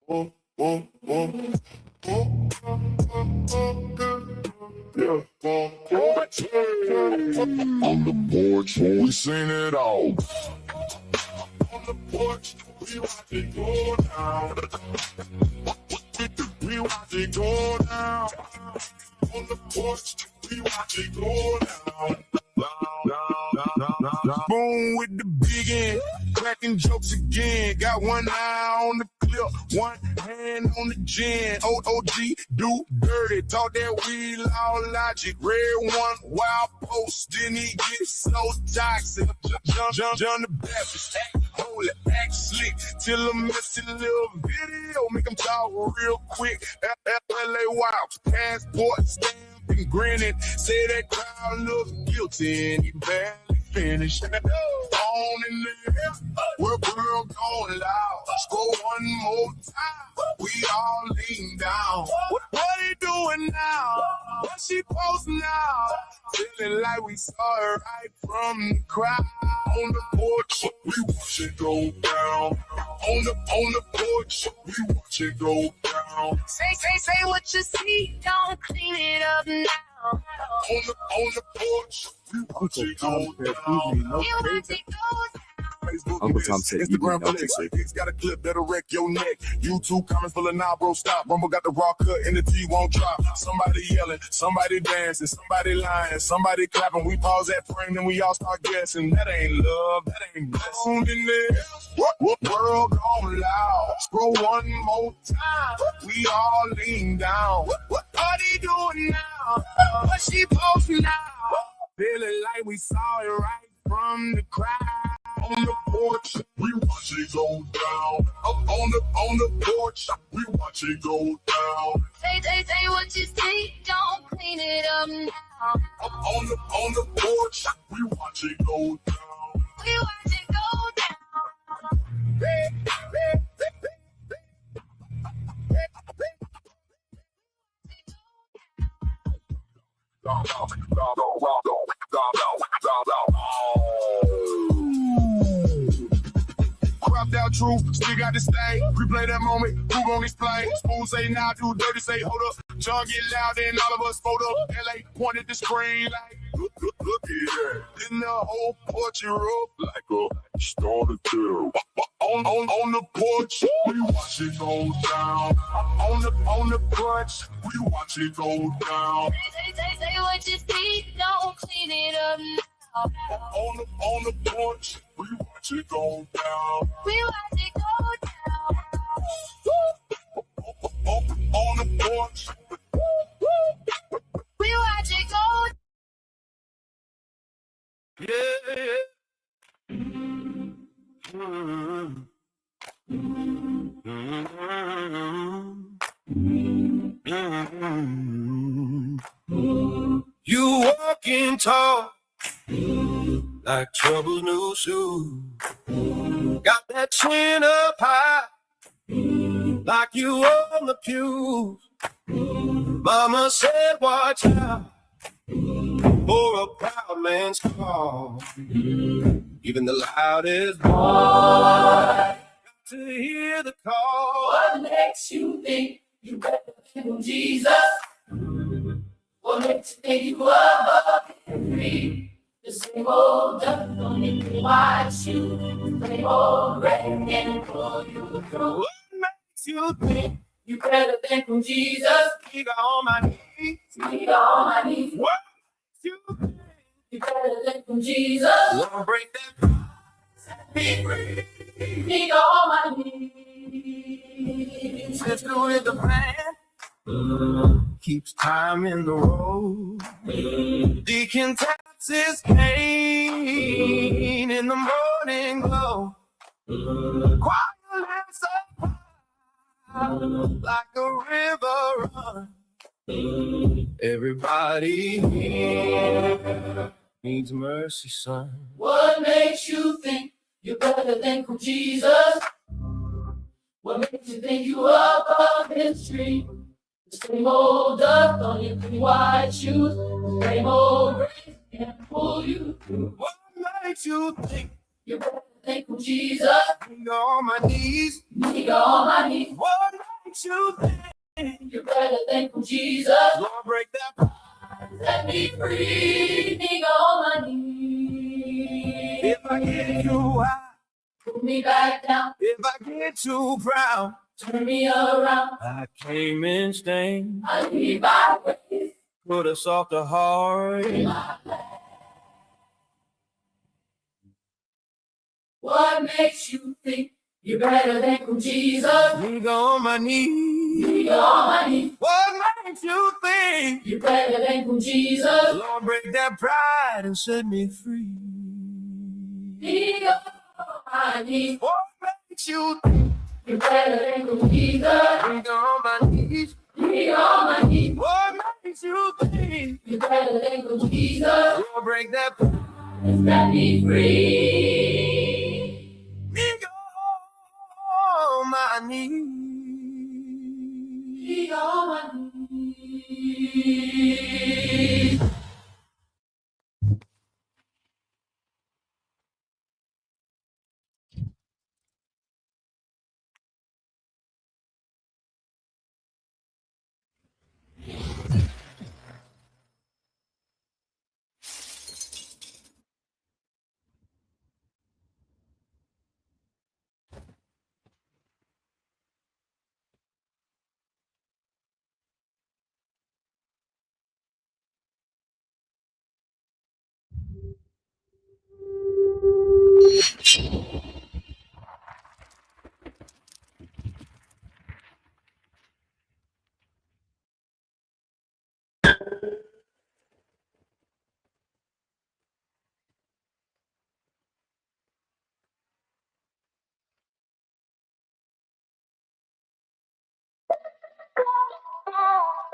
On the porch, we seen it all. On the porch, we watch it go down. We watch it go down. On the porch, we watch it go down. Boom with the big end, cracking jokes again. Got one eye on the clip, one hand on the gin. OG, do dirty, talk that weed law logic. Red one, wild post, then he get so toxic. John the Baptist, act holy, act slick. Till a messy little video, make him talk real quick. LA Wild, passport stamp and grinning. Say that crowd look guilty and he barely finished. On in there, we're going loud. Scroll one more time, we all lean down. What he doing now? What she posting now? Feeling like we saw her right from the crowd. On the porch, we watch it go down. On the porch, we watch it go down. Say what you see, don't clean it up now. On the porch, we watch it go down. You watch it go down. Facebook, Uncle Tom said Instagram, evening, flex. It's got a clip that'll wreck your neck. YouTube comments full of nah, bro, stop. Rumble got the raw cut and the T won't drop. Somebody yelling, somebody dancing, somebody lying, somebody clapping. We pause that frame and we all start guessing. That ain't love, that ain't blessing. In there, world gone loud. Scroll one more time, we all lean down. What he doing now? What she posting now? Feeling like we saw it right from the crowd. On the porch, we watch it go down. Up on the porch, we watch it go down. Say what you see, don't clean it up now. Up on the porch, we watch it go down. We watch it go down. Cropped out truth, still got this thing. Replay that moment, who gon' explain? Spoon say now, do dirty, say hold up. John get loud, then all of us fold up. LA pointed the screen like, look at that. Then the whole porch erupt like a starter tale. On the porch, we watch it go down. On the porch, we watch it go down. Say what you see, don't clean it up now. On the porch, we watch it go down. We watch it go down. On the porch. We watch it go down. You walking tall like trouble no shoes. Got that chin up high like you on the pews. Mama said watch out for a proud man's call. Even the loudest boy got to hear the call. What makes you think you better than Jesus? What makes you think you above every? The same old duck, don't even watch you. The same old red can pull you through. What makes you think You better than from Jesus. you got on my knees? Me on my knees. What makes you think You better than from Jesus. wanna break that? Be free. Me on my knees. Sister with the plan keeps time in the road. Deacon taps his cane in the morning glow. Choir lifts up like a river run. Everybody here needs mercy, son. What makes you think you're better than from Jesus? What makes you think you above history? The same old dust on your pretty white shoes. The same old grace can't pull you through. What makes you think You're better than from Jesus. you're on my knees? Me on my knees. What makes you think you're better than King Jesus? Lord, break that. Set me free. Nigga on my knees. If I get too high, Put me back down. if I get too proud, Turn me around. I came in stained. I need my ways. Put a softer heart. What makes you think you're better than King Jesus? Nigga on my knees. Nigga on my knees. What makes you think You're better than King Jesus. Lord, break that pride and set me free? Nigga on my knees. What makes you think You're better than King Jesus. Nigga on my knees? Nigga on my knees. What makes you think You're better than King Jesus. Lord, break that pride? Set me free. Nigga on my knees. Nigga on my knees.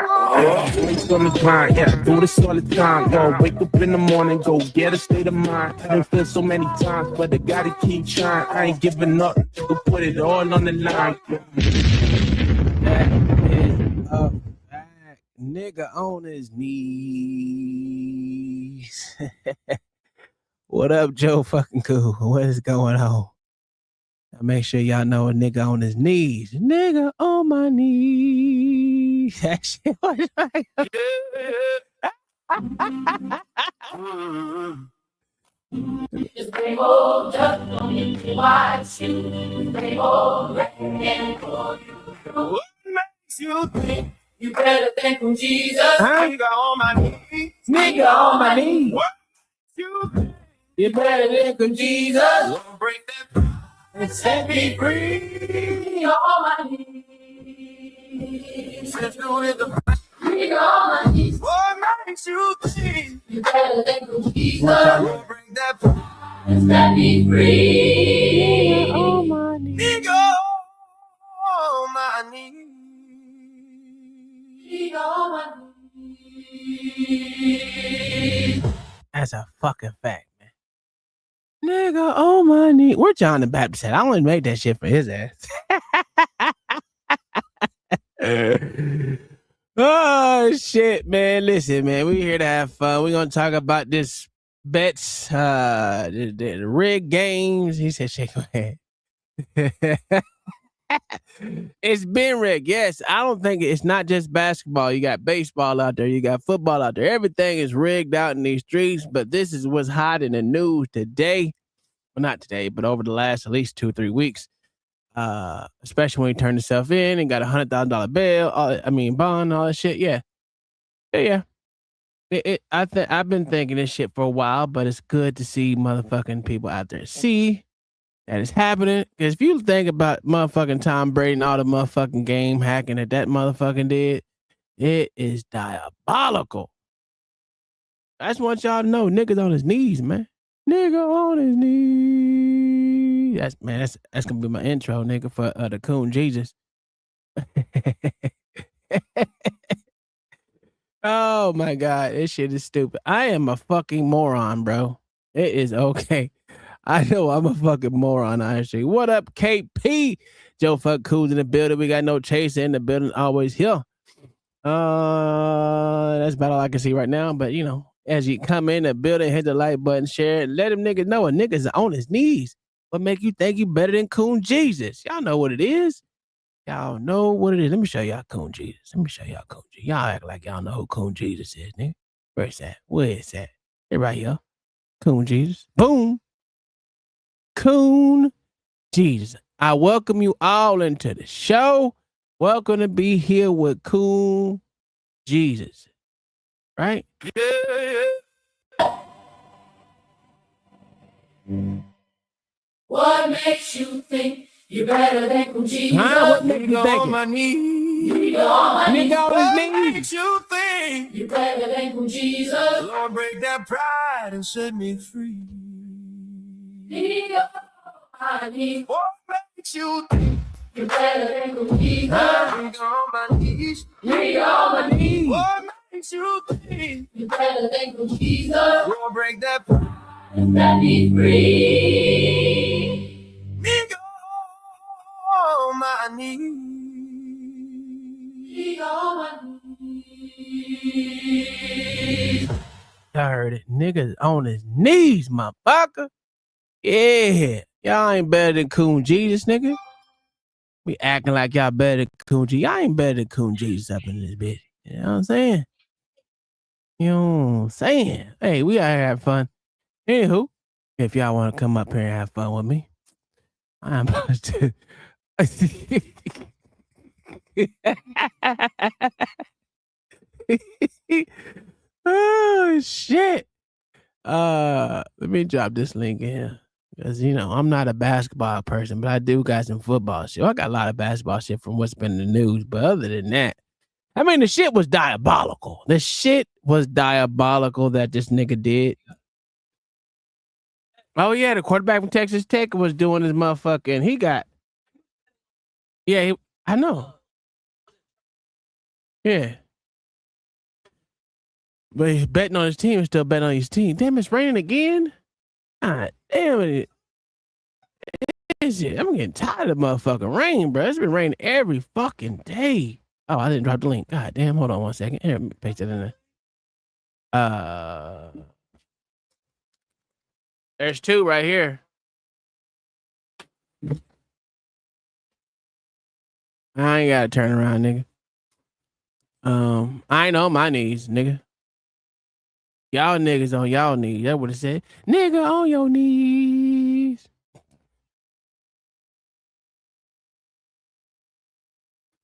Always on the grind, yeah, do this all the time. Yo, wake up in the morning, go get a state of mind. I done feel so many times, but I gotta keep trying. I ain't giving up, go put it all on the line. That is a fact. Nigga on his knees. What up, Joe fucking Cool? What is going on? Now make sure y'all know a nigga on his knees. Nigga on my knees. That shit was like... Just same old duck, don't need to watch you. Same old rain for you. What makes you think You better than King Jesus. Nigga on my knees? Nigga on my knees. What makes you think You better than King Jesus. Lord, break that pride and set me free? Nigga on my knees. Let's do it the Nigga on my knees. What makes you think You better than King Jesus. Lord, break that pride Set me free. Nigga on my knees. Nigga on my knees. Nigga on my knees. That's a fucking fact, man. Nigga on my knee. Where John the Baptist at? I want to make that shit for his ass. Oh shit, man. Listen, man. We here to have fun. We're gonna talk about this bets, the rig games. He said, shake my head. It's been rigged. Yes, I don't think it's not just basketball. You got baseball out there. You got football out there. Everything is rigged out in these streets. But this is what's hot in the news today. Well, not today, but over the last at least 2 or 3 weeks. Especially when you turn yourself in and got $100,000 bail. Bond, all that shit. Yeah. I've been thinking this shit for a while, but it's good to see motherfucking people out there see that it's happening. Because if you think about motherfucking Tom Brady and all the motherfucking game hacking that motherfucking did, it is diabolical. I just want y'all to know, niggas on his knees, man. Nigga on his knees. That's gonna be my intro, nigga, for the Coon Jesus. Oh my God, this shit is stupid. I am a fucking moron, bro. It is okay. I know I'm a fucking moron, actually. What up, KP? Joe fuck Cool's in the building. We got no Chaser in the building, always here. That's about all I can see right now. But you know, as you come in the building, hit the like button, share it, let them niggas know a nigga's on his knees. What make you think you better than Coon Jesus? Y'all know what it is. Y'all know what it is. Let me show y'all Coon Jesus. Let me show y'all Coon Jesus. Y'all act like y'all know who Coon Jesus is, nigga. Where's that? Where is that? It right here. Coon Jesus. Boom. Coon Jesus. I welcome you all into the show. Welcome to be here with Coon Jesus. Right? What makes you think you're better than Coon Jesus? What makes you Nigga think on it? my knees. Nigga on my knees. Nigga on What his knees. makes you think You're better than Coon Jesus. Lord, break that pride and set me free? Nigga on my knees. What makes you think You're better than Coon Jesus. nigga on my knees? Nigga on my knees. What makes you think You're better than Coon Jesus. Lord, break that pride And set me free. nigga on my knees? Nigga on my knees. Y'all heard it. Niggas on his knees, motherfucker. Yeah. Y'all ain't better than Coon Jesus, nigga. We acting like y'all better than Coon Jesus. Y'all ain't better than Coon Jesus up in this bitch. You know what I'm saying? You know what I'm saying? Hey, we out here having fun. Anywho, if y'all want to come up here and have fun with me, I'm about to. Oh shit. Let me drop this link in here. Because I'm not a basketball person, but I do got some football shit. I got a lot of basketball shit from what's been in the news. But other than that, I mean, the shit was diabolical. The shit was diabolical that this nigga did. Oh yeah, the quarterback from Texas Tech was doing his motherfucking. He got. Yeah, I know. Yeah. But he's betting on his team and still betting on his team. Damn, it's raining again? God damn it. Is it? I'm getting tired of motherfucking rain, bro. It's been raining every fucking day. Oh, I didn't drop the link. God damn, hold on one second. Here, let me paste it in there. There's two right here. I ain't gotta turn around, nigga. I ain't on my knees, nigga. Y'all niggas on y'all knees. That would have said, nigga on your knees.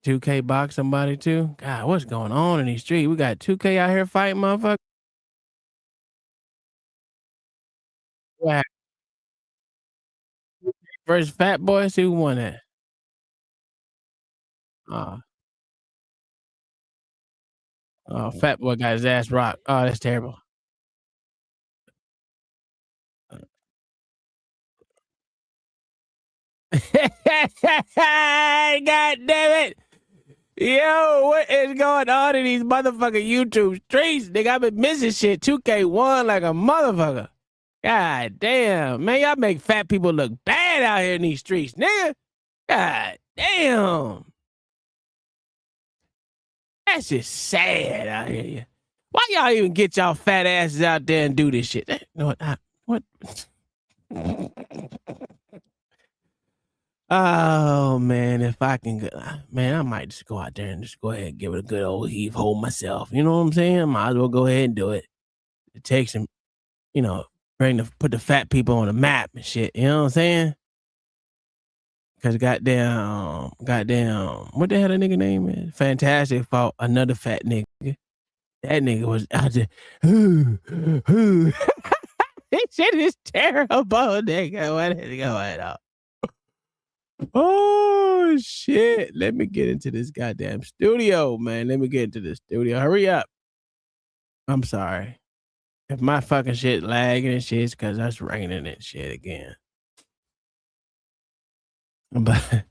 $2K box somebody too? God, what's going on in these streets? We got 2K out here fighting, motherfucker. Yeah. Versus Fat Boy, see who won that. Oh, Fat Boy got his ass rocked. Oh, that's terrible. God damn it. Yo, what is going on in these motherfucking YouTube streets? Nigga, I've been missing shit. 2K1 like a motherfucker. God damn. Man, y'all make fat people look bad out here in these streets, nigga. God damn. That's just sad out here. Why y'all even get y'all fat asses out there and do this shit? You know what? Oh man, if I can go, man, I might just go out there and just go ahead and give it a good old heave ho myself. You know what I'm saying? Might as well go ahead and do it. It takes some, put the fat people on the map and shit. You know what I'm saying? Cause goddamn, what the hell that nigga name is? Fantastic fought another fat nigga. That nigga was out there. This shit is terrible, nigga. What is going on? Oh shit. Let me get into this goddamn studio, man. Let me get into the studio. Hurry up. I'm sorry. If my fucking shit lagging and shit, it's because it's raining and shit again. But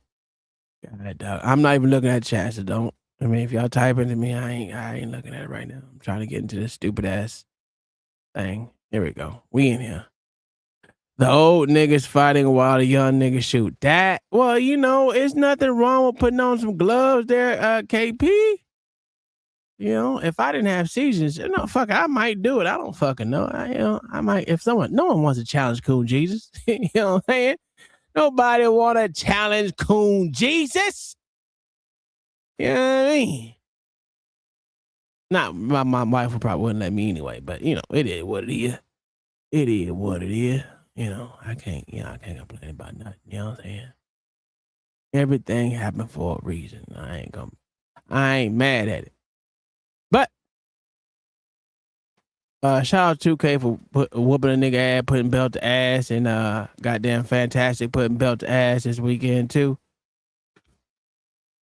God, dog, I'm not even looking at chat, so don't. I mean, if y'all typing to me, I ain't looking at it right now. I'm trying to get into this stupid ass thing. Here we go. We in here. The old niggas fighting while the young niggas shoot. That, well, it's nothing wrong with putting on some gloves there, KP. If I didn't have seasons, fuck, I might do it. I don't fucking know. I might, no one wants to challenge Coon Jesus. You know what I'm saying? Nobody want to challenge Coon Jesus. You know what I mean? Not my wife would probably wouldn't let me anyway, but you know, it is what it is. It is what it is. You know, I can't complain about nothing. You know what I'm saying? Everything happened for a reason. I ain't mad at it. But shout out to 2K for whooping a nigga ass, putting belt to ass, and goddamn Fantastic putting belt to ass this weekend too.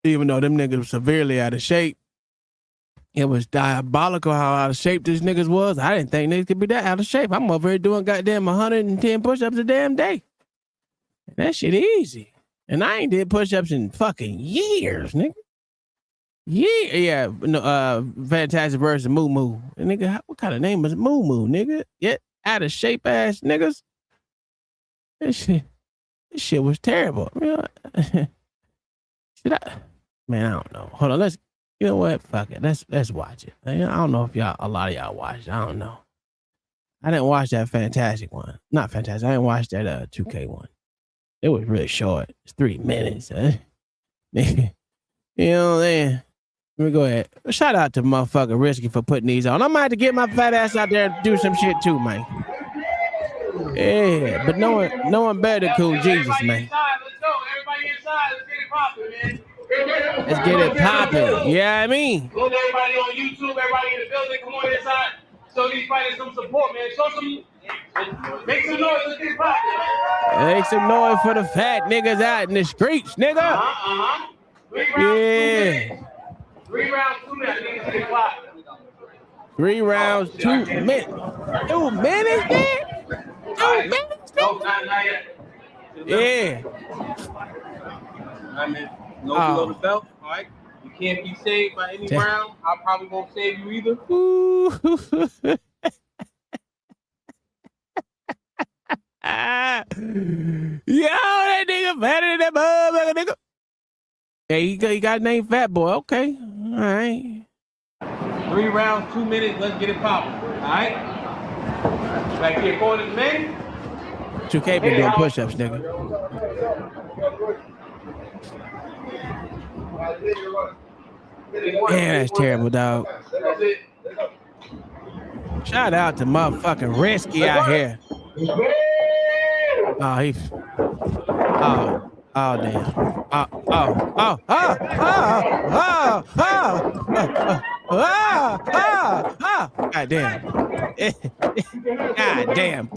Even though them niggas were severely out of shape. It was diabolical how out of shape these niggas was. I didn't think niggas could be that out of shape. I'm over here doing goddamn 110 push-ups a damn day. That shit easy. And I ain't did push-ups in fucking years, nigga. Yeah, no, Fantastic versus Moo Moo. Nigga, what kind of name is Moo Moo, nigga? Yeah, out of shape ass niggas. This shit was terrible. Should I? Man, I don't know. Hold on, you know what? Fuck it. Let's watch it. I don't know if a lot of y'all watched. I don't know. I didn't watch that Fantastic one. Not Fantastic. I didn't watch that 2K one. It was really short. It's 3 minutes. Huh? You know what I'm saying? Let me go ahead. Shout out to motherfucker Risky for putting these on. I might have to get my fat ass out there and do some shit too, man. Yeah, but no one better than Cool Jesus, man. Let's go. Everybody inside. Let's get it popping, man. Let's get it popping. Yeah, I mean. Look, everybody on YouTube, everybody in the building, come on inside. Show these fighters some support, man. Show some, make some noise. Let's get it popping. Make some noise for the fat niggas out in the streets, nigga. 3 rounds, 2 minutes. Let's get it popping. 3 rounds, 2 minutes. 2 minutes, man? 2 minutes? No, not yet. Yeah. I mean, no below the belt, all right? You can't be saved by any round. I probably won't save you either. Ooh. Yo, that nigga fatter than that motherfucker, nigga. Hey, he got named Fat Boy. Okay, all right. 3 rounds, 2 minutes. Let's get it popping, all right? Back here, corners, men. 2K been doing push-ups, nigga. Man, that's terrible, dog. Shout out to motherfucking Risky out here. Oh, damn. God damn. God damn.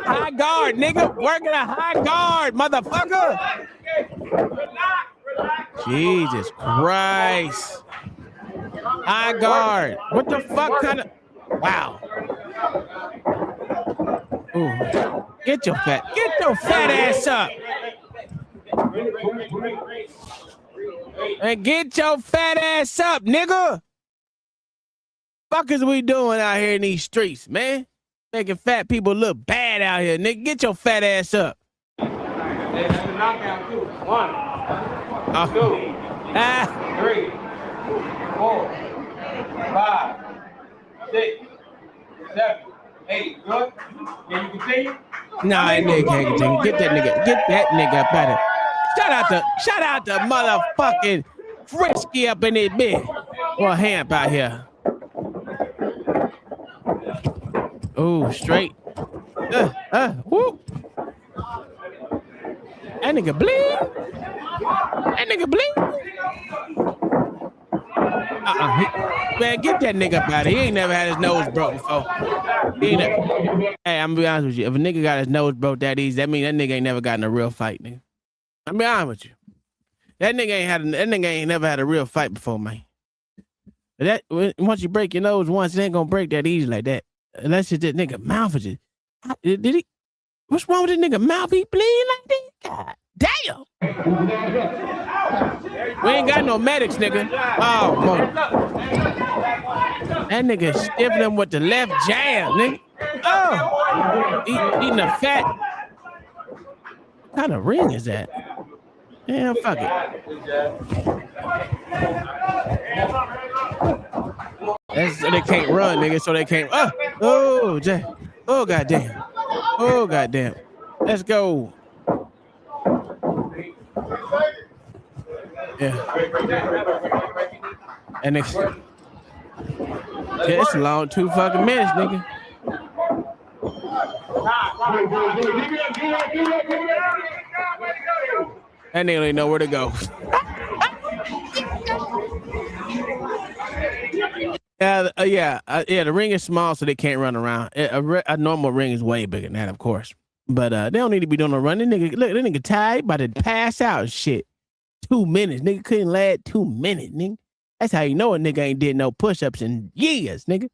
High guard, nigga. Working a high guard, motherfucker. Jesus Christ. High guard. What the fuck kind of... Wow. Ooh. Get your fat ass up. And get your fat ass up, nigga. Fuck is we doing out here in these streets, man? Making fat people look bad out here, nigga. Get your fat ass up. That's a knockout, too. 1, 2, 3, 4, 5, 6, 7, 8. Good? Can you continue? Nah, that nigga can't continue. Get that nigga up out of here. Shout out to motherfucking Risky up in this bitch. Or Hamp out here. Oh, straight. Whoop. That nigga bleed. Man, get that nigga up out of here. He ain't never had his nose broke before. Hey, I'm gonna be honest with you. If a nigga got his nose broke that easy, that means that nigga ain't never gotten a real fight, nigga. I'm be honest with you. That nigga ain't never had a real fight before, man. Once you break your nose once, it ain't gonna break that easy like that. Unless it's that nigga mouth is just... Did he... What's wrong with this nigga mouth? He bleeding like this? God damn. We ain't got no medics, nigga. Oh, man. That nigga stiffing him with the left jab, nigga. Oh. Eating a fat... What kind of ring is that? Damn, fuck it. So they can't run, nigga. So they can't... Oh, goddamn. Oh, goddamn. Let's go. Yeah. And it's a long 2 fucking minutes, nigga. That nigga don't even know where to go. Yeah. The ring is small, so they can't run around. A normal ring is way bigger than that, of course. But they don't need to be doing no running. Look, that nigga tired, about to pass out and shit. 2 minutes, nigga couldn't last 2 minutes, nigga. That's how you know a nigga ain't did no push-ups in years, nigga.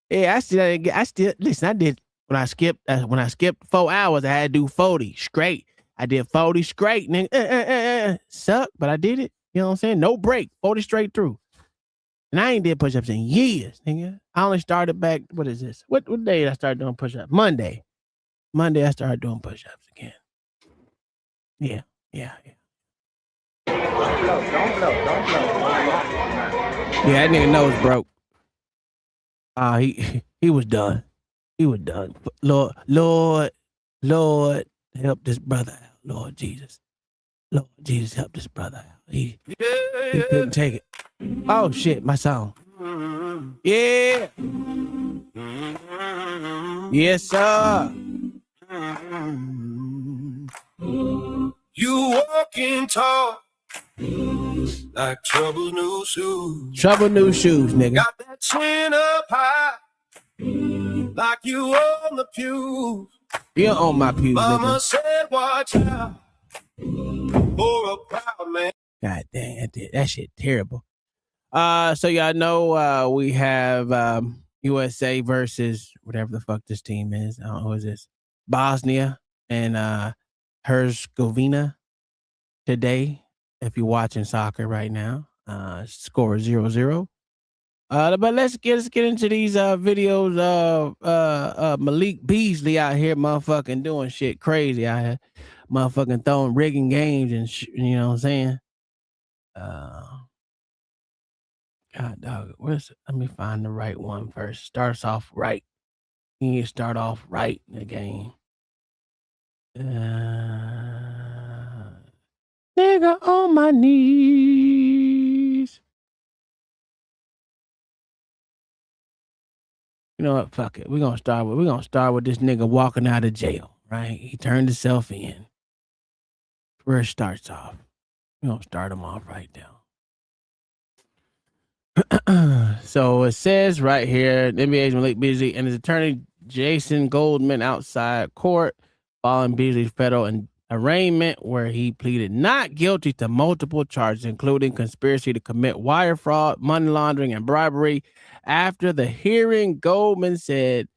Yeah, I still listen. I did when I skipped 4 hours. I had to do 40 straight. I did 40 straight, nigga. Suck, but I did it. You know what I'm saying? No break, 40 straight through. And I ain't did push-ups in years, nigga. I only started back. What is this? What day did I start doing push-ups? Monday. I started doing push-ups again. Yeah. Yeah, that nigga nose broke. He was done. He was done. Lord, help this brother out. Lord Jesus, help this brother out. He couldn't take it. Oh shit, my song. Yeah. Yes, sir. You walking tall like trouble new shoes. Trouble new shoes, nigga. Got that chin up high like you on the pew. You on my pews, Mama nigga. said watch out for a proud man. God damn, that shit terrible. So y'all know we have USA versus whatever the fuck this team is. I don't know who is this. Bosnia and Herzegovina today. If you're watching soccer right now, score 0-0. But let's get into these videos of Malik Beasley out here motherfucking doing shit crazy out here, motherfucking throwing rigging games and you know what I'm saying? God dog, let me find the right one first. Starts off right. You need to start off right in the game. Nigga on my knees. You know what? Fuck it. We're gonna start with this nigga walking out of jail, right? He turned himself in. Where it starts off. We're gonna start him off right now. So it says right here, NBA's Malik Beasley and his attorney Jason Goldman outside court following Beasley's federal arraignment, where he pleaded not guilty to multiple charges, including conspiracy to commit wire fraud, money laundering, and bribery. After the hearing, Goldman said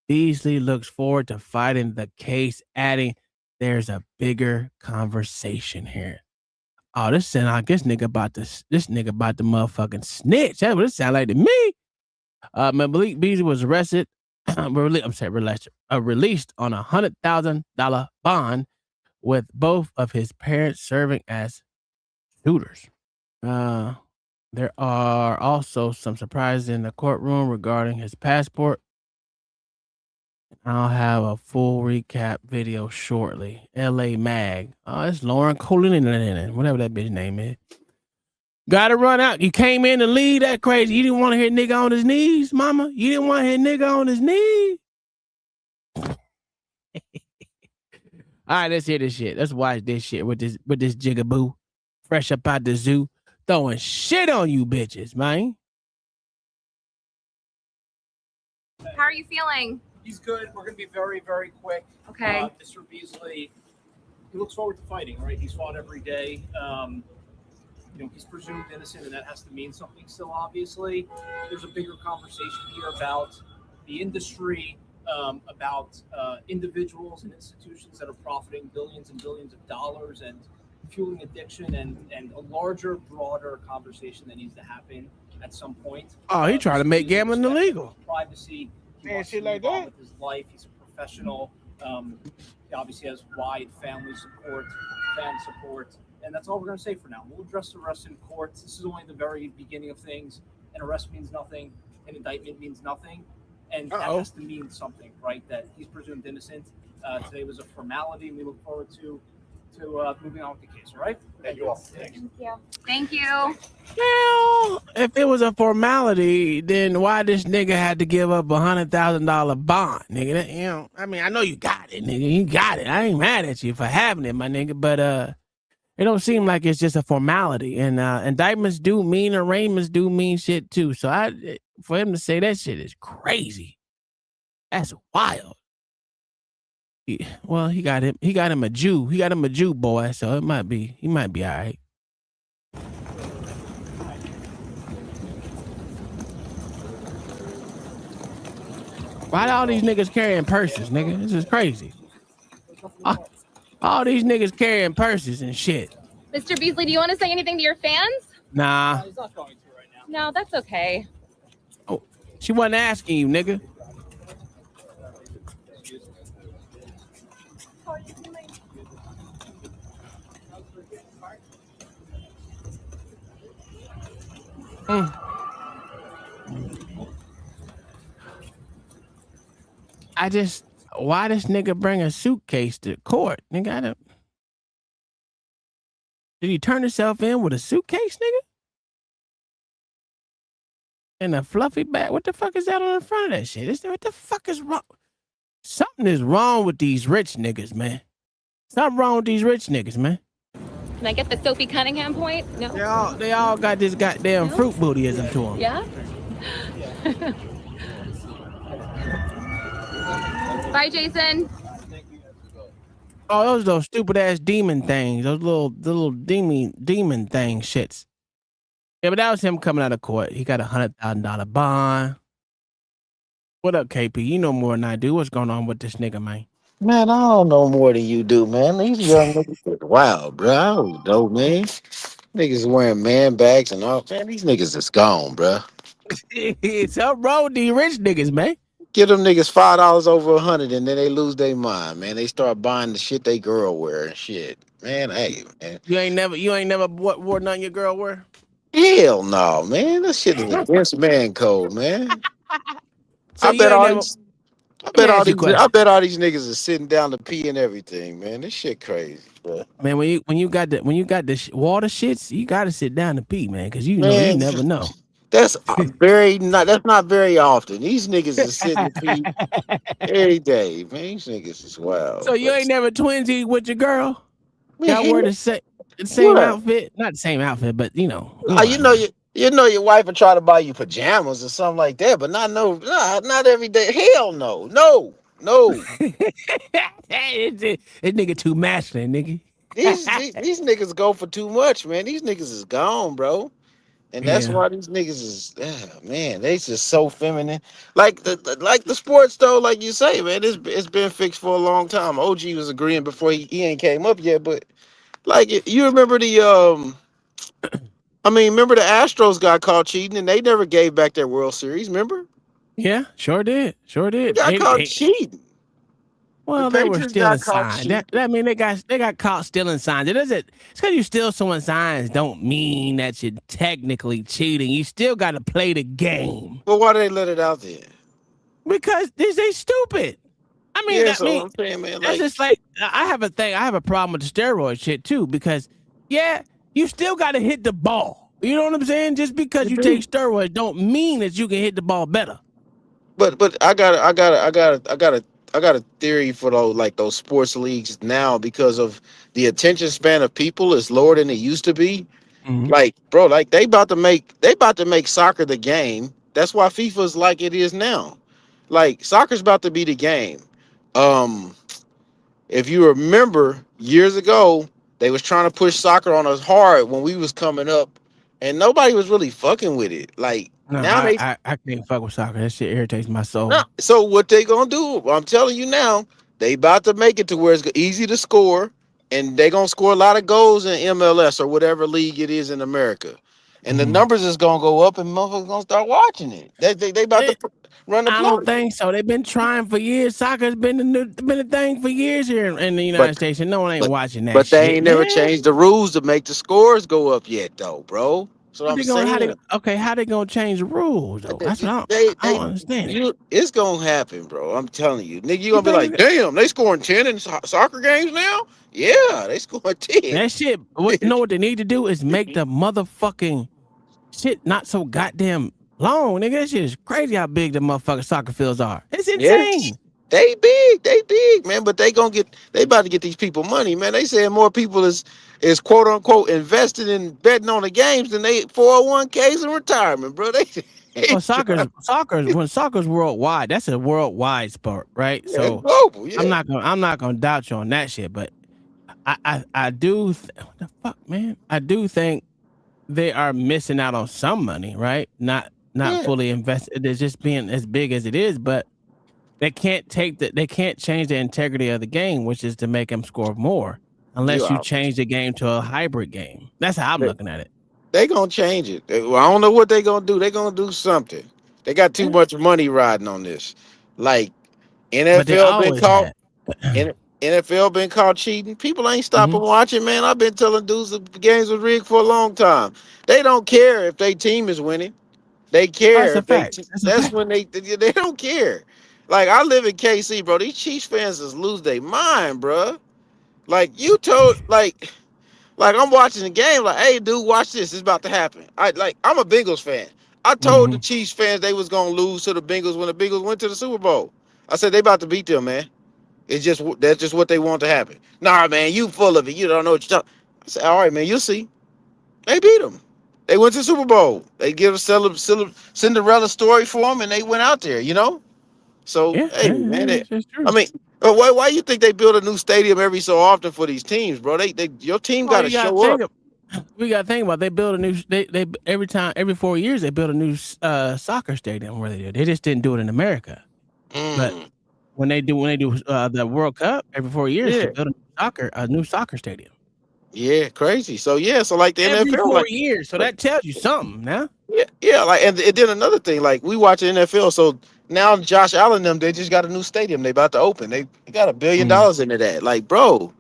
Beasley looks forward to fighting the case, adding, "There's a bigger conversation here." Oh, this sound like this nigga about to motherfucking snitch. That's what it sound like to me. Malik Beasley was arrested. Released on $100,000 bond, with both of his parents serving as suitors. There are also some surprises in the courtroom regarding his passport. I'll have a full recap video shortly. LA Mag. Oh, it's Lauren Colin, whatever that bitch name is. Gotta run out. You came in to lead that crazy. You didn't want to hear nigga on his knees, mama. You didn't want to hear nigga on his knees. All right, let's hear this shit. Let's watch this shit with this jigaboo, fresh up out the zoo, throwing shit on you bitches, man. How are you feeling? He's good. We're going to be very, very quick. Okay. Mr. Beasley, he looks forward to fighting, right? He's fought every day. He's presumed innocent, and that has to mean something still, obviously. There's a bigger conversation here about the industry, about individuals and institutions that are profiting billions and billions of dollars and fueling addiction, and a larger, broader conversation that needs to happen at some point. Oh, he trying to make gambling illegal. Privacy. Man, shit like that. With his life, he's a professional. He obviously has wide family support, fan support, and that's all we're going to say for now. We'll address the rest in court. This is only the very beginning of things. An arrest means nothing. An indictment means nothing. And that has to mean something, right? That he's presumed innocent. Today was a formality, and we look forward to to moving on with the case. All right? Thank you all. Thanks. Thank you. Well, if it was a formality, then why this nigga had to give up $100,000 bond, nigga? That, you know, I mean, I know you got it, nigga. You got it. I ain't mad at you for having it, my nigga. But it don't seem like it's just a formality. And indictments do mean arraignments do mean shit too. So for him to say that shit is crazy. That's wild. Well, he got him a Jew. He got him a Jew boy. So he might be all right. Why all these niggas carrying purses, nigga? This is crazy. All these niggas carrying purses and shit. Mr. Beasley, do you want to say anything to your fans? Nah. He's not going to right now. No, that's okay. Oh, she wasn't asking you, nigga. Why this nigga bring a suitcase to court? Nigga, did he turn himself in with a suitcase, nigga? And a fluffy bag? What the fuck is that on the front of that shit? What the fuck is wrong? Something is wrong with these rich niggas, man. Something wrong with these rich niggas, man. Can I get the Sophie Cunningham point? No. They all got this goddamn fruit bootyism to them. Yeah? Bye, Jason. Oh, those stupid ass demon things. Those little demon thing shits. Yeah, but that was him coming out of court. He got $100,000 bond. What up, KP? You know more than I do. What's going on with this nigga, man? Man, I don't know more than you do, man. These young niggas, wow, bro. I don't know, man. Niggas wearing man bags and all. Man, these niggas is gone, bro. It's up road these rich niggas, man. Give them niggas $5 over 100, and then they lose their mind, man. They start buying the shit they girl wear and shit. Man, hey, man. You ain't never wore nothing your girl wear? Hell no, man. That shit is against man code, man. So I bet all these niggas are sitting down to pee and everything, man. This shit crazy, bro. Man, when you got the water shits, you gotta sit down to pee, man, because you never know. That's not very often. These niggas is sitting to pee every day, man. These niggas is wild. So you ain't never twinsied with your girl? Y'all wear the same outfit? Not the same outfit, but you know. You know your wife would try to buy you pajamas or something like that, but not every day. Hell no. This nigga too masculine, nigga. These niggas go for too much, man. These niggas is gone, bro. And that's why these niggas is, man, they just so feminine. Like the sports though, like you say, man, it's been fixed for a long time. OG was agreeing before he ain't came up yet, but like you remember remember the Astros got caught cheating and they never gave back their World Series, remember? Yeah, sure did. Got caught cheating. Well, they were stealing signs. That mean they got caught stealing signs. It's because you steal someone's signs don't mean that you're technically cheating. You still got to play the game. Well, why do they let it out there? Because they stupid. I mean, I'm saying, man, that's just like I have a problem with the steroid shit too. Because you still got to hit the ball. You know what I'm saying? Just because you take steroids don't mean that you can hit the ball better. But I got a theory for those sports leagues now because of the attention span of people is lower than it used to be. Mm-hmm. Like, bro, like they about to make soccer the game. That's why FIFA is like it is now. Like soccer's about to be the game. If you remember years ago, they was trying to push soccer on us hard when we was coming up, and nobody was really fucking with it. Like now I can't fuck with soccer. That shit irritates my soul. No. So what they gonna do? I'm telling you now, they about to make it to where it's easy to score, and they gonna score a lot of goals in MLS or whatever league it is in America, and the numbers is gonna go up, and motherfuckers gonna start watching it. They about to run the. I don't think so. They've been trying for years. Soccer's been a thing for years here in the United States, and no one ain't watching that. But they ain't never changed the rules to make the scores go up yet, though, bro. So I'm saying, how they gonna change the rules though? That's what I don't understand. It's gonna happen, bro. I'm telling you, nigga, you You gonna be like, think damn, they scoring 10 in soccer games now? Yeah, they scoring 10. that shit? You know what they need to do is make the motherfucking shit not so goddamn long, nigga. That shit is crazy how big the motherfucking soccer fields are. It's insane. They big, man. But they about to get these people money, man. They saying more people is quote unquote invested in betting on the games than they 401ks in retirement, bro. Well, soccer's worldwide. That's a worldwide sport, right? Yeah, so global, yeah. I'm not gonna doubt you on that shit, but I do what the fuck, man? I do think they are missing out on some money, right? Not fully invested. It's just being as big as it is, but they can't change the integrity of the game, which is to make them score more, unless you change the game to a hybrid game. That's how I'm looking at it. They gonna change it. Well, I don't know what they gonna do. They gonna do something. They got too much money riding on this. Like NFL been caught. NFL been caught cheating. People ain't stopping watching, man. I've been telling dudes the games was rigged for a long time. They don't care if their team is winning. They care. That's when they don't care. Like, I live in KC, bro. These Chiefs fans just lose their mind, bro. Like, I'm watching the game. Like, hey, dude, watch this. It's about to happen. I'm a Bengals fan. I told the Chiefs fans they was gonna lose to the Bengals when the Bengals went to the Super Bowl. I said they about to beat them, man. That's just what they want to happen. Nah, man, you full of it. You don't know what you're talking. I said, all right, man, you'll see. They beat them. They went to the Super Bowl. They give a Cinderella story for them, and they went out there, you know? So, hey, man, I mean, why you think they build a new stadium every so often for these teams, bro? Your team got to show up. We got to think about they build a new they every 4 years they build a new soccer stadium where they do. They just didn't do it in America. But when they do the World Cup every 4 years, they build a new soccer stadium. Yeah, crazy. So like the every NFL, 4 years. So that tells you something, now. Yeah. Like, and then another thing, like we watch the NFL. So now Josh Allen they just got a new stadium. They about to open. They got $1 billion into that. Like, bro,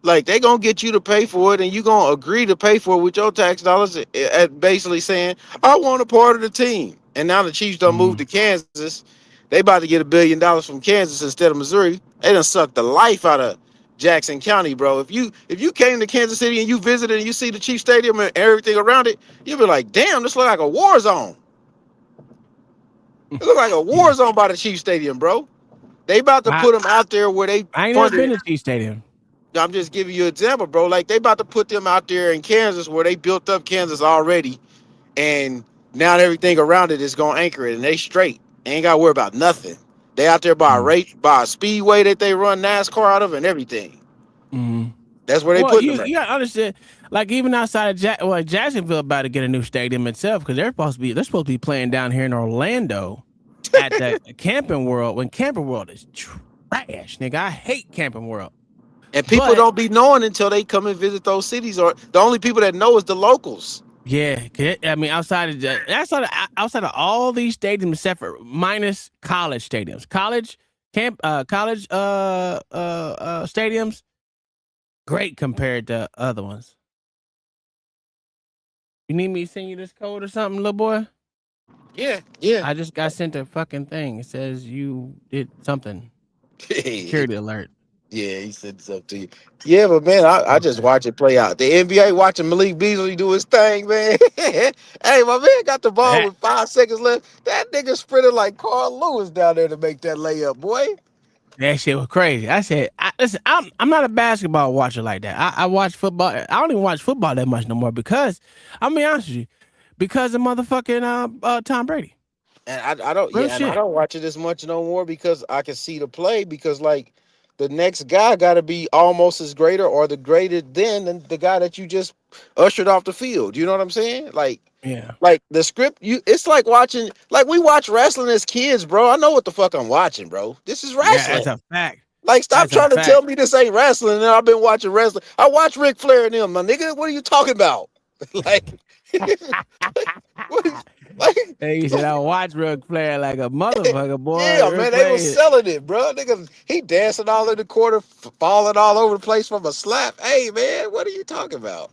like they gonna get you to pay for it, and you gonna agree to pay for it with your tax dollars. At basically saying, I want a part of the team. And now the Chiefs done moved to Kansas. They about to get $1 billion from Kansas instead of Missouri. They done sucked the life out of Jackson County, bro. If you came to Kansas City and you visited and you see the Chiefs Stadium and everything around it, you'll be like, damn, this look like a war zone. It look like a war zone by the Chiefs Stadium, bro. They about to put them out there where they. I ain't never been to Chiefs Stadium. I'm just giving you an example, bro. Like, they about to put them out there in Kansas where they built up Kansas already, and now everything around it is gonna anchor it, and they straight. They ain't gotta worry about nothing. They out there by a speedway that they run NASCAR out of and everything. That's where they put them. You gotta understand, like, even outside of Jacksonville about to get a new stadium itself, because they're supposed to be playing down here in Orlando at the Camping World, when Camping World is trash, nigga. I hate Camping World. And people don't be knowing until they come and visit those cities, or the only people that know is the locals. Yeah, I mean, outside of all these stadiums, except for minus college stadiums, college stadiums, great compared to other ones. You need me to send you this code or something, little boy? Yeah. I just got sent a fucking thing. It says you did something. Security alert. Yeah, he said it's up to you. Yeah, but man, I just watch it play out. The NBA watching Malik Beasley do his thing, man. Hey, my man got the ball with 5 seconds left. That nigga sprinted like Carl Lewis down there to make that layup, boy. That shit was crazy. I said, listen, I'm not a basketball watcher like that. I watch football. I don't even watch football that much no more because, I'm gonna be honest with you, because of motherfucking Tom Brady. And I don't watch it as much no more because I can see the play, because like the next guy got to be almost as greater or the greater than the guy that you just ushered off the field. You know what I'm saying? Like, yeah, like the script, it's like watching, like we watch wrestling as kids, bro. I know what the fuck I'm watching, bro. This is wrestling. Yeah, that's a fact. Like, stop trying to tell me this ain't wrestling. And I've been watching wrestling. I watch Ric Flair and them, my nigga. What are you talking about? Like, hey, you said I watch Ric Flair like a motherfucker, boy. Yeah, man, they was selling it, bro. Nigga, he dancing all in the corner, falling all over the place from a slap. Hey, man, what are you talking about?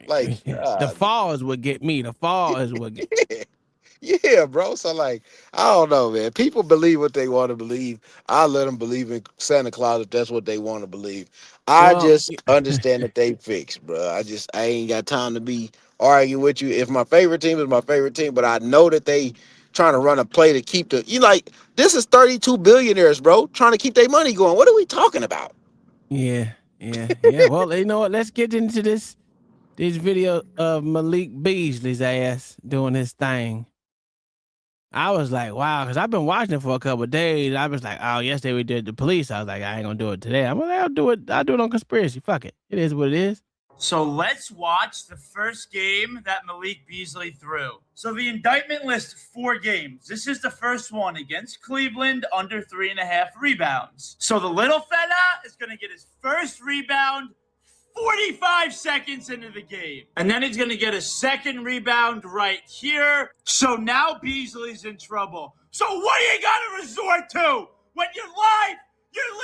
Like, The falls would get me. The falls would get. yeah, bro. So like, I don't know, man. People believe what they want to believe. I let them believe in Santa Claus if that's what they want to believe. I Well, just understand that they fixed, bro. I ain't got time to be arguing with you. If my favorite team is my favorite team, but I know that they trying to run a play to keep you like this is 32 billionaires, bro, trying to keep their money going. What are we talking about? yeah. Well, you know what? Let's get into this video of Malik Beasley's ass doing his thing. I was like, wow, because I've been watching it for a couple of days. I was like, oh, yesterday we did the police. I was like, I ain't gonna do it today. I'm like, I'll do it on conspiracy. Fuck it. It is what it is. So let's watch the first game that Malik Beasley threw. So the indictment lists 4 games. This is the first one against Cleveland, under 3.5 rebounds. So the little fella is going to get his first rebound 45 seconds into the game. And then he's going to get a second rebound right here. So now Beasley's in trouble. So what do you got to resort to when your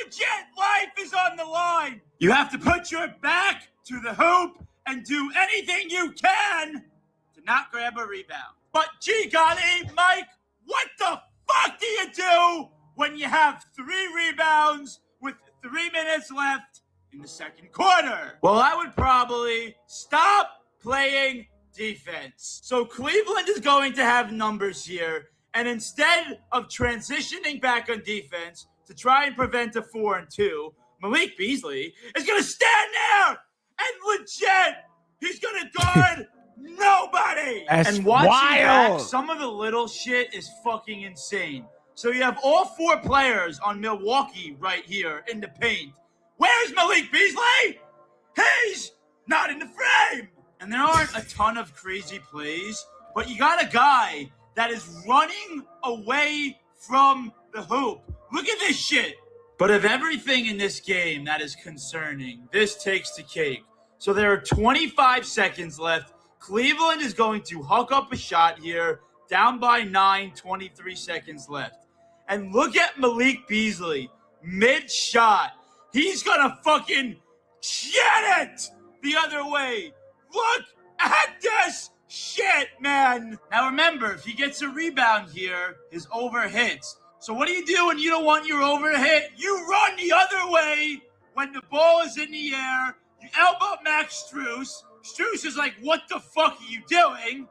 legit life is on the line? You have to put your back to the hoop and do anything you can to not grab a rebound. But gee golly, Mike, what the fuck do you do when you have 3 rebounds with 3 minutes left in the second quarter? Well, I would probably stop playing defense. So Cleveland is going to have numbers here, and instead of transitioning back on defense to try and prevent a 4-2, Malik Beasley is going to stand there and legit, he's going to guard nobody. That's and watching wild. back, some of the little shit is fucking insane. So you have all 4 players on Milwaukee right here in the paint. Where's Malik Beasley? He's not in the frame. And there aren't a ton of crazy plays, but you got a guy that is running away from the hoop. Look at this shit. But of everything in this game that is concerning, this takes the cake. So there are 25 seconds left. Cleveland is going to hook up a shot here, down by 9, 23 seconds left. And look at Malik Beasley, mid-shot. He's going to fucking get it the other way. Look at this shit, man. Now remember, if he gets a rebound here, his over hits. So what do you do when you don't want your over to hit? You run the other way when the ball is in the air. You elbow Max Strus. Strus is like, what the fuck are you doing?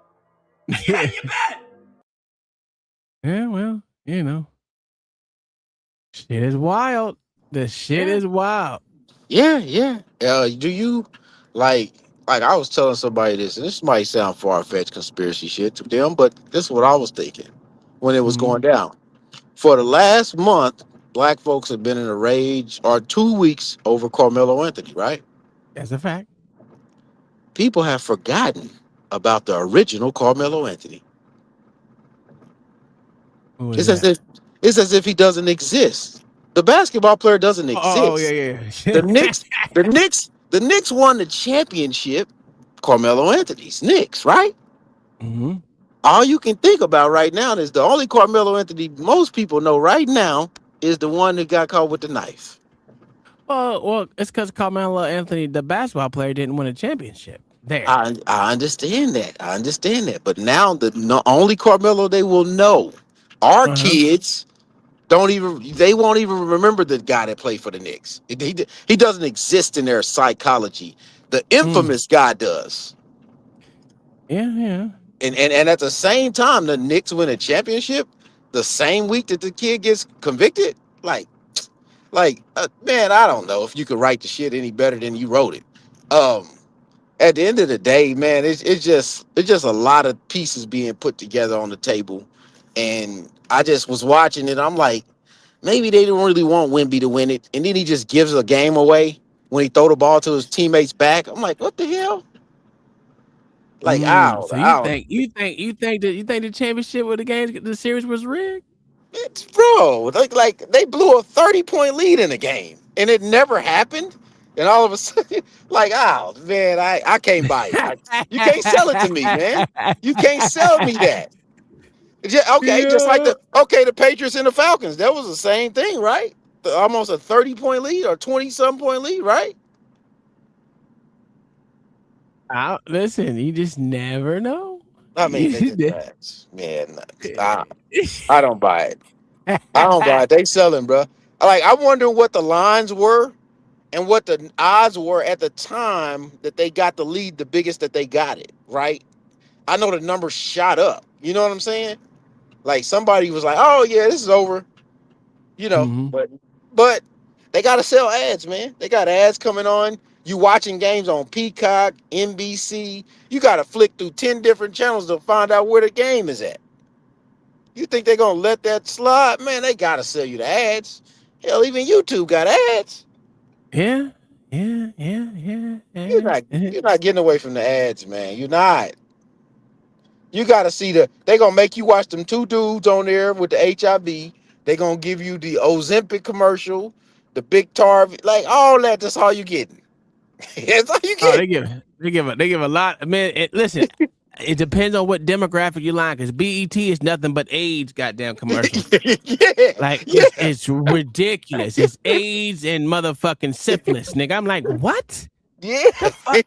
And you hit your bet. Yeah, well, you know. Shit is wild. The shit is wild. Yeah. Do you like I was telling somebody this, and this might sound far-fetched conspiracy shit to them, but this is what I was thinking when it was going down. For the last month, black folks have been in a rage, or 2 weeks, over Carmelo Anthony, right? That's a fact. People have forgotten about the original Carmelo Anthony. It's as if he doesn't exist. The basketball player doesn't exist. Oh yeah. The Knicks won the championship. Carmelo Anthony's Knicks, right? Mm-hmm. All you can think about right now is the only Carmelo Anthony most people know right now is the one that got caught with the knife. Well, it's because Carmelo Anthony, the basketball player, didn't win a championship. There. I understand that. But now the only Carmelo they will know, our kids won't even remember the guy that played for the Knicks. He doesn't exist in their psychology. The infamous guy does. Yeah. And at the same time, the Knicks win a championship the same week that the kid gets convicted. Man, I don't know if you could write the shit any better than you wrote it. At the end of the day, man, it's just a lot of pieces being put together on the table. And I just was watching it. I'm like, maybe they didn't really want Wemby to win it. And then he just gives a game away when he throw the ball to his teammates back. I'm like, what the hell? Like, you think the championship with the series was rigged? It's bro, like they blew a 30-point lead in a game, and it never happened. And all of a sudden, like, oh man, I can't buy it. You can't sell it to me, man. You can't sell me that. Just like the Patriots and the Falcons. That was the same thing, right? Almost a 30-point lead or 20-some point lead, right? Listen, you just never know. I mean, nigga, man, I don't buy it. I don't buy it. They selling, bro. Like, I wonder what the lines were and what the odds were at the time that they got the lead, the biggest that they got it, right? I know the numbers shot up. You know what I'm saying? Like, somebody was like, "Oh yeah, this is over," you know. But they gotta sell ads, man. They got ads coming on. You watching games on Peacock, NBC. You gotta flick through 10 different channels to find out where the game is at. You think they're gonna let that slide? Man, they gotta sell you the ads. Hell, even YouTube got ads. Yeah. You're not getting away from the ads, man. You're not. You gotta see they gonna make you watch them two dudes on there with the HIV. They gonna give you the Ozempic commercial, the big tar, like all that. That's all you getting. That's all you Oh, getting. they give a lot. Man, listen, it depends on what demographic you line, because BET is nothing but AIDS goddamn commercials. It's ridiculous. It's AIDS and motherfucking syphilis, nigga. I'm like, what? Yeah.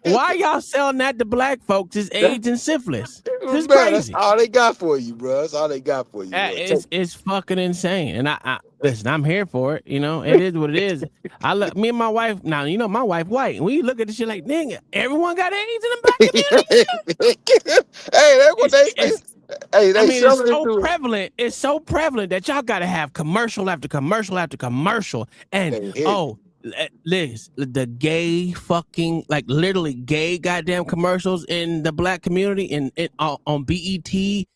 Why y'all selling that to black folks? Is AIDS and syphilis? This is Man, crazy. that's all they got for you, bro. That's all they got for you. It's fucking insane. And I listen, I'm here for it. You know, it is what it is. Me and my wife, now, you know, my wife white. And we look at this shit like, nigga, everyone got AIDS in the black community. Hey, that's what they it's so prevalent. It's so prevalent that y'all gotta have commercial after commercial after commercial. And Liz, the gay fucking, like, literally gay goddamn commercials in the black community and on BET is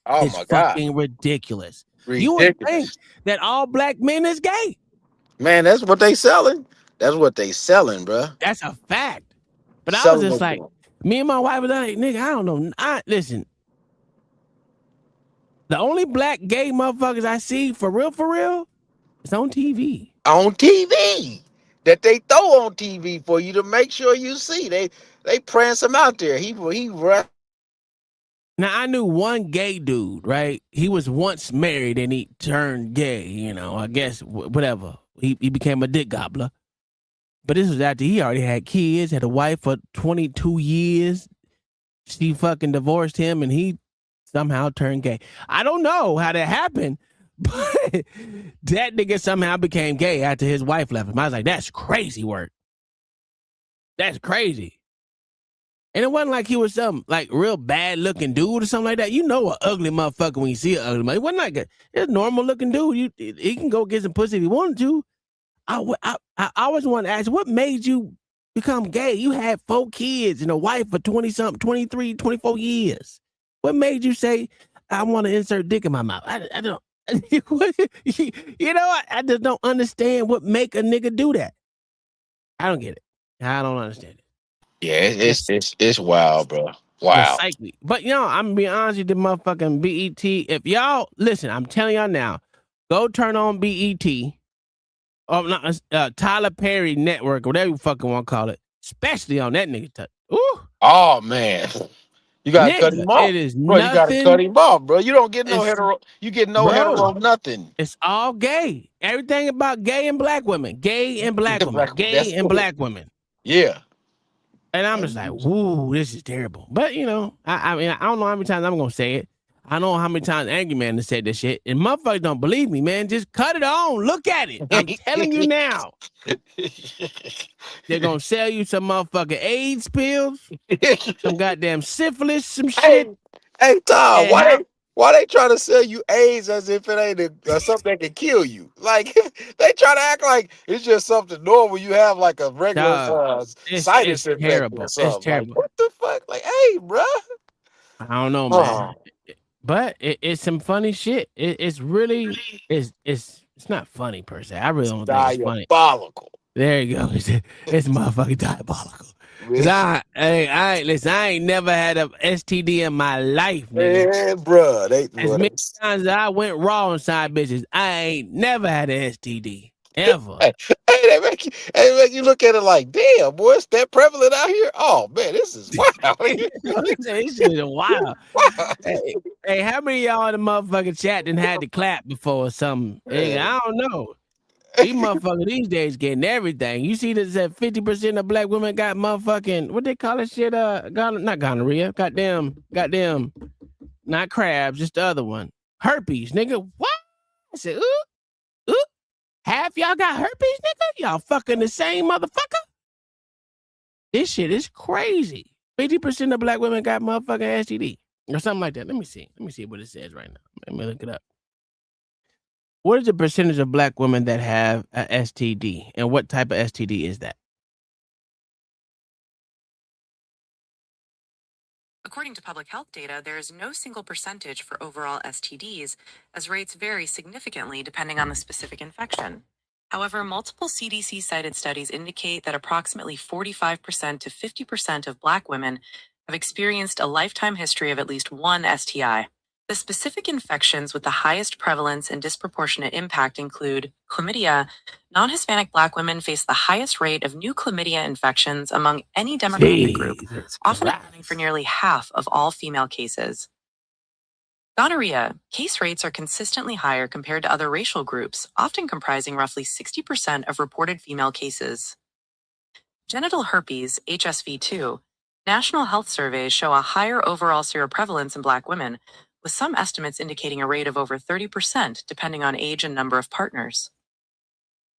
fucking ridiculous. You would think that all black men is gay. Man, that's what they selling. That's what they selling, bro. That's a fact. But I was just like, me and my wife was like, nigga, I don't know. Listen, the only black gay motherfuckers I see for real, is on TV. On TV. That they throw on TV for you to make sure you see. They prance him out there. He Now, I knew one gay dude, right? He was once married and he turned gay, you know, I guess, whatever. He became a dick gobbler. But this was after he already had kids, had a wife for 22 years. She fucking divorced him and he somehow turned gay. I don't know how that happened, but that nigga somehow became gay after his wife left him. I was like, that's crazy work. That's crazy. And it wasn't like he was some like real bad looking dude or something like that. You know, an ugly motherfucker when you see an ugly motherfucker. It wasn't like a normal looking dude. He can go get some pussy if he wanted to. I always want to ask, what made you become gay? You had 4 kids and a wife for 20-something, 23, 24 years. What made you say, I want to insert dick in my mouth? I don't. You know, I just don't understand what make a nigga do that. I don't get it. I don't understand it. Yeah, it's wild, bro. Wow. But you know, I'm gonna be honest with the motherfucking BET. If y'all listen, I'm telling y'all now, go turn on BET or not, Tyler Perry Network, or whatever you fucking want to call it, especially on that nigga. Ooh. Oh man. You gotta cut him off. It is bro, you gotta cut him off, bro. You don't get no hetero. You get no hetero nothing. It's all gay. Everything about gay and black women. Gay and black women. Gay and black women. Yeah. And I'm just like, woo, this is terrible. But you know, I mean, I don't know how many times I'm gonna say it. I don't know how many times Angry Man has said this shit. And motherfuckers don't believe me, man. Just cut it on. Look at it. I'm telling you now. They're gonna sell you some motherfucking AIDS pills, some goddamn syphilis, some shit. Hey Tom, why they try to sell you AIDS as if it ain't something that can kill you? Like they try to act like it's just something normal. You have like a regular sinus infection. Terrible. Or something. It's terrible. Like, what the fuck? Like, hey, bro. I don't know, man. But it's some funny shit. It's really it's not funny per se. I really don't think it's funny. Diabolical. There you go. It's motherfucking diabolical. I ain't never had a STD in my life, nigga. Yeah, bro. As many times as I went raw inside bitches, I ain't never had an STD. Ever. They make you look at it like, damn, boy, it's that prevalent out here. Oh man, this is wild. This shit is wild. Hey, how many of y'all in the motherfucking chat done had to clap before or something? Hey, I don't know. These motherfuckers these days getting everything. You see this that 50% of black women got motherfucking what they call it shit? Not gonorrhea. Goddamn, not crabs, just the other one. Herpes, nigga. What? I said, ooh. Half y'all got herpes, nigga? Y'all fucking the same motherfucker? This shit is crazy. 50% of black women got motherfucking STD or something like that. Let me see what it says right now. Let me look it up. What is the percentage of black women that have a STD, and what type of STD is that? According to public health data, there is no single percentage for overall STDs, as rates vary significantly depending on the specific infection. However, multiple CDC-cited studies indicate that approximately 45% to 50% of Black women have experienced a lifetime history of at least one STI. The specific infections with the highest prevalence and disproportionate impact include chlamydia. Non-Hispanic Black women face the highest rate of new chlamydia infections among any demographic group, often accounting for nearly half of all female cases. Gonorrhea. Case rates are consistently higher compared to other racial groups, often comprising roughly 60% of reported female cases. Genital herpes, HSV2. National health surveys show a higher overall seroprevalence in Black women, with some estimates indicating a rate of over 30% depending on age and number of partners.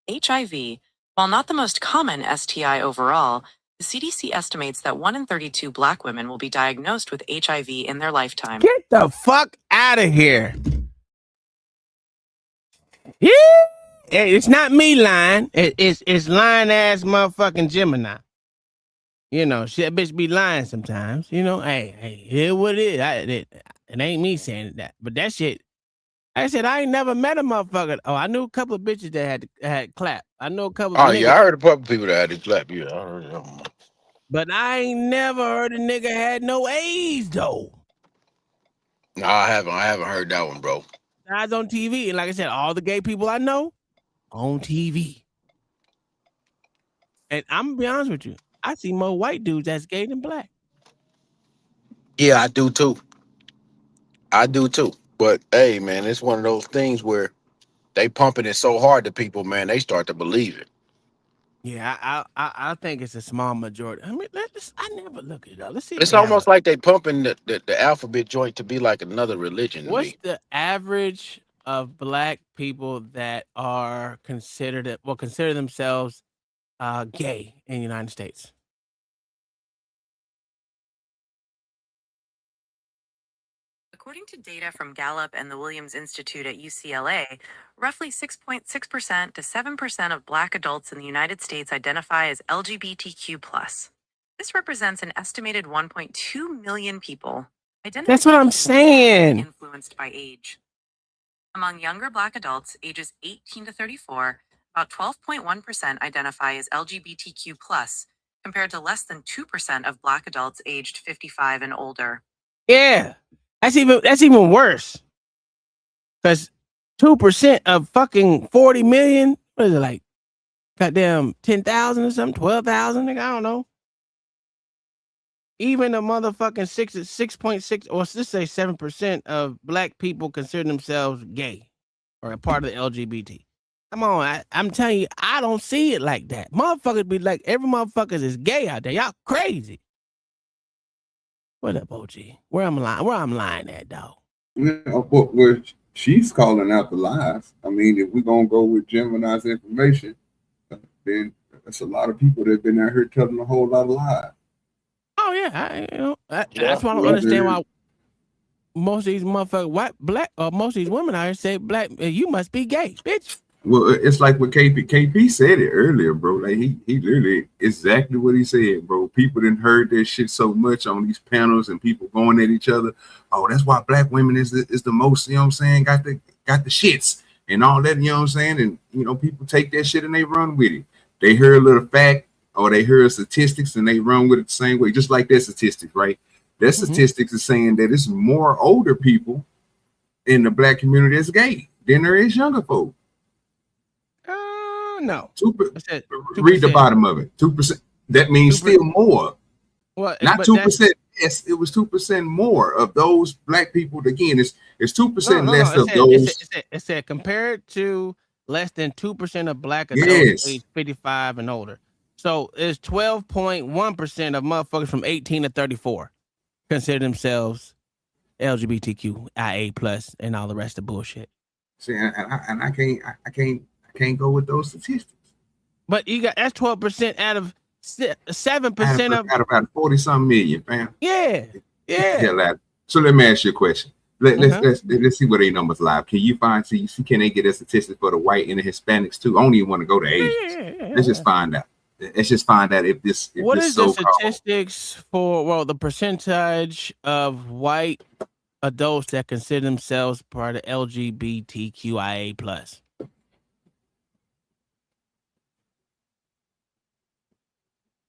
HIV. While not the most common STI overall, the CDC estimates that 1 in 32 Black women will be diagnosed with HIV in their lifetime. Get the fuck out of here. Yeah. It's not me lying. It's lying ass motherfucking Gemini. You know, shit, bitch be lying sometimes. You know, hey, here what it is. It ain't me saying that, but that shit. Like I said, I ain't never met a motherfucker. Oh, I knew a couple of bitches that had clap. I know a couple. Oh of yeah, I heard a couple people that had to clap. Yeah, I heard them. But I ain't never heard a nigga had no AIDS though. No, I haven't heard that one, bro. Guys on TV, and like I said, all the gay people I know on TV. And I'm gonna be honest with you, I see more white dudes that's gay than black. Yeah, I do too. But hey, man, it's one of those things where they pumping it so hard to people, man, they start to believe it. Yeah, I think it's a small majority. I mean, I never look it up. Let's see. It's almost like they pumping the alphabet joint to be like another religion to What's me. the average of black people that are consider themselves gay in the United States? According to data from Gallup and the Williams Institute at UCLA, roughly 6.6% to 7% of Black adults in the United States identify as LGBTQ+. This represents an estimated 1.2 million people. That's what I'm saying. Influenced by age. Among younger Black adults ages 18 to 34, about 12.1% identify as LGBTQ+, compared to less than 2% of Black adults aged 55 and older. Yeah. That's even worse. Because 2% of fucking 40 million, what is it like? Goddamn 10,000 or something, 12,000, nigga, I don't know. Even a motherfucking 6.6, or let's say 7% of black people consider themselves gay or a part of the LGBT. Come on, I'm telling you, I don't see it like that. Motherfuckers be like, every motherfucker is gay out there. Y'all crazy. What up, OG? Where I'm lying at, dog? Well, she's calling out the lies. I mean, if we're gonna go with Gemini's information, then that's a lot of people that've been out here telling a whole lot of lies. Oh yeah, that's why I don't understand why most of these motherfuckers, most of these women out here say black. You must be gay, bitch. Well, it's like what KP said it earlier, bro. Like he literally exactly what he said, bro. People didn't heard that shit so much on these panels and people going at each other. Oh, that's why black women is the most, you know what I'm saying, got the shits and all that, you know what I'm saying? And you know, people take that shit and they run with it. They hear a little fact or they hear statistics and they run with it the same way, just like that statistics, right? That statistics is saying that it's more older people in the black community that's gay than there is younger folk. No. 2%. Read the bottom of it. 2%. That means 2%. Still more. Well, not 2%. Yes, it was 2% more of those black people. Again, it's 2% less of those. It said compared to less than 2% of black adults age 55 and older. So it's 12.1% of motherfuckers from 18 to 34 consider themselves LGBTQIA plus and all the rest of bullshit. See, and I can't go with those statistics. But you got that's 12% out of 7% of out of about 40-something million, fam. Yeah. So let me ask you a question. Let's see what their numbers live. Can you can they get a statistic for the white and the Hispanics too? I don't even want to go to Asians. Let's just find out. Let's just find out if this. What is the statistics for the percentage of white adults that consider themselves part of LGBTQIA plus?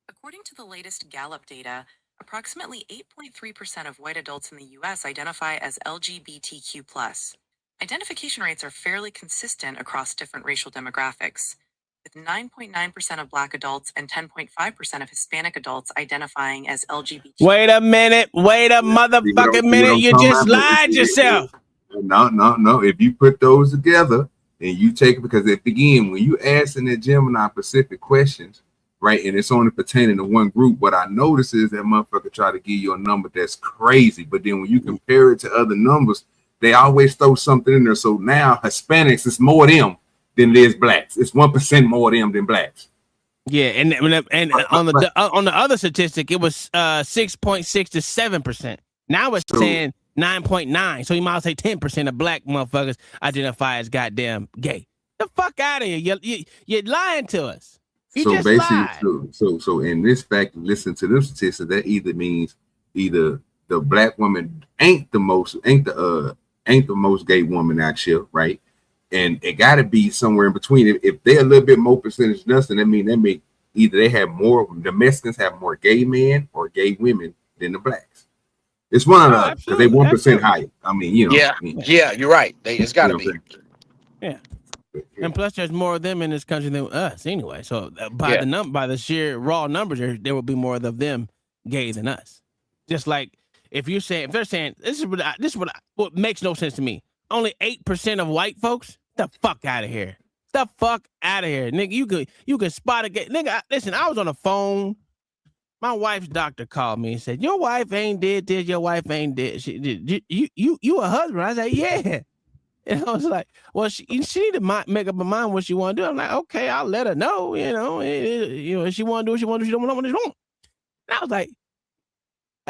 According to the latest Gallup data, approximately 8.3% of white adults in the U.S. identify as LGBTQ+. Identification rates are fairly consistent across different racial demographics, with 9.9% of black adults and 10.5% of Hispanic adults identifying as LGBT. Wait a minute. Wait a motherfucking minute. You just lied yourself. No. If you put those together and you take it, because again, when you ask in the Gemini Pacific questions, right, and it's only pertaining to one group, what I notice is that motherfucker try to give you a number that's crazy, but then when you compare it to other numbers, they always throw something in there. So now Hispanics, it's more them than it is blacks. It's 1% more them than blacks. Yeah, and on the other statistic, it was 6.6 to 7%. Now it's saying 9.9. So you might say 10% of black motherfuckers identify as goddamn gay. The fuck out of here! You're lying to us. So basically, so in this fact, listen to them statistics. That either means the black woman ain't the most gay woman out here, right? And it got to be somewhere in between. If they're a little bit more percentage than us, then that mean either they have more, the Mexicans have more gay men or gay women than the blacks. It's one of the because they 1% higher. I mean, you know. Yeah, you're right. It's got to be. Yeah. And plus, there's more of them in this country than us, anyway. So by the sheer raw numbers, there will be more of them gay than us. Just like if they're saying this is what makes no sense to me. Only 8% of white folks. The fuck out of here. The fuck out of here, nigga. You could spot a gay nigga. Listen, I was on the phone. My wife's doctor called me and said, "Your wife ain't did this. Your wife ain't did. She did. You a husband?" I said, "Yeah." And I was like, "Well, she need to make up her mind what she want to do." I'm like, "Okay, I'll let her know. If she want to do what she want to do, she don't want what she want." And I was like,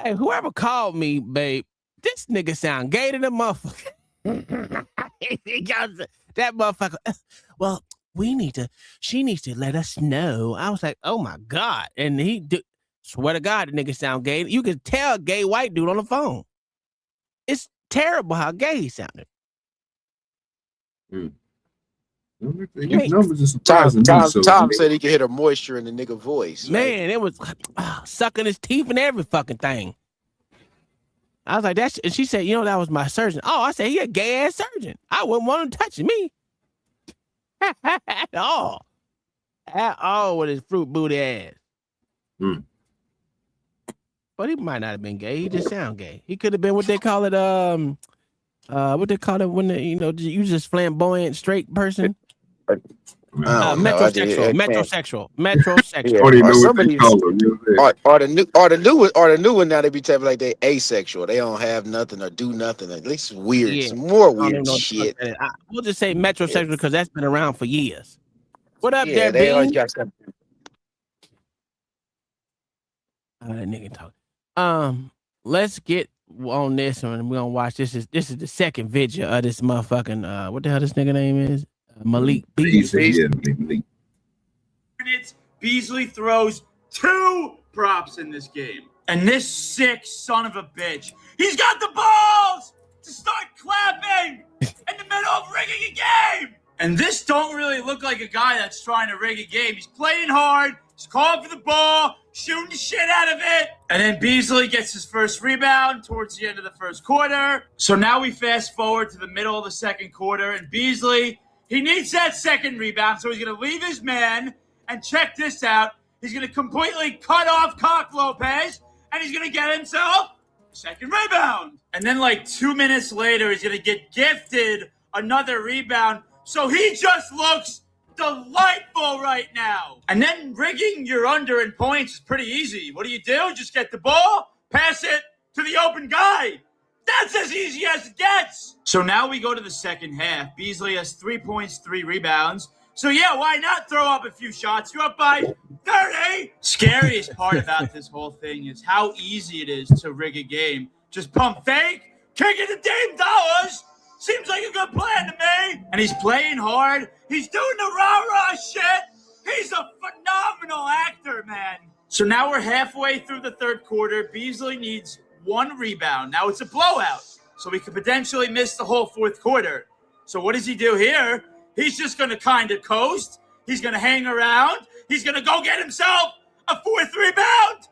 "Hey, whoever called me, babe, this nigga sound gay to the motherfucker." That motherfucker. Well, she needs to let us know. I was like, "Oh my God!" And swear to God, the nigga sound gay. You could tell a gay white dude on the phone. It's terrible how gay he sounded. Tom said he could hit a moisture in the nigga voice. Man, right? it was sucking his teeth and every fucking thing. I was like, and she said, that was my surgeon. Oh, I said, he a gay ass surgeon. I wouldn't want him touching me. At all with his fruit booty ass. But he might not have been gay. He just sound gay. He could have been what they call it, what they call it when you just flamboyant straight person. Metrosexual. Or the new one now they be telling like they asexual. They don't have nothing or do nothing. At least it's weird. Yeah. It's more weird shit. We'll just say metrosexual because that's been around for years. What up, there, they always got something. Nigga talk. Let's get on this one. We're gonna watch this. This is the second video of this motherfucking what the hell this nigga name is? Malik Beasley. Beasley throws 2 props in this game. And this sick son of a bitch, he's got the balls to start clapping in the middle of rigging a game. And this don't really look like a guy that's trying to rig a game. He's playing hard. He's calling for the ball, shooting the shit out of it. And then Beasley gets his first rebound towards the end of the first quarter. So now we fast forward to the middle of the second quarter, and Beasley, he needs that second rebound, so he's going to leave his man, and check this out. He's going to completely cut off Cock Lopez, and he's going to get himself a second rebound. And then like 2 minutes later, he's going to get gifted another rebound. So he just looks delightful right now. And then rigging your under in points is pretty easy. What do? Just get the ball, pass it to the open guy. That's as easy as it gets. So now we go to the second half. Beasley has 3 points, 3 rebounds. So yeah, why not throw up a few shots? You're up by 30. Scariest part about this whole thing is how easy it is to rig a game. Just pump fake, kick it to Dame Dollars. Seems like a good plan to me. And he's playing hard. He's doing the rah-rah shit. He's a phenomenal actor, man. So now we're halfway through the third quarter. Beasley needs 1 rebound. Now it's a blowout, so we could potentially miss the whole fourth quarter. So what does he do here? He's just going to kind of coast. He's going to hang around. He's going to go get himself a 4th rebound.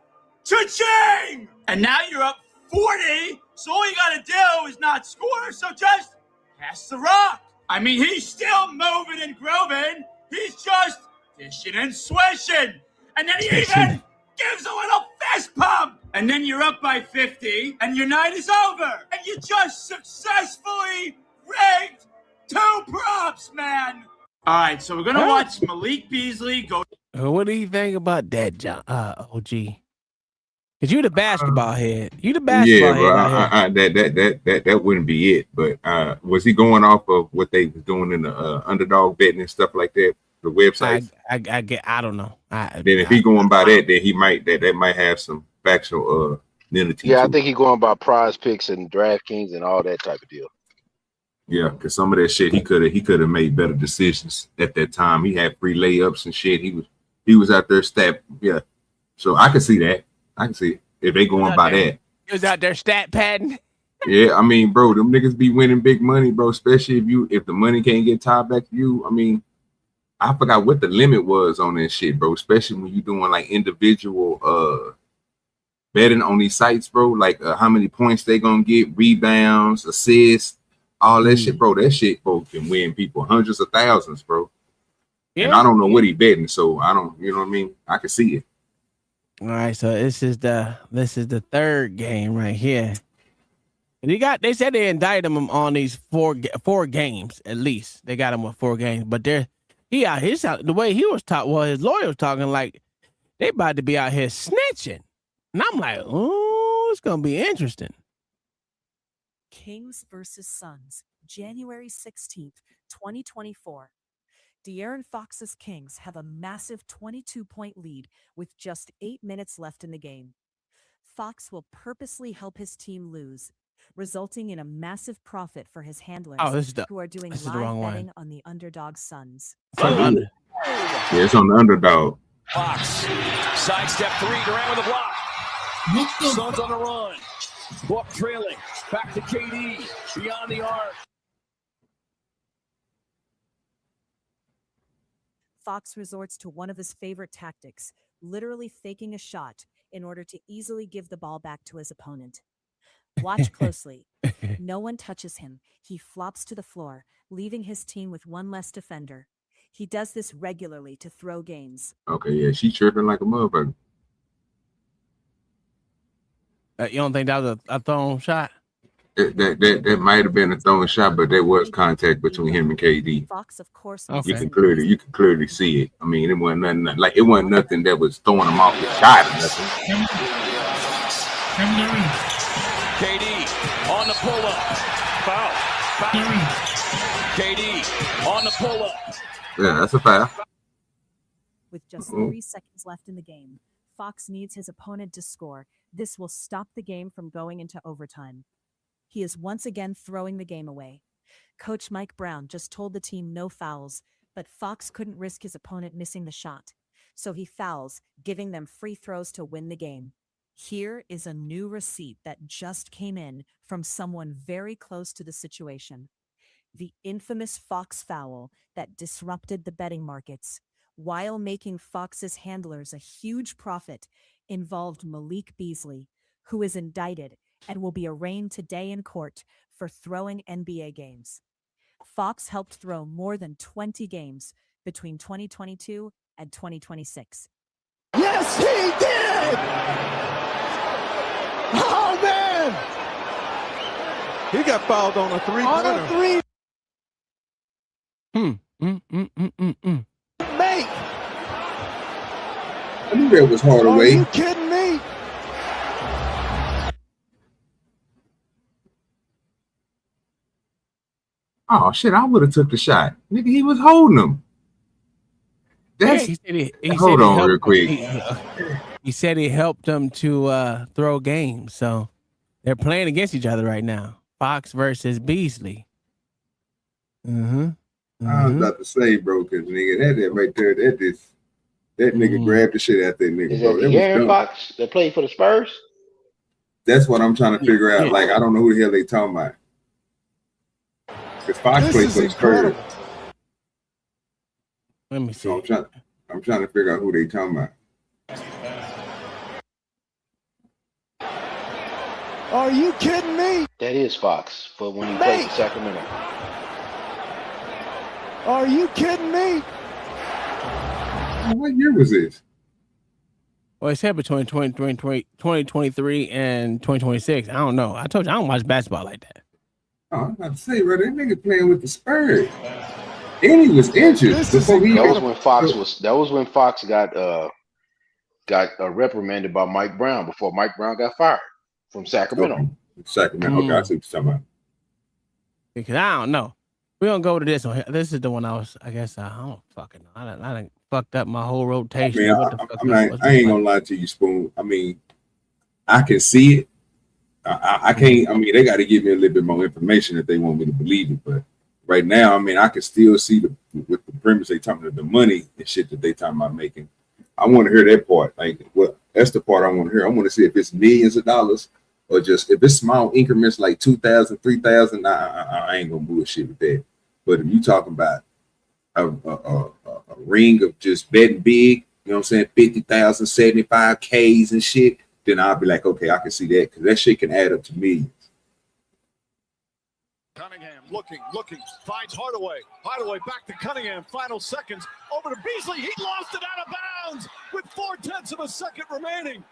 Cha-ching! And now you're up 40, so all you got to do is not score, so just pass the rock. I mean, he's still moving and grooving. He's just fishing and swishing. And then he even gives a little fist pump. And then you're up by 50, and your night is over. And you just successfully rigged 2 props, man. All right, so we're going to watch Malik Beasley go. What do you think about that, John? OG? Because you the basketball head. You the basketball head. Yeah, that wouldn't be it. But was he going off of what they was doing in the underdog betting and stuff like that? The website. I don't know. Then if he going by that, then he might that might have some factual validity. Yeah, I think he going by Prize Picks and DraftKings and all that type of deal. Yeah, because some of that shit he could have made better decisions at that time. He had free layups and shit. He was out there stat. Yeah, so I can see that. I can see it. If they going by that. He was out there stat padding. Yeah, I mean, bro, them niggas be winning big money, bro. Especially if the money can't get tied back to you. I mean, I forgot what the limit was on that shit, bro. Especially when you doing like individual betting on these sites, bro. Like how many points they gonna get, rebounds, assists, all that shit, bro. That shit, bro, can win people hundreds of thousands, bro. Yeah. And I don't know what he betting, so I don't. You know what I mean? I can see it. All right, so this is the third game right here. And they said they indicted him on these four games at least. They got him with 4 games, but the way he was taught, well, his lawyer was talking like they about to be out here snitching. And I'm like, oh, it's gonna be interesting. Kings versus Suns, January 16th, 2024. De'Aaron Fox's Kings have a massive 22-point lead with just 8 minutes left in the game. Fox will purposely help his team lose, resulting in a massive profit for his handlers who are doing live betting on the underdog Suns. Yeah, it's on the underdog. Fox, sidestep 3, Durant with a block. Suns on the run. Buck trailing, back to KD, beyond the arc. Fox resorts to one of his favorite tactics, literally faking a shot in order to easily give the ball back to his opponent. Watch closely. No one touches him. He flops to the floor, leaving his team with 1 less defender. He does this regularly to throw games. Okay, yeah, she tripping like a motherfucker. You don't think that was a thrown shot? That might have been a thrown shot, but there was contact between him and KD. Fox, of course, you can clearly see it. I mean, it wasn't nothing that was throwing him off the shot or nothing. KD on the pull-up. Foul. KD on the pull-up. Yeah, that's a foul. With just 3 seconds left in the game, Fox needs his opponent to score. This will stop the game from going into overtime. He is once again throwing the game away. Coach Mike Brown just told the team no fouls, but Fox couldn't risk his opponent missing the shot. So he fouls, giving them free throws to win the game. Here is a new receipt that just came in from someone very close to the situation. The infamous Fox foul that disrupted the betting markets while making Fox's handlers a huge profit involved Malik Beasley, who is indicted and will be arraigned today in court for throwing NBA games. Fox helped throw more than 20 games between 2022 and 2026. Yes, he did! Oh, man! He got fouled on a 3-pointer. Mate, I knew that was are Hardaway. you kidding me? Oh shit! I would have took the shot. Nigga, he was holding him. That's he said hold he on helped real quick. He said he helped them to throw games. So they're playing against each other right now. Fox versus Beasley. I was about to say, bro, because nigga, that right there, that nigga grabbed the shit out that nigga, Is bro. that That was De'Aaron dumb. Fox that played for the Spurs? That's what I'm trying to figure out. Yeah. Like, I don't know who the hell they talking about. Because Fox This played is for the Spurs. incredible. Let me see. So I'm trying to figure out who they talking about. Are you kidding me? That is Fox for when he played for Sacramento. Are you kidding me? What year was this? Well, it said between 2023 and 2026. I don't know. I told you I don't watch basketball like that. Oh, I'm about to say, bro, that nigga playing with the Spurs. And he was injured This is before he That was when Fox got reprimanded by Mike Brown before Mike Brown got fired from Sacramento. Okay. Sacramento. Okay, I see what you're talking about. Because I don't know. We're gonna go to this one here. This is the one I guess I don't fucking know. I done fucked up my whole rotation. I mean, What the fuck I ain't gonna lie to you, Spoon. I mean, I can see it. I can't. I mean, they got to give me a little bit more information if they want me to believe it. But right now, I mean, I can still see with the premise they talking about the money and shit that they talking about making. I want to hear that part. Like, well, that's the part I want to hear. I want to see if it's millions of dollars or just if it's small increments like 2,000, 3,000. I ain't gonna bullshit with that. But if you talking about a ring of just betting big, you know what I'm saying, 50,000, 75Ks and shit, then I'll be like, okay, I can see that because that shit can add up to millions. Cunningham looking, finds Hardaway. Hardaway back to Cunningham. Final seconds over to Beasley. He lost it out of bounds with 0.4 of a second remaining.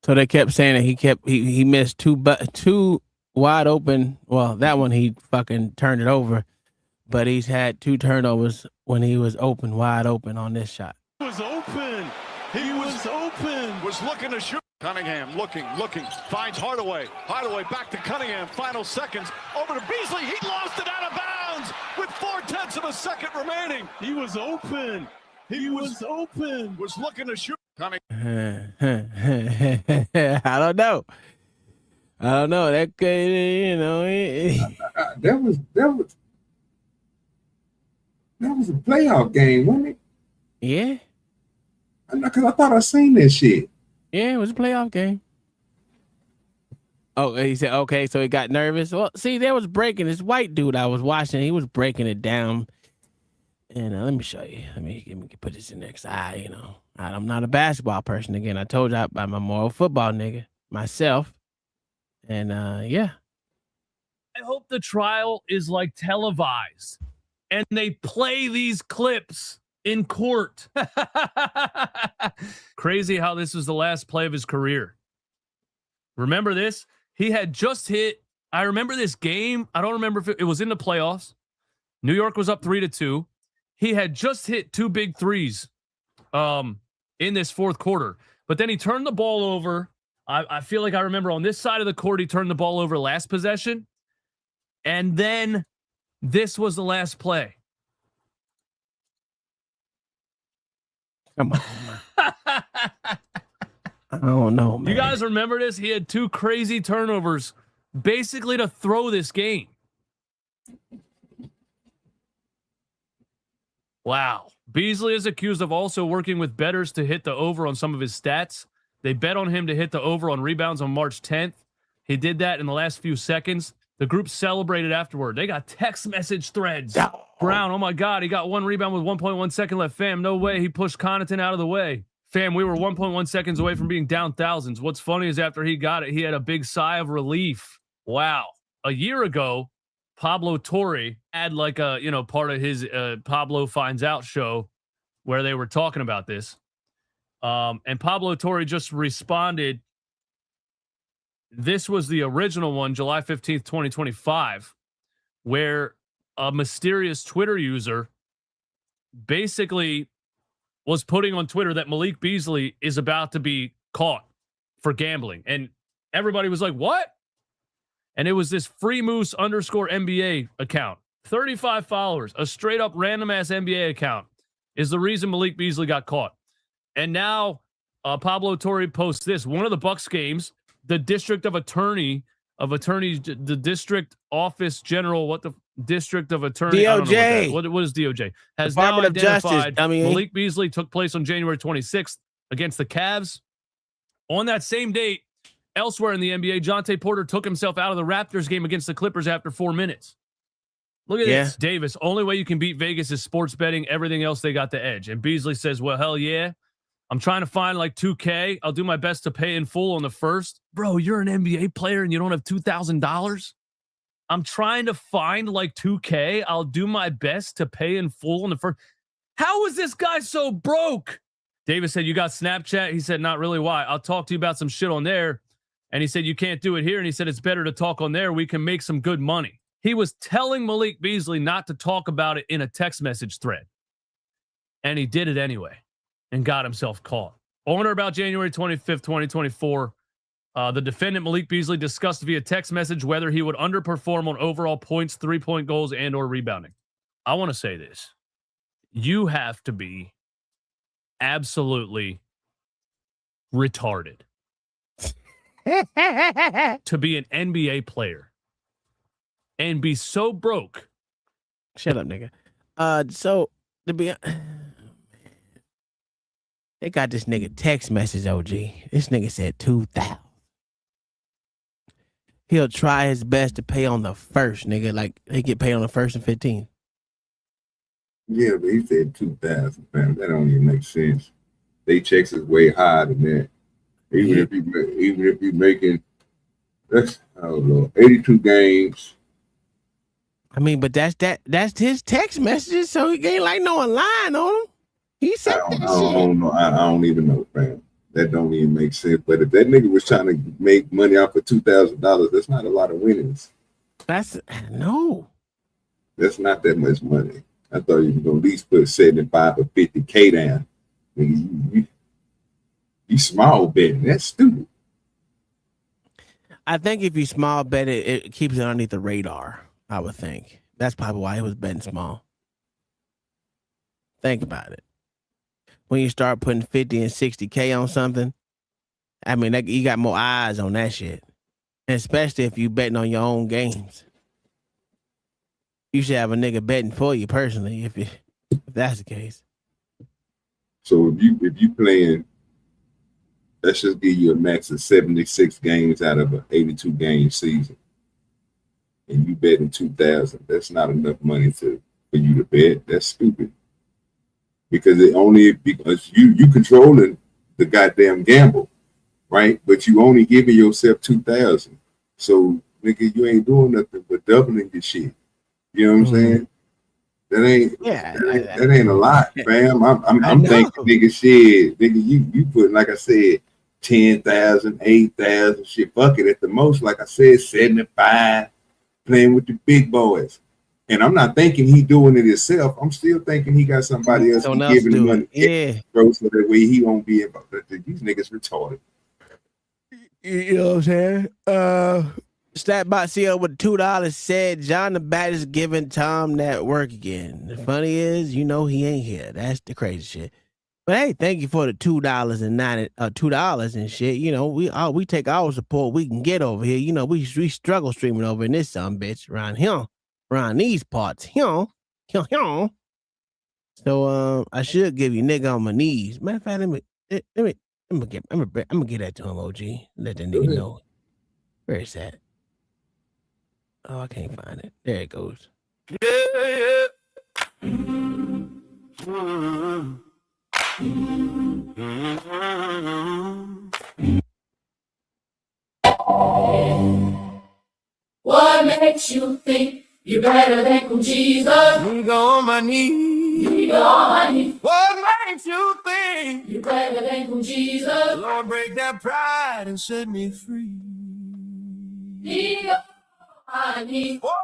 So they kept saying that he missed two wide open. Well, that one he fucking turned it over, but he's had 2 turnovers when he was wide open on this shot. He was open. Was looking to shoot. Cunningham looking, finds Hardaway. Hardaway back to Cunningham. Final seconds over to Beasley. He lost it out of bounds with 0.4 of a second remaining. He was open. Was looking to shoot. I don't know. That could, you know. That was a playoff game, wasn't it? Yeah. Because I thought I seen that shit. Yeah, it was a playoff game. Oh, he said, okay, so he got nervous. Well, see, there was breaking. This white dude I was watching, he was breaking it down. And let me show you. Let me put this in there because I'm not a basketball person. Again, I told you I'm a moral football nigga myself. And yeah. I hope the trial is like televised and they play these clips in court. Crazy how this was the last play of his career. Remember this? He had just hit. I remember this game. I don't remember if it was in the playoffs. New York was up 3-2. He had just hit 2 big threes in this fourth quarter. But then he turned the ball over. I feel like I remember on this side of the court, he turned the ball over last possession. And then this was the last play. Come on. I don't know, man. You guys remember this? He had 2 crazy turnovers basically to throw this game. Wow. Beasley is accused of also working with bettors to hit the over on some of his stats. They bet on him to hit the over on rebounds on March 10th. He did that in the last few seconds. The group celebrated afterward. They got text message threads. Brown, oh my God, he got 1 rebound with 1.1 second left. Fam, no way. He pushed Connaughton out of the way. Fam, we were 1.1 seconds away from being down thousands. What's funny is after he got it, he had a big sigh of relief. Wow. A year ago, Pablo Torre had like a, part of his Pablo Finds Out show where they were talking about this. And Pablo Torre just responded. This was the original one, July 15th, 2025, where a mysterious Twitter user basically was putting on Twitter that Malik Beasley is about to be caught for gambling. And everybody was like, what? And it was this FreeMoose_NBA account. 35 followers, a straight up random ass NBA account is the reason Malik Beasley got caught. And now Pablo Torre posts this. One of the Bucks games, the district attorney, the district office general, what the district of attorney, DOJ. What is DOJ? Has Department now of Justice, identified dummy. Malik Beasley took place on January 26th against the Cavs. On that same date, elsewhere in the NBA, Jonte Porter took himself out of the Raptors game against the Clippers after 4 minutes. Look at this. Davis, only way you can beat Vegas is sports betting. Everything else, they got the edge. And Beasley says, well, hell yeah. I'm trying to find like $2K. I'll do my best to pay in full on the first. Bro, you're an NBA player and you don't have $2,000? I'm trying to find like $2K. I'll do my best to pay in full on the first. How is this guy so broke? Davis said, you got Snapchat? He said, not really. Why? I'll talk to you about some shit on there. And he said, you can't do it here. And he said, it's better to talk on there. We can make some good money. He was telling Malik Beasley not to talk about it in a text message thread. And he did it anyway and got himself caught. On or about January 25th, 2024, the defendant, Malik Beasley, discussed via text message whether he would underperform on overall points, 3-point goals, and or rebounding. I want to say this. You have to be absolutely retarded to be an NBA player and be so broke. Shut up, nigga. So to be, they got this nigga text message. OG, this nigga said 2,000. He'll try his best to pay on the first, nigga. Like they get paid on the 1st and 15th. Yeah, but he said 2,000, fam. That don't even make sense. They checks is way higher than that. Even if you making, that's, I don't know, 82 games. I mean, but that's his text messages, so he ain't like no line on him. He said I don't know. I don't even know, fam. That don't even make sense. But if that nigga was trying to make money off of $2,000, that's not a lot of winnings. That's no. That's not that much money. I thought you were gonna at least put 75 or 50K down. You small betting. That's stupid. I think if you small bet it, it keeps it underneath the radar. I would think that's probably why he was betting small. Think about it. When you start putting 50 and 60K on something, I mean, you got more eyes on that shit. And especially if you betting on your own games. You should have a nigga betting for you personally, if that's the case. So if you playing, let's just give you a max of 76 games out of an 82 game season, and you betting 2,000, that's not enough money for you to bet. That's stupid. Because you controlling the goddamn gamble, right? But you only giving yourself 2,000. So nigga, you ain't doing nothing but doubling your shit. You know what I'm saying? That ain't a lot, fam. I'm thinking, nigga, shit, nigga, you put, like I said, 10,000, 8,000, shit, fuck it, at the most, like I said, 75, playing with the big boys. And I'm not thinking he doing it himself. I'm still thinking he got somebody else giving him money, bro, so that way he won't be involved. These niggas retarded. You know what I'm saying? Statbot CEO with $2 said John the Baptist giving Tom that work again. The funny is, he ain't here. That's the crazy shit. But hey, thank you for the $2 and shit. We take our support we can get over here. We struggle streaming over in this bitch around here, around these parts here. So I should give you nigga on my knees. Matter of fact, I'm gonna get that to him, OG. Let that nigga know. Where is that? Oh, I can't find it. There it goes. Yeah. What makes you think you're better than King Jesus? Nigga on my knees. Nigga on my knees. What makes you think you're better than King Jesus? Lord, break that pride and set me free. Nigga on my knees. What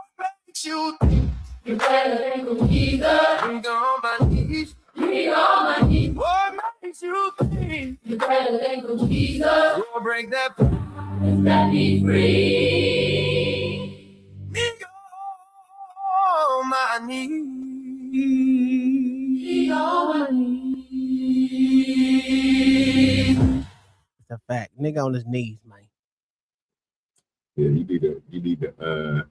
makes you think you're better than King Jesus? nigga on my knees? knees. Need on my knees. What makes you think You're better than good Jesus. you'll break that Set me free. nigga on my knees? Need on my knees. It's a fact. Nigga on his knees, man. Yeah, you need to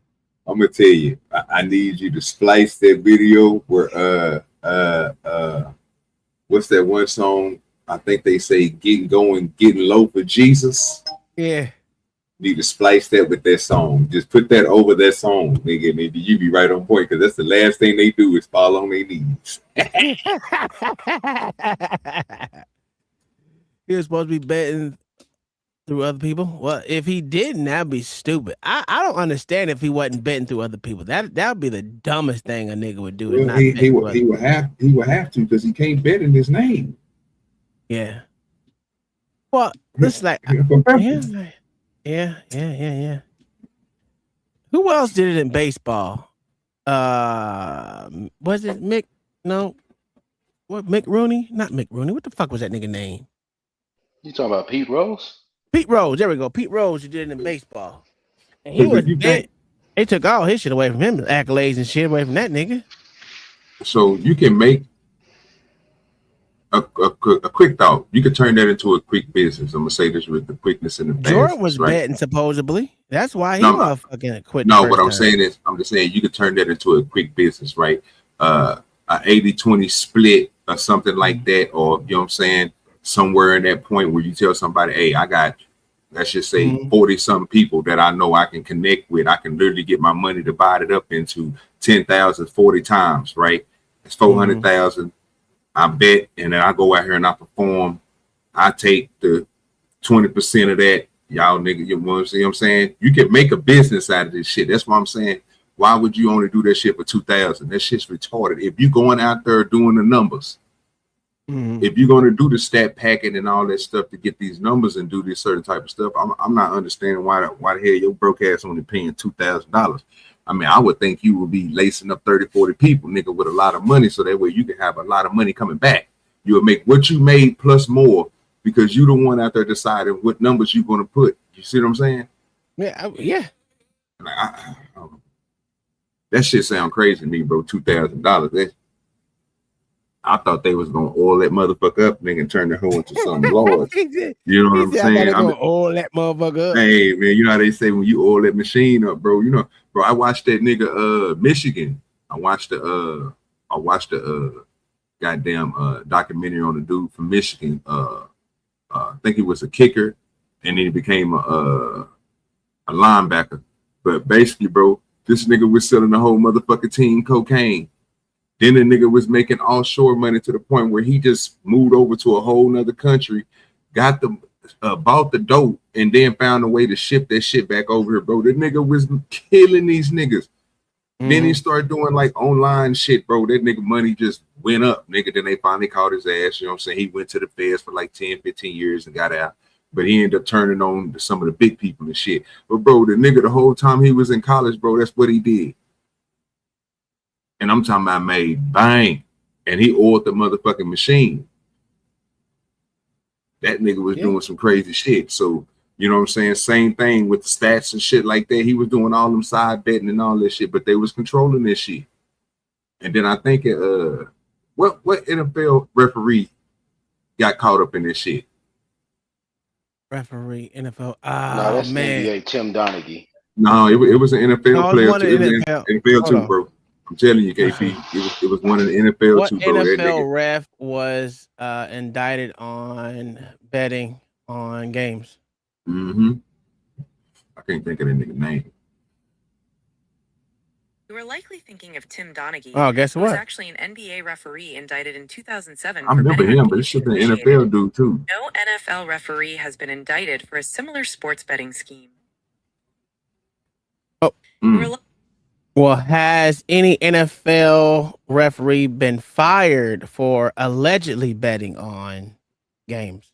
I'm gonna tell you, I need you to splice that video where what's that one song? I think they say getting low for Jesus. Yeah. Need to splice that with that song. Just put that over that song, nigga. And you be right on point because that's the last thing they do is fall on their knees. He was supposed to be betting through other people. Well, if he didn't, that'd be stupid. I don't understand if he wasn't betting through other people. That would be the dumbest thing a nigga would do. Well, he would have to because he can't bet in his name. Yeah. Well, it's like yeah. Who else did it in baseball? Was it Mick? No. What, Mick Rooney? Not Mick Rooney. What the fuck was that nigga name? You talking about Pete Rose? Pete Rose. There we go. Pete Rose. Who did it in baseball? And he was dead. They took all his shit away from him, accolades and shit away from that nigga. So you can make a quick thought. You could turn that into a quick business. I'm gonna say this with the quickness and the Jordan was right? betting supposedly. That's why he No, motherfucking quit. No, what I'm saying is, I'm just saying you could turn that into a quick business, right? A 80-20 split or something like that, or you know what I'm saying, somewhere in that point where you tell somebody, hey, I got, let's just say 40 something people that I know I can connect with. I can literally get my money divided up into 10,000 40 times, right? It's 400,000. I bet, and then I go out here and I perform. I take the 20% of that. Y'all nigga, you know what I'm saying? You can make a business out of this shit. That's what I'm saying. Why would you only do that shit for 2,000? That shit's retarded. If you going out there doing the numbers, if you're going to do the stat packet and all that stuff to get these numbers and do this certain type of stuff, I'm not understanding why the hell your broke ass only paying $2,000. I mean, I would think you would be lacing up 30, 40 people, nigga, with a lot of money, so that way you can have a lot of money coming back. You would make what you made plus more because you the one out there deciding what numbers you're going to put. You see what I'm saying? Yeah, yeah. Like, I don't know. That shit sound crazy to me, bro. $2,000. I thought they was gonna oil that motherfucker up, nigga, and turn the hoe into something large. You know what I'm saying? I'm gonna oil that motherfucker up. Hey man, you know how they say when you oil that machine up, bro. You know, bro. I watched that nigga Michigan. I watched the goddamn documentary on the dude from Michigan. I think he was a kicker, and then he became a linebacker. But basically, bro, this nigga was selling the whole motherfucking team cocaine. Then the nigga was making offshore money to the point where he just moved over to a whole nother country, got the bought the dope, and then found a way to ship that shit back over here, bro. The nigga was killing these niggas. Then he started doing like online shit, bro. That nigga money just went up, nigga. Then they finally caught his ass. You know what I'm saying? He went to the feds for like 10, 15 years and got out. But he ended up turning on to some of the big people and shit. But bro, the nigga, the whole time he was in college, bro, that's what he did. And I'm talking about made bang. And he oiled the motherfucking machine. That nigga was doing some crazy shit. So, you know what I'm saying? Same thing with the stats and shit like that. He was doing all them side betting and all that shit, but they was controlling this shit. And then I think what NFL referee got caught up in this shit? Referee, NFL. No, that's man. NBA Tim Donaghy. No, it was an NFL No, it player was too. one It in was NFL. NFL Hold too, on. bro. I'm telling you, KP. It was one in the NFL What too, bro. That NFL nigga. ref was indicted on betting on games? I can't think of the nigga name. You are likely thinking of Tim Donaghy. Oh, guess who was what? actually an NBA referee indicted in 2007. I for remember betting him, on but it games should be an initiated. NFL dude too. No NFL referee has been indicted for a similar sports betting scheme. Oh. Well, has any NFL referee been fired for allegedly betting on games?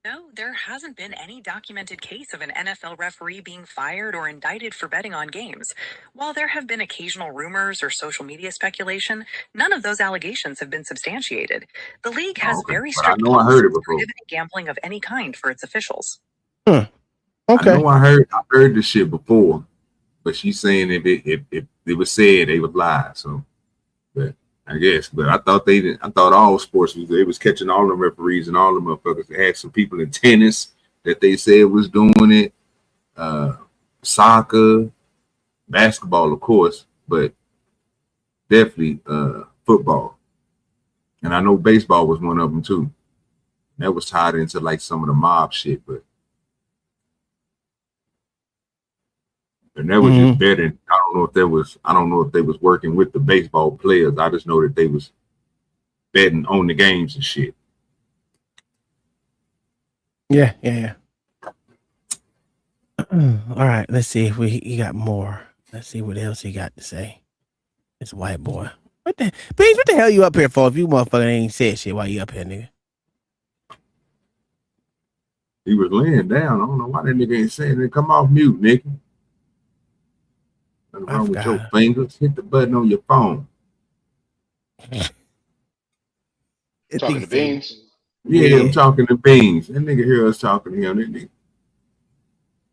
No, there hasn't been any documented case of an NFL referee being fired or indicted for betting on games. While there have been occasional rumors or social media speculation, none of those allegations have been substantiated. The league has very But I strict know I heard it policies before. prohibiting gambling of any kind for its officials. I know I heard this shit before, but she's saying if it was said, they would lie. So, but I guess, but I thought they didn't. I thought all sports they was catching all the referees and all the motherfuckers. They had some people in tennis that they said was doing it, soccer, basketball, of course, but definitely football. And I know baseball was one of them too. That was tied into like some of the mob shit, but. And that was just betting. I don't know if they was working with the baseball players. I just know that they was betting on the games and shit. Yeah. All right, let's see if he got more. Let's see what else he got to say. This white boy. What the hell you up here for if you motherfucker ain't said shit while you up here, nigga? He was laying down. I don't know why that nigga ain't saying it. Come off mute, nigga. What's wrong with your fingers? Hit the button on your phone. Talking to Beans? Yeah, I'm talking to Beans. That nigga hear us talking to him. That nigga.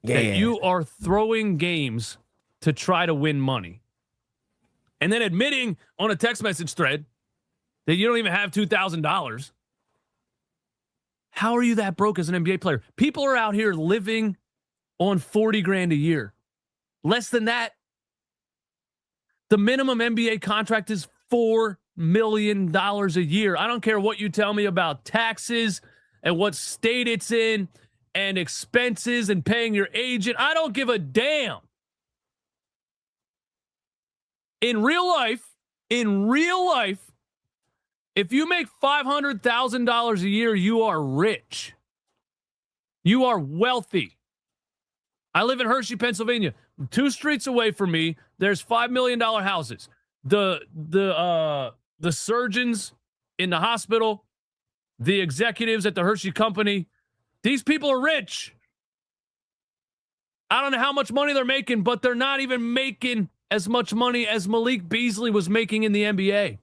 That you are throwing games to try to win money. And then admitting on a text message thread that you don't even have $2,000. How are you that broke as an NBA player? People are out here living on $40,000 a year. Less than that. The minimum NBA contract is $4 million a year. I don't care what you tell me about taxes and what state it's in and expenses and paying your agent. I don't give a damn. In real life, if you make $500,000 a year, you are rich. You are wealthy. I live in Hershey, Pennsylvania. 2 streets away from me, there's $5 million houses. The surgeons in the hospital, the executives at the Hershey company, these people are rich. I don't know how much money they're making, but they're not even making as much money as Malik Beasley was making in the NBA.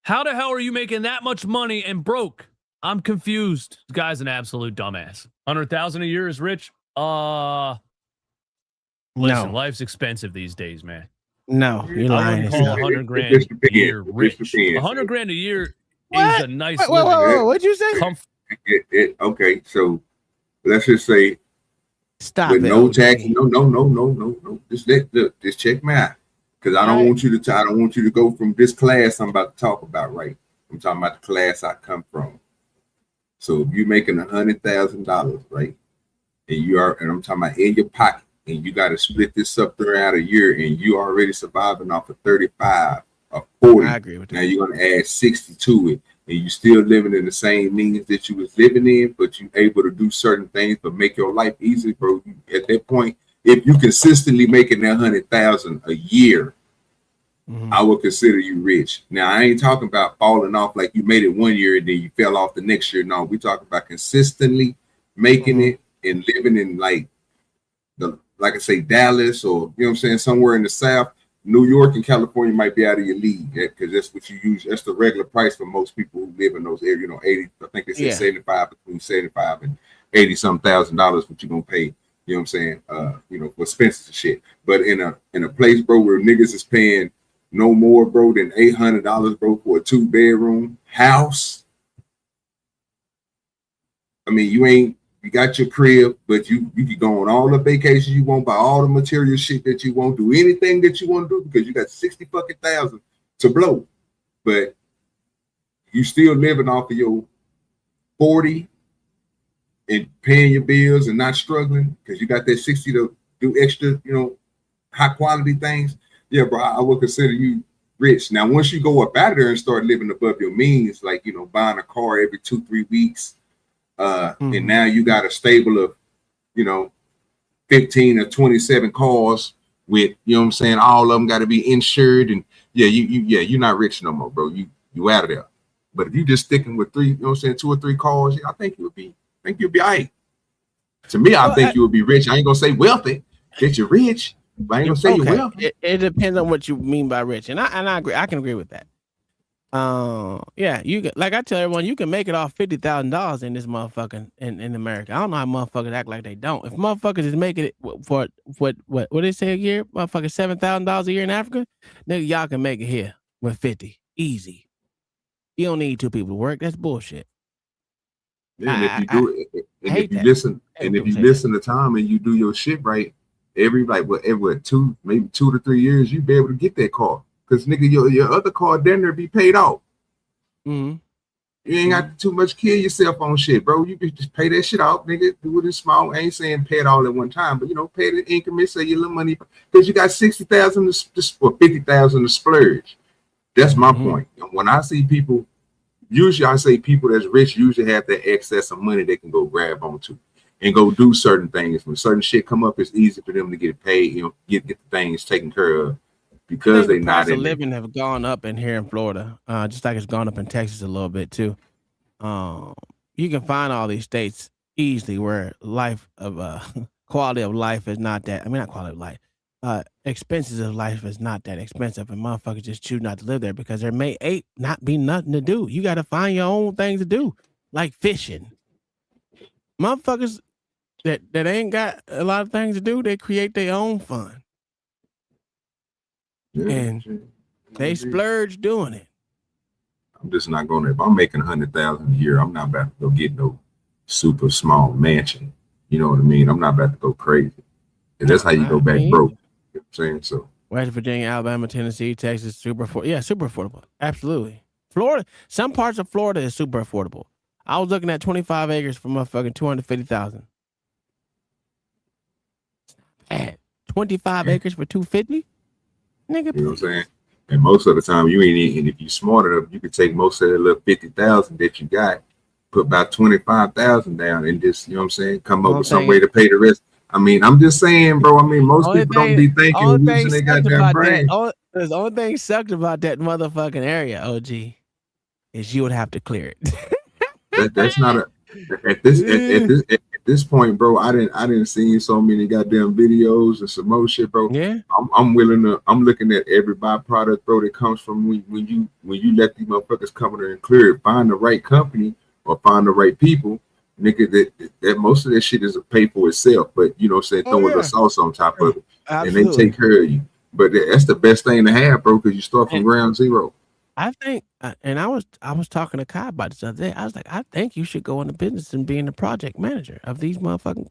How the hell are you making that much money and broke? I'm confused. This guy's an absolute dumbass. $100,000 a year is rich. Listen, life's expensive these days, man. No, you're lying. $100,000 a year rich. $100,000 a year is a nice living. What'd you say? Okay, so let's just say stop with it. no tax. No. Just check me out. Because I don't want you to go from this class I'm about to talk about, right? I'm talking about the class I come from. So if you're making $100,000, right? And I'm talking about in your pocket, and you got to split this up throughout a year, and you already surviving off of 35 or 40. I agree with that. Now you're gonna add 60 to it, and you still living in the same means that you was living in, but you able to do certain things to make your life easy, bro. At that point, if you consistently making that 100,000 a year, I would consider you rich. Now I ain't talking about falling off like you made it one year and then you fell off the next year. No, we talking about consistently making it and living in like I say, Dallas, or you know what I'm saying, somewhere in the South. New York and California might be out of your league because that's what you use. That's the regular price for most people who live in those areas. You know, 80. I think they said 75, between 75 and 80 some $1,000 what you gonna pay. You know what I'm saying? For expenses and shit. But in a place, bro, where niggas is paying no more, bro, than $800, bro, for a 2-bedroom house. I mean, you got your crib, but you can go on all the vacations you want, buy all the material shit that you want, do anything that you want to do because you got 60 fucking thousand to blow. But you still living off of your 40 and paying your bills and not struggling because you got that 60 to do extra, high quality things. Yeah, bro, I would consider you rich. Now, once you go up out of there and start living above your means, like, buying a car every 2-3 weeks, and now you got a stable of 15 or 27 cars with all of them got to be insured, and you're not rich no more, bro. You out of there. But if you just sticking with 2 or 3 cars, I think you'll be all right. To me, I think you would be rich. I ain't gonna say wealthy. That you're rich, but I ain't gonna say you're wealthy. It depends on what you mean by rich, and I agree. I can agree with that. Yeah, you can, like I tell everyone, you can make it off $50,000 in this motherfucking in America. I don't know how motherfuckers act like they don't. If motherfuckers is making it for what they say a year, motherfucking $7,000 a year in Africa, nigga, y'all can make it here with 50 easy. You don't need two people to work. That's bullshit. Yeah, and if you do it, and if you listen, and if you listen to Tom and you do your shit right, every what 2 to 3 years, you be able to get that car. Cause nigga, your other car down there be paid off. Mm-hmm. You ain't got too much kill yourself on shit, bro. You can just pay that shit off, nigga. Do it in small. I ain't saying pay it all at one time, but pay the increments of your little money. Cause you got 60,000 or 50,000 to splurge. That's my point. And when I see people, usually I say people that's rich usually have that excess of money they can go grab onto and go do certain things. When certain shit come up, it's easy for them to get paid, get the things taken care of. Because they not in living have gone up in here in Florida, just like it's gone up in Texas a little bit too. You can find all these states easily where life of quality of life is not that. I mean, not quality of life. Expenses of life is not that expensive, and motherfuckers just choose not to live there because there may not be nothing to do. You got to find your own things to do, like fishing. Motherfuckers that ain't got a lot of things to do, they create their own fun. Yeah, and they splurge doing it. I'm just not going to. If I'm making 100,000 a year, I'm not about to go get no super small mansion. You know what I mean? I'm not about to go crazy. And that's how you go back broke. You know what I'm saying? So West Virginia, Alabama, Tennessee, Texas, super affordable. Absolutely. Florida, some parts of Florida is super affordable. I was looking at 25 acres for motherfucking 250,000. Bad. 25 acres for 250? Nigga, you know what I'm saying? And most of the time, you ain't even, if you smart enough, you could take most of that little 50,000 that you got, put about 25,000 down, and just, you know what I'm saying, come up with some way to pay the rest. I mean, I'm just saying, bro. I mean, most people don't be thinking using their goddamn brain. The only thing sucked about that motherfucking area, OG, is you would have to clear it. That's not a at this point, bro. I didn't see so many goddamn videos and some more shit, bro. Yeah, I'm looking at every byproduct, bro, that comes from when you let these motherfuckers come in there and clear it. Find the right company or find the right people, nigga. That most of that shit is pay for itself, but you know, saying throw a sauce on top of it, and they take care of you. But that's the best thing to have, bro, because you start from ground zero. I think, and I was talking to Kai about this other day. I was like, I think you should go into business and being the project manager of these motherfucking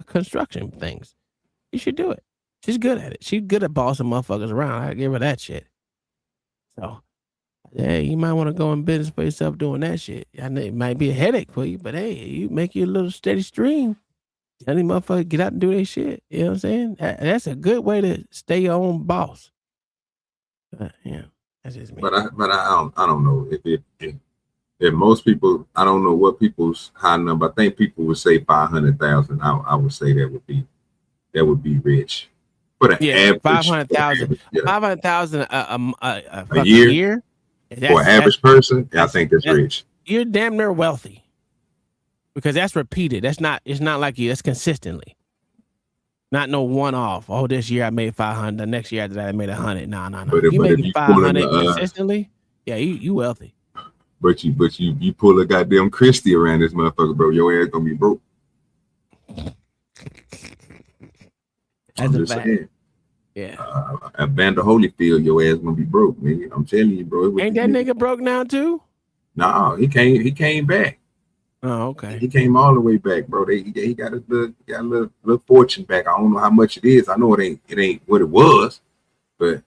construction things. You should do it. She's good at it. She's good at bossing motherfuckers around. I give her that shit. So, yeah, you might want to go in business for yourself doing that shit. I know it might be a headache for you, but hey, you make you a little steady stream. Tell these motherfuckers get out and do their shit. You know what I'm saying? That's a good way to stay your own boss. Yeah. But I don't know if most people, I don't know what people's high number. I think people would say 500,000. I would say that would be rich. But average 500,000, yeah. 500,000 a year for an average person, I think that's rich. You're damn near wealthy because that's repeated. It's not like you. That's consistently. Not no one off. Oh, this year I made 500. The next year after that I made 100. No. You made 500 consistently. Yeah, you wealthy. But you pull a goddamn Christie around this motherfucker, bro. Your ass gonna be broke. That's a fact. Saying. Yeah. Evander Holyfield, your ass gonna be broke, nigga. I'm telling you, bro. Ain't that nigga broke now too? No, he came back. Oh, okay. He came all the way back, bro. He got a little fortune back. I don't know how much it is. I know it ain't what it was, but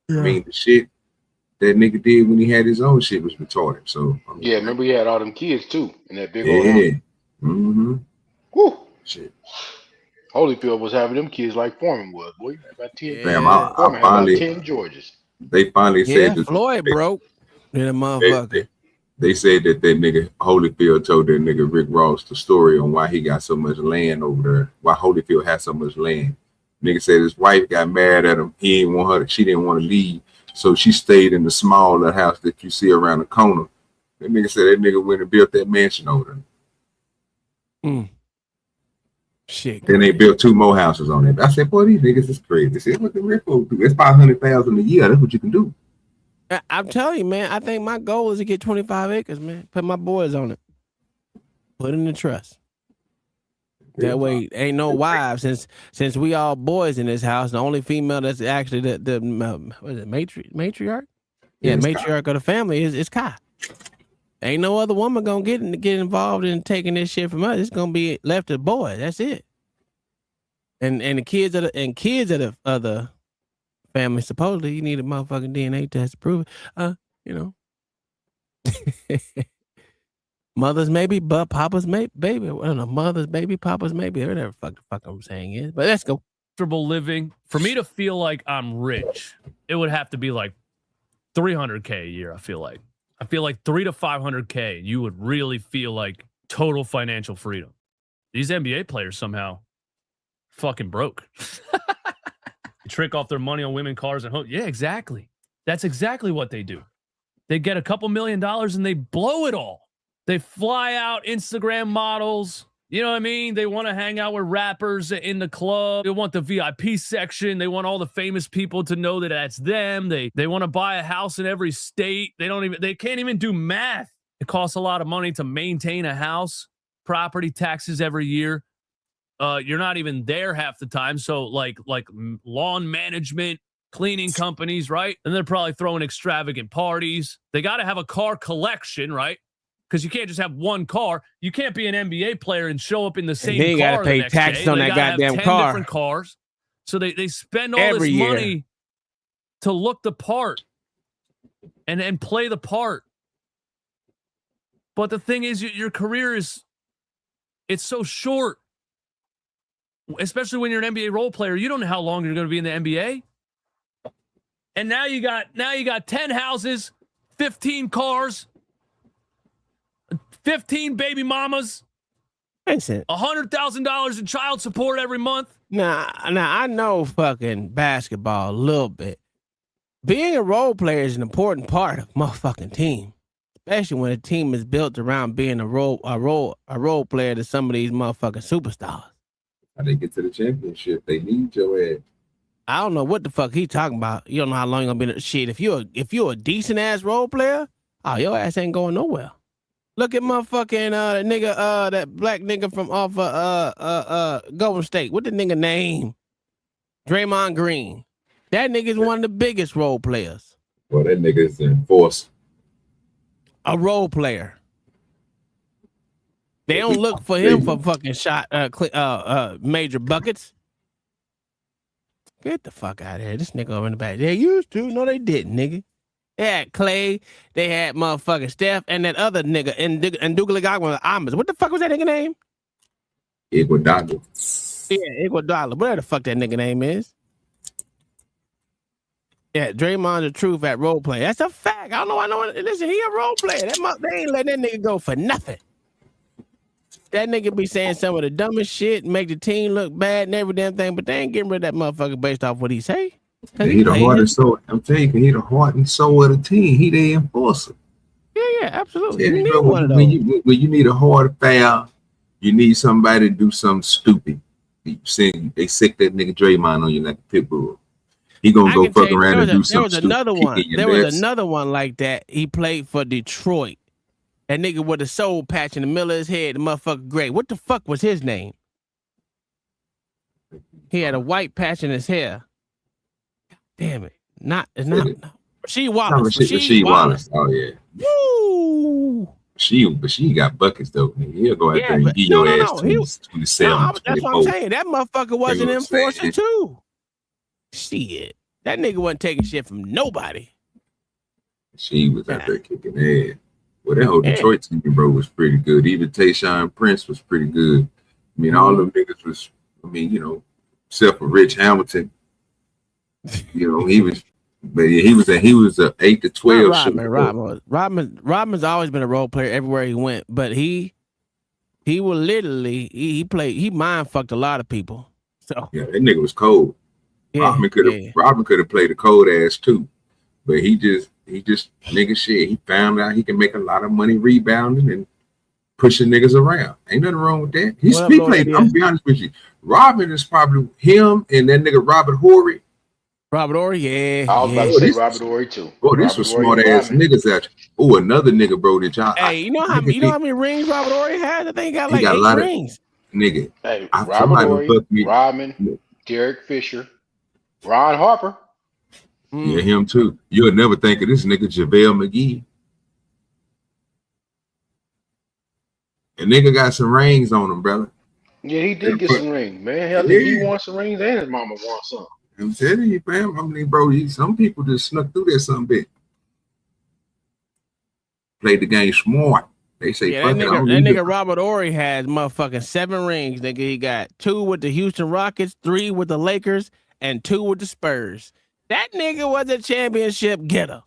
yeah. I mean the shit that nigga did when he had his own shit was retarded. So yeah, remember he had all them kids too in that big old house. Mm-hmm. Woo. Shit. Holyfield was having them kids like Foreman was, boy. About 10. Damn, I finally 10 Georges. They finally said that Floyd broke. Then a motherfucker. They said that nigga Holyfield told that nigga Rick Ross the story on why he got so much land over there, why Holyfield had so much land. Nigga said his wife got mad at him. He didn't want her. She didn't want to leave, so she stayed in the small little house that you see around the corner. That nigga said that nigga went and built that mansion over there. shit. Then they built 2 more houses on it. I said, boy, these niggas is crazy. They said, what the rich folks do? It's $500,000 a year. That's what you can do. I'm telling you, man. I think my goal is to get 25 acres, man. Put my boys on it. Put in the trust. That way, ain't no wives. Since we all boys in this house, the only female that's actually the what is it, matriarch? Yeah, matriarch of the family is Kai. Ain't no other woman gonna get involved in taking this shit from us. It's gonna be left to boys. That's it. And the kids of the other family, supposedly you need a motherfucking DNA test to prove it. You know. Mother's maybe, but Papa's baby. I don't know, mother's baby, Papa's maybe, whatever the fuck I'm saying is. But let's go. Comfortable living. For me to feel like I'm rich, it would have to be like $300K a year. I feel like $300 to $500K. You would really feel like total financial freedom. These NBA players somehow fucking broke. Trick off their money on women, cars, and homes. Yeah, exactly. That's exactly what they do. They get a couple $1 million and they blow it all. They fly out Instagram models. You know what I mean? They want to hang out with rappers in the club. They want the VIP section. They want all the famous people to know that that's them. They want to buy a house in every state. They can't even do math. It costs a lot of money to maintain a house, property taxes every year. You're not even there half the time. So like lawn management, cleaning companies, right? And they're probably throwing extravagant parties. They got to have a car collection, right? Because you can't just have one car. You can't be an NBA player and show up in the same car. You got to pay taxes on that goddamn car. Different cars. So they spend all this money to look the part and play the part. But the thing is, your career it's so short. Especially when you're an NBA role player, you don't know how long you're going to be in the NBA. And now you got 10 houses, 15 cars, 15 baby mamas, $100,000 in child support every month. Now I know fucking basketball a little bit. Being a role player is an important part of motherfucking team, especially when a team is built around being a role player to some of these motherfucking superstars. How they get to the championship? They need your ass. I don't know what the fuck he talking about. You don't know how long you're gonna be in the shit. If you're a decent ass role player, your ass ain't going nowhere. Look at motherfucking that black nigga from off Golden State. What the nigga name? Draymond Green. That nigga's one of the biggest role players. Well, that nigga is enforced. A role player. They don't look for him for fucking major buckets. Get the fuck out of here. This nigga over in the back. They used to. No, they didn't, nigga. They had Clay. They had motherfucking Steph and that other nigga and Iguodala Amos. What the fuck was that nigga name? Iguodala. Yeah, Iguodala. Whatever the fuck that nigga name is. Yeah, Draymond the truth at role play. That's a fact. I don't know. Listen, he a role player. They ain't letting that nigga go for nothing. That nigga be saying some of the dumbest shit, make the team look bad and every damn thing, but they ain't getting rid of that motherfucker based off what he say. He the heart and soul. I'm telling you, he the heart and soul of the team. He the enforcer. Yeah, absolutely. Yeah, you need bro, one of those. when you need a hard foul, you need somebody to do something stupid. They sick that nigga Draymond on you like a pit bull. He gonna go fuck around and do something stupid. There was another one like that. He played for Detroit. That nigga with a soul patch in the middle of his head, the motherfucker gray. What the fuck was his name? He had a white patch in his hair. Damn it. It's not Rasheed Wallace. Rasheed Wallace. Oh yeah. Woo! But she got buckets though. He'll go out there and give your ass 27. That's what I'm saying. That motherfucker was an enforcer too. Shit. That nigga wasn't taking shit from nobody. She was out there kicking ass. Well, that whole Detroit team, bro, was pretty good. Even Tayshaun Prince was pretty good. I mean, all them niggas was, except for Rich Hamilton. He was a 8 to 12. Rodman's always been a role player everywhere he went, but he will literally he mind fucked a lot of people. So yeah, that nigga was cold. Yeah, Rodman could have played a cold ass too, but he just nigga shit. He found out he can make a lot of money rebounding, and pushing niggas around. Ain't nothing wrong with that. He What up, Lord played. ABS? I'm gonna be honest with you. Robin is probably him and that nigga Robert Horry. Robert Ory, yeah. I was about yeah. to say Robert Ory too. Bro, this Robert was Ory smart and ass Rodman. niggas out. Oh, another nigga, bro. That y'all. Hey, you know how many rings Robert Ory had? I think he got He like got a 8 lot of rings. nigga. Hey, Somebody Robert will Ory, fuck me. Rodman, Derek Fisher, Ron Harper. Yeah, him too. You'll never think of this nigga JaVale McGee. And nigga got some rings on him, brother. Yeah, he did get some rings, man. Hell, he won some rings and his mama won some. I'm telling you, fam. I mean, bro, some people just snuck through that some bit. Played the game smart. They say, Yeah, fuck that it. I don't nigga, need it. Robert Ory has motherfucking 7 rings. Nigga, he got 2 with the Houston Rockets, 3 with the Lakers, and 2 with the Spurs. That nigga was a championship getter.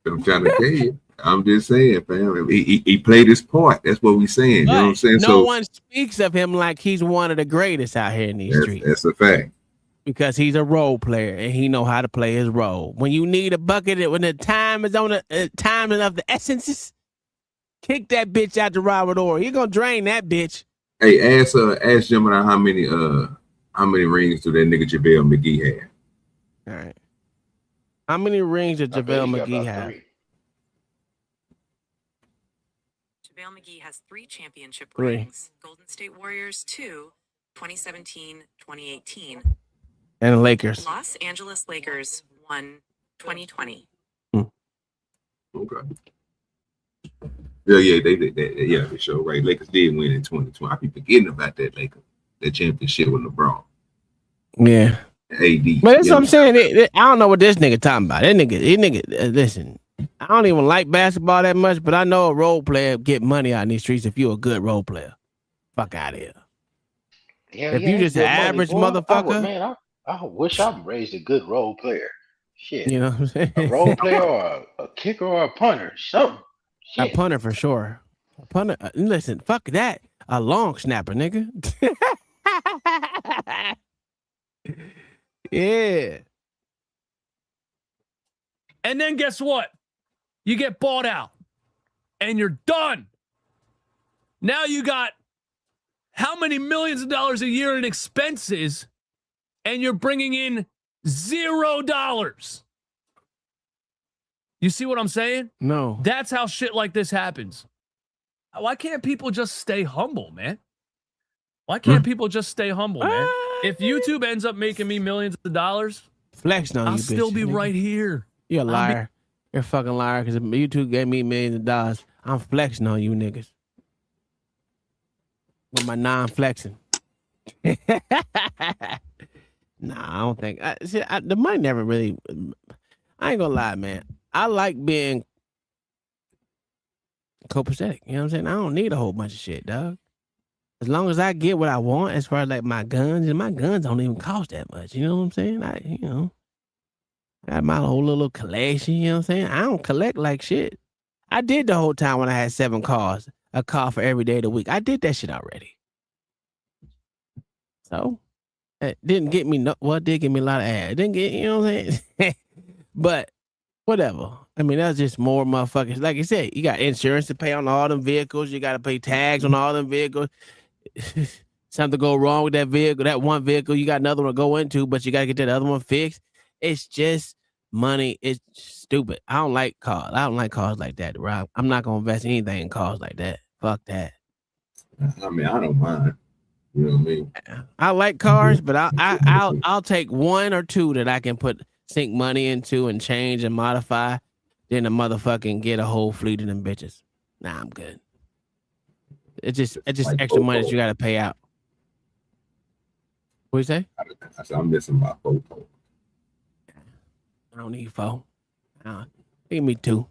I'm trying to tell you. I'm just saying, fam. He played his part. That's what we saying. You know what I'm saying? No one speaks of him like he's one of the greatest out here in these streets. That's a fact. Because he's a role player and he know how to play his role. When you need a bucket, when the time is on the timing of the essences, kick that bitch out to Robert Ory. You're gonna drain that bitch. Hey, ask Gemini how many rings do that nigga JaVale McGee have? All right. How many rings did JaVale McGee have? JaVale McGee has 3 championship 3. rings. Golden State Warriors 2, 2017, 2018. And the Lakers. Los Angeles Lakers 1, 2020. Okay. Yeah, they did that. Yeah, for sure. Right. Lakers did win in 2020. I be forgetting about that championship with LeBron. Yeah. AD. But that's what I'm saying. I don't know what this nigga talking about. That nigga, listen, I don't even like basketball that much, but I know a role player get money out in these streets if you're a good role player. Fuck out of here. Yeah, if you just an average motherfucker. Man, I wish I raised a good role player. Shit. You know what I'm saying? A role player or a kicker or a punter. Something. A punter for sure. A punter. Listen, fuck that. A long snapper, nigga. Yeah. And then guess what? You get bought out and you're done. Now you got how many millions of dollars a year in expenses and you're bringing in $0. You see what I'm saying? No. That's how shit like this happens. Why can't people just stay humble, man? Why can't people just stay humble, man? If YouTube ends up making me millions of dollars, flexing on I'll you, still bitch, be nigga. right here. You're a liar. You're a fucking liar because YouTube gave me millions of dollars. I'm flexing on you niggas. With my non-flexing. Nah, I don't think. The money never really. I ain't gonna lie, man. I like being copacetic. You know what I'm saying? I don't need a whole bunch of shit, dog. As long as I get what I want, as far as like my guns, and my guns don't even cost that much. You know what I'm saying? I got my whole little collection. You know what I'm saying? I don't collect like shit. I did the whole time when I had 7 cars, a car for every day of the week. I did that shit already. So it didn't get me it did give me a lot of ass. It didn't get, you know what I'm saying? But whatever. I mean, that's just more motherfuckers. Like you said, you got insurance to pay on all them vehicles. You got to pay tags on all them vehicles. Something go wrong with that vehicle, that one vehicle, you got another one to go into, but you got to get that other one fixed. It's just money. It's stupid. I don't like cars. I don't like cars like that, Rob. I'm not going to invest anything in cars like that. Fuck that. I mean, I don't mind. You know what I mean? I like cars, but I'll take 1 or 2 that I can sink money into and change and modify, then a motherfucking get a whole fleet of them bitches. Nah, I'm good. It's just like extra money that you got to pay out. What you say? I said I'm missing my photo. I don't need 4. Give me 2.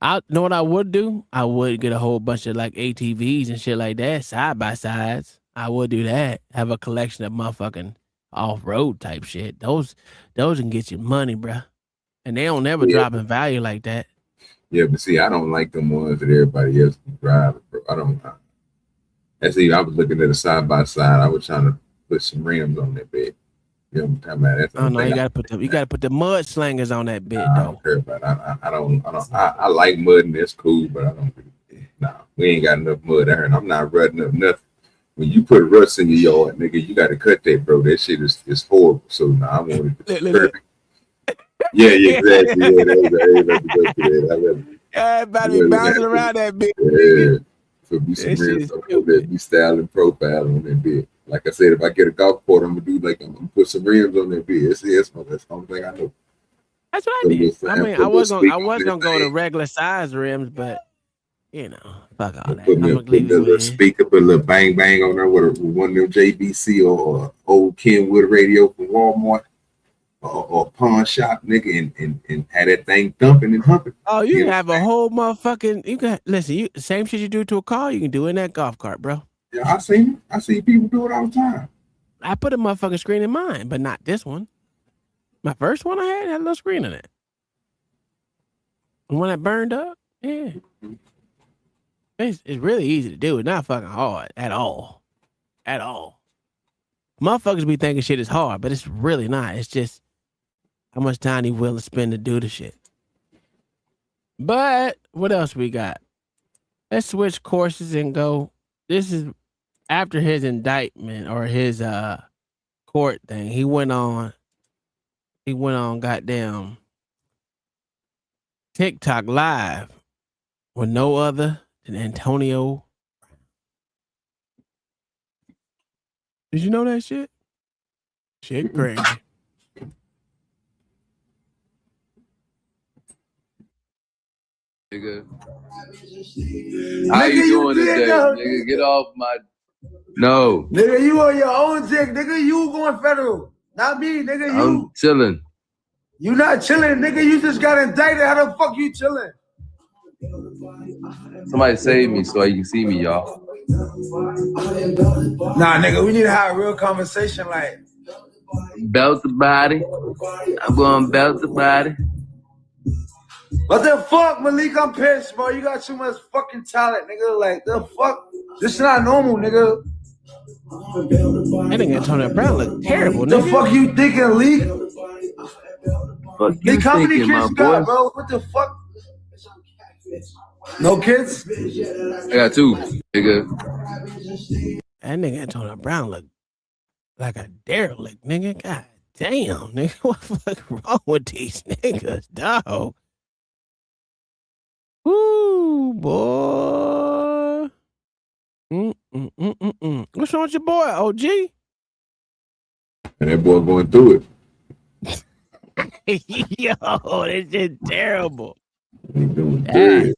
I know what I would do. I would get a whole bunch of like ATVs and shit like that, side by sides. I would do that. Have a collection of motherfucking off-road type shit. Those can get you money, bruh. And they don't never drop in value like that. Yeah, but see, I don't like them ones that everybody else can drive, bro. I don't. That's even. I was looking at a side by side. I was trying to put some rims on that bed. You know what I'm talking about? That's Oh no, you gotta put the mud slingers on that bit though. I don't care about it. I like mud and that's cool, but I don't. Nah, we ain't got enough mud iron. I'm not rutting up nothing. When you put rust in your yard, nigga, you got to cut that, bro. That shit is horrible. So nah, I want it perfect. Yeah, exactly. Yeah, everybody bouncing around that bitch. Yeah. So be some rims that be style and profile on that bit. Like I said, if I get a golf court, I'm gonna put some rims on that bit. That's the only thing I know. That's what I did. I mean, I was gonna go to regular size rims, but you know, fuck all that. Put a little speaker, put a little bang bang on there with one of them JBC or old Kenwood radio from Walmart or pawn shop, nigga, and have that thing thumping and humping. Oh, you can have a whole motherfucking. You can listen. Same shit you do to a car, you can do in that golf cart, bro. Yeah, I see people do it all the time. I put a motherfucking screen in mine, but not this one. My first one I had a little screen in it. And when it burned up, yeah. It's really easy to do. It's not fucking hard at all. At all. Motherfuckers be thinking shit is hard, but it's really not. It's just how much time you willing to spend to do the shit. But what else we got? Let's switch courses and go. This is after his indictment or his court thing. He went on goddamn TikTok live with no other than Antonio. Did you know that shit? Shit crazy. Nigga. How you doing today, nigga? Get off my... No. Nigga, you on your own dick, nigga. You going federal. Not me, nigga. You. I'm chilling. You not chilling, nigga. You just got indicted. How the fuck you chilling? Somebody save me so you can see me, y'all. Nah, nigga, we need to have a real conversation, like. Belt the body. I'm going to belt the body. What the fuck, Malik? I'm pissed, bro. You got too much fucking talent, nigga. Like, the fuck? This is not normal, nigga. That nigga Antonio Brown look terrible, What the nigga. fuck you thinking, Lee? Fuck you Leak, how many thinking, kids my you got, boy? bro? What the fuck? No kids? I got 2, nigga. That nigga Antonio Brown look like a derelict, nigga. God damn, nigga. What the fuck wrong with these niggas, dog? Ooh, boy. What's wrong with your boy, OG? And that boy going through Yo, this shit terrible. it.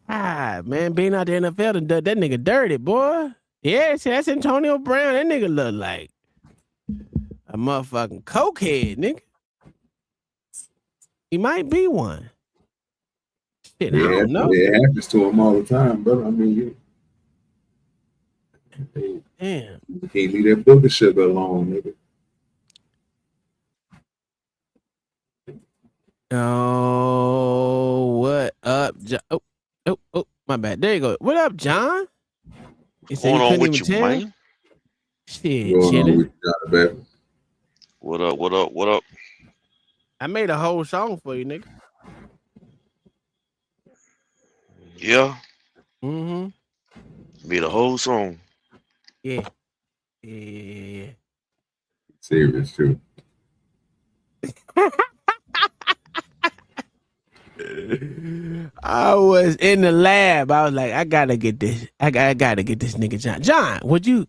God, man, being out the NFL and done that nigga dirty, boy. Yeah, see, that's Antonio Brown. That nigga look like a motherfucking cokehead, nigga. He might be one. Shit, I don't know. It happens to him all the time, brother. I mean, Damn. you can't leave that booger sugar alone, nigga. Oh, what up, John? Oh, my bad. There you go. What up, John? You said Going you on couldn't with even you, tell? man? Shit, Going on chilling. with you, baby. What up? What up? What up? I made a whole song for you, nigga. Yeah, Mm-hmm. made a whole song. Yeah. Yeah. Serious too. I was in the lab. I was like, I gotta get this. I gotta get this nigga John. John, would you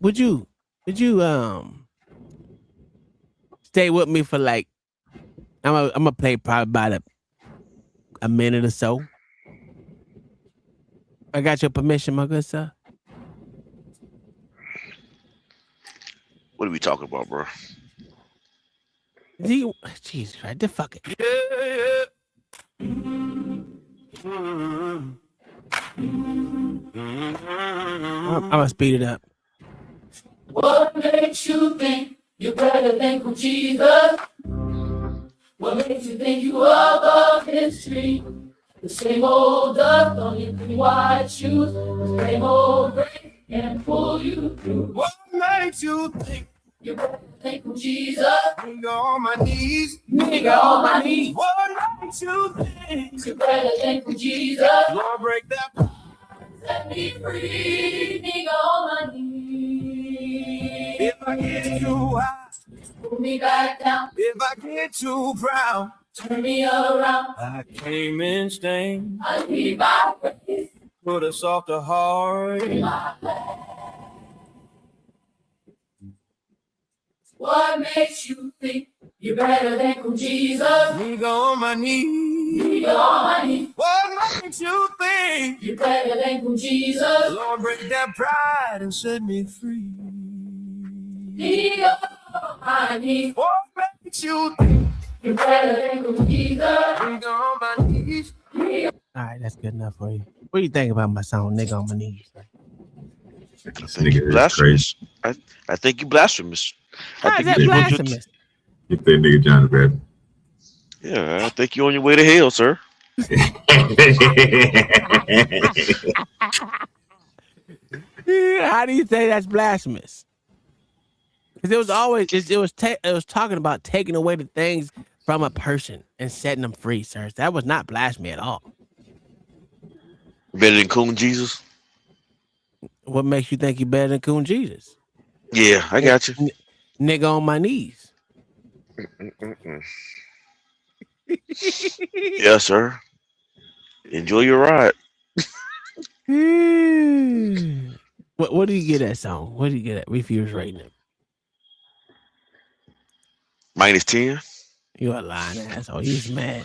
stay with me for like I'm gonna play probably about a minute or so. I got your permission, my good sir. What are we talking about, bro? Jesus Christ, the fucking. I'm gonna speed it up. What makes you think you're better than Jesus? What makes you think you are above history? The same old dust on your clean white shoes. The same old grace can pull you through. What makes you think You better thank him, Jesus. Nigga on my knees. Nigga on my knees. What makes you think? You better thank him, Jesus. Lord, break that. Set me free. Nigga on my knees. If I get too high, Put me back down. if I get too proud, Turn me around. I came in stained. I need my praise. Put a softer heart. What makes you think you're better than him, Jesus? Nigga on my knees. Nigga on my knees. What makes you think? You're better than him, Jesus. Lord, break that pride and set me free. Nigga on my knees. What makes you think? You're better than him, Jesus. Nigga on my knees. All right, that's good enough for you. What do you think about my song, Nigga on My Knees? I think you blasphemous. I think you blasphemous. How is that blasphemous? Get that nigga Johnny Baptist. Yeah, I think you're on your way to hell, sir. How do you say that's blasphemous? Because it was always it was talking about taking away the things from a person and setting them free, sir. That was not blasphemy at all. Better than Coon Jesus? What makes you think you better than Coon Jesus? Yeah, I got you. Nigga on my knees. Yes, sir. Enjoy your ride. What do you get that song? What do you get at? Refuse rating it. -10. You a lying asshole. He's mad.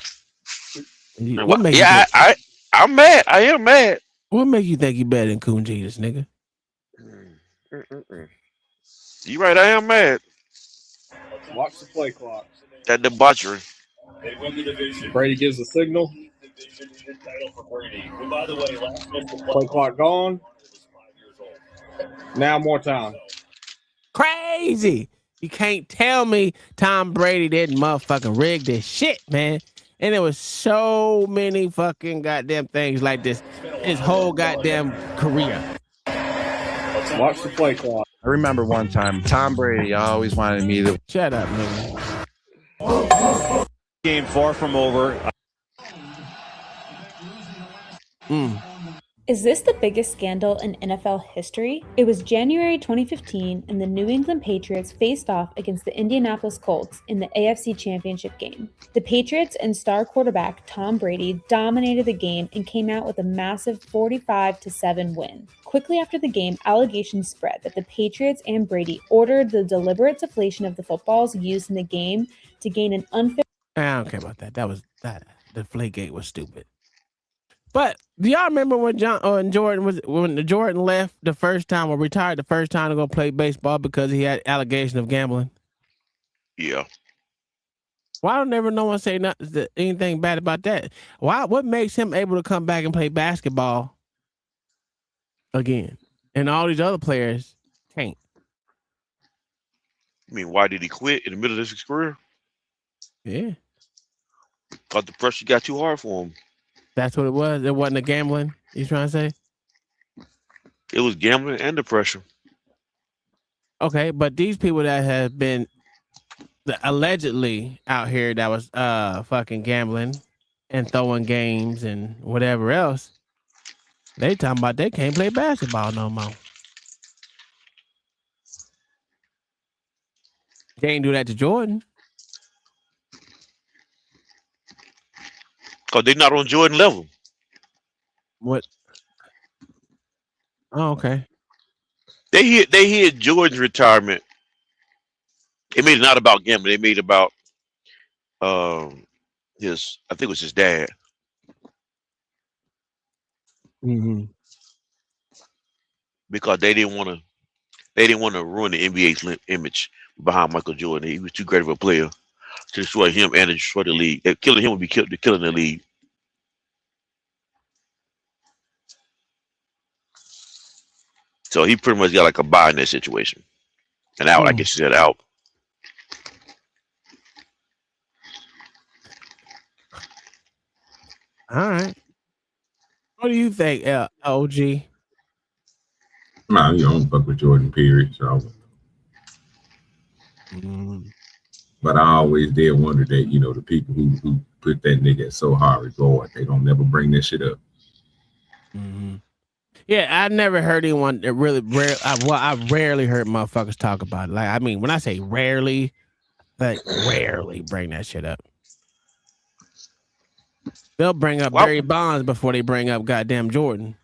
I'm mad. I am mad. What make you think you better than Coon Jesus, nigga? You right, I am mad. Watch the play clock. That debauchery. They win the division. Brady gives the signal. By the way, play clock gone. Now more time. Crazy. You can't tell me Tom Brady didn't motherfucking rig this shit, man. And there was so many fucking goddamn things like this his whole goddamn career. Watch the play clock. I remember one time Tom Brady always wanted me to shut up, nigga. Game far from over. Is this the biggest scandal in NFL history? It was January 2015, and the New England Patriots faced off against the Indianapolis Colts in the AFC Championship game. The Patriots and star quarterback Tom Brady dominated the game and came out with a massive 45-7 win. Quickly after the game, allegations spread that the Patriots and Brady ordered the deliberate deflation of the footballs used in the game to gain an unfair. I don't care about that. The Deflategate was stupid. But do y'all remember when Jordan left the first time or retired the first time to go play baseball because he had allegation of gambling? Yeah. Why don't no one say anything bad about that? What makes him able to come back and play basketball again, and all these other players can't? I mean, why did he quit in the middle of his career? Yeah. Thought the pressure got too hard for him. That's what it was. It wasn't the gambling. You trying to say? It was gambling and the pressure. Okay, but these people that have been allegedly out here that was fucking gambling and throwing games and whatever else, they talking about they can't play basketball no more. They ain't do that to Jordan. Because they're not on Jordan level. What? Oh, okay. They hit Jordan's retirement. They made it not about gambling. They made it about I think it was his dad. Mm-hmm. Because they didn't want to ruin the NBA's image behind Michael Jordan. He was too great of a player to destroy him and to destroy the league. Killing him would be killing the league. So he pretty much got like a bye in that situation. And out, I guess you said out. All right. What do you think, OG? Man, you don't fuck with Jordan, period. So But I always did wonder that, you know, the people who put that nigga at so high regard, they don't never bring that shit up. Yeah, I never heard anyone that really rare. I rarely heard motherfuckers talk about it. Like, I mean, when I say rarely, like rarely bring that shit up. They'll bring up Barry Bonds before they bring up goddamn Jordan.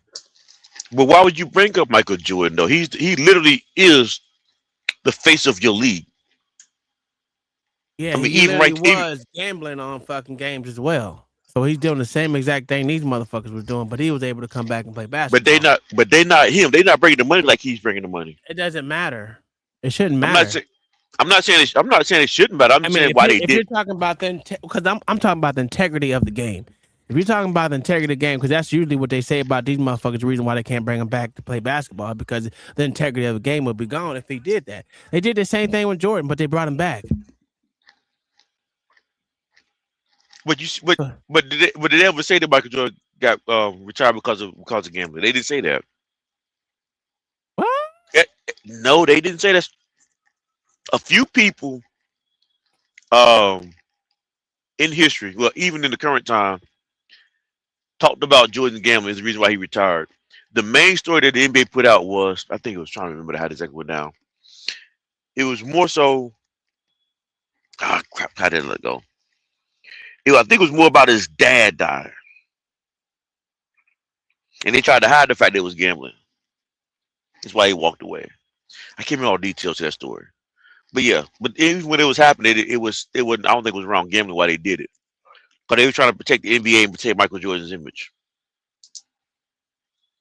But why would you bring up Michael Jordan though? He literally is the face of your league. Yeah, I mean, he even was gambling on fucking games as well. So he's doing the same exact thing these motherfuckers were doing, but he was able to come back and play basketball. But they not him. They not bringing the money like he's bringing the money. It doesn't matter. It shouldn't matter. I'm not saying it shouldn't matter. I'm saying why they did. If you're talking about because I'm talking about the integrity of the game. If you're talking about the integrity of the game, because that's usually what they say about these motherfuckers, the reason why they can't bring them back to play basketball, because the integrity of the game would be gone if he did that. They did the same thing with Jordan, but they brought him back. But did they ever say that Michael Jordan got retired because of gambling? They didn't say that. What? No, they didn't say that. A few people in history, well, even in the current time, talked about Jordan gambling as the reason why he retired. The main story that the NBA put out was, I think it was trying to remember how it exactly went down. It was more so, crap, how did it go? I think it was more about his dad dying. And they tried to hide the fact that it was gambling. That's why he walked away. I can't remember all the details of that story. But yeah, but even when it was happening, it wasn't, I don't think it was wrong gambling why they did it. Because they were trying to protect the NBA and protect Michael Jordan's image.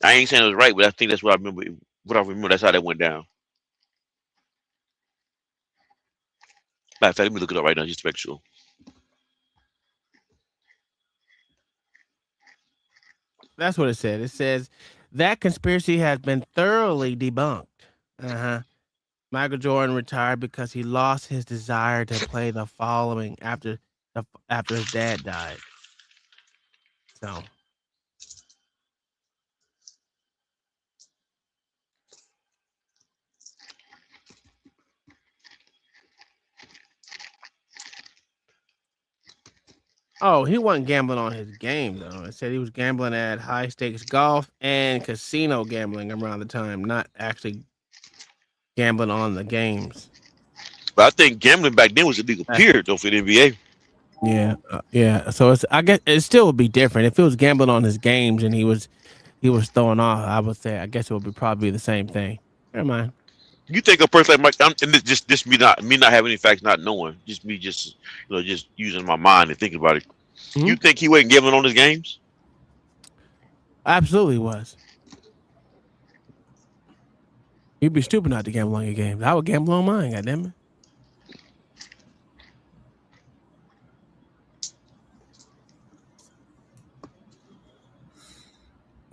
I ain't saying it was right, but I think that's what I remember. That's how that went down. Matter of fact, let me look it up right now just to make sure. That's what it said. It says that conspiracy has been thoroughly debunked. Michael Jordan retired because he lost his desire to play the following after his dad died. So. Oh, he wasn't gambling on his game, though. It said he was gambling at high stakes golf and casino gambling around the time, not actually gambling on the games. But I think gambling back then was a legal period, though, for the NBA. Yeah, yeah. So I guess it still would be different if it was gambling on his games and he was throwing off. I would say I guess it would be probably the same thing. Never mind. You think a person like Mike, and this me not having any facts, not knowing, just me just using my mind and thinking about it. You think he wasn't gambling on his games? Absolutely was. You'd be stupid not to gamble on your games. I would gamble on mine, goddammit.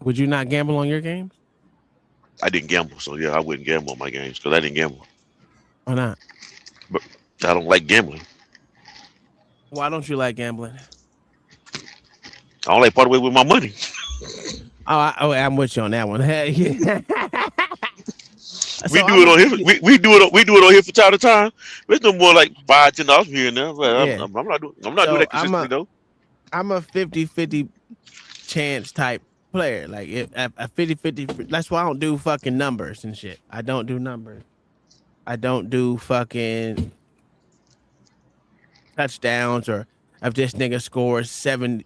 Would you not gamble on your games? I didn't gamble, so yeah, I wouldn't gamble on my games because I didn't gamble. Why not? But I don't like gambling. Why don't you like gambling? I don't like part away with my money. I'm with you on that one. We do it on here. We do it on here from time to time. It's no more like $5-10 here and there. But Yeah. I'm not doing that consistently though. I'm a 50-50 chance type player. Like a 50-50. That's why I don't do fucking numbers and shit. I don't do numbers. I don't do fucking touchdowns, or if this nigga scores seven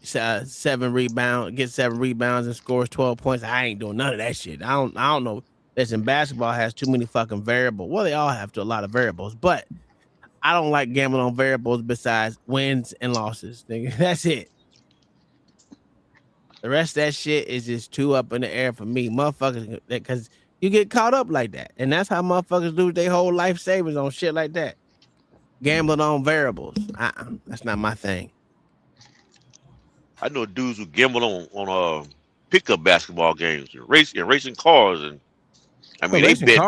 rebounds, gets 7 rebounds and scores 12 points. I ain't doing none of that shit. I don't know. Listen, basketball has too many fucking variables. Well, they all have a lot of variables, but I don't like gambling on variables besides wins and losses. Nigga, that's it. The rest of that shit is just too up in the air for me, motherfuckers. Because you get caught up like that, and that's how motherfuckers lose their whole life savings on shit like that. Gambling on variables. That's not my thing. I know dudes who gamble on pickup basketball games and racing cars, and I mean they bet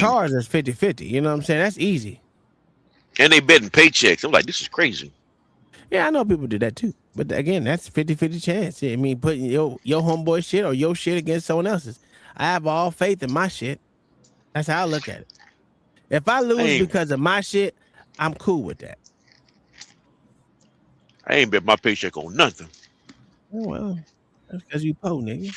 cars is 50-50. You know what I'm saying? That's easy. And they betting paychecks. I'm like, this is crazy. Yeah, I know people do that too. But again, that's 50-50 chance. I mean, putting your homeboy shit or your shit against someone else's. I have all faith in my shit. That's how I look at it. If I lose Hey. because of my shit, I'm cool with that. I ain't bet my paycheck on nothing. Oh, well, that's because you po, nigga.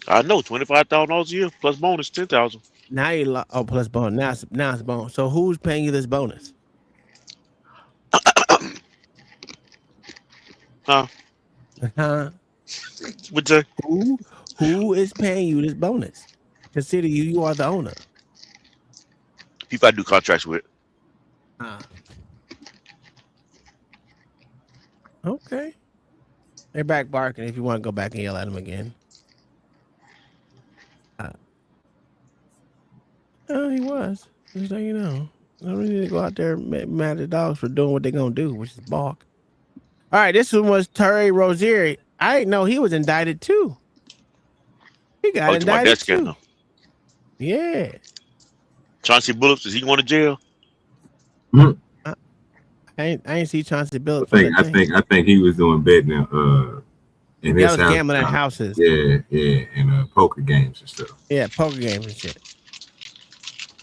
I know $25,000 a year plus bonus 10,000. Now you plus bonus. Now it's bonus. So who's paying you this bonus? Huh? Huh? What's that? Who is paying you this bonus? Consider you are the owner. People I do contracts with. Okay. They're back barking if you want to go back and yell at them again. Oh, he was. Just so you know. I don't really need to go out there and mad at the dogs for doing what they're going to do, which is bark. All right, this one was Terry Rozier. I didn't know he was indicted too. He got indicted too. Scandal. Yeah. Chauncey Billups, is he going to jail? I ain't see Chauncey Billups. I think he was doing betting in his was house. gambling at houses. Yeah, and poker games and stuff. Yeah, poker games and shit.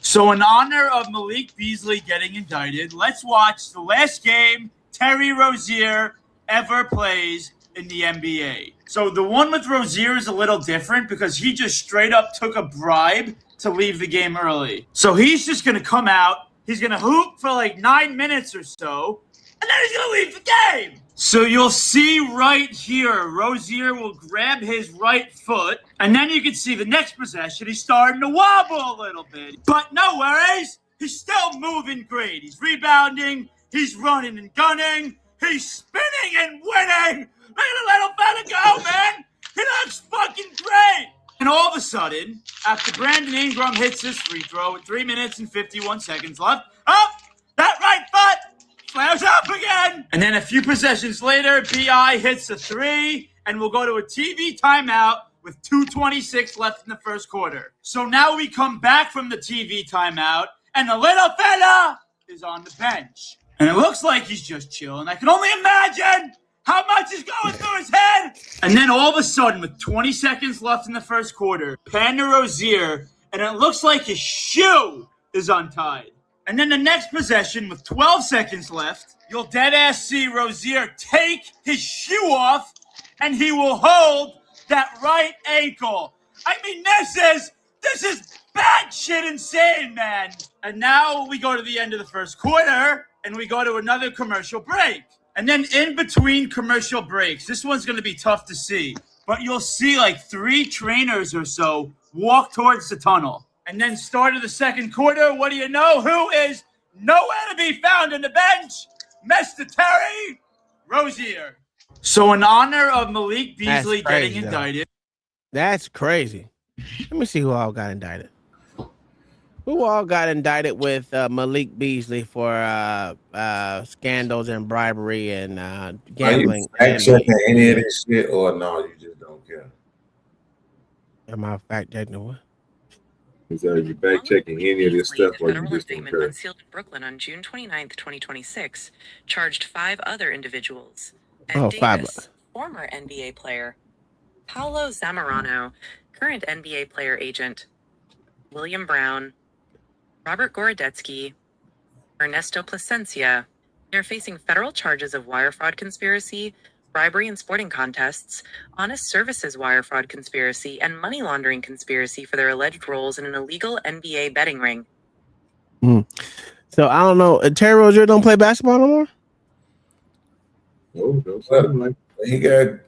So in honor of Malik Beasley getting indicted, let's watch the last game Terry Rozier ever plays in the NBA. So the one with Rozier is a little different because he just straight up took a bribe to leave the game early. So he's just going to come out, he's going to hoop for like 9 minutes or so, and then he's going to leave the game. So you'll see right here, Rozier will grab his right foot, and then you can see the next possession, he's starting to wobble a little bit. But no worries, he's still moving great. He's rebounding, he's running and gunning, he's spinning and winning. Look at the little fella go, man. He looks fucking great. And all of a sudden, after Brandon Ingram hits his free throw with 3 minutes and 51 seconds left, that right foot flares up again. And then a few possessions later, B.I. hits a three, and we'll go to a TV timeout with 2:26 left in the first quarter. So now we come back from the TV timeout, and the little fella is on the bench. And it looks like he's just chilling. I can only imagine how much is going through his head. And then all of a sudden, with 20 seconds left in the first quarter, pan to Rozier, and it looks like his shoe is untied. And then the next possession, with 12 seconds left, you'll dead-ass see Rozier take his shoe off, and he will hold that right ankle. I mean, this is bad shit insane, man. And now we go to the end of the first quarter, and we go to another commercial break. And then in between commercial breaks, this one's going to be tough to see, but you'll see like 3 trainers or so walk towards the tunnel. And then start of the second quarter, what do you know? Who is nowhere to be found on the bench? Mr. Terry Rozier. So in honor of Malik Beasley getting indicted. That's crazy. Let me see who all got indicted. Who all got indicted with Malik Beasley for scandals and bribery and gambling? Are you fact checking any of this shit, or no? You just don't care. Am I fact checking what? Is you fact checking any of this stuff, or you just don't care? Unsealed in Brooklyn on June 29th, 2026, charged 5 other individuals. Oh, Davis, 5. Former NBA player Paolo Zamorano, current NBA player agent William Brown, Robert Gorodetsky, Ernesto Plasencia. They're facing federal charges of wire fraud conspiracy, bribery in sporting contests, honest services wire fraud conspiracy, and money laundering conspiracy for their alleged roles in an illegal NBA betting ring. So I don't know. Terry Rozier don't play basketball no more? Well, he got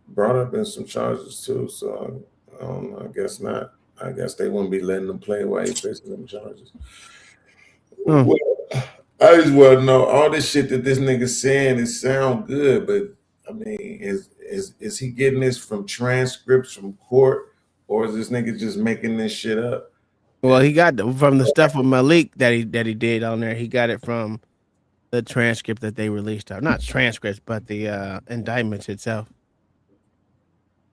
brought up in some charges too, so I don't know. I guess not. I guess they wouldn't be letting him play while he's facing them charges. Well, I just want to know all this shit that this nigga saying. It sound good, but I mean, is he getting this from transcripts from court, or is this nigga just making this shit up? Well, he got from the stuff with Malik that he did on there. He got it from the transcript that they released. Not transcripts, but the indictments itself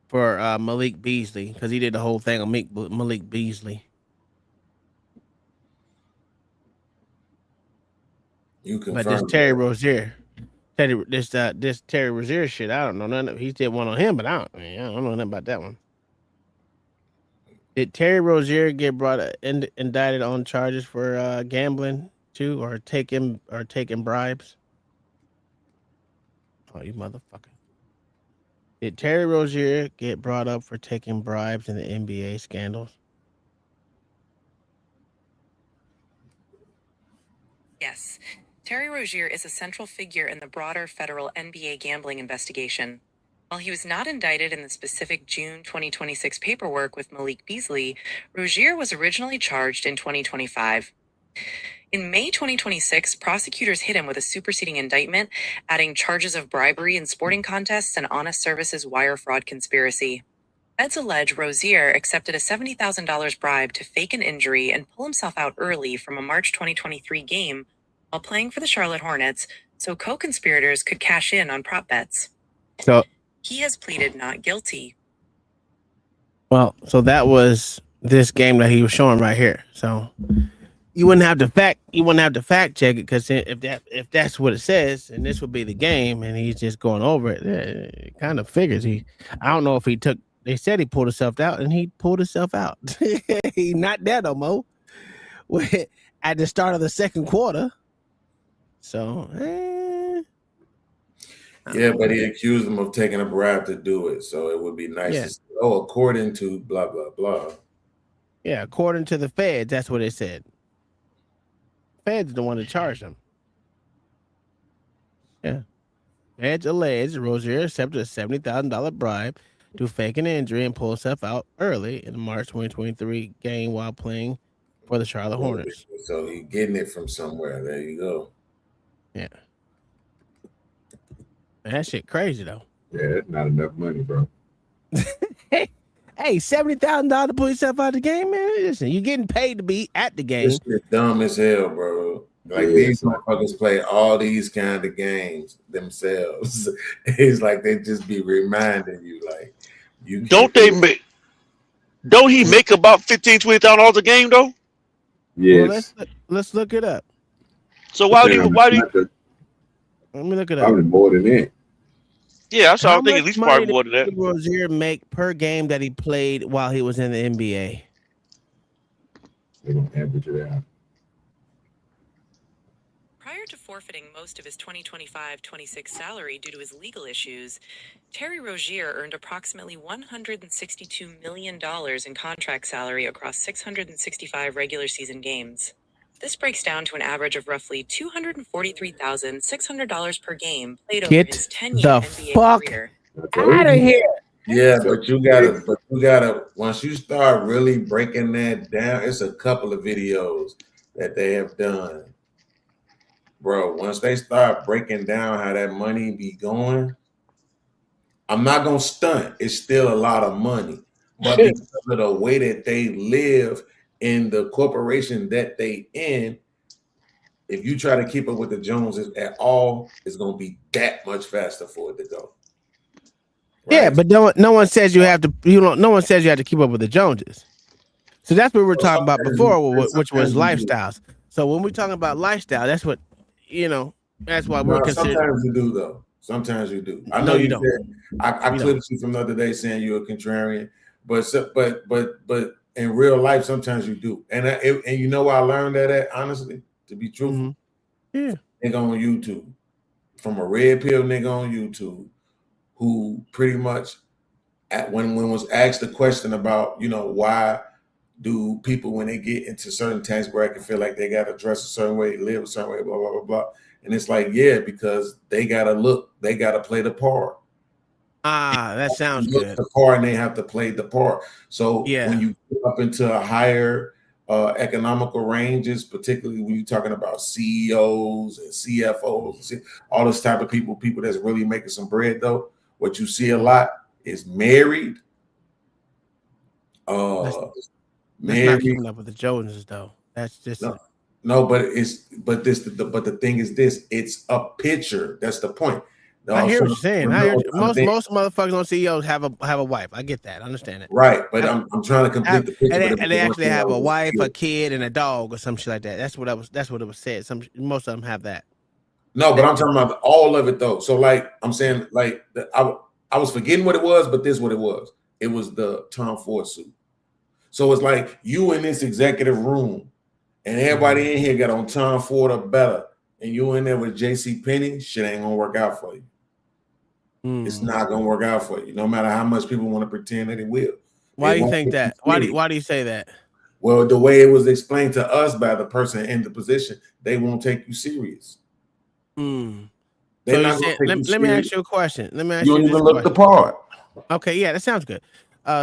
for Malik Beasley, because he did the whole thing on Malik Beasley. You can, but this Terry Rozier, this Terry Rozier shit, I don't know none of. He did one on him, but I don't know nothing about that one. Did Terry Rozier get indicted on charges for gambling too, or taking bribes? Oh, you motherfucker! Did Terry Rozier get brought up for taking bribes in the NBA scandals? Yes. Terry Rozier is a central figure in the broader federal NBA gambling investigation. While he was not indicted in the specific June 2026 paperwork with Malik Beasley, Rozier was originally charged in 2025. In May 2026, prosecutors hit him with a superseding indictment, adding charges of bribery in sporting contests and honest services wire fraud conspiracy. Feds allege Rozier accepted a $70,000 bribe to fake an injury and pull himself out early from a March 2023 game while playing for the Charlotte Hornets, so co-conspirators could cash in on prop bets. So, He has pleaded not guilty. well, so that was this game that he was showing right here. So you wouldn't have to fact check it, because if that's what it says, and this would be the game, and he's just going over it, it kind of figures I don't know if he took. They said he pulled himself out, and he pulled himself out. He not there no more. At the start of the second quarter. So, yeah, but he accused him of taking a bribe to do it. So it would be nice to say, according to blah, blah, blah. Yeah, according to the feds, that's what it said. Feds the one that charged him. Yeah. Feds alleged Rozier accepted a $70,000 bribe to fake an injury and pull himself out early in the March 2023 game while playing for the Charlotte Hornets. So he's getting it from somewhere. There you go. Yeah. Man, that shit crazy though. Yeah, that's not enough money, bro. Hey, $70,000 to pull yourself out of the game, man. Listen, you're getting paid to be at the game. This shit dumb as hell, bro. Like these motherfuckers play all these kind of games themselves. It's like they just be reminding you, like, you don't he make about $15,000-$20,000 a game though? Yes. Well, let's look it up. So why do you let me look it up. Probably more than that. Yeah, so I think much at least money probably more than did that. Rozier make per game that he played while he was in the NBA? They're gonna average it out. Prior to forfeiting most of his 2025-26 salary due to his legal issues, Terry Rozier earned approximately $162 million in contract salary across 665 regular season games. This breaks down to an average of roughly $243,600 per game played over his 10-year NBA career. Out of here. Yeah, but you gotta once you start really breaking that down, it's a couple of videos that they have done. Bro, once they start breaking down how that money be going, I'm not gonna stunt. It's still a lot of money. But because of the way that they live in the corporation that they in, if you try to keep up with the Joneses at all, it's gonna be that much faster for it to go. Right? Yeah, but no one says you have to. No one says you have to keep up with the Joneses. So that's what we were talking about before, which was lifestyles. So when we're talking about lifestyle, that's what That's why we're considering. Sometimes you do, though. Sometimes you do. I know No, you you don't. said I clipped you from the other day saying you're a contrarian, but in real life, sometimes you do. And you know where I learned that at, honestly, to be truthful. Yeah. Nigga on YouTube, from a red pill nigga on YouTube, who pretty much when was asked the question about, why do people when they get into certain tax bracket feel like they gotta dress a certain way, live a certain way, blah, blah, blah, blah. And it's like, yeah, because they gotta play the part. That sounds good. The part, and they have to play the part. So when you get up into a higher economical ranges, particularly when you're talking about CEOs and CFOs, all this type of people that's really making some bread, though, what you see a lot is married. That's Married. not keeping up with the Joneses, though. That's just no, but the thing is this: it's a picture. That's the point. I hear what you're saying. Most motherfuckers on CEOs have a wife. I get that. I understand it. Right, but I'm trying to complete the picture. And they actually have a wife, a kid, and a dog, or some shit like that. That's what it was said. Most of them have that. No, but I'm talking about all of it though. So like I'm saying, I was forgetting what it was, but this is what it was. It was the Tom Ford suit. So it's like you in this executive room, and everybody in here got on Tom Ford or better, and you in there with J.C. Penney, shit ain't gonna work out for you. It's not gonna work out for you, no matter how much people want to pretend that it will. Why It do you won't think take that? you serious. Why do you say that? Well, the way it was explained to us by the person in the position, they won't take you serious. They're So not gonna take you let me serious. ask you a question. Let me ask You you don't this even look the question. part. Okay, yeah, that sounds good.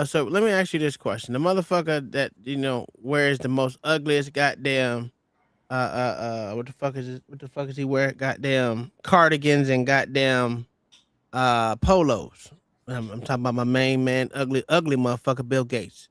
So let me ask you this question: the motherfucker that wears the most ugliest goddamn what the fuck is it? What the fuck is he wearing? Goddamn cardigans and goddamn polos. I'm talking about my main man, ugly motherfucker, Bill Gates.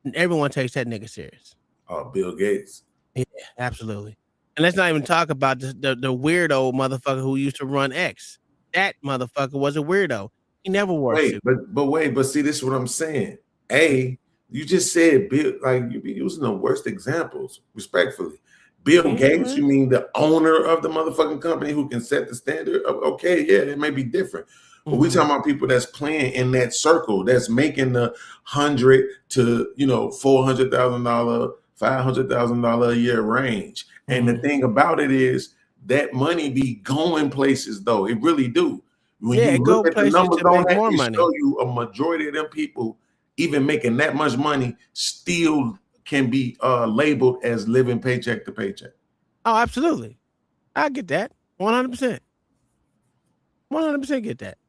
And everyone takes that nigga serious. Oh, Bill Gates. Yeah, absolutely. And let's not even talk about the weirdo motherfucker who used to run X. That motherfucker was a weirdo. He never wore a suit. But see, this is what I'm saying. You just said Bill, like you be using the worst examples, respectfully. Bill Gates, you mean the owner of the motherfucking company who can set the standard? Okay, yeah, it may be different. But we talking about people that's playing in that circle, that's making the $100,000 to $400,000, $500,000 a year range. And the thing about it is that money be going places, though. It really do. When you look at the numbers on that, it show you a majority of them people, even making that much money, still can be labeled as living paycheck to paycheck. Oh, absolutely. I get that. 100%. 100% get that.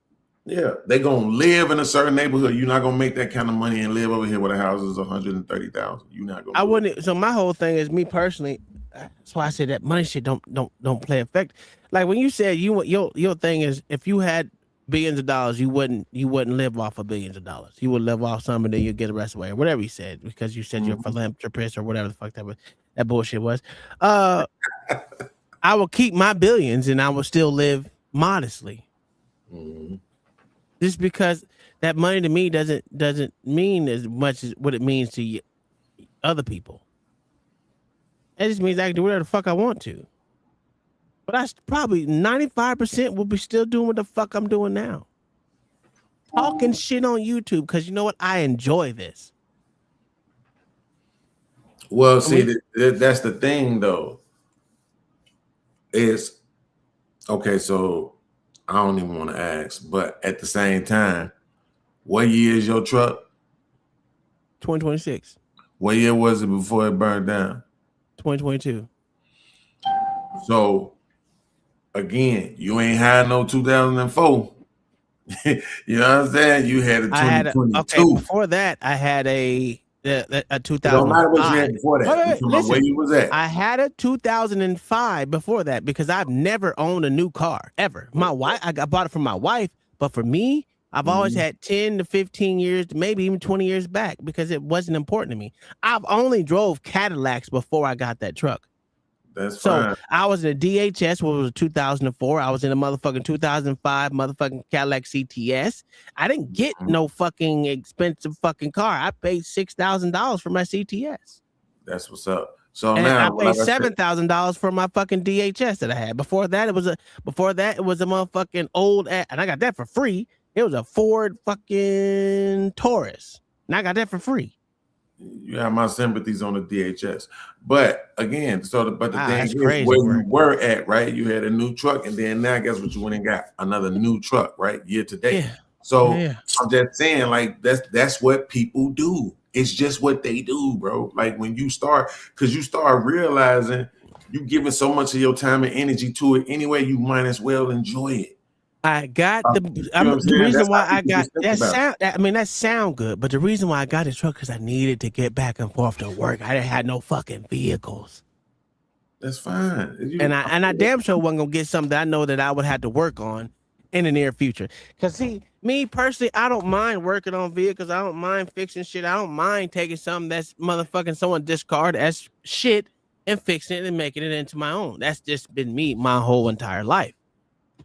Yeah, they're gonna live in a certain neighborhood. You're not gonna make that kind of money and live over here where the house is 130,000. You're not gonna. I wouldn't. So my whole thing is, me personally. That's why I said that money shit don't play effect. Like when you said your thing is, if you had billions of dollars, you wouldn't live off of billions of dollars. You would live off some and then you get the rest away, or whatever you said, because you said you're a philanthropist or whatever the fuck that bullshit was. I will keep my billions and I will still live modestly. Just because that money to me doesn't mean as much as what it means to other people. It just means I can do whatever the fuck I want to. But I probably 95% will be still doing what the fuck I'm doing now. Talking shit on YouTube because you know what? I enjoy this. Well, see, that's the thing, though. Is okay, so I don't even want to ask, but at the same time, what year is your truck? 2026. What year was it before it burned down? 2022. So again, you ain't had no 2004. You know what I'm saying? You had a 2022. Okay, before that, I had a 2005. Don't matter what you had before that. Listen, where you was at. I had a 2005 before that because I've never owned a new car ever. My wife, I bought it from my wife, but for me, I've always had 10 to 15 years, maybe even 20 years back because it wasn't important to me. I've only drove Cadillacs before I got that truck. That's so fine. I was in a DHS, what was 2004. I was in a motherfucking 2005 motherfucking Cadillac CTS. I didn't get no fucking expensive fucking car. I paid $6,000 for my CTS. That's what's up. So and now I paid $7,000 for my fucking DHS that I had. Before that, it was a motherfucking old and I got that for free. It was a Ford fucking Taurus. And I got that for free. You have my sympathies on the DHS. But again, the thing is crazy where you were at, right? You had a new truck, and then now guess what you went and got? Another new truck, right? Year to date. Yeah. So I'm just saying, like, that's what people do. It's just what they do, bro. Like when you start realizing you giving so much of your time and energy to it anyway, you might as well enjoy it. I got the reason why I got that sound. I mean, that sound good, but the reason why I got this truck because I needed to get back and forth to work. I didn't have no fucking vehicles. That's fine. And I damn sure wasn't gonna get something that I know that I would have to work on in the near future. Cause see, me personally, I don't mind working on vehicles. I don't mind fixing shit. I don't mind taking something that's motherfucking someone discard as shit and fixing it and making it into my own. That's just been me my whole entire life.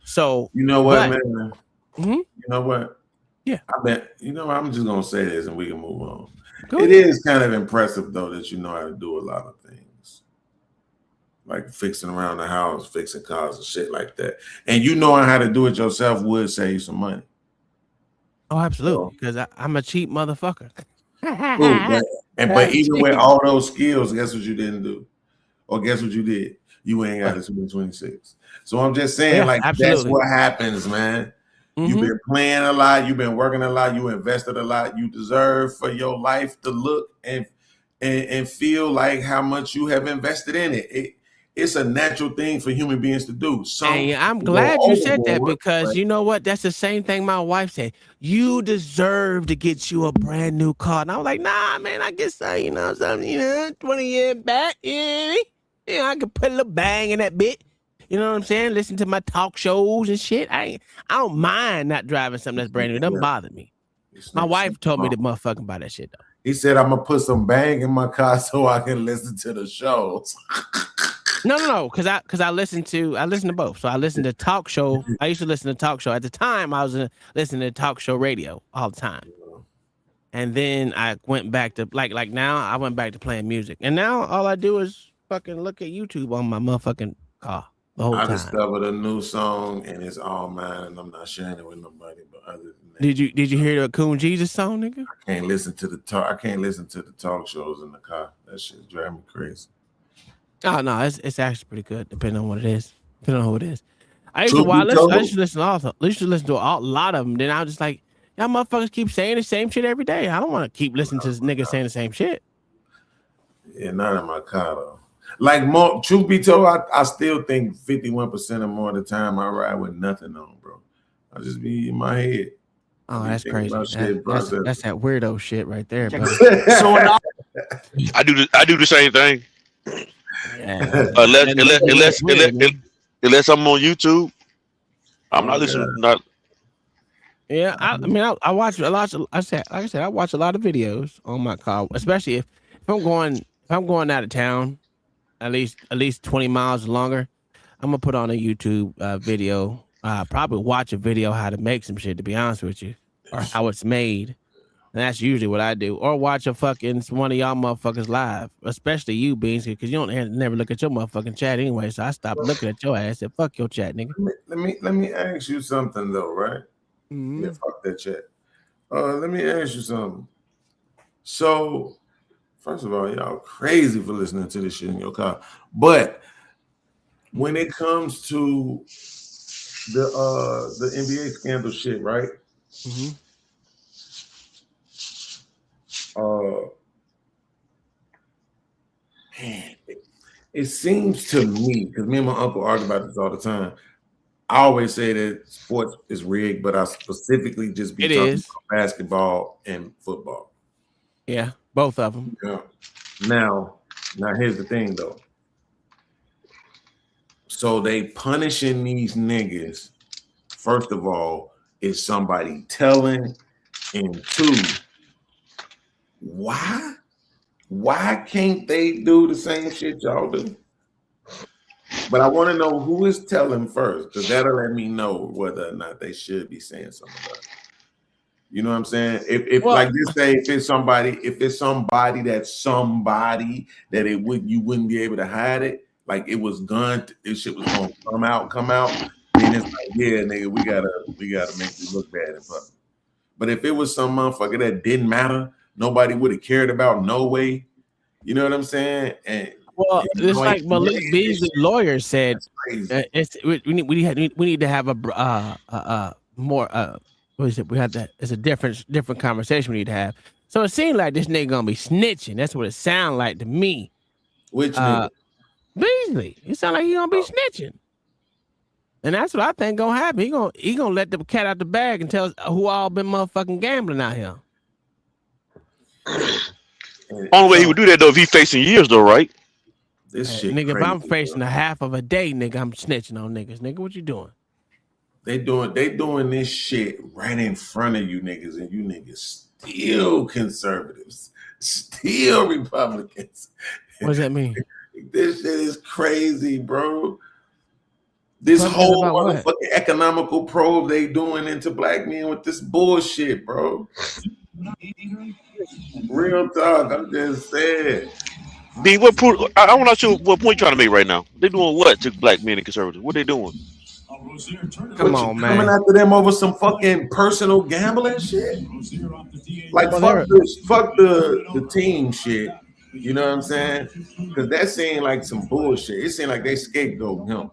So you know what, man? You know what? Yeah. I bet I'm just gonna say this and we can move on. Go It ahead. is kind of impressive though that you know how to do a lot of things. Like fixing around the house, fixing cars and shit like that. And you knowing how to do it yourself would save you some money. Oh, absolutely. Because I'm a cheap motherfucker. But even with all those skills, guess what you didn't do? Or guess what you did? You ain't got a 226. So I'm just saying, that's what happens, man. You've been playing a lot, you've been working a lot, you invested a lot. You deserve for your life to look and feel like how much you have invested in it. It's a natural thing for human beings to do. I'm glad you said that, because you know what? That's the same thing my wife said. You deserve to get you a brand new car. And I was like, nah, man, I guess something, 20 years back, I could put a little bang in that bit. You know what I'm saying? Listen to my talk shows and shit. I don't mind not driving something that's brand new. It doesn't bother me. My wife told me to motherfucking buy that shit though. He said, I'm gonna put some bang in my car so I can listen to the shows. No, because I listen to both. So I listen to talk show. I used to listen to talk show. At the time, I was listening to talk show radio all the time. And then I went back to like now I went back to playing music. And now all I do is fucking look at YouTube on my motherfucking car the whole time. I discovered a new song and it's all mine and I'm not sharing it with nobody but other than that. Did you hear the Coon Jesus song, nigga? I can't listen to the talk shows in the car. That shit's driving me crazy. Oh no, it's actually pretty good, depending on what it is, depending on who it is. I used to listen to a lot of them. Then I was just like, y'all motherfuckers keep saying the same shit every day. I don't want to keep listening to this nigga saying the same shit. Yeah, not in my car though. Like more, truth be told, I still think 51% or more of the time I ride with nothing on, bro. I just be in my head. Oh, that's crazy. That's that weirdo shit right there, bro. So I do the same thing. Yeah. Unless I'm on YouTube, I'm not listening. Yeah, I mean, I watch a lot. I watch a lot of videos on my car, especially if I'm going out of town, at least 20 miles or longer. I'm gonna put on a YouTube video. Probably watch a video how to make some shit. To be honest with you, or how it's made. And that's usually what I do. Or watch one of y'all motherfuckers live, especially you, Beans, because you don't never look at your motherfucking chat anyway. So I stopped looking at your ass and fuck your chat, nigga. Let me ask you something though, right? Yeah, fuck that chat. Let me ask you something. So, first of all, y'all crazy for listening to this shit in your car. But when it comes to the NBA scandal shit, right? Man, it seems to me, because me and my uncle argue about this all the time. I always say that sports is rigged, but I specifically just be talking about basketball and football. Yeah, both of them. Yeah. Now here's the thing though. So they punishing these niggas. First of all, is somebody telling, and two, why can't they do the same shit y'all do? But I want to know who is telling first, because that'll let me know whether or not they should be saying something about it. You know what I'm saying? If it's somebody that you wouldn't be able to hide it, like it was gunned, this shit was gonna come out, then it's like, yeah, nigga, we gotta make you look bad in public. But if it was some motherfucker that didn't matter, nobody would have cared about no way. You know what I'm saying? And it's like Malik Beasley lawyer said. We need to have a more what is it? It's a different conversation we need to have. So it seems like this nigga gonna be snitching. That's what it sounds like to me. Which nigga? Beasley. It sounds like he gonna be snitching. And that's what I think gonna happen. He gonna let the cat out the bag and tell us who all been motherfucking gambling out here. Only way he would do that though if he facing years though, right? This shit, nigga. crazy, if I'm facing a half of a day, nigga, I'm snitching on niggas. Nigga, what you doing? They doing this shit right in front of you niggas, and you niggas still conservatives, still Republicans. What does that mean? This shit is crazy, bro. This whole motherfucking economical probe they doing into black men with this bullshit, bro. Real talk, I'm just saying. B, what proof? I want to know what point you're trying to make right now. They doing what to black men and conservatives? What they doing? Come on, man. Coming after them over some fucking personal gambling shit. Like Well, fuck the team shit. You know what I'm saying? Because that seemed like some bullshit. It seemed like they scapegoat him.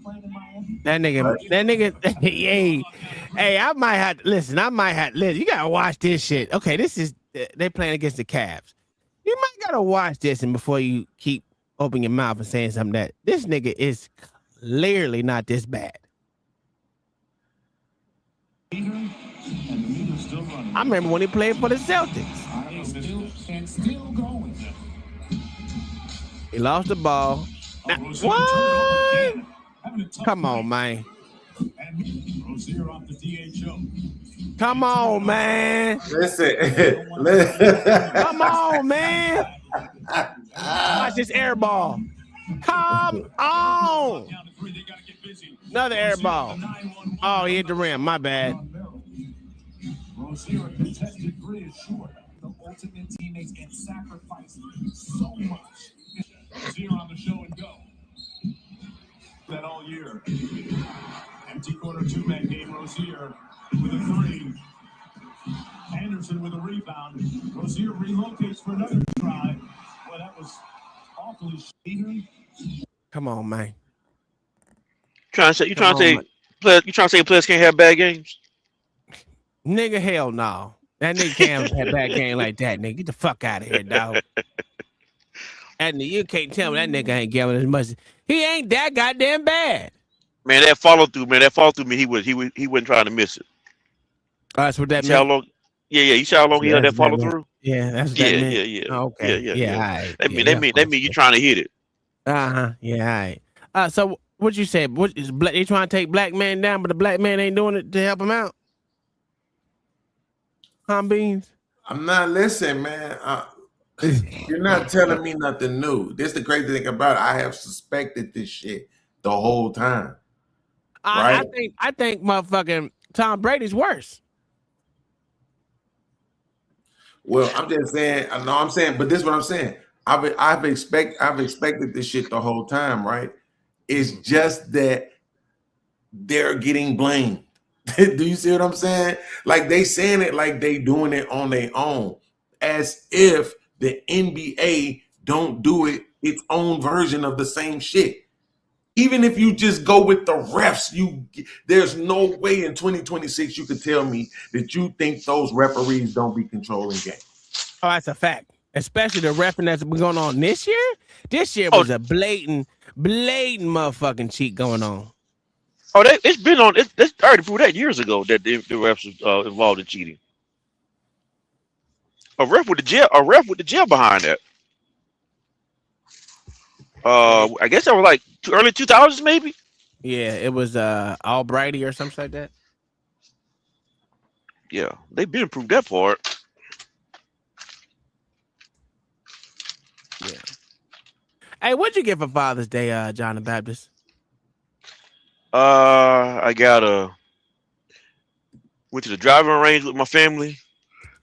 That nigga, hey, I might have to listen. You gotta watch this shit. Okay, this is they playing against the Cavs. You might gotta watch this and before you keep opening your mouth and saying something that this nigga is clearly not this bad. I remember when he played for the Celtics. He lost the ball. Now, what? Come on, man. Come on, man. Listen. Come on, man. Watch this air ball. Come on. Another air ball. Oh, he hit the rim. My bad. Rozier contested three is short. The ultimate teammates and sacrificed so much. Rozier on the show and go. That all year. Empty corner two-man game. Rozier with a three. Anderson with a rebound. Rozier relocates for another try. Well, that was awfully shitty. Come on, man. You trying to say players can't have bad games? Nigga, hell no. That nigga can't have a bad game like that, nigga. Get the fuck out of here, dog. And you can't tell me that nigga ain't gambling as much. He ain't that goddamn bad. Man, that follow through, he wasn't trying to miss it. Oh, that's what that means. You see how long he had that follow meant. through? Yeah, that's what that meant. Yeah. Oh, okay. Yeah. All right. That mean you trying to hit it. Yeah, all right. So what you said? What is black? They trying to take black man down, but the black man ain't doing it to help him out. Beans. I'm not listening, man. You're not telling me nothing new. This is the crazy thing about it. I have suspected this shit the whole time. I think motherfucking Tom Brady's worse. Well, I'm just saying. I know I'm saying, but this is what I'm saying. I've expected this shit the whole time, right? It's just that they're getting blamed. Do you see what I'm saying? Like they saying it like they doing it on their own, as if the NBA don't do it its own version of the same shit. Even if you just go with the refs, there's no way in 2026 you could tell me that you think those referees don't be controlling games. Oh, that's a fact. Especially the referee that's been going on this year. This year was a blatant motherfucking cheat going on. Oh, it's been on. It's already proved that years ago that the refs was involved in cheating. A ref with the jail behind that. I guess that was like early 2000s, maybe. Yeah, it was Albrighty or something like that. Yeah, they've been proved that part. Yeah. Hey, what'd you get for Father's Day, John the Baptist? I went to the driving range with my family.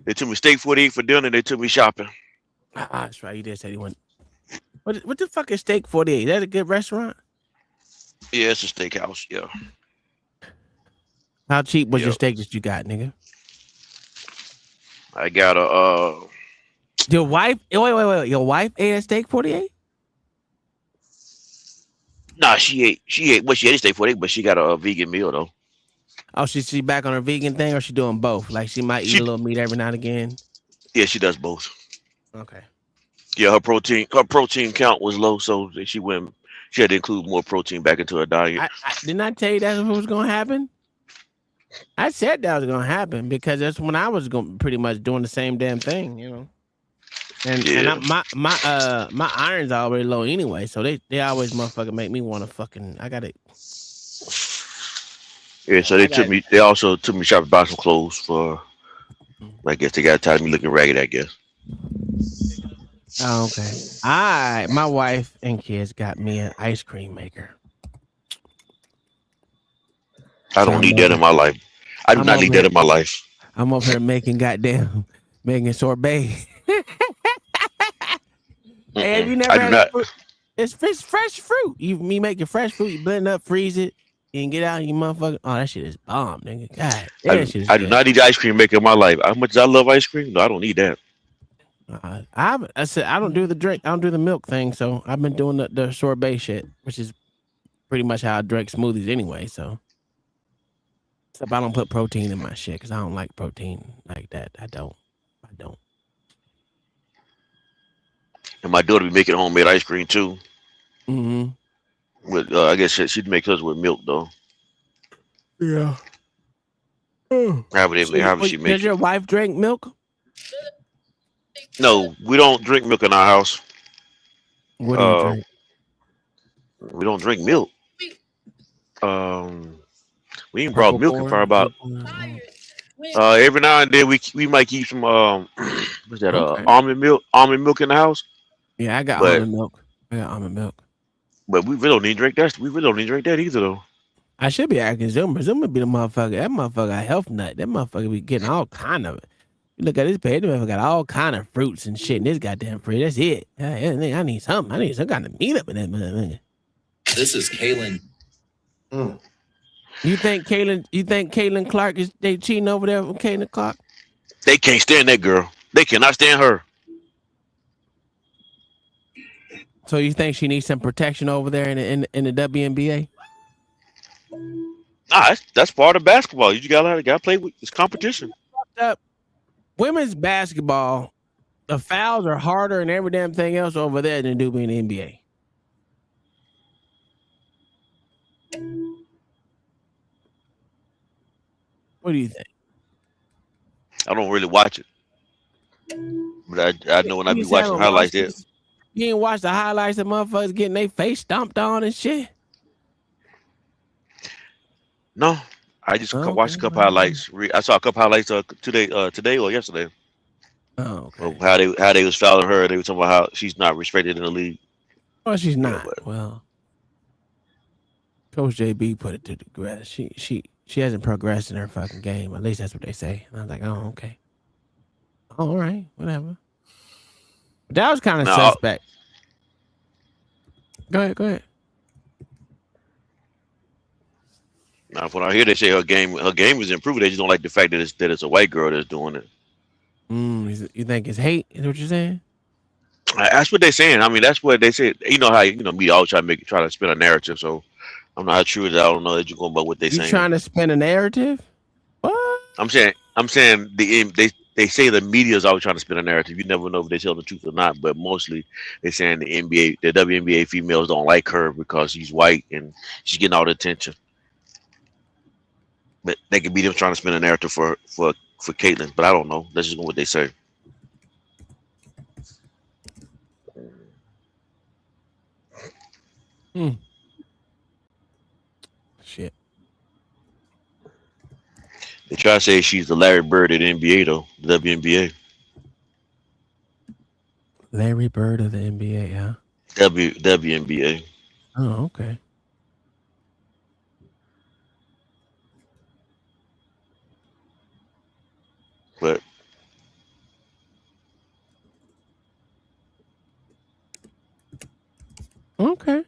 They took me steak 48 for dinner. They took me shopping. That's right. You did say you went. What the fuck is Steak 48? Is that a good restaurant? Yeah, it's a steakhouse. Yeah. How cheap was your steak that you got, nigga? I got a. Your wife? Wait. Your wife ate a Steak 48? Nah, she ate. Well, she ate a steak 48, but she got a vegan meal though. Oh, she back on her vegan thing, or she doing both? Like she might eat a little meat every now and again. Yeah, she does both. Okay. Yeah, her protein count was low, so she had to include more protein back into her diet. Didn't I tell you that's what was gonna happen? I said that was gonna happen because that's when I was pretty much doing the same damn thing, you know. And my iron's already low anyway, so they always motherfucking make me want to fucking. I gotta. Yeah, so they also took me shopping, buy some clothes for. I guess they got tired of me looking ragged, I guess. Oh, okay. My wife and kids got me an ice cream maker. I don't need that in my life. I do not need that in my life. I'm over here making sorbet. And you never had fruit. It's fresh fruit. You make your fresh fruit, you blend it up, freeze it, You can get out, you motherfucker. Oh, that shit is bomb, nigga. God, I, that shit is I do good. not need ice cream maker in my life. How much I love ice cream? No, I don't need that. I said I don't do the drink. I don't do the milk thing. So I've been doing the sorbet shit, which is pretty much how I drink smoothies anyway. So except I don't put protein in my shit because I don't like protein like that. I don't. And my daughter be making homemade ice cream too. Mm-hmm. With I guess she'd make hers with milk though. Yeah. However she Does makes your it. wife drink milk? No, we don't drink milk in our house. What do you drink? We don't drink milk. We ain't brought milk in probably about every now and then we might keep some what's that almond milk in the house. Yeah, I got But almond milk. but we really don't need to drink that. We really don't need to drink that either though. I should be asking Zuma. Zuma be the motherfucker. That motherfucker a health nut. That motherfucker be getting all kind of it. You look at this page, that motherfucker got all kind of fruits and shit in this goddamn fridge. That's it. I need something. I need some kind of meat up in that motherfucker. This is Kaylin. You think Caitlin Clark is they cheating over there with Caitlin Clark? They can't stand that girl. They cannot stand her. So you think she needs some protection over there in the WNBA? Nah, that's part of basketball. You gotta play with this competition. Women's basketball, the fouls are harder and every damn thing else over there than do in the NBA. What do you think? I don't really watch it, but I know when I be watching highlights there. You ain't watch the highlights of motherfuckers getting their face stomped on and shit? No, I just watched a couple highlights. I saw a couple highlights today or yesterday. Oh, okay. Of how they was fouling her. They were talking about how she's not respected in the league. Well, she's not. Well, Coach JB put it to the grass. She hasn't progressed in her fucking game. At least that's what they say. And I was like, oh, okay. All right, whatever. But that was kind of suspect. Go ahead. Now, when I hear they say her game is improving, they just don't like the fact that it's a white girl that's doing it. You think it's hate? Is what you're saying? That's what they're saying. I mean, that's what they say. You know how media always try to spin a narrative. So I'm not sure that I don't know that you're going by what they're saying. You trying to spin a narrative? What? I'm saying they say the media is always trying to spin a narrative. You never know if they tell the truth or not. But mostly they're saying the WNBA females don't like her because she's white and she's getting all the attention. But they could be them trying to spin a narrative for Caitlyn, but I don't know. That's just what they say. Shit. They try to say she's the Larry Bird of the NBA though, the WNBA. Larry Bird of the NBA, huh? WNBA. Oh, okay. But okay.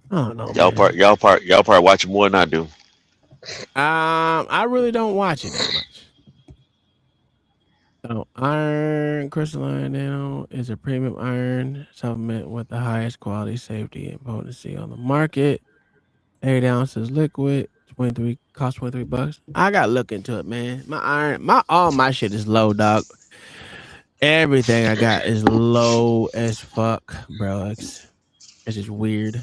I don't know. Y'all part watching more than I do. I really don't watch it that much. So iron crystalline nano is a premium iron supplement with the highest quality, safety, and potency on the market. 8 ounces liquid, cost $23. I gotta look into it, man. All my shit is low, dog. Everything I got is low as fuck, bro. It's just weird.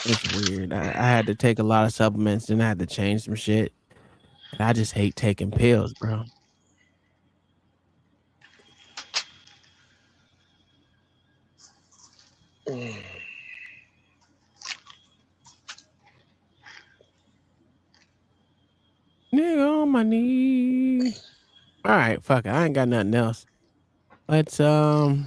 It's weird. I had to take a lot of supplements and I had to change some shit. And I just hate taking pills, bro. Nigga on my knee. All right, fuck it. I ain't got nothing else. Let's well,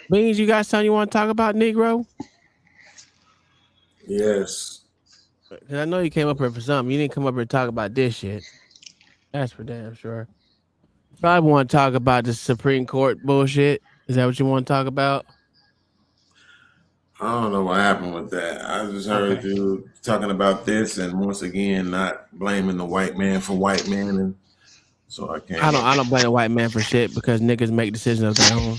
Beans, you got something you want to talk about, Negro? Yes. Because I know you came up here for something. You didn't come up here to talk about this shit. That's for damn sure. Probably want to talk about the Supreme Court bullshit. Is that what you want to talk about? I don't know what happened with that. I just heard Okay. you talking about this, and once again, not blaming the white man for white man, and so I can't. I don't blame the white man for shit because niggas make decisions of their own.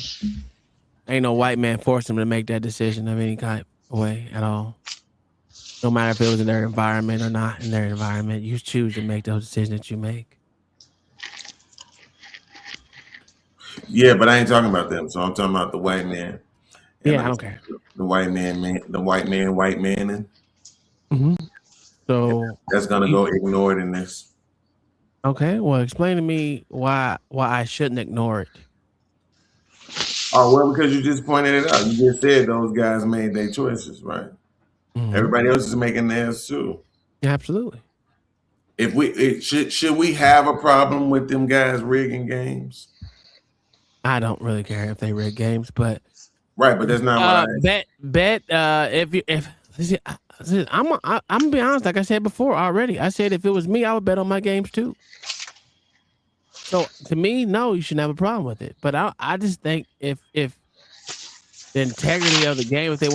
Ain't no white man forcing them to make that decision of any kind of way at all. No matter if it was in their environment or not in their environment, you choose to make those decisions that you make. Yeah, but I ain't talking about them. So I'm talking about the white man. Yeah, I don't care. The white man, white man, and So that's gonna go ignored in this. okay, well, explain to me why I shouldn't ignore it. Oh well, because you just pointed it out. You just said those guys made their choices, right? Everybody else is making theirs too. Yeah, absolutely. If should we have a problem with them guys rigging games? I don't really care if they rig games, but right, but that's not bet. I'm gonna be honest. Like I said before already, I said if it was me, I would bet on my games too. So to me, no, you shouldn't have a problem with it. But I just think if the integrity of the game, if they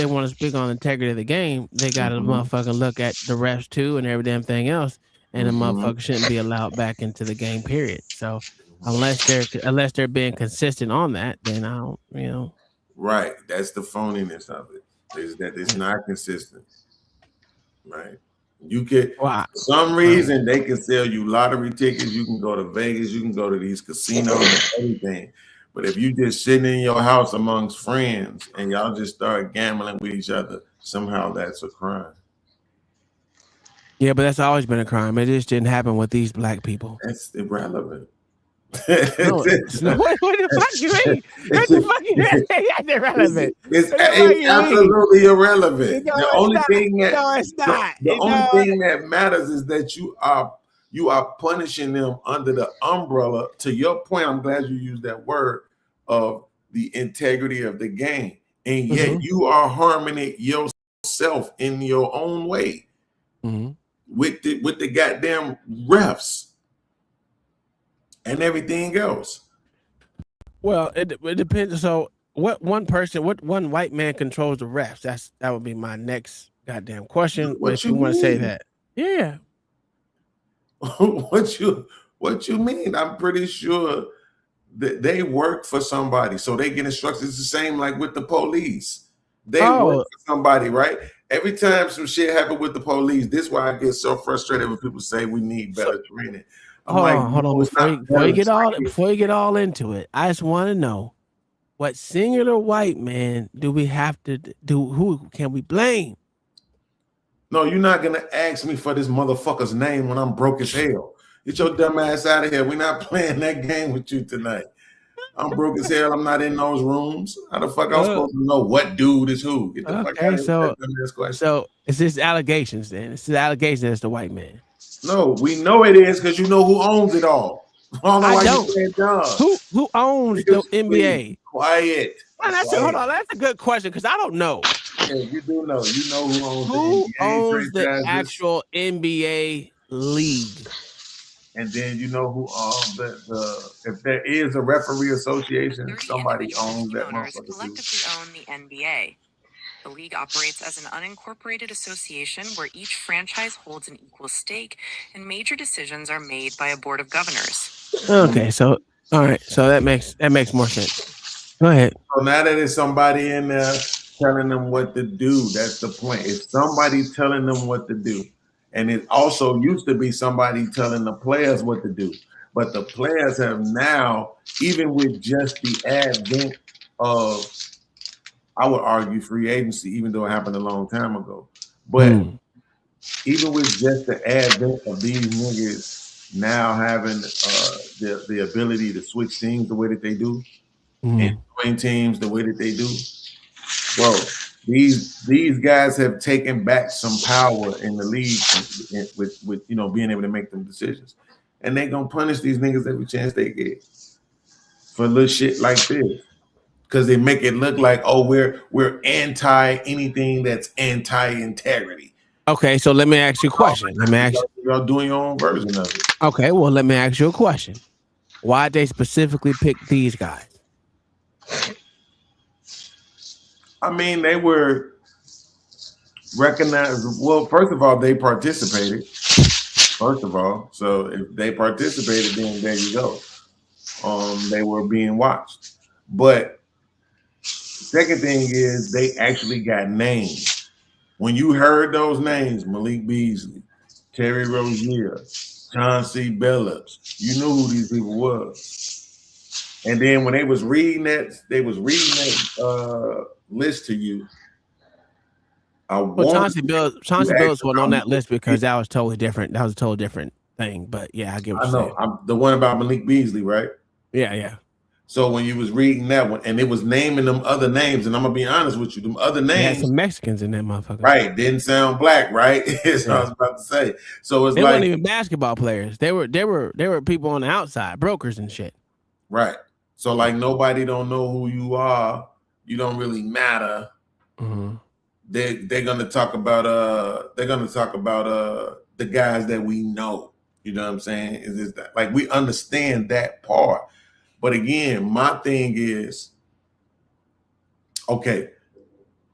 want to speak on the integrity of the game, they got to motherfucking look at the refs too and every damn thing else, and the motherfucker shouldn't be allowed back into the game. Period. So unless they're being consistent on that, then I don't, right. That's the phoniness of it. Is that it's not consistent. Right. You can for some reason they can sell you lottery tickets. You can go to Vegas. You can go to these casinos and everything. But if you just sitting in your house amongst friends and y'all just start gambling with each other, somehow that's a crime. Yeah, but that's always been a crime. It just didn't happen with these black people. That's irrelevant. What the fuck you mean? What the fuck you mean? That's irrelevant. It's absolutely irrelevant. No, The only it's thing that not. No, it's not. the only thing that matters is that you are punishing them under the umbrella. To your point, I'm glad you used that word of the integrity of the game, and yet you are harming it yourself in your own way with the goddamn refs and everything else. Well, it depends. So, what one white man controls the refs? That would be my next goddamn question. What if you want to say mean? that, yeah. What you mean? I'm pretty sure that they work for somebody, so they get instructions. It's the same like with the police. They work for somebody, right? Every time some shit happens with the police, this is why I get so frustrated when people say we need better training. Hold on. Before you get all into it, I just want to know what singular white man do we have to do? Who can we blame? No, you're not gonna ask me for this motherfucker's name when I'm broke as hell. Get your dumb ass out of here. We're not playing that game with you tonight. I'm broke as hell. I'm not in those rooms. How the fuck I'm supposed to know what dude is who? Get the fuck out of here. So it's just allegations then. It's the allegation as the white man. No, we know it is because you know who owns it all. I don't. Who owns the NBA? Quiet. Man, hold on. That's a good question because I don't know. Yeah, you do know. You know who owns Who the NBA owns the franchises. actual NBA league? And then you know who if there is a referee association, somebody owns that motherfucker. Collectively own the NBA. The league operates as an unincorporated association where each franchise holds an equal stake and major decisions are made by a board of governors. Okay, so all right, so that makes more sense. Go ahead. So now that it's somebody in there telling them what to do, that's the point. It's somebody telling them what to do. And it also used to be somebody telling the players what to do. But the players have now, even with just the advent of, I would argue, free agency, even though it happened a long time ago. But even with just the advent of these niggas now having the ability to switch teams the way that they do, and join teams the way that they do, bro, these guys have taken back some power in the league with being able to make them decisions. And they're gonna punish these niggas every chance they get for little shit like this. Because they make it look like, oh, we're anti anything that's anti-integrity. Okay, so let me ask you a question. Y'all doing your own version of it. Okay, well, let me ask you a question. Why'd they specifically pick these guys? I mean, they were recognized. Well, first of all, they participated. First of all, so if they participated, then there you go. They were being watched. But second thing is they actually got names. When you heard those names, Malik Beasley, Terry Rozier, Chauncey Billups, you knew who these people was. And then when they was reading that list to you. Well, Chauncey Billups wasn't on that list because that was totally different. That was a totally different thing. But yeah, I get what you're saying. I'm the one about Malik Beasley, right? Yeah. So when you was reading that one, and it was naming them other names, and I'm gonna be honest with you, them other names had some Mexicans in that motherfucker. Right? Didn't sound black, right? That's what I was about to say. So it's they like weren't even basketball players. They were people on the outside, brokers and shit. Right. So like nobody don't know who you are. You don't really matter. Mm-hmm. They're gonna talk about the guys that we know. You know what I'm saying? Is that like we understand that part. But again, my thing is, okay,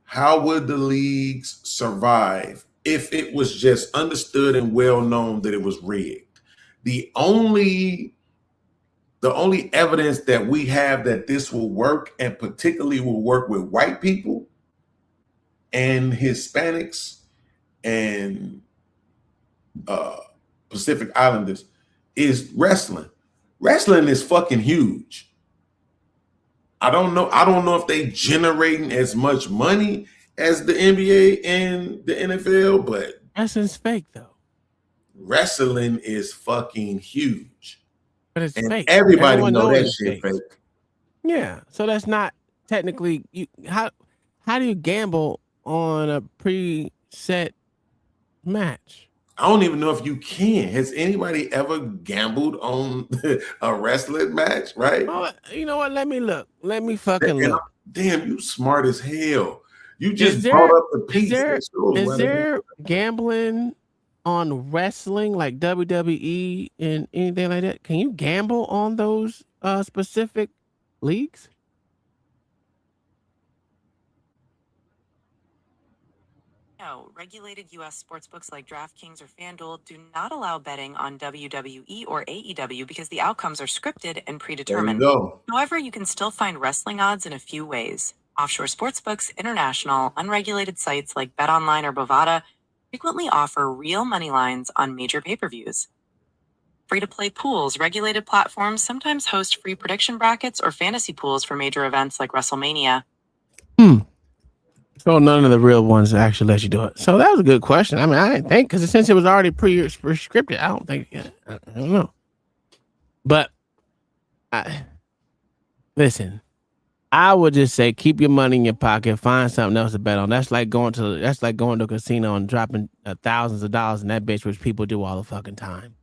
how would the leagues survive if it was just understood and well known that it was rigged? The only evidence that we have that this will work, and particularly will work with white people and Hispanics and Pacific Islanders, is wrestling. Wrestling is fucking huge. I don't know if they generating as much money as the NBA and the NFL, but wrestling's fake though. Wrestling is fucking huge. But it's fake. Everybody Everyone know that knows shit fake. Yeah. So that's not technically how do you gamble on a preset match? I don't even know if you can. Has anybody ever gambled on a wrestling match? Right? Oh, you know what? Let me look. Let me fucking look. Damn, you smart as hell. You just brought up the piece. Is there gambling on wrestling like WWE and anything like that? Can you gamble on those specific leagues? No, regulated U.S. sportsbooks like DraftKings or FanDuel do not allow betting on WWE or AEW because the outcomes are scripted and predetermined. There you go. However, you can still find wrestling odds in a few ways. Offshore sportsbooks, international, unregulated sites like BetOnline or Bovada frequently offer real money lines on major pay-per-views. Free-to-play pools, regulated platforms sometimes host free prediction brackets or fantasy pools for major events like WrestleMania. So none of the real ones actually let you do it. So that was a good question. I mean, I didn't think because since it was already pre-scripted, I don't think. I don't know. But listen, I would just say keep your money in your pocket. Find something else to bet on. That's like going to a casino and dropping thousands of dollars in that bitch, which people do all the fucking time.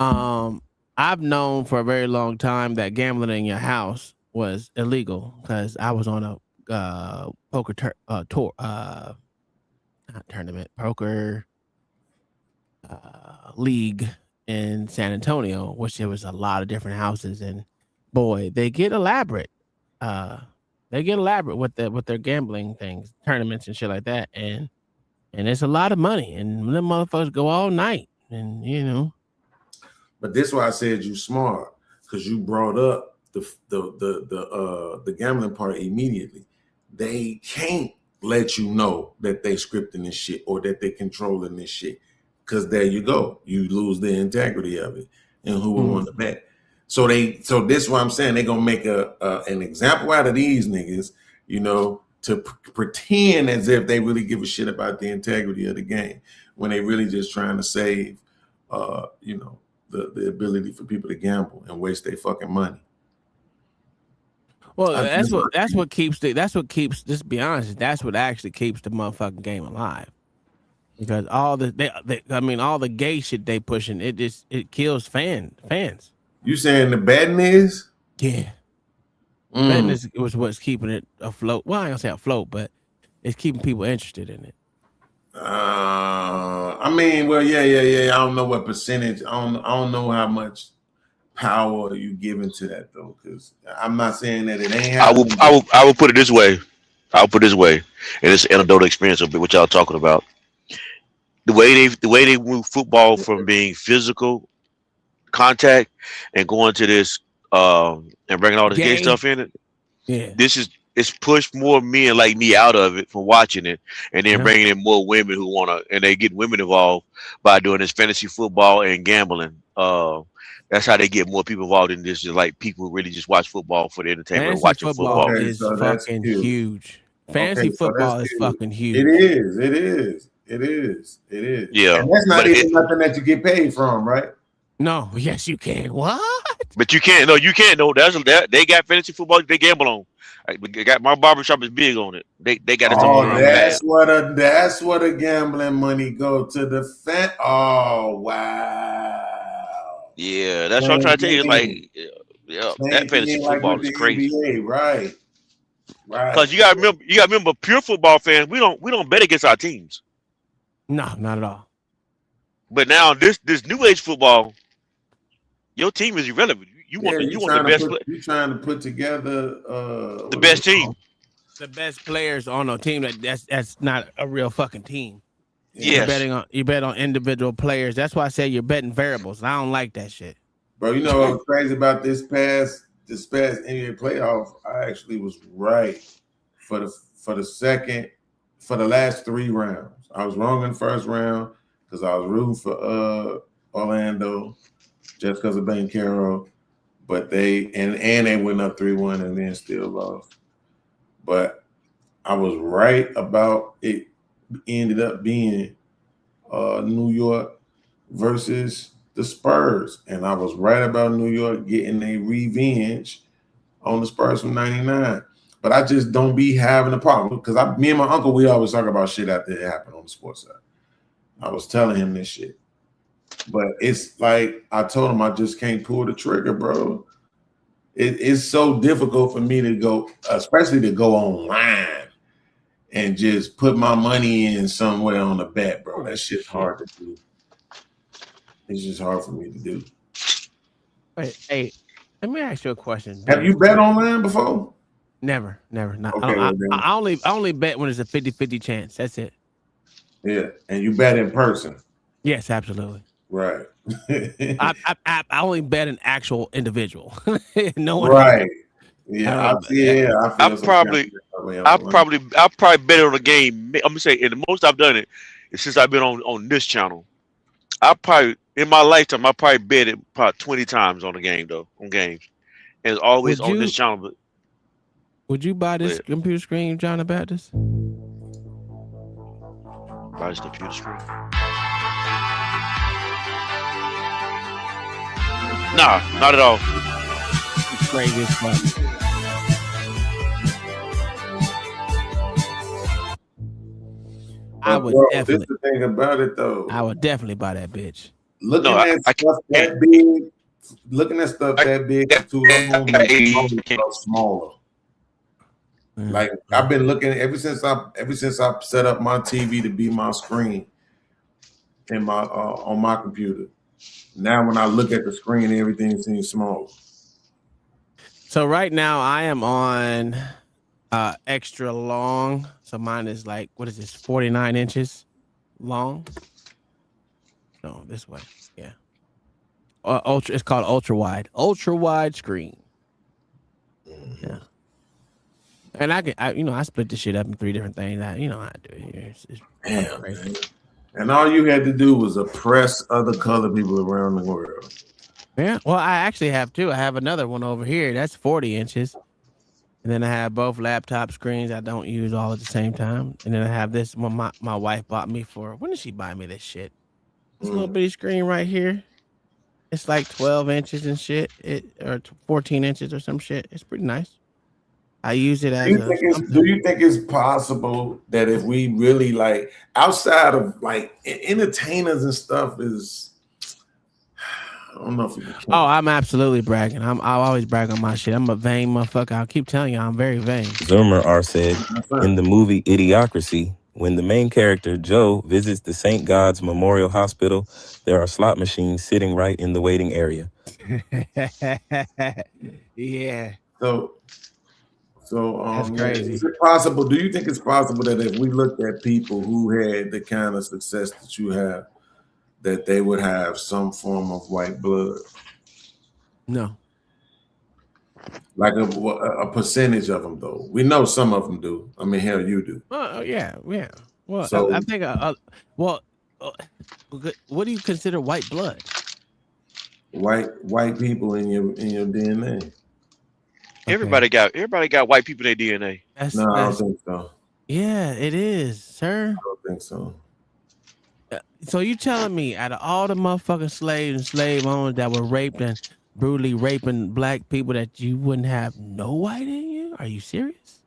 I've known for a very long time that gambling in your house was illegal because I was on a poker league in San Antonio, which there was a lot of different houses, and boy, they get elaborate. With their gambling things, tournaments and shit like that, and it's a lot of money, and them motherfuckers go all night, and you know. But this is why I said you smart, because you brought up the gambling part immediately. They can't let you know that they scripting this shit or that they controlling this shit, because there you go, you lose the integrity of it, and who would want to bet? So this is what I'm saying. They're gonna make an example out of these niggas, you know, to pretend as if they really give a shit about the integrity of the game, when they really just trying to save, you know, the ability for people to gamble and waste their fucking money. Well, that's what keeps. Just be honest. That's what actually keeps the motherfucking game alive. Because all the gay shit they pushing, it kills fans. You saying the betting is? Yeah. Betting was what's keeping it afloat. Well, I don't say afloat, but it's keeping people interested in it. I mean, well, yeah. I don't know what percentage. I don't know how much power are you giving to that though? Because I'm not saying that it ain't happening. I will put it this way. I'll put it this way, and it's anecdotal experience of what y'all talking about. The way they move football from being physical contact and going to this and bringing all this gay stuff in it. Yeah, it's pushed more men like me out of it from watching it, and then bringing in more women who wanna, and they get women involved by doing this fantasy football and gambling. That's how they get more people involved in this. Just like people who really just watch football for the entertainment, fantasy watching football. Okay, is so that's fucking huge. huge. Fantasy football is fucking huge. It is. Yeah, and that's not but even nothing that you get paid from, right? No, yes, you can. What? But you can't. No, you can't. No, they got fantasy football. They gamble on. They got my barbershop is big on it. They got it. Oh, that's what a gambling money go to the fan. Oh wow. Yeah, that's what I'm trying to tell you. Like, that fantasy football is crazy. NBA, right. Because you got to remember, pure football fans, we don't bet against our teams. No, not at all. But now this new age football, your team is irrelevant. You want the best. You're trying to put together the best team, the best players on a team that's not a real fucking team. Yes. You bet on individual players. That's why I say you're betting variables. I don't like that shit, bro. You know what's crazy about this past NBA playoff? I actually was right for the last 3 rounds. I was wrong in the first round because I was rooting for Orlando just because of Banchero, but they went up 3-1 and then still lost. But I was right about it. Ended up being New York versus the Spurs, and I was right about New York getting a revenge on the Spurs from '99. But I just don't be having a problem because me and my uncle, we always talk about shit after it happened on the sports side. I was telling him this shit, but it's like I told him I just can't pull the trigger, bro. It's so difficult for me to go, especially to go online and just put my money in somewhere on a bet, bro. That shit's hard to do. It's just hard for me to do. Wait, hey, let me ask you a question. Have you bet online before? Never. Not. Okay, I only bet when it's a 50-50 chance. That's it. Yeah, and you bet in person. Yes, absolutely. Right. I only bet an actual individual. No one. Right. Yeah, I probably bet on a game. I'm gonna say, and the most I've done it is since I've been on this channel. In my lifetime, I probably bet it probably 20 times on a game though, on games, and it's always on this channel. But would you buy this computer screen, John the Baptist? Buy this computer screen? Nah, not at all. It's crazy as fuck. I would definitely. This is the thing about it, though. I would definitely buy that bitch. Looking at stuff that big for too long makes it smaller. Like I've been looking ever since I set up my TV to be my screen in my on my computer. Now when I look at the screen, everything seems small. So right now I am on extra long. So mine is like, what is this, 49 inches long? No, this way. Yeah. Ultra. It's called ultra wide screen. Yeah. And I split this shit up in 3 different things. You know how I do it here. It's damn, man. And all you had to do was oppress other colored people around the world. Yeah. Well, I actually have 2. I have another one over here. That's 40 inches. And then I have both laptop screens I don't use all at the same time. And then I have this one my wife bought me for. When did she buy me this shit? This little bitty screen right here. It's like 12 inches and shit. Or 14 inches or some shit. It's pretty nice. I use it as do you think it's possible that if we really like outside of like entertainers and stuff is I don't know if you can. Oh, I'm absolutely bragging. I always brag on my shit. I'm a vain motherfucker. I'll keep telling you I'm very vain. Zoomer R said in the movie Idiocracy, When the main character, Joe, visits the St. God's Memorial Hospital, there are slot machines sitting right in the waiting area. Yeah. So That's crazy. is it possible? Do you think it's possible that if we looked at people who had the kind of success that you have, that they would have some form of white blood? No. Like a percentage of them, though. We know some of them do. I mean, hell, you do. Yeah. Well, So- I think. What do you consider white blood? White people in your DNA. Everybody got white people in their DNA. No, I don't think so. Yeah, it is, sir. I don't think so. So you telling me out of all the motherfucking slaves and slave owners that were raped and brutally raping black people that you wouldn't have no white in you? Are you serious?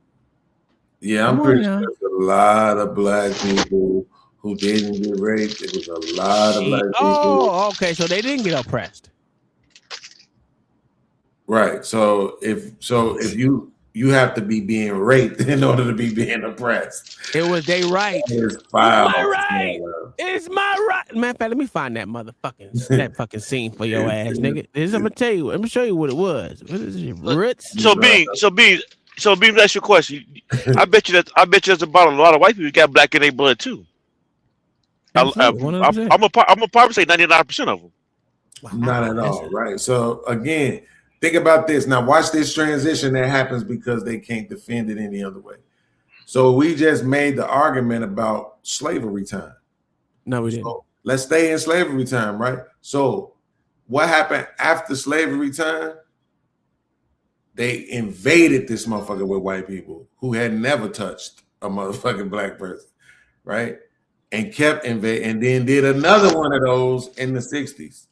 Yeah, I'm Come on pretty now. sure there's a lot of black people who didn't get raped. It was a lot of black people. Oh, okay. So they didn't get oppressed. Right. So if you have to be being raped in order to be being oppressed. It was they right. It's foul. My right. It's my right. Matter of fact, let me find that fucking scene for your ass, nigga. I'm gonna tell you. Let me show you what it was. What is it? Ritz? So Bean, that's your question. I bet you there's about a lot of white people got black in their blood too. I'm gonna probably say 99% of them. Not at all. Right. So again, think about this. Now watch this transition that happens because they can't defend it any other way. So we just made the argument about slavery time. No, we didn't. So let's stay in slavery time, right? So what happened after slavery time? They invaded this motherfucker with white people who had never touched a motherfucking black person, right? And kept invading, and then did another one of those in the 60s,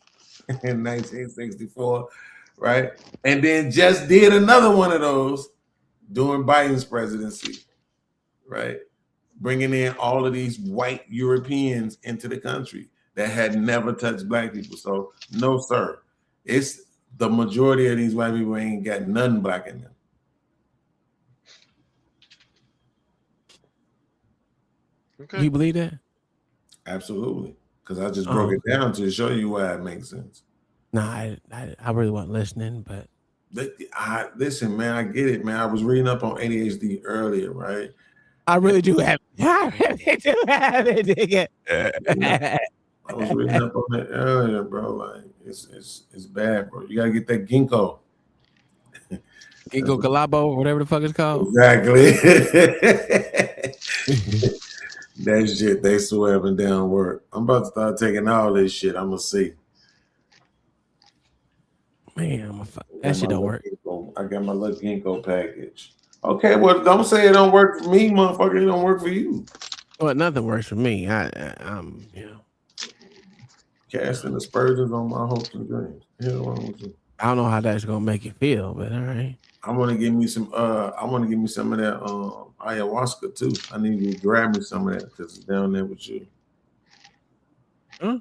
in 1964, right? And then just did another one of those during Biden's presidency, right? Bringing in all of these white Europeans into the country that had never touched black people. So no, sir. It's the majority of these white people ain't got nothing black in them. You believe that? Absolutely. Because I just broke it down to show you why it makes sense. No, I really wasn't listening, but listen, man, I get it, man. I was reading up on ADHD earlier, right? I really do have it. I really do have it, nigga. I was reading up on that earlier, bro. Like it's bad, bro. You gotta get that ginkgo. Ginkgo Galabo, whatever the fuck it's called. Exactly. That shit they swerving down work. I'm about to start taking all this shit. I'm gonna see. Man, that shit don't work. I got my little ginkgo package. Okay, well, don't say it don't work for me, motherfucker. It don't work for you. Well, nothing works for me. Casting aspersions on my hopes and dreams. Hell wrong with you? I don't know how that's gonna make you feel, but all right. I want to give me some. I want to give me some of that ayahuasca too. I need you to grab me some of that because it's down there with you. Huh?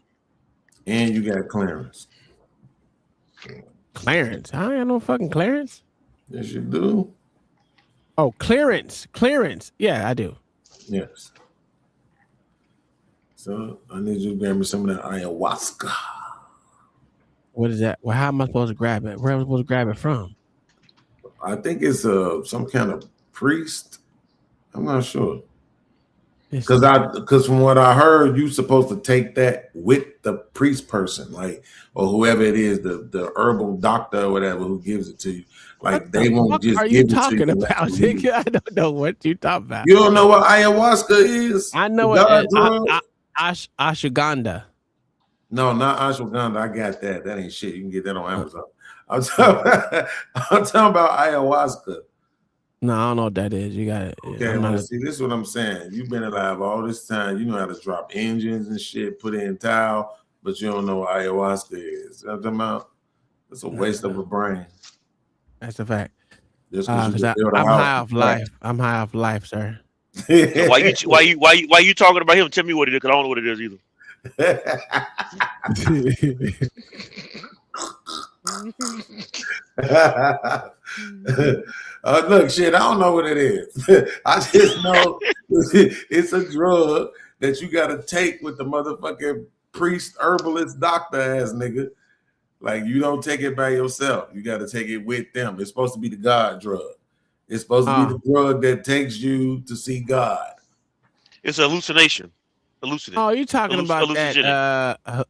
And you got Clarence. Clarence? I ain't no fucking Clarence. Yes, you do. Oh, Clarence. Yeah, I do. Yes. So I need you to grab me some of that ayahuasca. What is that? Well, how am I supposed to grab it? Where am I supposed to grab it from? I think it's some kind of priest. I'm not sure. Because from what I heard, you're supposed to take that with the priest person, like, or whoever it is, the herbal doctor or whatever who gives it to you. Like they won't just give it to you. What are you talking about, nigga? I don't know what you talking about. You don't know what ayahuasca is? I know it is. Ashwagandha. No, not ashwagandha. I got that. That ain't shit. You can get that on Amazon. I'm talking about ayahuasca. No, I don't know what that is. You got it. Okay, well, see, this is what I'm saying. You've been alive all this time. You know how to drop engines and shit, put in towel, but you don't know what ayahuasca is. I'm talking about. It's a waste of a brain. That's a fact. Just I'm high off life. I'm high off life, sir. So why you talking about him? Tell me what it is, because I don't know what it is either. Look, shit, I don't know what it is. I just know it's a drug that you got to take with the motherfucking priest, herbalist, doctor ass nigga. Like, you don't take it by yourself. You got to take it with them. It's supposed to be the God drug. It's supposed to be the drug that takes you to see God. It's a hallucination. Hallucinate. Oh, you talking about that?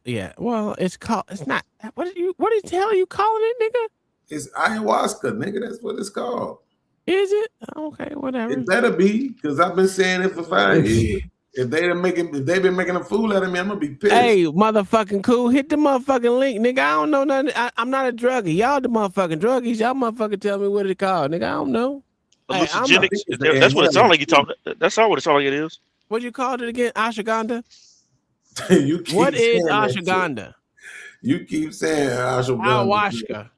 Yeah. Well, it's called. It's not. What the hell are you calling it, nigga? It's ayahuasca, nigga. That's what it's called. Is it? Okay, whatever. It better be, because I've been saying it for 5 years. If they've been making a fool out of me, I'm gonna be pissed. Hey, motherfucking cool, hit the motherfucking link, nigga. I don't know nothing. I'm not a druggie. Y'all the motherfucking druggies. Y'all motherfucking tell me what it called, nigga. I don't know. Hallucinogenics. That's what it sounds like. You talk. That's all what it sounds like it is. What you called it again? Ashwagandha. What is ashwagandha? You keep saying ashwagandha. Ayahuasca.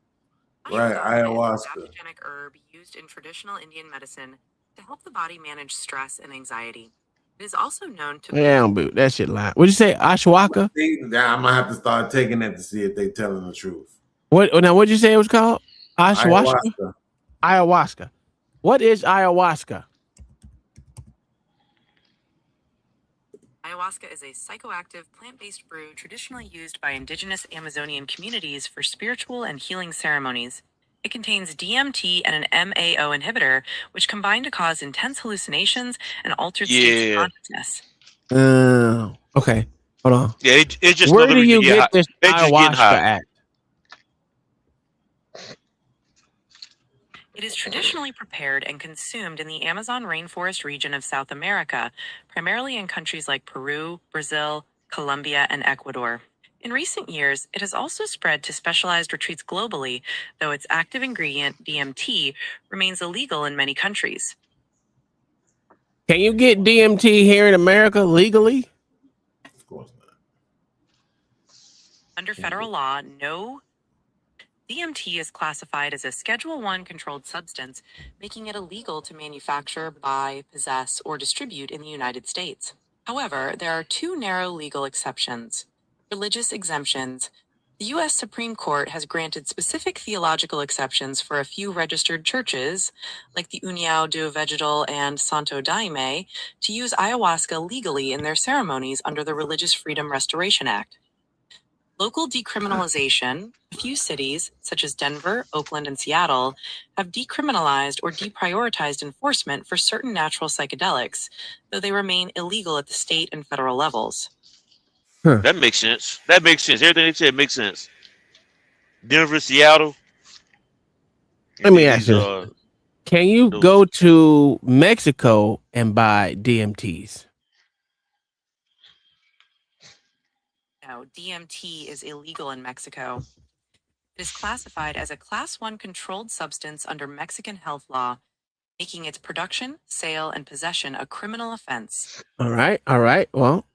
Right, ayahuasca. Adaptogenic herb used in traditional Indian medicine to help the body manage stress and anxiety. It is also known to. Yeah, boot that shit lie. What'd you say? Ashwaka? I'm gonna have to start taking that to see if they telling the truth. What now? What'd you say it was called? Ayahuasca. Ayahuasca. What is ayahuasca? Ayahuasca is a psychoactive plant-based brew traditionally used by indigenous Amazonian communities for spiritual and healing ceremonies. It contains DMT and an MAO inhibitor, which combine to cause intense hallucinations and altered states of consciousness. Okay. Hold on. Yeah, it just. Where do you get this ayahuasca at? It is traditionally prepared and consumed in the Amazon rainforest region of South America, primarily in countries like Peru, Brazil, Colombia, and Ecuador. In recent years, it has also spread to specialized retreats globally, though its active ingredient, DMT, remains illegal in many countries. Can you get DMT here in America legally? Of course not. Under federal law, no. DMT is classified as a Schedule I controlled substance, making it illegal to manufacture, buy, possess, or distribute in the United States. However, there are two narrow legal exceptions. Religious exemptions. The U.S. Supreme Court has granted specific theological exceptions for a few registered churches, like the União do Vegetal and Santo Daime, to use ayahuasca legally in their ceremonies under the Religious Freedom Restoration Act. Local decriminalization. A few cities, such as Denver, Oakland, and Seattle, have decriminalized or deprioritized enforcement for certain natural psychedelics, though they remain illegal at the state and federal levels. That makes sense. That makes sense. Everything they said makes sense. Denver, Seattle. Let me ask you. Can you go to Mexico and buy DMTs? No, DMT is illegal in Mexico. It is classified as a Class I controlled substance under Mexican health law, making its production, sale, and possession a criminal offense. All right. Well,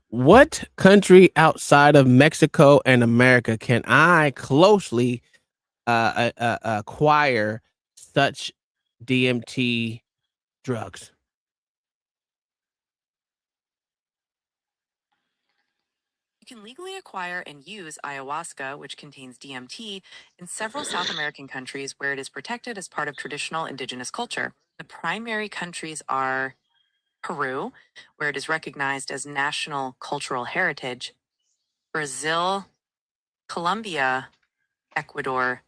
what country outside of Mexico and America can I closely acquire such DMT drugs? You can legally acquire and use ayahuasca, which contains DMT, in several South American countries where it is protected as part of traditional indigenous culture. The primary countries are Peru, where it is recognized as national cultural heritage, Brazil, Colombia, Ecuador,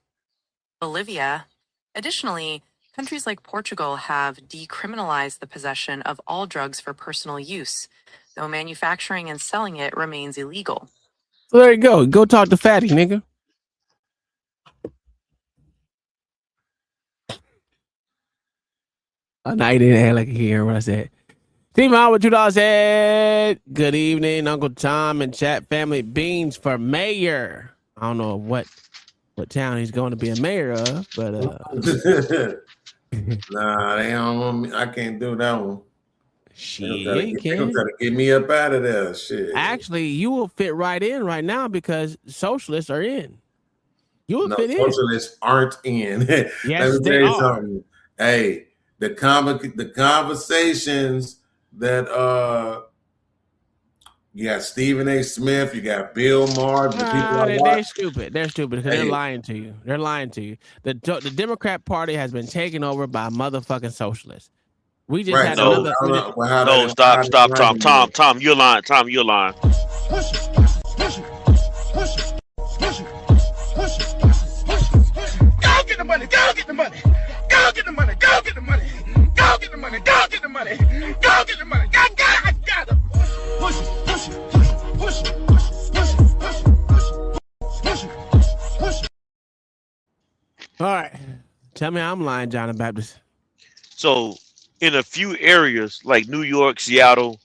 Bolivia. Additionally, countries like Portugal have decriminalized the possession of all drugs for personal use, though manufacturing and selling it remains illegal. So there you go. Go talk to Fatty, nigga. Oh, no, he didn't act like he hear what I said. Team on with $2 said, good evening, Uncle Tom and chat family. Beans for mayor. I don't know what town he's going to be a mayor of, but nah, they don't want me. I can't do that one. Shit, they gonna try to get me up out of there. Shit. Actually, you will fit right in right now because socialists are in. You will fit in. Socialists aren't in. Yes, Let me they tell you are. something. Hey, the conversations that You got Stephen A. Smith. You got Bill Maher. The people They're stupid. They're stupid because they're lying to you. They're lying to you. The Democrat Party has been taken over by motherfucking socialists. We just had another. Stop, Tom. You're lying. Tom, you're lying. Go get the money. Go get the money. Go get the money. Go get the money. Go get the money. Go get the money. Go get the money. I got it. Push it. Push it. Push it. Push it. Push it. Push it. Push it. All right. Tell me I'm lying, John the Baptist. So, in a few areas like New York, Seattle,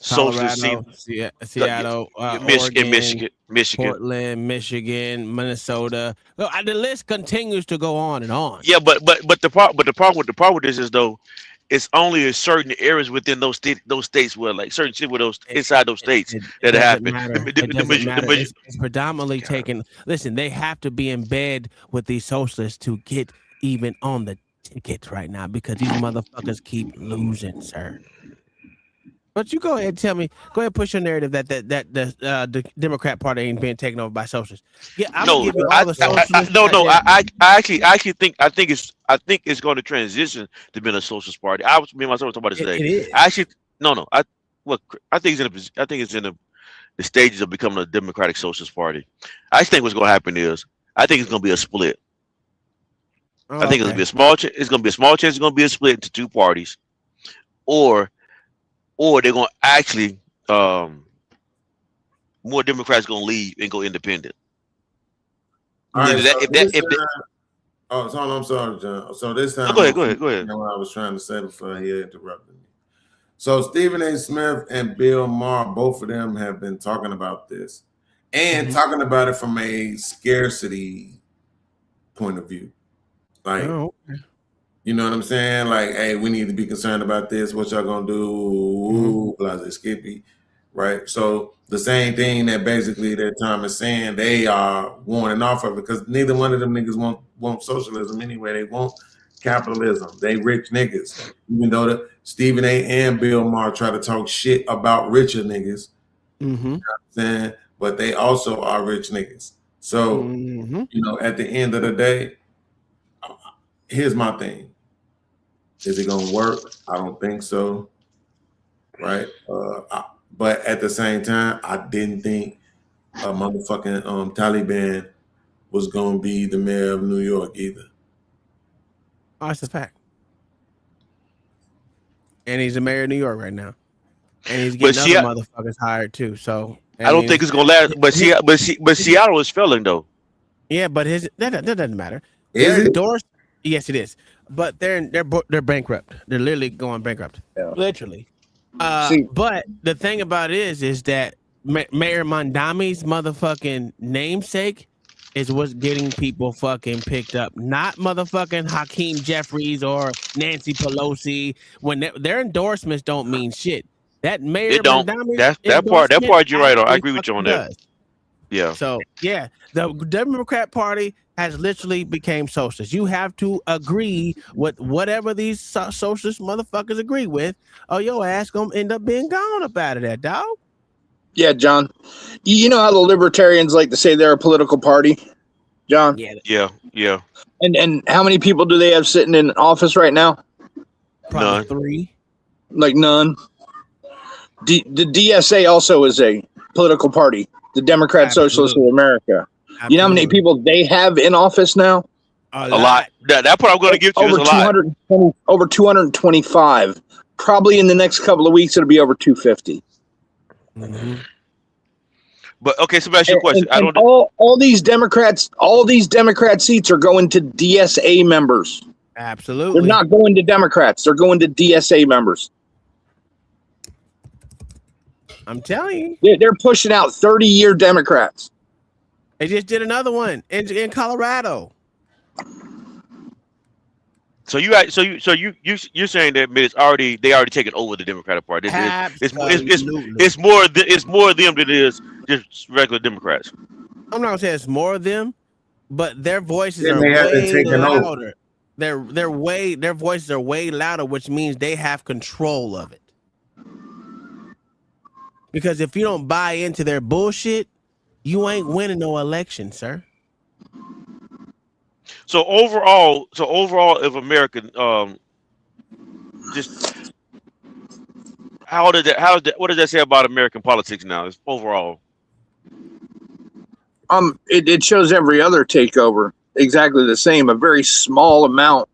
Colorado, Seattle, Michigan, Portland, Michigan, Minnesota. The list continues to go on and on. Yeah, but the problem with this is though, it's only in certain areas within those states where like certain cities where those inside those states that happen. It's predominantly taken. Listen, they have to be in bed with these socialists to get even on the ticket right now because these motherfuckers keep losing, sir. But you go ahead and tell me. Go ahead and push your narrative that the Democrat Party ain't being taken over by socialists. Yeah, I actually think it's going to transition to being a socialist party. Me and myself were talking about this today. I think it's in the stages of becoming a Democratic Socialist Party. I think what's going to happen is I think it's going to be a split. I think it's going to be a small. It's going to be a small chance. It's going to be a split into two parties, or they're going to actually more Democrats going to leave and go independent. All right, I'm sorry, John. So this time, go ahead. You know what I was trying to say before he interrupted me. So Stephen A. Smith and Bill Maher, both of them have been talking about this and talking about it from a scarcity point of view. Like, you know what I'm saying? Like, hey, we need to be concerned about this. What y'all gonna do? Blase Skippy, right? So the same thing that basically that Tom is saying, they are warning off of it because neither one of them niggas want socialism anyway. They want capitalism. They rich niggas. Even though the Stephen A. and Bill Maher try to talk shit about richer niggas, you know what I'm saying? But they also are rich niggas. So, you know, at the end of the day, here's my thing. Is it gonna work? I don't think so. Right? But at the same time, I didn't think a motherfucking Taliban was gonna be the mayor of New York either. Oh, that's a fact. And he's the mayor of New York right now. And he's getting other motherfuckers hired too. So I don't think it's gonna last. But Seattle is failing though. Yeah, but that doesn't matter. Is it? Yes, it is. But they're bankrupt. They're literally going bankrupt. Yeah. Literally. But the thing about it is that Mayor Mondami's motherfucking namesake is what's getting people fucking picked up. Not motherfucking Hakeem Jeffries or Nancy Pelosi. When their endorsements don't mean shit. That Mayor Mondami. That part you're right on. I agree with you on that. Yeah. So yeah, the Democrat Party has literally became socialist. You have to agree with whatever these socialist motherfuckers agree with, or your ass gonna end up being gone up out of that, dog. Yeah, John. You know how the libertarians like to say they're a political party, John? Yeah. And how many people do they have sitting in office right now? Probably none. 3. Like none. The DSA also is a political party. The Democrat Socialists of America. Absolutely. You know how many people they have in office now? A lot. That part I'm going to give to you is a lot. Over 225. Probably in the next couple of weeks, it'll be over 250. But okay, so ask you a question. I don't. All these Democrat seats are going to DSA members. Absolutely. They're not going to Democrats. They're going to DSA members. I'm telling you. They're pushing out 30-year Democrats. They just did another one in Colorado. So you're saying that they already taken over the Democratic Party. It's more of them than it is just regular Democrats. I'm not gonna say it's more of them, but their voices are way louder. Their voices are way louder, which means they have control of it. Because if you don't buy into their bullshit, you ain't winning no election, sir. So overall, if America, just what does that say about American politics now? It's overall. It shows every other takeover exactly the same. A very small amount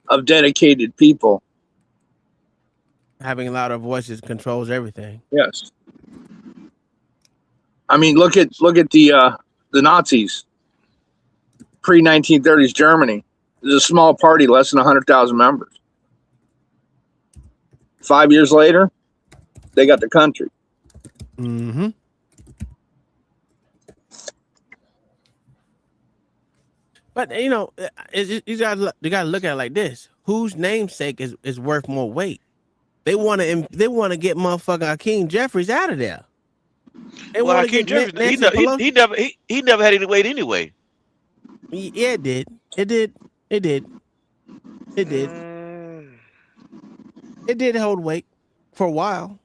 of dedicated people. Having louder voices controls everything. Yes. I mean, look at the Nazis. Pre-1930s Germany. There's a small party, less than 100,000 members. 5 years later, they got the country. Mm-hmm. But you know, you gotta look at it like this: whose namesake is worth more weight? They want to get motherfucking Hakeem Jeffries out of there. Well, Hakeem Jeffries, he never had any weight anyway. Yeah, it did. It did. It did hold weight for a while.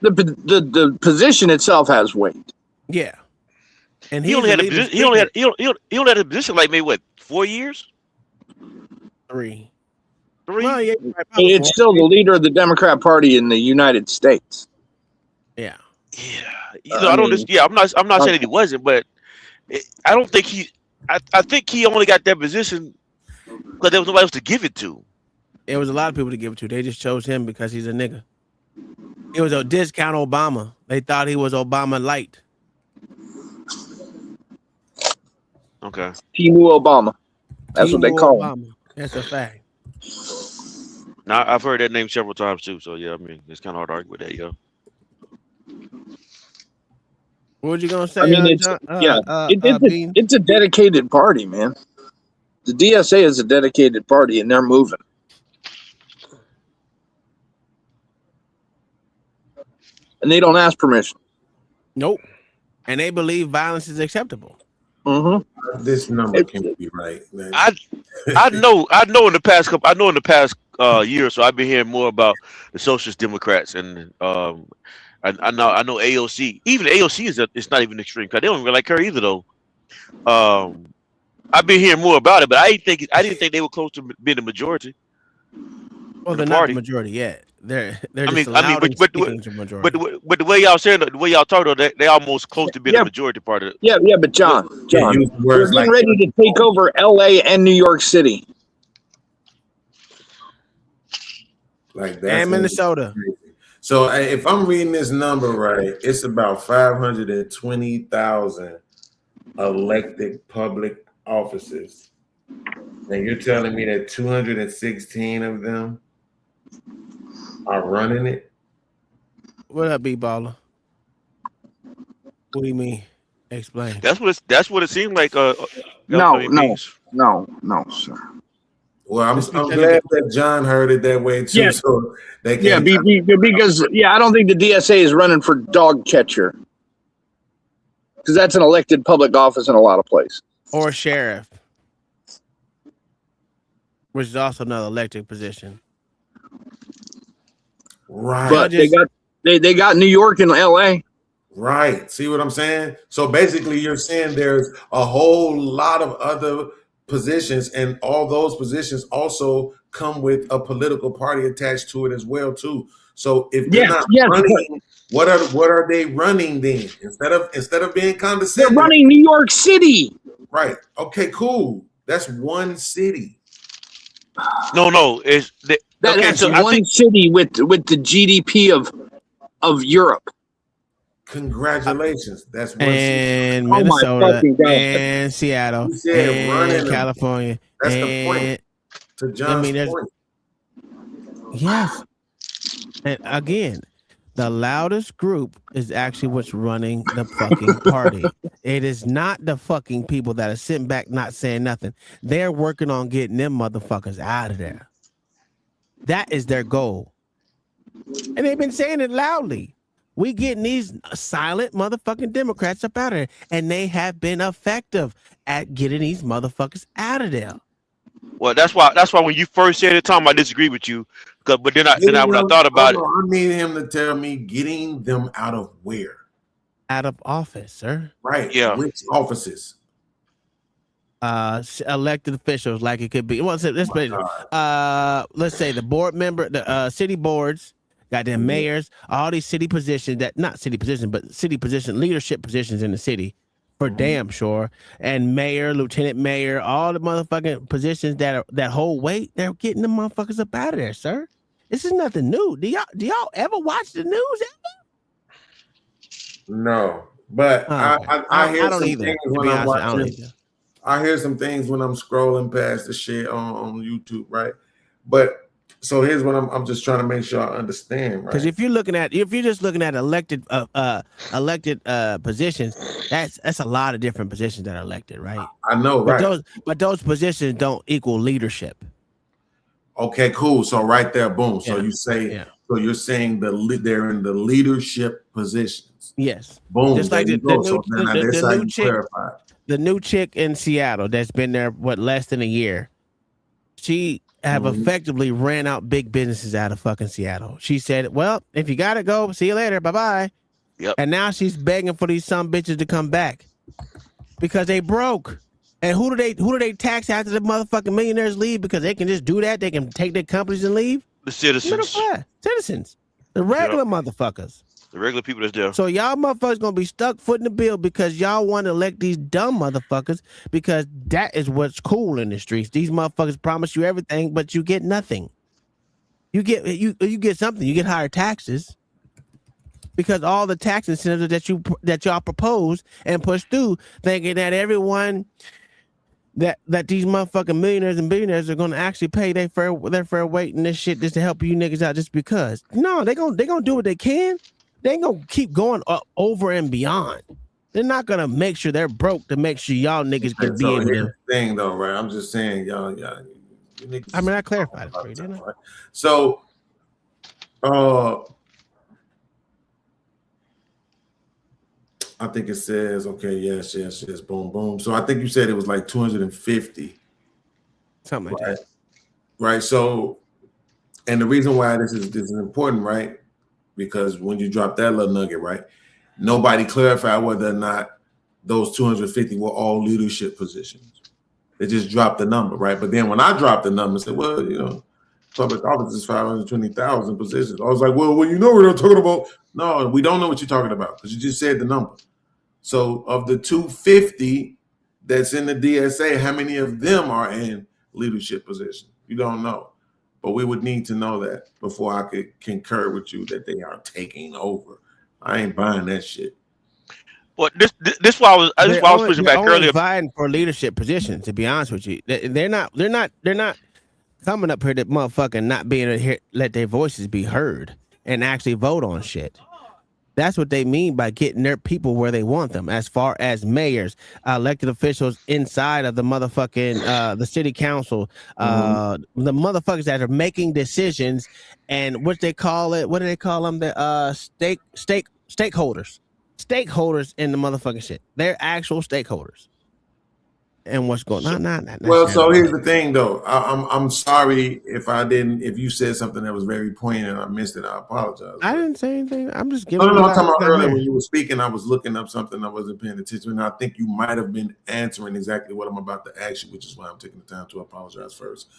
The position itself has weight. Yeah, and he only had a position like maybe what, 4 years? 3. Well, yeah, it's still the leader of the Democrat Party in the United States. Yeah. You know, I'm not saying that he wasn't, but I don't think I think he only got that position because there was nobody else to give it to. It was a lot of people to give it to. They just chose him because he's a nigga. It was a discount Obama. They thought he was Obama light. Okay. Timu Obama. That's what they call him. That's a fact. Now I've heard that name several times too. So yeah, I mean it's kind of hard to argue with that, yo. What were you gonna say? I mean, it's a dedicated party, man. The DSA is a dedicated party, and they're moving. And they don't ask permission. Nope. And they believe violence is acceptable. Mm-hmm. This number can't be right, man. I know in the past year or so I've been hearing more about the Socialist Democrats and I know AOC. Even AOC it's not even extreme because they don't really like her either though. I've been hearing more about it, but I didn't think they were close to being the majority. Well, they're not the majority yet. They're but the way y'all saying the way y'all talk though, they almost close to being the majority part of it. Yeah, but John, we're getting ready to take over LA and New York City. Like that. And Minnesota. So if I'm reading this number right, it's about 520,000 elected public offices. And you're telling me that 216 of them are running it? What up, B-Baller? What do you mean? Explain. That's what it seemed like. No, sir. Well, I'm glad that John heard it that way too. Yeah. So they can because I don't think the DSA is running for dog catcher because that's an elected public office in a lot of places. Or sheriff, which is also another elected position. Right. But they got New York and LA. Right. See what I'm saying? So basically you're saying there's a whole lot of other positions, and all those positions also come with a political party attached to it as well too. So if they're not running, what are they running then? Instead of being condescending, they're running New York City. Right. Okay, cool. That's one city. No, that's one city with the GDP of Europe. Congratulations. That's one and city. Minnesota and Seattle and California. That's the point. To John's point. Yes. And again, the loudest group is actually what's running the fucking party. It is not the fucking people that are sitting back not saying nothing. They're working on getting them motherfuckers out of there. That is their goal. And they've been saying it loudly. We getting these silent motherfucking Democrats up out of there. And they have been effective at getting these motherfuckers out of there. Well, that's why when you first said it, Tom, I disagree with you. But then when I thought about it, I need him to tell me getting them out of where. out of office, sir. Right. Yeah. Which offices? Elected officials, like it could be. Well, let's say the board member, the city boards, goddamn mayors, all these city positions not city positions, but city position leadership positions in the city, for damn sure. And mayor, lieutenant mayor, all the motherfucking positions that hold weight, they're getting the motherfuckers up out of there, sir. This is nothing new. Do y'all ever watch the news? No, but I hear some things when I'm watching. I hear some things when I'm scrolling past the shit on YouTube, right? But so here's what I'm just trying to make sure I understand, right? Because if you're just looking at elected positions, that's a lot of different positions that are elected, right? I know, right? But those positions don't equal leadership. Okay, cool. So right there, boom. So you say, so you're saying they're in the leadership positions. Yes. Boom. Just like the new chick. Clarify. The new chick in Seattle that's been there less than a year. She have effectively ran out big businesses out of fucking Seattle. She said, "Well, if you gotta go, see you later, bye bye." Yep. And now she's begging for these some bitches to come back because they broke. And who do they tax after the motherfucking millionaires leave? Because they can just do that. They can take their companies and leave. The citizens. Citizens. The regular motherfuckers. The regular people that's there. So y'all motherfuckers gonna be stuck footing the bill because y'all want to elect these dumb motherfuckers because that is what's cool in the streets. These motherfuckers promise you everything, but you get nothing. You get something. You get higher taxes because all the tax incentives that y'all propose and push through, thinking that everyone that these motherfucking millionaires and billionaires are gonna actually pay their fair weight in this shit just to help you niggas out just because. No, they gonna do what they can. They ain't gonna keep going up over and beyond. They're not gonna make sure they're broke to make sure y'all niggas can be able to. Thing though, right? I'm just saying, y'all. I mean, I clarified it for you, didn't I? Right? So, I think it says, okay, yes, boom, boom. So I think you said it was like 250, something like that, right? So, and the reason why this is important, right? Because when you drop that little nugget, right, nobody clarified whether or not those 250 were all leadership positions. They just dropped the number, right? But then when I dropped the number, I said, well, public office is 520,000 positions. I was like, well, you know what I'm talking about. No, we don't know what you're talking about because you just said the number. So of the 250 that's in the DSA, how many of them are in leadership positions? You don't know. But we would need to know that before I could concur with you that they are taking over. I ain't buying that shit. Well, this why I was pushing back earlier. Vying for leadership positions, to be honest with you, they're not coming up here to motherfucking not being able to let their voices be heard and actually vote on shit. That's what they mean by getting their people where they want them. As far as mayors, elected officials inside of the motherfucking the city council, the motherfuckers that are making decisions, and what they call it? What do they call them? The stakeholders in the motherfucking shit. They're actual stakeholders. And what's going on? Well, so here's the thing, though. I'm sorry if you said something that was very poignant and I missed it. I apologize. I didn't say anything. I'm just giving. No, I'm talking about earlier when you were speaking. I was looking up something. I wasn't paying attention, and I think you might have been answering exactly what I'm about to ask you, which is why I'm taking the time to apologize first.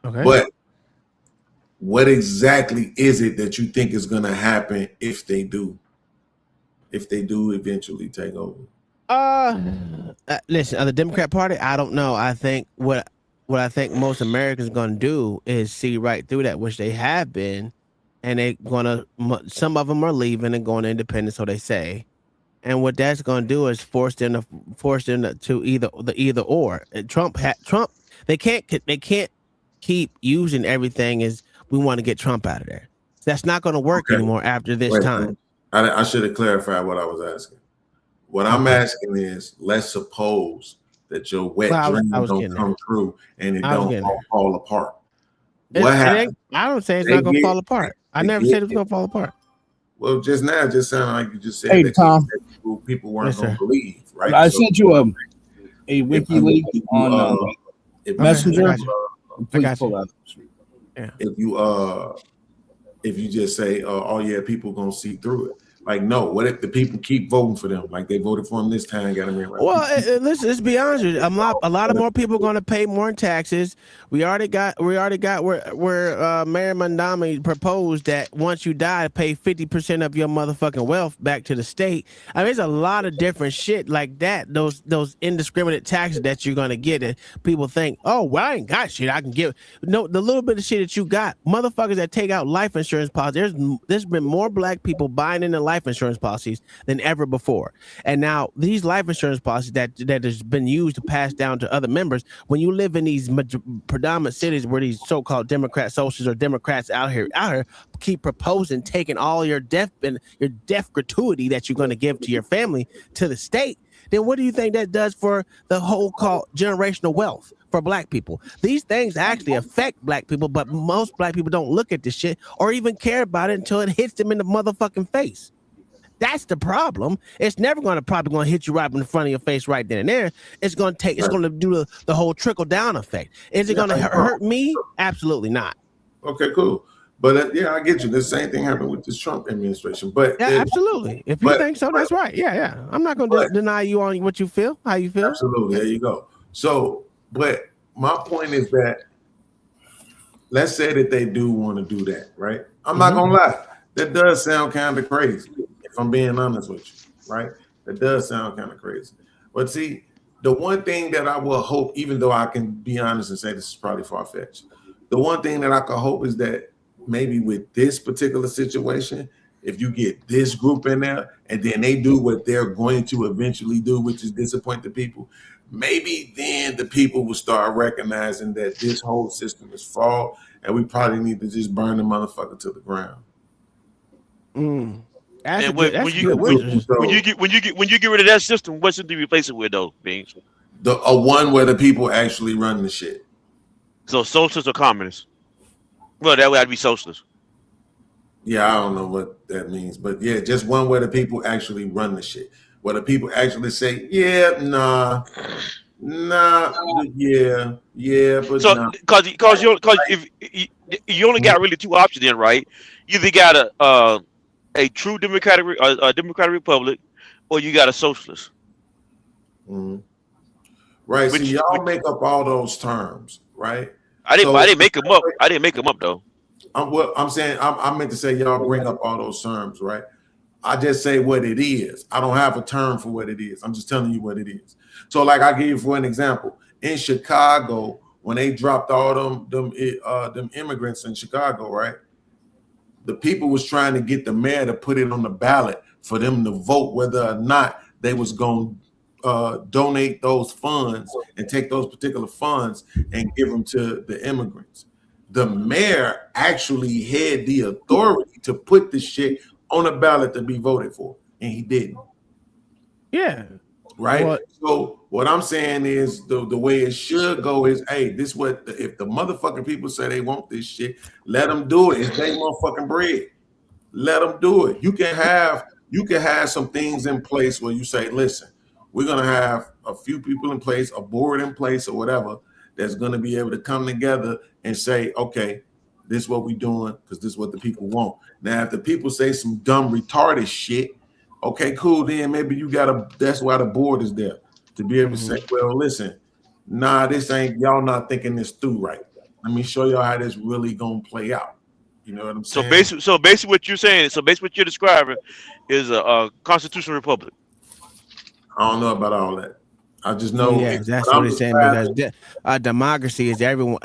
Okay. But what exactly is it that you think is going to happen if they do eventually take over? Listen, the Democrat Party, I don't know. I think what I think most Americans are going to do is see right through that, which they have been, and they're going to. Some of them are leaving and going independent, so they say, and what that's going to do is force them to either or. Trump, they can't keep using everything as we want to get Trump out of there. That's not going to work anymore after this time. I should have clarified what I was asking. What I'm asking is, let's suppose that your wet dream don't come true and it don't fall apart. What happened? I don't say it's not going to fall apart. I never said it was going to fall apart. Well, just now, it just sounded like you just said Hey, that Tom. people weren't going to believe, right? I sent you a WikiLeaks on Messenger. I got you. If you just say, oh yeah, people gonna see through it. Like, no, what if the people keep voting for them? Like they voted for them this time, got them in. Well, let's be honest with you. A lot of more people are going to pay more in taxes. We already got where Mayor Mandami proposed that once you die, pay 50% of your motherfucking wealth back to the state. I mean, there's a lot of different shit like that. Those indiscriminate taxes that you're going to get, and people think, oh, well, I ain't got shit. I can give no the little bit of shit that you got. Motherfuckers that take out life insurance policies. There's been more black people buying into life insurance policies than ever before. And now these life insurance policies that has been used to pass down to other members, when you live in these predominant cities where these so-called Democrat socialists or Democrats out here keep proposing taking all your death gratuity that you're going to give to your family to the state, then what do you think that does for the whole called generational wealth for black people? These things actually affect black people, but most black people don't look at this shit or even care about it until it hits them in the motherfucking face. That's the problem. It's never going to hit you right in the front of your face right then and there. It's going to do the whole trickle down effect. Is it going to hurt me? Absolutely not. Okay, cool. But I get you. The same thing happened with this Trump administration. But yeah, absolutely. If you think so, that's right. Yeah. I'm not going to deny you on what you feel, how you feel. Absolutely. There you go. So, but my point is that let's say that they do want to do that, right? I'm not going to lie. That does sound kind of crazy. If I'm being honest with you, right? That does sound kind of crazy. But see, the one thing that I will hope, even though I can be honest and say this is probably far-fetched, the one thing that I can hope is that maybe with this particular situation, if you get this group in there and then they do what they're going to eventually do, which is disappoint the people, maybe then the people will start recognizing that this whole system is flawed and we probably need to just burn the motherfucker to the ground. And when you get rid of that system, what should you replace it with, though, Beans? A one where the people actually run the shit. So socialists or communists? Well, that way I'd be socialist. Yeah, I don't know what that means, but yeah, just one where the people actually run the shit. Where the people actually say, yeah, nah, yeah, but so because if you only got really two options then, right? You either got a true democratic republic, or you got a socialist. Mm-hmm. Right. So y'all make up all those terms, right? I didn't make them up. I didn't make them up though. I'm saying I meant to say y'all bring up all those terms, right? I just say what it is. I don't have a term for what it is. I'm just telling you what it is. So, like I give you for an example, in Chicago, when they dropped all them immigrants in Chicago, right? The people was trying to get the mayor to put it on the ballot for them to vote whether or not they was going to donate those funds and take those particular funds and give them to the immigrants. The mayor actually had the authority to put the shit on a ballot to be voted for, and he didn't. Yeah. Right. Well, so what I'm saying is the way it should go is, hey, this what if the motherfucking people say they want this shit, let them do it. It's their motherfucking bread. Let them do it. You can have some things in place where you say, listen, we're gonna have a few people in place, a board in place, or whatever that's gonna be able to come together and say, okay, this is what we're doing because this is what the people want. Now, if the people say some dumb retarded shit, okay, cool. Then maybe that's why the board is there to be able to say, well, listen, nah, this ain't, y'all not thinking this through right. Let me show y'all how this really gonna play out. You know what I'm saying? So basically what you're saying, what you're describing is a constitutional republic. I don't know about all that. I just know. Yeah, that's what he's saying. Because democracy is everyone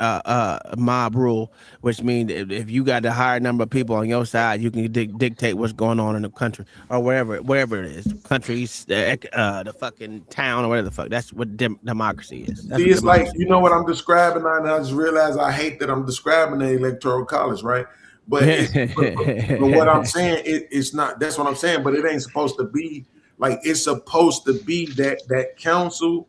mob rule, which means if you got the higher number of people on your side, you can dictate what's going on in the country or wherever it is, countries, the fucking town or whatever the fuck. That's what democracy is. That's See, it's like, you know what I'm describing now, and I just realized I hate that I'm describing the electoral college, right? But, but what I'm saying, it's not. That's what I'm saying. But it ain't supposed to be. Like, it's supposed to be that council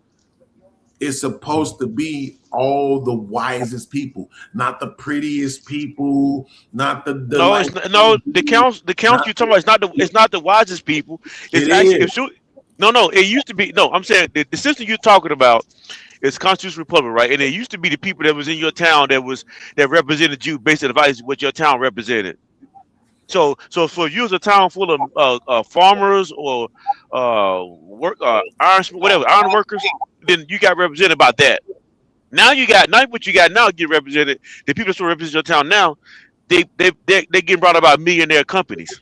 is supposed to be all the wisest people, not the prettiest people, not the the council you're talking about it's not the wisest people. It's it used to be. No, I'm saying the system you're talking about is constitutional republic, right? And it used to be the people that was in your town that represented you based on the values what your town represented. So if you was a town full of farmers or iron workers, then you got represented by that. Now what you got now get represented. The people that represent your town now, they getting brought up by millionaire companies.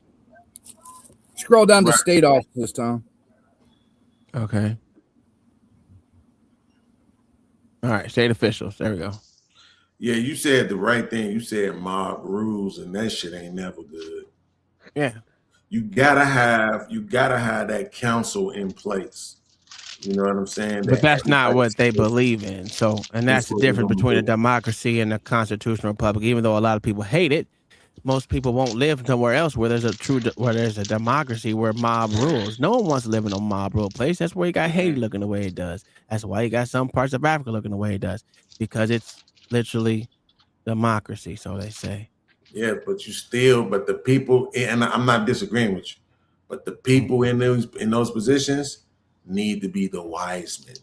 Scroll down to state offices, Tom. Okay. All right, state officials. There we go. Yeah, you said the right thing. You said mob rules, and that shit ain't never good. Yeah. You gotta have that council in place. You know what I'm saying? But that's not what they believe in. So, and that's the difference between a democracy and a constitutional republic. Even though a lot of people hate it, most people won't live somewhere else where there's a democracy where mob rules. No one wants to live in a mob rule place. That's why you got Haiti looking the way it does. That's why you got some parts of Africa looking the way it does, because it's literally democracy. So they say. Yeah, but the people, and I'm not disagreeing with you, but the people in those positions need to be the wise men.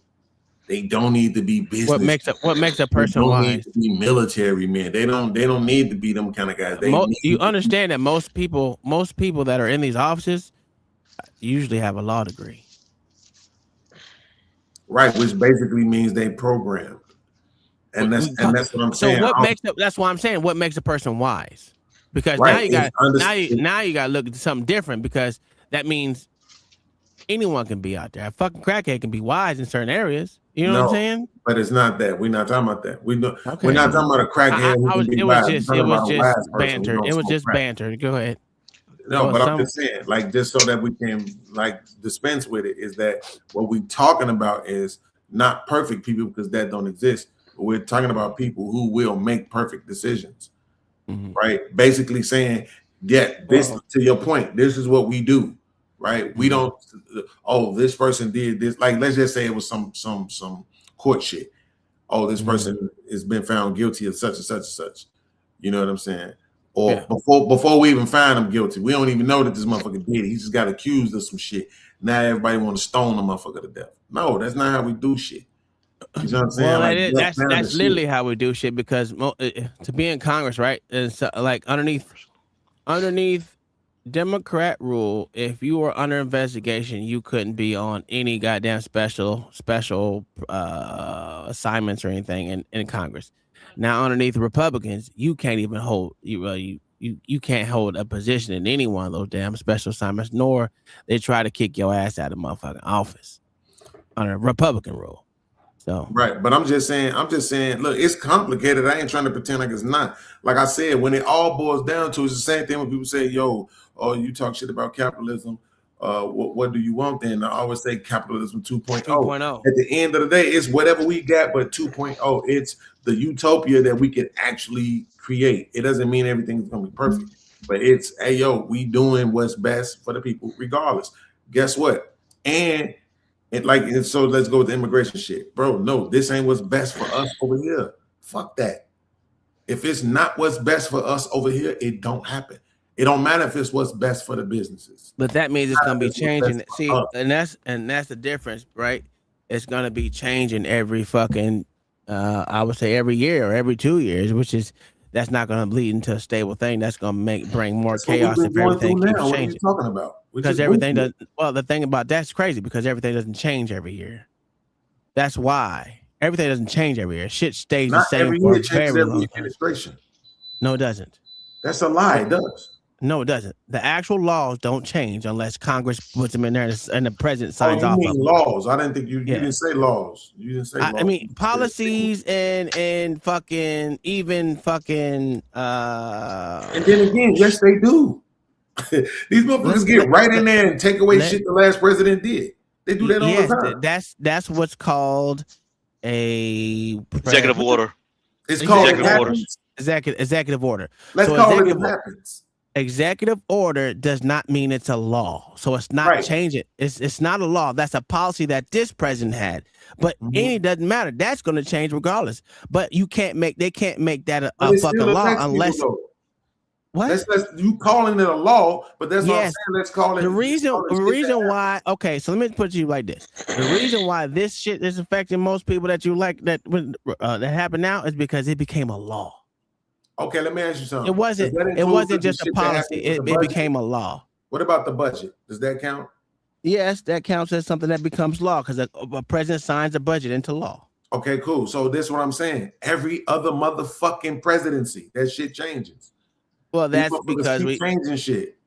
They don't need to be business. What makes a person they don't wise? Need to be military men. They don't need to be them kind of guys. You understand that most people that are in these offices usually have a law degree. Right, which basically means they programmed. And that's what I'm saying. So that's why I'm saying what makes a person wise? Because now you got to look at something different, because that means anyone can be out there. A fucking crackhead can be wise in certain areas. You know what I'm saying? But it's not that. We're not talking about that. We're not talking about a crackhead. It was just banter. It was just banter. Go ahead. No, but I'm just saying, like, just so that we can like dispense with it, is that what we're talking about is not perfect people, because that don't exist. But we're talking about people who will make perfect decisions, right? Basically saying, this to your point, this is what we do, right? We don't. Oh, this person did this. Like, let's just say it was some court shit. Oh, this person has been found guilty of such and such and such. You know what I'm saying? Or before we even find him guilty, we don't even know that this motherfucker did it. He just got accused of some shit. Now everybody want to stone the motherfucker to death. No, that's not how we do shit. You know what I'm saying? Well, that's literally how we do shit, because to be in Congress, right? It's like underneath Democrat rule, if you were under investigation, you couldn't be on any goddamn special assignments or anything in Congress. Now, underneath the Republicans, you can't even hold you can't hold a position in any one of those damn special assignments, nor they try to kick your ass out of motherfucking office under Republican rule. So right, but I'm just saying, look, it's complicated. I ain't trying to pretend like it's not. Like I said, when it all boils down to, it's the same thing when people say, "Yo, you talk shit about capitalism. What do you want then?" I always say capitalism 2.0. At the end of the day, it's whatever we got, but 2.0. It's the utopia that we can actually create. It doesn't mean everything's gonna be perfect, but it's, hey, yo, we doing what's best for the people regardless. Guess what? And so let's go with the immigration shit, bro. No, this ain't what's best for us over here. Fuck that. If it's not what's best for us over here, it don't happen. It don't matter if it's what's best for the businesses. But that means it's gonna be changing. See, and that's the difference, right? It's gonna be changing every fucking I would say every year or every 2 years, that's not gonna lead into a stable thing. That's gonna bring more chaos if everything keeps changing. What are you talking about? Because everything does. Well, the thing about that's crazy, because everything doesn't change every year. That's why everything doesn't change every year. Shit stays the same for a very long time. No, it doesn't. That's a lie. It does. No, it doesn't. The actual laws don't change unless Congress puts them in there and the president signs off. You mean laws? I didn't think you didn't say laws. You didn't say laws. I mean policies and fucking even fucking. And then again, yes, they do. These motherfuckers get right in there and take away shit the last president did. They do that all the time. That's what's called a executive order. It's called executive order. Let's call it happens. Executive order does not mean it's a law, so it's not changing. It's not a law. That's a policy that this president had, but any doesn't matter. That's going to change regardless. But they can't make that a fucking law unless. What? You calling it a law, but that's what I'm saying. Let's call it the reason why. Okay, so let me put you like this: the reason why this shit is affecting most people that you like that happened now is because it became a law. Okay, let me ask you something. It wasn't. Does that It include wasn't the just a shit that policy. happened with It, the it budget? became a law. What about the budget? Does that count? Yes, that counts as something that becomes law because a president signs a budget into law. Okay, cool. So this is what I'm saying. Every other motherfucking presidency, that shit changes. Well, that's These motherfuckers because keep we. changing shit.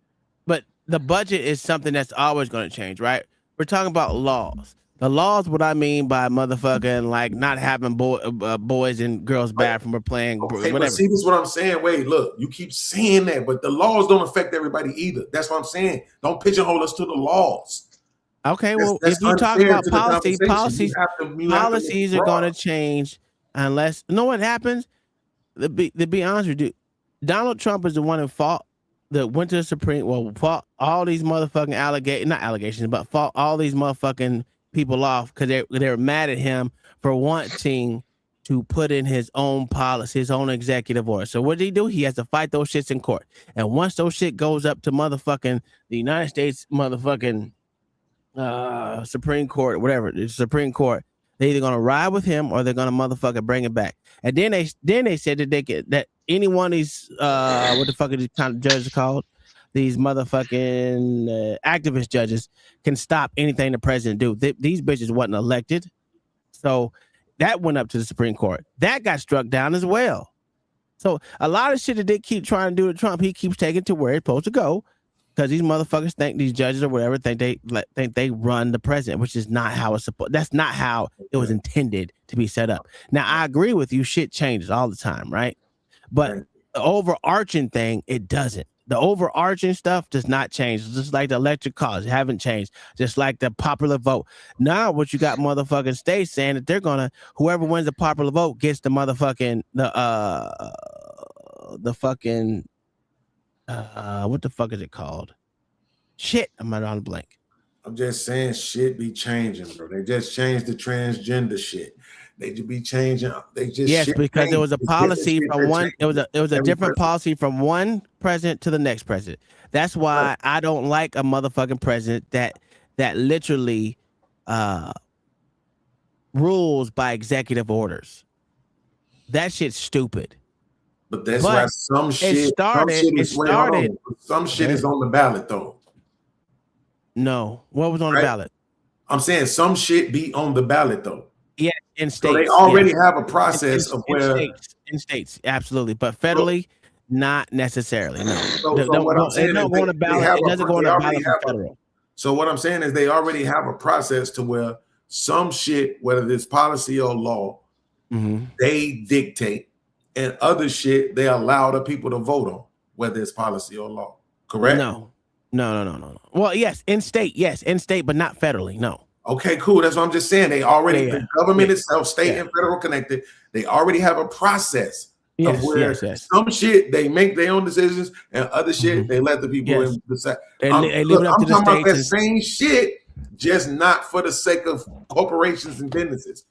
But the budget is something that's always going to change, right? We're talking about laws. The laws, what I mean by motherfucking like not having boys and girls bathroom or playing Okay, whatever. but see, this is what I'm saying. Wait, look, you keep saying that, but the laws don't affect everybody either. That's what I'm saying. Don't pigeonhole us to the laws. Okay, That's- well, that's if you talk unfair about to the policies, conversation. policies are going to change unless you know what happens. To be honest with you, Donald Trump is the one who fought that went to the Supreme. Well, fought all these motherfucking allegations, but fought all these motherfucking people off because they were mad at him for wanting to put in his own policy, his own executive order. So what did he do? He has to fight those shits in court. And once those shit goes up to motherfucking the United States motherfucking Supreme Court, whatever, the Supreme Court, they're either gonna ride with him or they're gonna motherfucking bring it back. And then they said that they could that any one of these what the fuck are these kind of judges called? These motherfucking activist judges can stop anything the president do. These bitches wasn't elected, so that went up to the Supreme Court. That got struck down as well. So a lot of shit that they keep trying to do to Trump, he keeps taking to where it's supposed to go. Because these motherfuckers think these judges or whatever think they run the president, which is not how it's supposed. That's not how it was intended to be set up. Now I agree with you. Shit changes all the time, right? But the overarching thing, it doesn't. The overarching stuff does not change. It's just like the electric cars haven't changed. Just like the popular vote. Now what you got motherfucking states saying that they're gonna whoever wins the popular vote gets the motherfucking the fucking. What the fuck is it called? Shit, I'm not on the blank. I'm just saying shit be changing, bro. They just changed the transgender shit. They just be changing. They just yes, shit because change. there was a It's policy different from shit one. that It was a changes. different policy from one president to the next president. That's why I don't like a motherfucking president that literally rules by executive orders. That shit's stupid. But that's why some shit is on the ballot though. No, what was on the ballot? I'm saying some shit be on the ballot though. Yeah, in states. So they already have a process of where in states, absolutely, but federally, not necessarily. No, So what I'm saying is it doesn't go on the ballot for federal. So what I'm saying is they already have a process to where some shit, whether it's policy or law, they dictate. And other shit they allow the people to vote on, whether it's policy or law. Correct? No. Well, yes, in state, but not federally. No. Okay, cool. That's what I'm just saying. They already the government itself, state and federal connected. They already have a process of where some shit they make their own decisions, and other shit they let the people decide. I'm talking about that same shit, just not for the sake of corporations and businesses.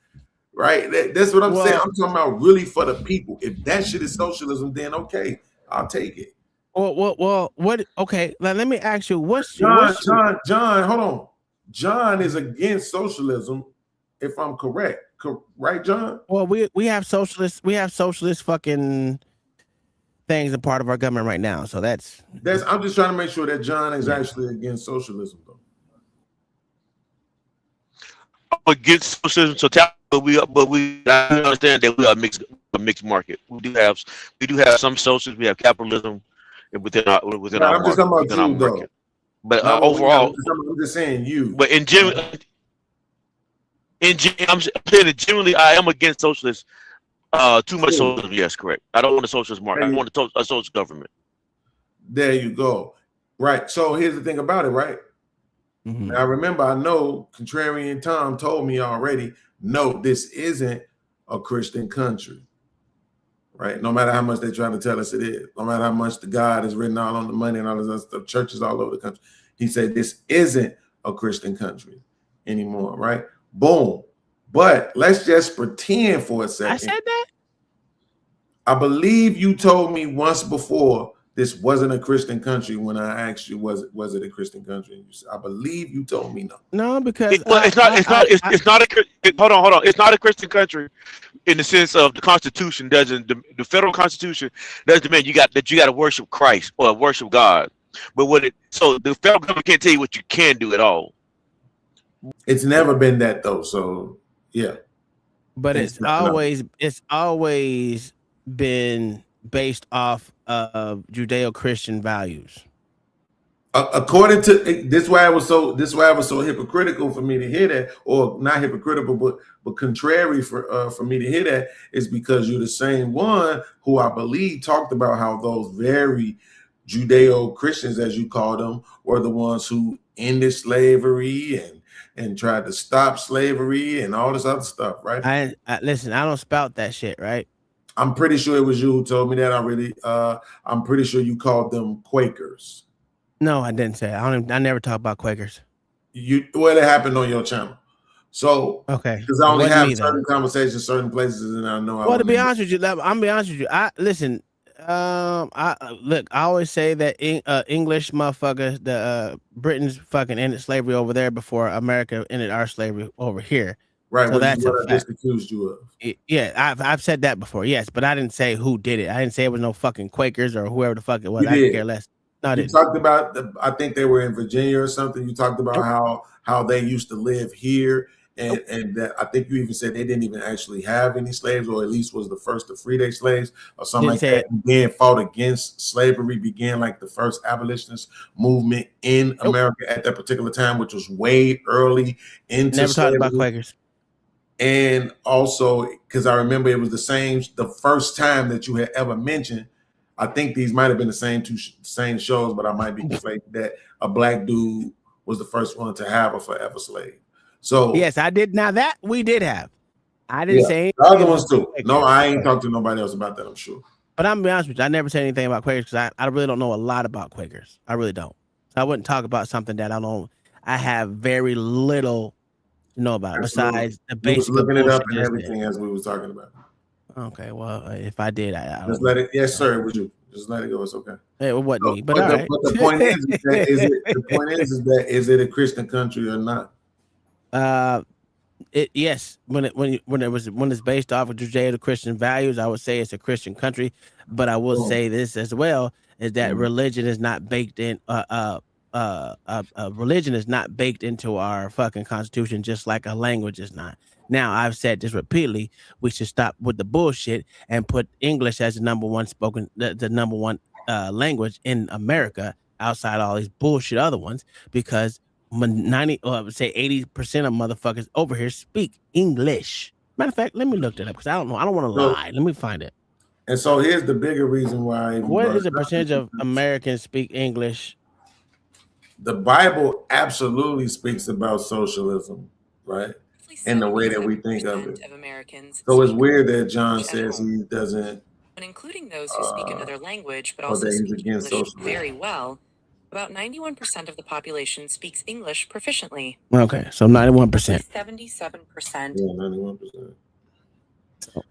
Right, that's what I'm saying. I'm talking about really for the people. If that shit is socialism, then okay, I'll take it. Well, what? Okay, now let me ask you. John? Hold on. John is against socialism, if I'm correct. Right, John? Well, we have socialist fucking things a part of our government right now. So that's. I'm just trying to make sure that John is actually against socialism, though. Against socialism, but we understand that we are a mixed market. We do have some socialism. We have capitalism within our market. Though. But overall, I'm just saying you. But I'm saying that generally, I am against socialists. Too much socialism. Yes, correct. I don't want a socialist market. I want a socialist government. There you go. Right. So here's the thing about it. Right. Now remember, I know Contrarian Tom told me already, no, this isn't a Christian country, right? No matter how much they try to tell us it is, no matter how much the God is written all on the money and all this other stuff, churches all over the country. He said this isn't a Christian country anymore, right? Boom. But let's just pretend for a second. I said that? I believe you told me once before this wasn't a Christian country when I asked you, was it a Christian country? I believe you told me no. No, because it's not hold on. It's not a Christian country in the sense of the Constitution doesn't. The federal Constitution doesn't demand you got to worship Christ or worship God. But so the federal government can't tell you what you can do at all. It's never been that though. So yeah. But it's always been based off of Judeo-Christian values. According to this, is why it was so hypocritical for me to hear that, or not hypocritical, but contrary for me to hear that, is because you're the same one who I believe talked about how those very Judeo-Christians, as you call them, were the ones who ended slavery and tried to stop slavery and all this other stuff, right? I listen, I don't spout that shit, right? I'm pretty sure it was you who told me that. I'm pretty sure you called them Quakers. No, I didn't say. I never talk about Quakers. Well, it happened on your channel. So okay, because I only have certain conversations, certain places, and I know. Well, to be honest with you, I'm be honest with you. I always say that English motherfuckers, the Britons fucking ended slavery over there before America ended our slavery over here. Right. So that's what I just accused you of. Yeah, I've said that before. Yes, but I didn't say who did it. I didn't say it was no fucking Quakers or whoever the fuck it was. You I did. could care less. No, you talked about I think they were in Virginia or something. You talked about how they used to live here, and that I think you even said they didn't even actually have any slaves, or at least was the first to free their slaves or something like that. And then fought against slavery, began like the first abolitionist movement in America at that particular time, which was way early into Never slavery. talked about Quakers. And also, because I remember it was the first time that you had ever mentioned. I think these might have been the same shows, but I might be conflating that a black dude was the first one to have a forever slave. So yes, I did. Now that we did have, I didn't say the other ones too. No, I ain't talked to nobody else about that. I'm sure. But I'm gonna be honest with you, I never said anything about Quakers because I really don't know a lot about Quakers. I really don't. So I wouldn't talk about something that I have very little to know about. Absolutely. Besides the basic. Looking it up and everything as we was talking about. Okay, well, if I did, I just let it. Yes, sir. Would you just let it go? It's okay. It wasn't me, but the point is it a Christian country or not? Yes. When it's based off of Judeo-Christian values, I would say it's a Christian country. But I will say this as well: is that religion is not baked in. Religion is not baked into our fucking constitution, just like a language is not. Now, I've said this repeatedly. We should stop with the bullshit and put English as the number one language in America outside all these bullshit other ones, because 80% of motherfuckers over here speak English. Matter of fact, let me look that up because I don't know. I don't want to lie. Let me find it. And so here's the bigger reason why. What is the percentage of Americans speak English? The Bible absolutely speaks about socialism, right? In the way that we think of it. So it's weird that John says he doesn't. When including those who speak another language, but also speak English very well, about 91% of the population speaks English proficiently. Okay, so 91%. 77%. Yeah, 91%.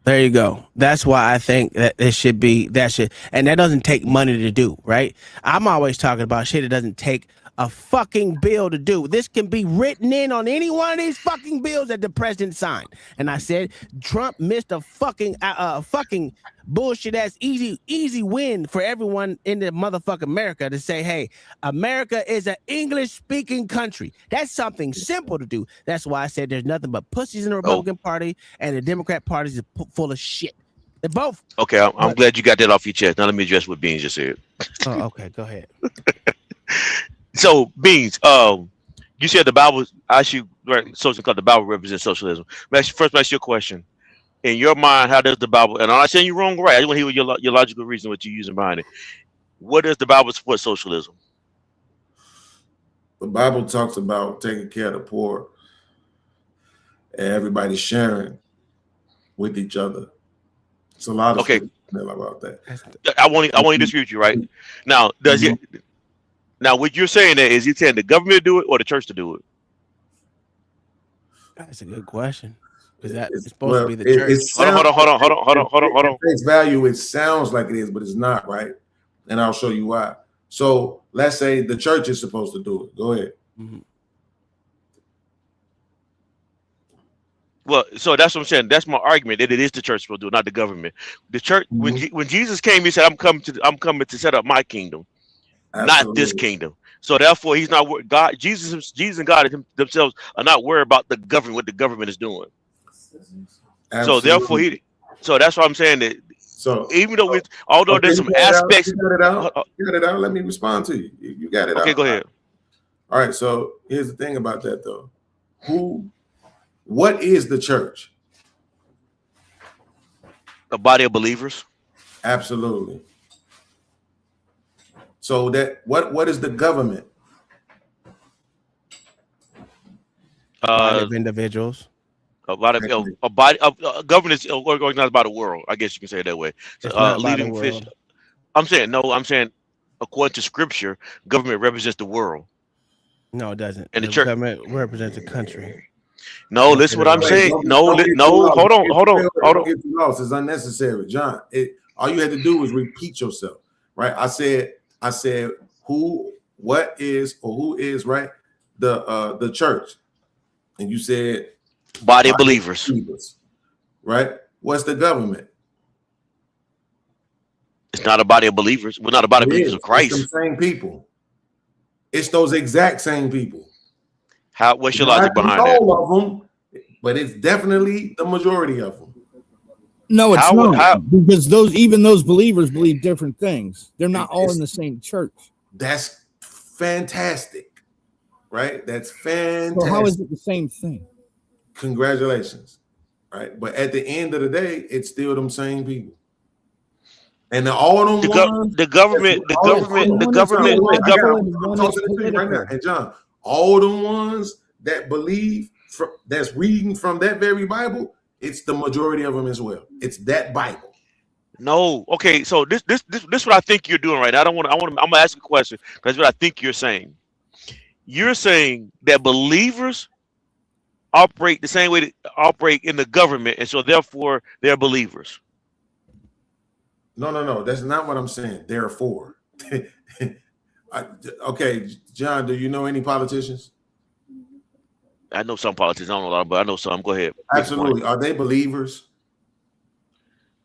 There you go. That's why I think that it should be and that doesn't take money to do, right? I'm always talking about shit. It doesn't take a fucking bill to do. This can be written in on any one of these fucking bills that the president signed. And I said Trump missed a fucking bullshit ass easy win for everyone in the motherfucking America to say, hey, America is an English speaking country. That's something simple to do. That's why I said there's nothing but pussies in the Republican Party, and the Democrat Party is full of shit. They're both. Okay, I'm glad you got that off your chest. Now let me address what Beans just said. Oh, okay, go ahead. So Beans, you said the Bible. I should social called the Bible represents socialism. First, ask your question. In your mind, how does the Bible? And I'm not saying you're wrong, right? I just want to hear your logical reason what you're using behind it. What does the Bible support socialism? The Bible talks about taking care of the poor and everybody sharing with each other. It's a lot of about that. I want to disagree with you, right? Now, does it? Now, what you're saying is you telling the government to do it or the church to do it? That's a good question. Is that it's supposed to be the church? Hold on. At face value, it sounds like it is, but it's not, right? And I'll show you why. So let's say the church is supposed to do it. Go ahead. Well, so that's what I'm saying. That's my argument that it is the church supposed to do it, not the government. The church, when Jesus came, he said, "I'm coming to set up my kingdom, not this kingdom." So therefore, he's not God. Jesus and God themselves are not worried about the government, what the government is doing. So therefore, so that's why I'm saying that. So even though although there's some aspects, you got it out. Let me respond to you. You got it out. Okay, go ahead. All right. So here's the thing about that, though. What is the church? A body of believers. Absolutely. So that what is the government? A body of individuals. A body of government is organized by the world. I guess you can say it that way. So, leading fish. I'm saying according to scripture, government represents the world. No, it doesn't. And the church government represents a country. No, listen what I'm saying. No, hold on. Get too lost. It's unnecessary, John. All you had to do was repeat yourself, right? I said who is right? The church, and you said body of believers, right? What's the government? It's not a body of believers. We're not a body of believers of Christ. It's the same people. It's those exact same people. What's your logic behind that? All of them, but it's definitely the majority of them. No, it's not, because those believers believe different things. They're not all in the same church. That's fantastic, right? That's fantastic. So how is it the same thing? Congratulations, right? But at the end of the day, it's still them same people. And all of them the government. Right now. And John, all the ones that believe that's reading from that very Bible, it's the majority of them as well. It's that Bible. No, okay. So this what I think you're doing right now. I'm gonna ask you a question because what I think you're saying. You're saying that believers operate the same way they operate in the government, and so therefore they're believers. No. That's not what I'm saying. Therefore. Okay, John, do you know any politicians? I know some politicians. I don't know a lot, but I know some. Go ahead. Absolutely. Are they believers?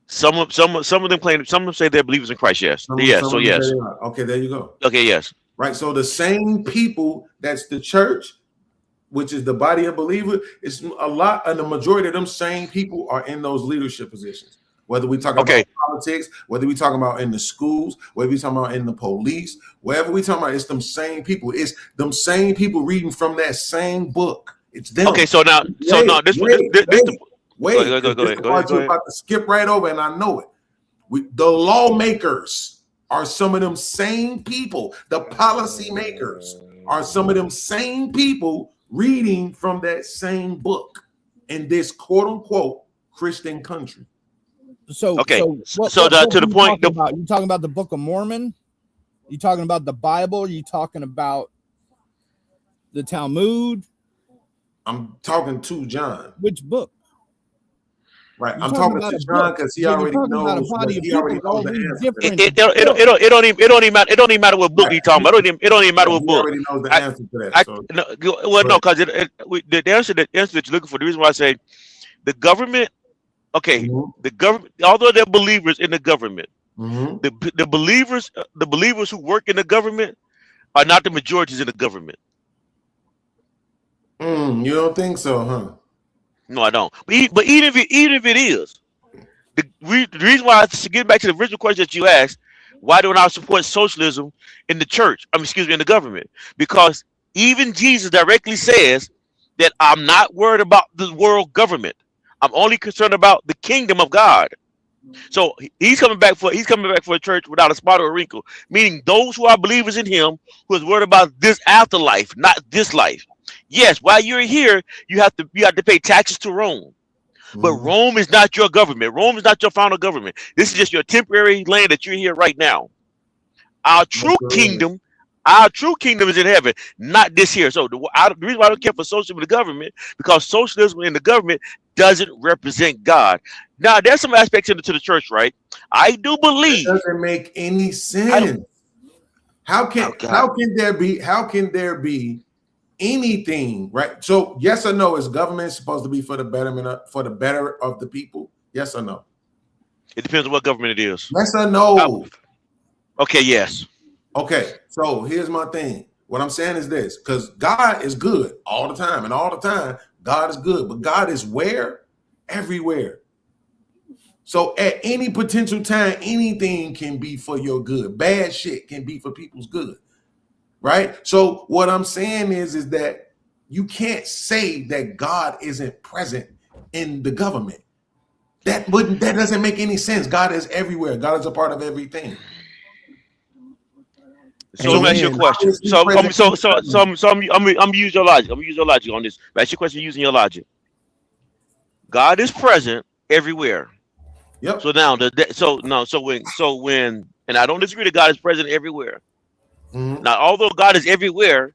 Some of them claim. Some of them say they're believers in Christ. Yes. Yes. So yes. Okay, there you go. Okay. Yes. Right. So the same people that's the church, which is the body of believers, it's a lot, and the majority of them same people are in those leadership positions. Whether we talk about politics, whether we talk about in the schools, whether we talk about in the police, wherever we talk about, it's them same people. It's them same people reading from that same book. It's them. Okay, so now, Wait, go ahead. You're about to skip right over, and I know it. The lawmakers are some of them same people. The policy makers are some of them same people reading from that same book in this quote unquote Christian country. So okay, what to the point. You talking about the Book of Mormon? You talking about the Bible? You talking about the Talmud? I'm talking to John. Which book? Right, I'm talking to John because he already knows. He already knows the answer. It don't even matter. It don't even matter what book he's talking about. It don't even matter what book. He already knows the answer to that. No, because the answer that you're looking for. The reason why I say the government. Okay, the government, although they're believers in the government, the believers who work in the government are not the majorities in the government. You don't think so, huh? No, I don't. But even if it is, the reason why, to get back to the original question that you asked, why don't I support socialism in the church? In the government, because even Jesus directly says that I'm not worried about the world government. I'm only concerned about the kingdom of God. So he's coming back for a church without a spot or a wrinkle, meaning those who are believers in him, who is worried about this afterlife, not this life. Yes, while you're here, you have to pay taxes to Rome. But Rome is not your government. Rome is not your final government. This is just your temporary land that you're here right now. Our true kingdom is in heaven, not this here. So the reason why I don't care for socialism in the government, because socialism in the government doesn't represent God. Now, there's some aspects to the church, right? I do believe it doesn't make any sense. How can there be anything, right? So yes or no, is government supposed to be for the better of the people? Yes or no? It depends on what government it is. Yes or no? Okay, yes. Okay, so here's my thing. What I'm saying is this, because God is good all the time, and all the time, God is good. But God is where? Everywhere. So at any potential time, anything can be for your good. Bad shit can be for people's good. Right? So what I'm saying is that you can't say that God isn't present in the government. That doesn't make any sense. God is everywhere. God is a part of everything. So let me ask you a question. I'm use your logic. I'm gonna use your logic on this. Ask your question using your logic. God is present everywhere. Yep. So now when and I don't disagree that God is present everywhere. Mm-hmm. Now, although God is everywhere,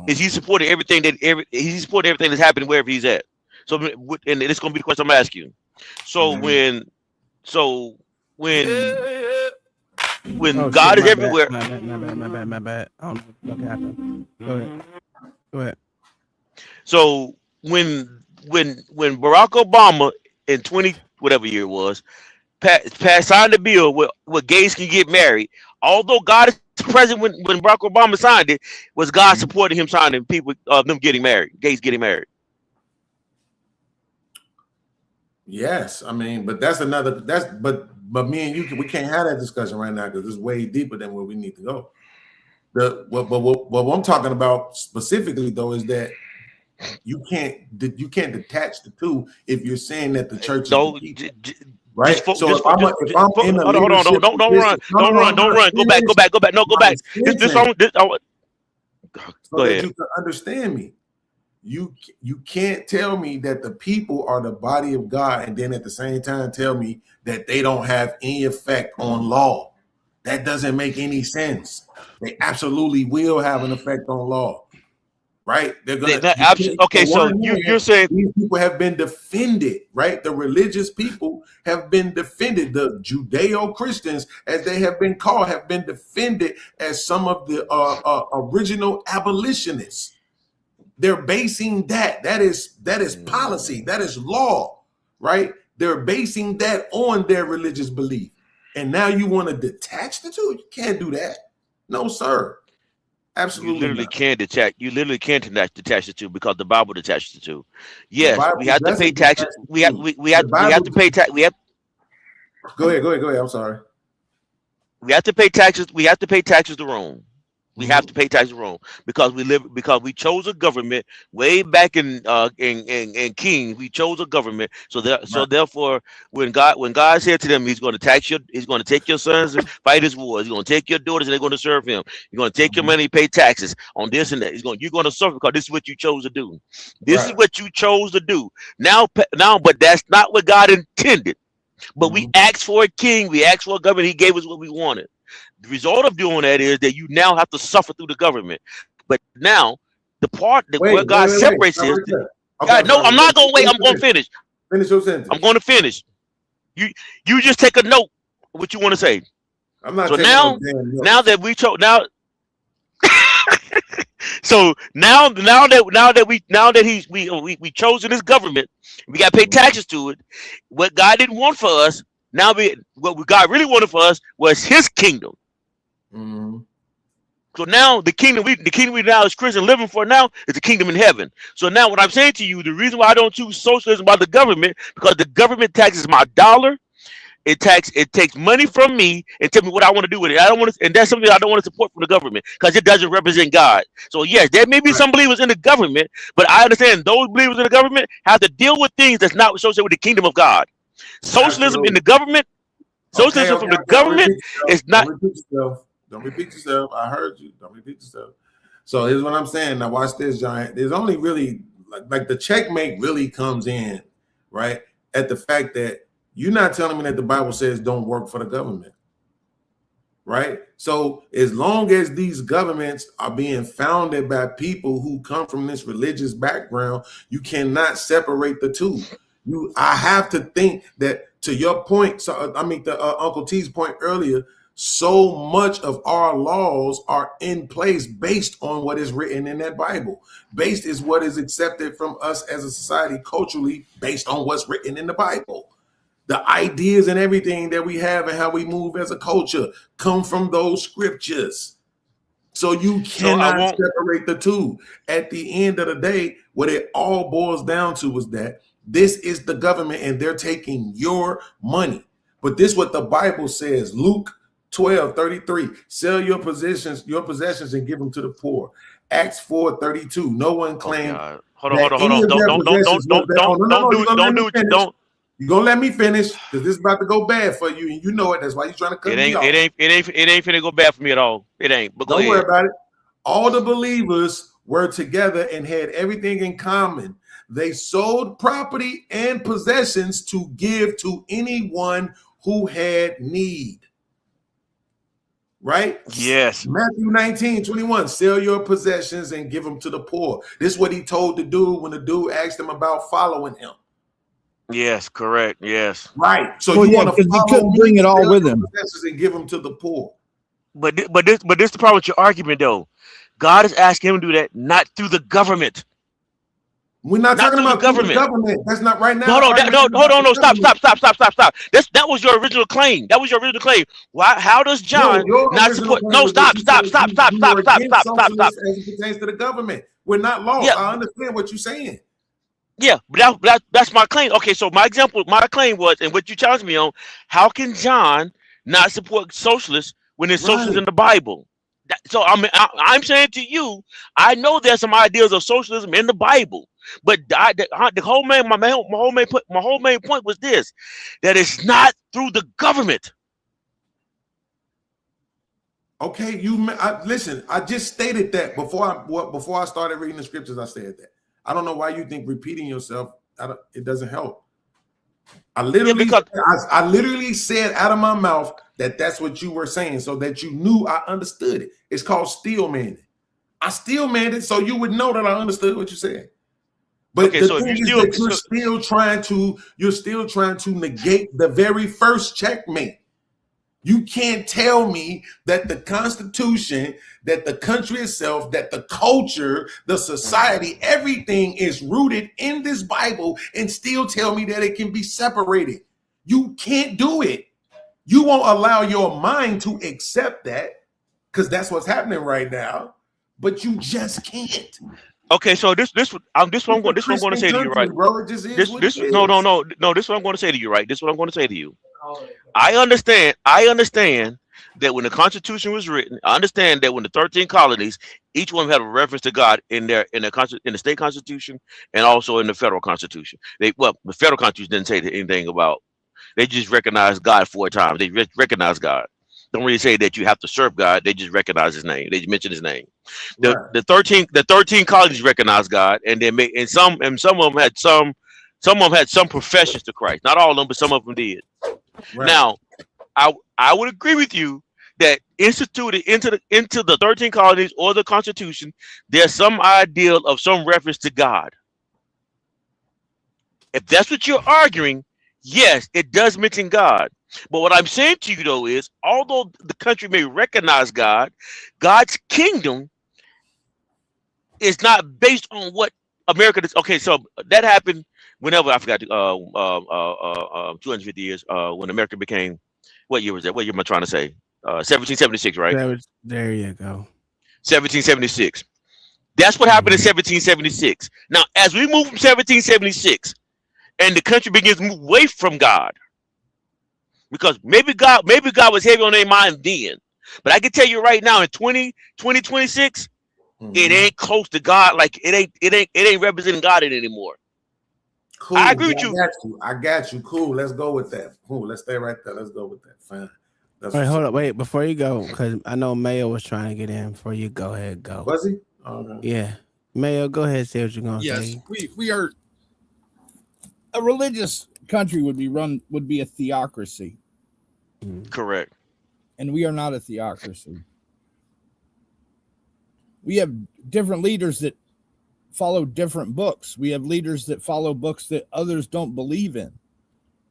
is He supporting everything He's supporting everything that's happening wherever He's at? So, and it's gonna be the question I'm asking you. So when God is everywhere. My bad. I don't know what happened. Go ahead. So when Barack Obama in 20 whatever year it was, signed the bill where gays can get married, although God is present when Barack Obama signed it, was God supporting him signing people them getting married, gays getting married? Yes, I mean, but but me and you, we can't have that discussion right now because it's way deeper than where we need to go. What I'm talking about specifically though is that you can't detach the two if you're saying that the church is the people, right? Hold on, don't run. Go back. No, go back. Go ahead. You can understand me. You can't tell me that the people are the body of God and then at the same time tell me that they don't have any effect on law. That doesn't make any sense. They absolutely will have an effect on law, right? They're gonna. Okay, so you're saying these people have been defended, right? The religious people have been defended. The Judeo-Christians, as they have been called, have been defended as some of the original abolitionists. They're basing that is policy, that is law, right? They're basing that on their religious belief. And now you want to detach the two? You can't do that. No, sir. Absolutely. You literally can't detach. You literally can't detach the two because the Bible detaches the two. Yes, we have to pay taxes. We have to pay tax. Go ahead. I'm sorry. We have to pay taxes. We have to pay taxes to Rome. We have to pay taxes to Rome because we chose a government way back in King. We chose a government. So therefore, when God said to them, He's going to take your sons and fight His wars. He's going to take your daughters and they're going to serve Him. You're going to take your money, pay taxes on this and that. You're going to suffer because this is what you chose to do. This is what you chose to do. Now, but that's not what God intended. But we asked for a king. We asked for a government. He gave us what we wanted. The result of doing that is that you now have to suffer through the government. But now, the part that where God separates is, God, no, I'm not going to wait. I'm going to finish. Finish your sentence. I'm going to finish. You just take a note of what you want to say. I'm not. So now that we chose now. So now that we chosen this government, we got to pay taxes to it. What God didn't want for us, what God really wanted for us was His kingdom. Mm-hmm. So now the kingdom we now as Christians living for now is the kingdom in heaven. So now what I'm saying to you, the reason why I don't choose socialism by the government, because the government taxes my dollar. It takes money from me and tell me what I want to do with it. I don't want to, and that's something I don't want to support from the government because it doesn't represent God. So yes, there may be some believers in the government, but I understand those believers in the government have to deal with things that's not associated with the kingdom of God. Socialism in the government, socialism from the government is not. Don't repeat yourself. I heard you. Don't repeat yourself. So here's what I'm saying. Now watch this, Giant. There's only really like the checkmate really comes in, right? At the fact that you're not telling me that the Bible says don't work for the government, right? So as long as these governments are being founded by people who come from this religious background, you cannot separate the two. I have to think that to your point. So I mean, to Uncle T's point earlier. so much of our laws are in place based on what is written in that Bible. Based is what is accepted from us as a society culturally based on what's written in the Bible. The ideas and everything that we have and how we move as a culture come from those scriptures. So you cannot separate the two. At the end of the day, what it all boils down to is that this is the government and they're taking your money. But this is what the Bible says, Luke 12:33. Sell your possessions and give them to the poor. Acts 4:32. No one claimed. Hold on. Don't. You gonna let me finish? Because this is about to go bad for you, and you know it. That's why you're trying to cut me off. It ain't finna go bad for me at all. It ain't. But don't worry about it. All the believers were together and had everything in common. They sold property and possessions to give to anyone who had need. Right? Yes. Matthew 19:21. Sell your possessions and give them to the poor. This is what he told the dude when the dude asked him about following him. Yes, correct. Yes. Right. So you want to he couldn't bring it all with him and give them to the poor. But this the problem with your argument though. God is asking him to do that not through the government. We're not talking about government. That's not right now. Hold on. Stop. That was your original claim. Why? How does John not support? No, stop. As it pertains to the government, we're not lost. Yeah. I understand what you're saying. Yeah, but that's my claim. Okay, so my claim was, and what you challenged me on, how can John not support socialists when there's socialists in the Bible? So I'm saying to you, I know there's some ideas of socialism in the Bible, but the whole main point was this: that it's not through the government. Okay, listen. I just stated that before I started reading the scriptures. I said that. I don't know why you think repeating yourself it doesn't help. I literally said out of my mouth that that's what you were saying, so that you knew I understood it. It's called steel manning. I steel manned it so you would know that I understood what you said. But okay, so you're still trying to negate the very first checkmate. You can't tell me that the Constitution, that the country itself, that the culture, the society, everything is rooted in this Bible and still tell me that it can be separated. You can't do it. You won't allow your mind to accept that because that's what's happening right now, but you just can't. Okay, so this is what I'm going to say to you, right? Bro, this is no. This is what I'm going to say to you, right? This is what I'm going to say to you. I understand that when the Constitution was written, I understand that when the 13 colonies, each one had a reference to God in the state constitution and also in the federal constitution. The federal constitution didn't say anything about. They just recognized God 4 times. They recognize God. Don't really say that you have to serve God. They just recognize His name. They mention His name. The 13 colonies recognize God, and some of them had some professions to Christ. Not all of them, but some of them did. Right. Now, I would agree with you that instituted into the 13 colonies or the Constitution, there's some ideal of some reference to God. If that's what you're arguing, yes, it does mention God. But what I'm saying to you though is, although the country may recognize God, God's kingdom is not based on what America does. Okay, so that happened whenever, I forgot, 250 years when America became, what year was that? What year am I trying to say? 1776, right? There you go. 1776. That's what happened in 1776. Now, as we move from 1776 and the country begins to move away from God, because maybe God was heavy on their mind then, but I can tell you right now in 2026, it ain't close to God. Like it ain't representing God anymore. Cool. I agree with you. I got you. Cool. Let's go with that. Cool. Let's stay right there. Let's go with that. Fine. Wait, hold up. Wait, before you go, because I know Mayo was trying to get in. Before you go ahead, go. Was he? Okay. Yeah. Mayo, go ahead. Say what you're gonna say. Yes, we are a religious country. Would be a theocracy. Correct. And we are not a theocracy. We have different leaders that follow different books. We have leaders that follow books that others don't believe in,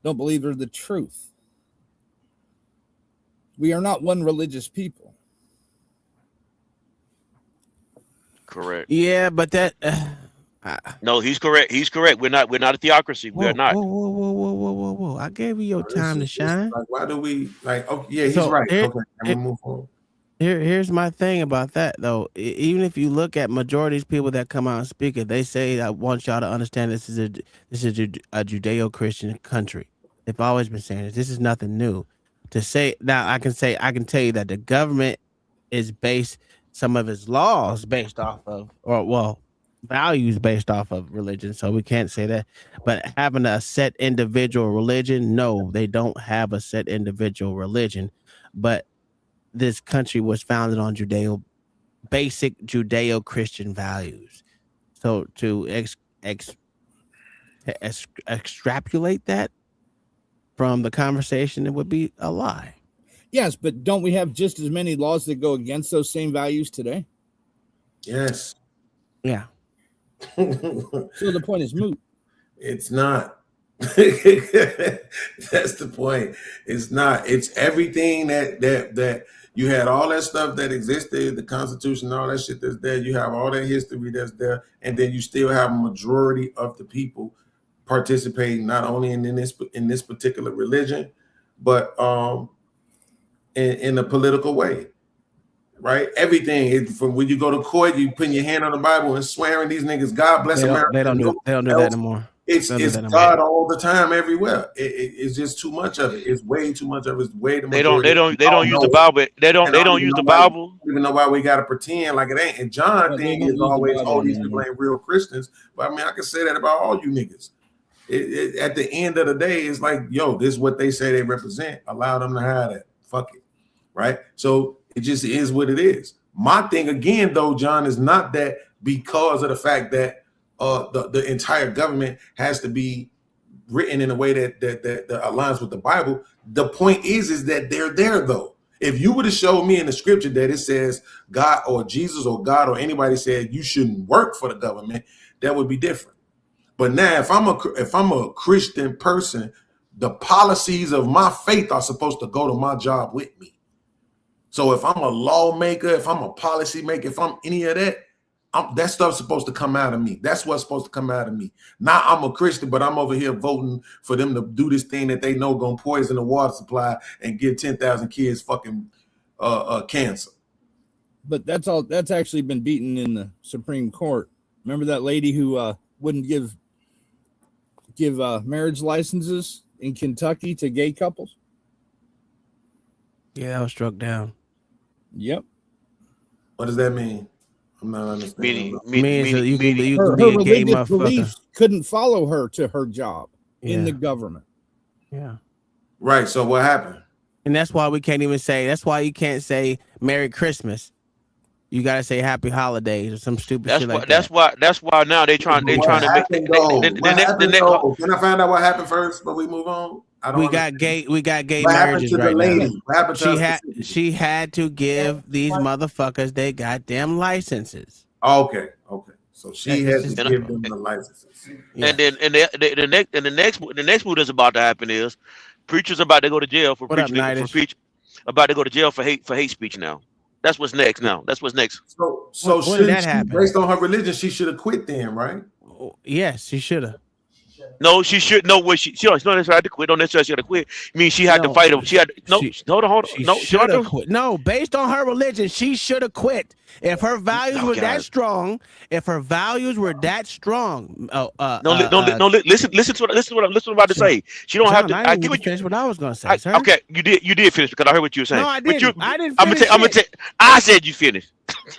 don't believe are the truth. We are not one religious people. Correct. Yeah, but that. No, he's correct. He's correct. We're not a theocracy. We are not. Whoa! I gave you your time to shine. Like, why do we like? Oh, yeah, he's So, right. here- Okay, I'm gonna move forward. Here's my thing about that though. Even if you look at majority of people that come out and speak it, they say, "I want y'all to understand this is a Judeo-Christian country." They've always been saying this. This is nothing new. To say now, I can tell you that the government is based, some of its laws based off of, or well, values based off of religion. So we can't say that. But having a set individual religion, no, they don't have a set individual religion. But this country was founded on basic Judeo-Christian values. So to extrapolate that from the conversation, it would be a lie. Yes, but don't we have just as many laws that go against those same values today? Yes. Yeah. So the point is moot. It's not. That's the point. It's not. It's everything that you had, all that stuff that existed, the Constitution, all that shit that's there. You have all that history that's there, and then you still have a majority of the people participating not only in this particular religion, but in a political way. Right, everything is from when you go to court, you putting your hand on the Bible and swearing these niggas, God bless America. They don't do that anymore. It's God all the time, everywhere. It's just too much of it. It's way too much of it. It's way too much. They don't use the Bible. They don't use the Bible. Even know why we gotta pretend like it ain't. And John thing is always, oh, these people ain't real Christians. But I mean, I can say that about all you niggas. At the end of the day, it's like, yo, this is what they say they represent. Allow them to have that. Fuck it. Right? So it just is what it is. My thing again, though, John, is not that because of the fact that the entire government has to be written in a way that aligns with the Bible. The point is that they're there, though. If you would have showed me in the scripture that it says God or Jesus or God or anybody said you shouldn't work for the government, that would be different. But now, if I'm a Christian person, the policies of my faith are supposed to go to my job with me. So if I'm a lawmaker, if I'm a policy maker, if I'm any of that, that stuff's supposed to come out of me. That's what's supposed to come out of me. Now I'm a Christian, but I'm over here voting for them to do this thing that they know gonna poison the water supply and give 10,000 kids fucking cancer. But that's actually been beaten in the Supreme Court. Remember that lady who wouldn't give marriage licenses in Kentucky to gay couples? Yeah, that was struck down. Yep. What does that mean? I'm not understanding. You can be her a gay religious motherfucker. beliefs couldn't follow her to her job in Yeah. the government. Yeah. Right. So what happened? And that's why we can't even say. That's why you can't say Merry Christmas. You gotta say Happy Holidays or some stupid shit like that. That's why now they trying to make. What happened, though? Can I find out what happened first? But we move on. We got gay What happened marriages to the right lady? now. What happened to her She had to give these motherfuckers their goddamn licenses. Okay. So she Yeah, has it's to just- give them the licenses. And then the next move that's about to happen is preachers about to go to jail for What up, preaching Nidish? about to go to jail for hate speech now. That's what's next now. That's what's next. So When did shouldn't that she, happen? based on her religion, she should have quit then, right? Yes, she should have. No, she should know what she don't necessarily have to quit. Don't necessarily she had to quit. I mean, she had to fight him. She had hold on. No, she should had have to quit. No, based on her religion, she should have quit. If her values were that God. strong, listen to what I'm about to say. She don't have to. I I didn't get even what you. finish what I was gonna say, sir. Okay, you did finish because I heard what you were saying. No, I But didn't. I didn't I'm finish gonna shit. I said you finished.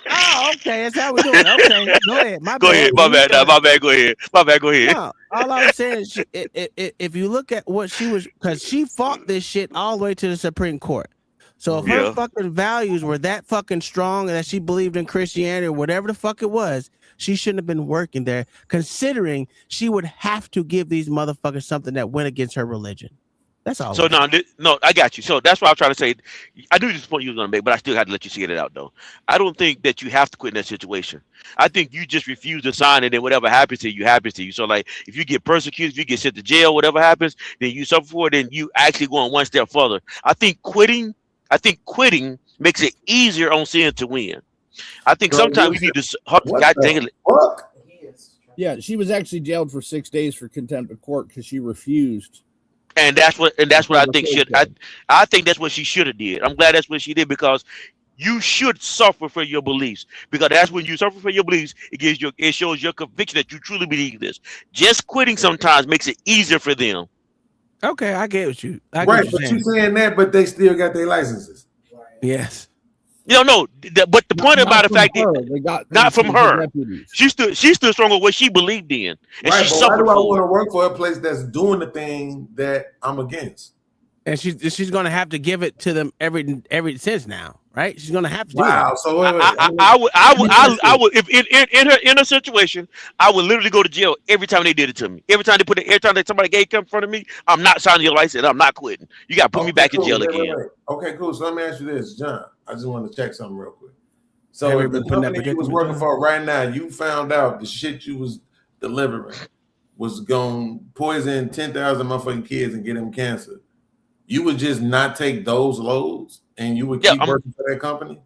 Oh, okay. That's how we do it. Okay, go ahead. Go ahead. My bad. My bad. Go ahead. Go ahead. No, all I'm saying is, if you look at what she was, because she fought this shit all the way to the Supreme Court. So if her Yeah. fucking values were that fucking strong and that she believed in Christianity or whatever the fuck it was, she shouldn't have been working there, considering she would have to give these motherfuckers something that went against her religion. That's all. So no, I got you. So that's what I'm trying to say. I knew this point you was gonna make, but I still had to let you see it out though. I don't think that you have to quit in that situation. I think you just refuse to sign it, and whatever happens to you happens to you. So like, if you get persecuted, if you get sent to jail, whatever happens, then you suffer for it, and you actually going one step further. I think quitting I think quitting makes it easier on sin to win. I think So sometimes we need to. God dang it. Fuck? Yeah, she was actually jailed for 6 days for contempt of court because she refused. And that's what I think should. I think that's what she should have did. I'm glad that's what she did, because you should suffer for your beliefs, because that's when you suffer for your beliefs. It shows your conviction that you truly believe this. Just quitting sometimes makes it easier for them. Okay, I get what you. Right, but you saying that, but they still got their licenses. Yes. No. But the point about the fact that they got not from her, deputies. she stood strong on what she believed in, and Right, she but why suffered do I for want it. to work for a place that's doing the thing that I'm against? And she's gonna have to give it to them every since now, right? She's gonna have to do Wow. that. So wait, I would, if in her situation, I would literally go to jail every time they did it to me. Every time that somebody gay come in front of me, I'm not signing your license. I'm not quitting. You got to put me back in jail again. Wait. Okay, cool. So let me ask you this, John. I just want to check something real quick. So Have you if the been put in that company you was predicament, working John? for right now, you found out the shit you was delivering was going to poison 10,000 motherfucking kids and get them cancer, you would just not take those loads and you would keep working for that company?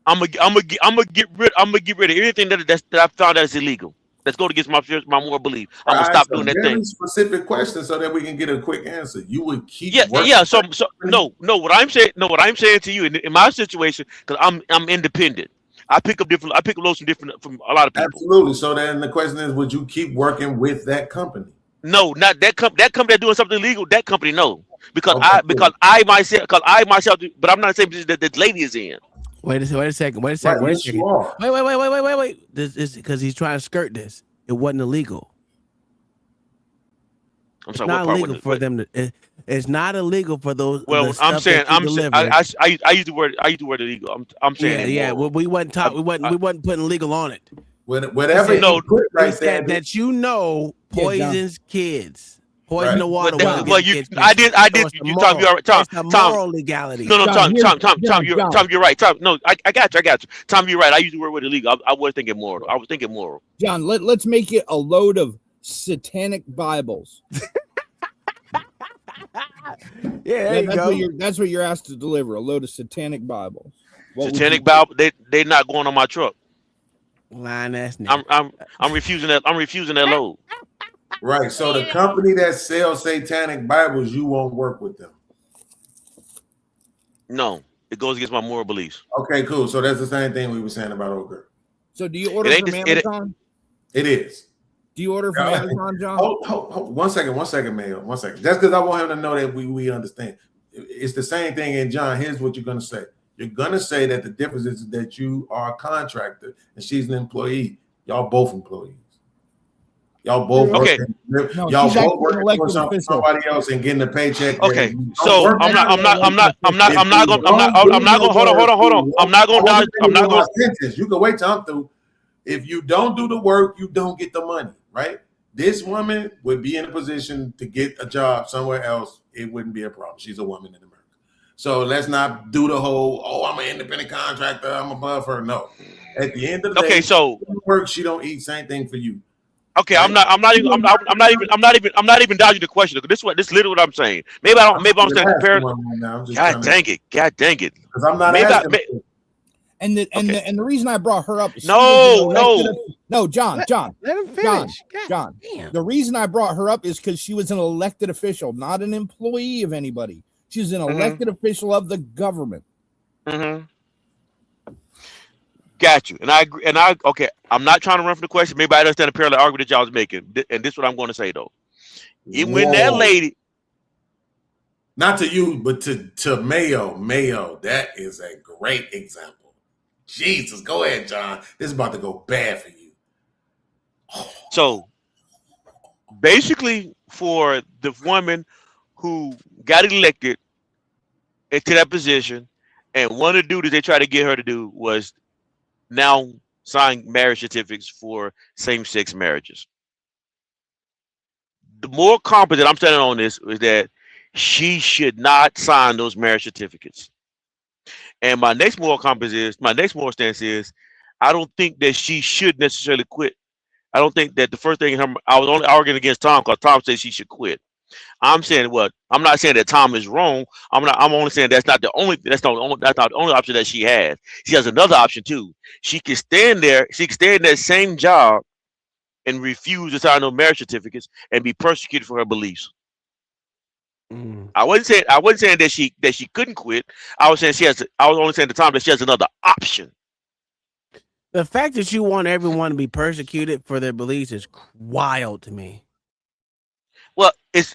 I'm gonna get rid of anything that I found that is illegal. Let's go against my moral belief. I'm gonna stop doing that very thing. Specific question so that we can get a quick answer. You would keep working. Yeah. So no. What I'm saying to you in my situation, because I'm independent. I pick up loads from a lot of people. Absolutely. So then the question is, would you keep working with that company? No, not that company. That company that's doing something illegal. That company, no, because I myself, but I'm not the same position that this lady is in. Wait a second. Right, yes, you are. Wait. This is because he's trying to skirt this. It wasn't illegal. I'm It's sorry. not What part illegal was for it? them to. It's not illegal for those. Well, the I'm stuff saying that you delivered. I use the word illegal. I'm saying Yeah. Well, we wasn't putting legal on it. Whatever It's you put right it's there, that you know poisons kids. Poison the water. Well, I did. You Tom, you're right. Tom, it's a moral legality. No, Tom, you're right. Tom, no, I got you. Tom, you're right. I use the word illegal. I was thinking moral. John, let's make it a load of satanic Bibles. That's what you're asked to deliver, a load of satanic Bibles. Satanic Bible, they're not going on my truck. Line ass. I'm refusing that. I'm refusing that load. Right. So the company that sells satanic Bibles, you won't work with them. No, it goes against my moral beliefs. Okay, cool. So that's the same thing we were saying about Ogre. So do you order from Amazon? It is. Do you order from Amazon, John? Hold, 1 second, Mayo. 1 second. Just because I want him to know that we understand. It's the same thing. And John, here's what you're going to say. You're going to say that the difference is that you are a contractor and she's an employee. Y'all both employees. Y'all both working for somebody else and getting a paycheck. Okay, so I'm not gonna hold on. I'm not gonna sentence. You can wait till I'm through. If you don't do the work, you don't get the money, right? This woman would be in a position to get a job somewhere else. It wouldn't be a problem. She's a woman in America. So let's not do the whole, I'm an independent contractor, I'm above her. No. At the end of the day, so work, she don't eat, same thing for you. Okay, I'm not even dodging the question. This is literally what I'm saying. Maybe I'm saying comparison. God dang it. Because I'm not asking. And the reason I brought her up. No, John. Let him finish. John. The reason I brought her up is because she was an elected official, not an employee of anybody. She's an elected official of the government. Mm-hmm. Got you. And I agree. Okay. I'm not trying to run from the question. Maybe I understand the parallel argument that y'all was making. And this is what I'm going to say though. When that lady, not to you, but to Mayo, that is a great example. Jesus, go ahead, John. This is about to go bad for you. So basically, for the woman who got elected into that position, and one of the duties they tried to get her to do was now sign marriage certificates for same-sex marriages. The more competent I'm standing on this is that she should not sign those marriage certificates. And my next moral stance is, I don't think that she should necessarily quit. I don't think that the first thing I was only arguing against Tom because Tom said she should quit. I'm saying what I'm not saying that Tom is wrong. I'm only saying that's not the only option that she has. She has another option too. She can stand there. She can stay in that same job and refuse to sign no marriage certificates and be persecuted for her beliefs. I wasn't saying that she couldn't quit. I was only saying at the time that she has another option. The fact that you want everyone to be persecuted for their beliefs is wild to me. Well, this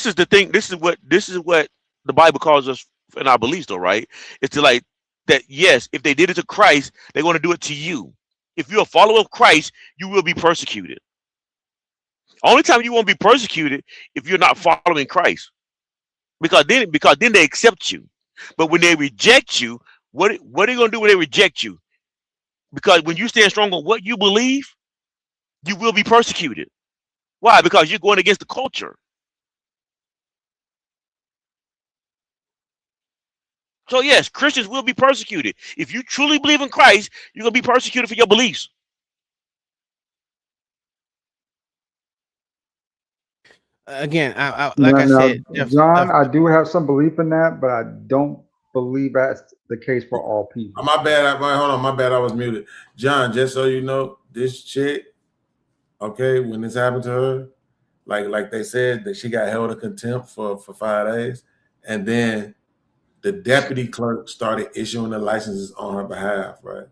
is the thing. This is what the Bible calls us in our beliefs, though, right? It's to like that. Yes, if they did it to Christ, they're going to do it to you. If you're a follower of Christ, you will be persecuted. Only time you won't be persecuted if you're not following Christ, because then they accept you. But when they reject you, what are you going to do when they reject you? Because when you stand strong on what you believe, you will be persecuted. Why? Because you're going against the culture. So yes, Christians will be persecuted. If you truly believe in Christ, you're going to be persecuted for your beliefs. Again, I said, John, I do have some belief in that, but I don't believe that's the case for all people. My bad. Hold on. My bad. I was muted. John, just so you know, this chick, okay, when this happened to her, like they said that she got held in contempt for 5 days, and then the deputy clerk started issuing the licenses on her behalf, right,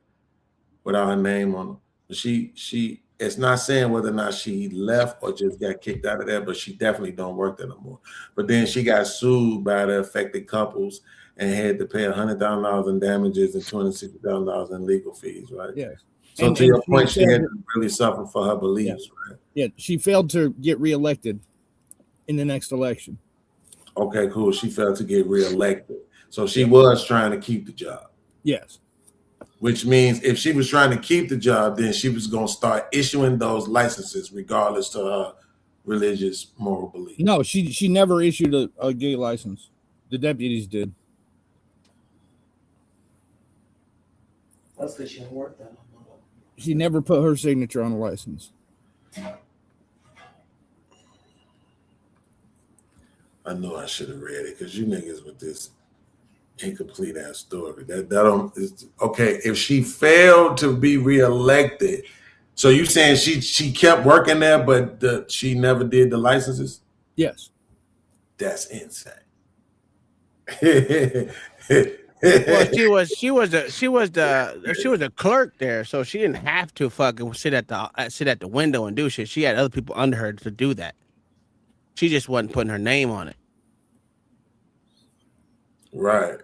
without her name on them. She it's not saying whether or not she left or just got kicked out of there, but she definitely don't work there no more. But then she got sued by the affected couples and had to pay $100,000 in damages and $260,000 in legal fees, right? Yes. So to your point, she had to really suffer for her beliefs, right? Yeah, she failed to get reelected in the next election. Okay, cool. She failed to get reelected. So she was trying to keep the job. Yes. Which means if she was trying to keep the job, then she was going to start issuing those licenses regardless to her religious moral belief. No, she never issued a gay license. The deputies did. That's because she didn't work that. She never put her signature on a license. I know I should have read it because you niggas with this incomplete ass story. Okay. If she failed to be reelected, so you saying she kept working there, but she never did the licenses? Yes. That's insane. Well, she was a clerk there, so she didn't have to fucking sit at the window and do shit. She had other people under her to do that. She just wasn't putting her name on it. Right.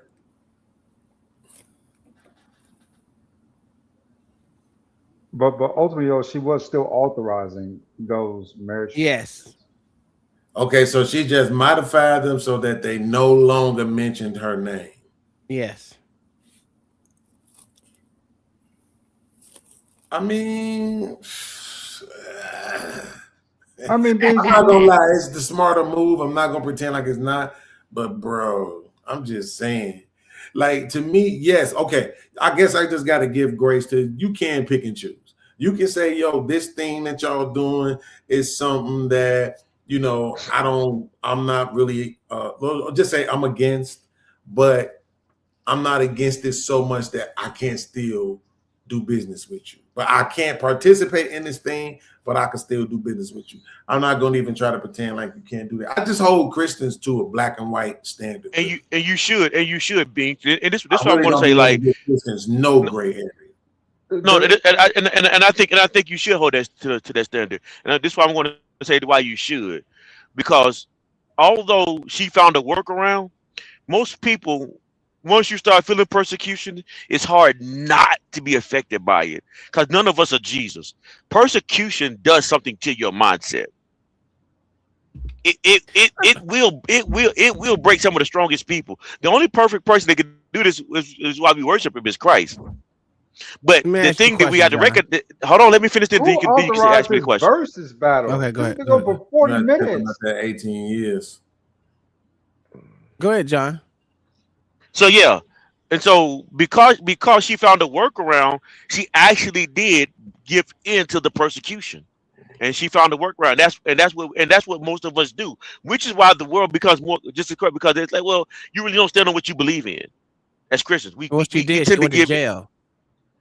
But ultimately, though, she was still authorizing those marriages. Yes. Okay, so she just modified them so that they no longer mentioned her name. Yes. I mean, I'm not gonna lie, it's the smarter move. I'm not gonna pretend like it's not, but bro, I'm just saying. Like, to me, yes, okay. I guess I just gotta give grace to you. Can pick and choose. You can say, yo, this thing that y'all doing is something that, you know, I'm not really just say I'm against, but I'm not against this so much that I can't still do business with you. But I can't participate in this thing, but I can still do business with you. I'm not going to even try to pretend like you can't do that. I just hold Christians to a black and white standard. And you should be. And this what I want to say, like, Christians, no gray area. No, and I think you should hold that to that standard. And this is why I'm going to say why you should, because although she found a workaround, most people, once you start feeling persecution, it's hard not to be affected by it, because none of us are Jesus. Persecution does something to your mindset. It will break some of the strongest people. The only perfect person that can do this is why we worship him is Christ. But the thing that we got to record. Hold on, let me finish this. Then you can ask me the question. Versus battle. Okay, go ahead. Go for 40 minutes. That 18 years. Go ahead, John. So yeah, and so because she found a workaround, she actually did give in to the persecution. and she found a workaround. That's what most of us do, which is why the world becomes more just because it's like, well, you really don't stand on what you believe in as Christians. What she did, she tend to went to give jail.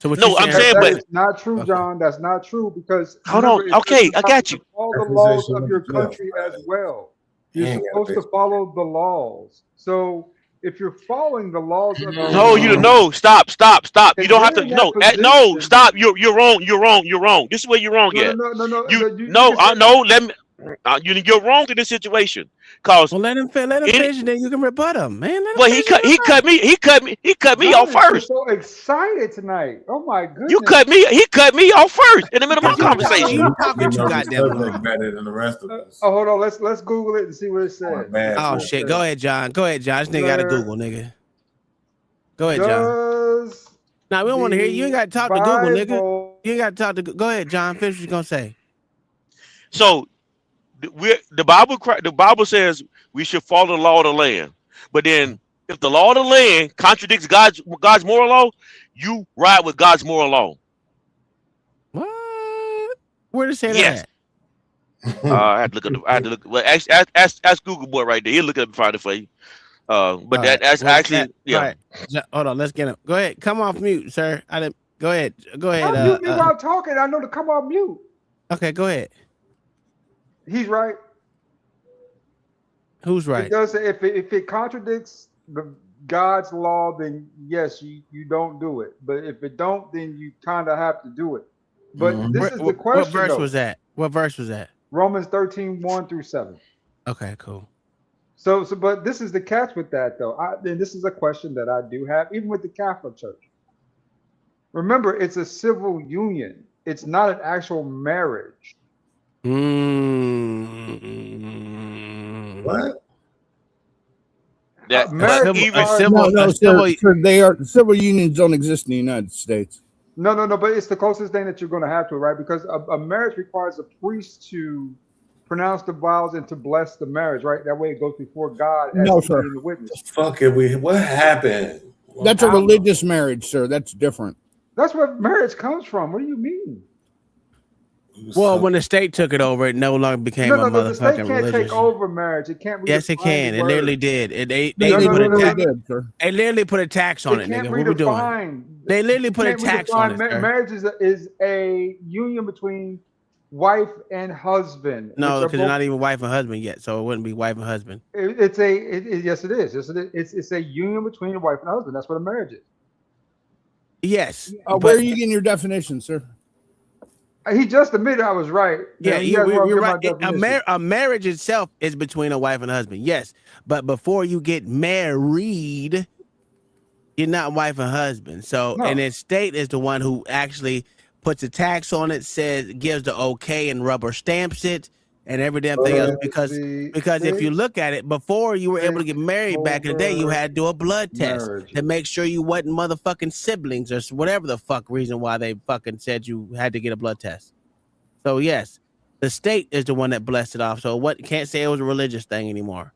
So what no, you I'm saying, That but is not true, John. That's not true because hold remember, on. it says Okay, you I have got to you. follow the That laws says of she your went to jail. country as well. You You're ain't supposed gotta to follow the laws. So if you're following the laws of your No, you don't. country No, stop. You and don't you're have to. in that No, position, stop. You're wrong. You're wrong. This is where you're wrong no, no, at. no, no, no, You no. You no, can say, no. Let me. You're wrong in this situation, cause Well, let him finish, and then you can rebut him, man. Let him well, finish. he cut me John off is first. so excited tonight. Oh my He goodness. cut me off first in the middle of my Because conversation. you talking You too know the goddamn subject long. better than the rest of us. Oh, hold on. Let's Google it and see what it On a says. bad Oh boy. shit. Go ahead, John. Go ahead, John. This nigga got to Sir, Google, nigga. Go ahead, John. does Nah, we don't want to hear you. You ain't the got to talk to Google, nigga. Bible You ain't got to talk to. Go ahead, John. Finish what you gonna say. So the Bible says we should follow the law of the land, but then if the law of the land contradicts God's moral law, you ride with God's moral law. What? Where to say Yes. that? I had to look at I had to look. Well, ask Google boy right there. He'll look up and find it for you. But All right. that's Well, actually yeah. All right. Hold on. Let's get him. Go ahead. Come off mute, sir. I didn't. Go ahead. Go ahead. Don't mute me while I'm talking. I know to come off mute. Okay. Go ahead. He's right. Who's right? It does. If it contradicts God's law, then yes, you don't do it. But if it don't, then you kind of have to do it. But this is the question. What verse though. was that? What verse was that? Romans 13, 1-7. Okay. Cool. So, but this is the catch with that, though. And this is a question that I do have, even with the Catholic Church. Remember, it's a civil union. It's not an actual marriage. What? That even sir, they are civil unions don't exist in the United States. No, but it's the closest thing that you're going to have to it, right? Because a marriage requires a priest to pronounce the vows and to bless the marriage, right? That way it goes before God as No, he sir. being the witness. Fuck it. What happened? That's a religious marriage, sir. That's different. That's where marriage comes from. What do you mean? Well, when the state took it over, it no longer became No, a the state motherfucking can't religious. take over marriage. It can't. Yes, it redefine can. the It literally word. did. They No, They literally put a tax on They it, can't nigga. What we doing? redefine. They literally put a Can't tax on it. redefine Sir. marriage is a union between wife and husband. No, which are because they're not even wife and husband yet, so it wouldn't be wife and husband. Yes, it is. Yes, it is. It's a union between a wife and a husband. That's what a marriage is. Yes. Where are you getting your definition, sir? He just admitted I was right. Yeah, He has you're my right. definition. A marriage itself is between a wife and a husband. Yes, but before you get married, you're not wife and husband. So, No. and then state is the one who actually puts a tax on it, says gives the okay and rubber stamps it, and every damn thing else. Because if you look at it, before you were able to get married back in the day, you had to do a blood test to make sure you wasn't motherfucking siblings or whatever the fuck reason why they fucking said you had to get a blood test. So yes, the state is the one that blessed it off. So what can't say it was a religious thing anymore.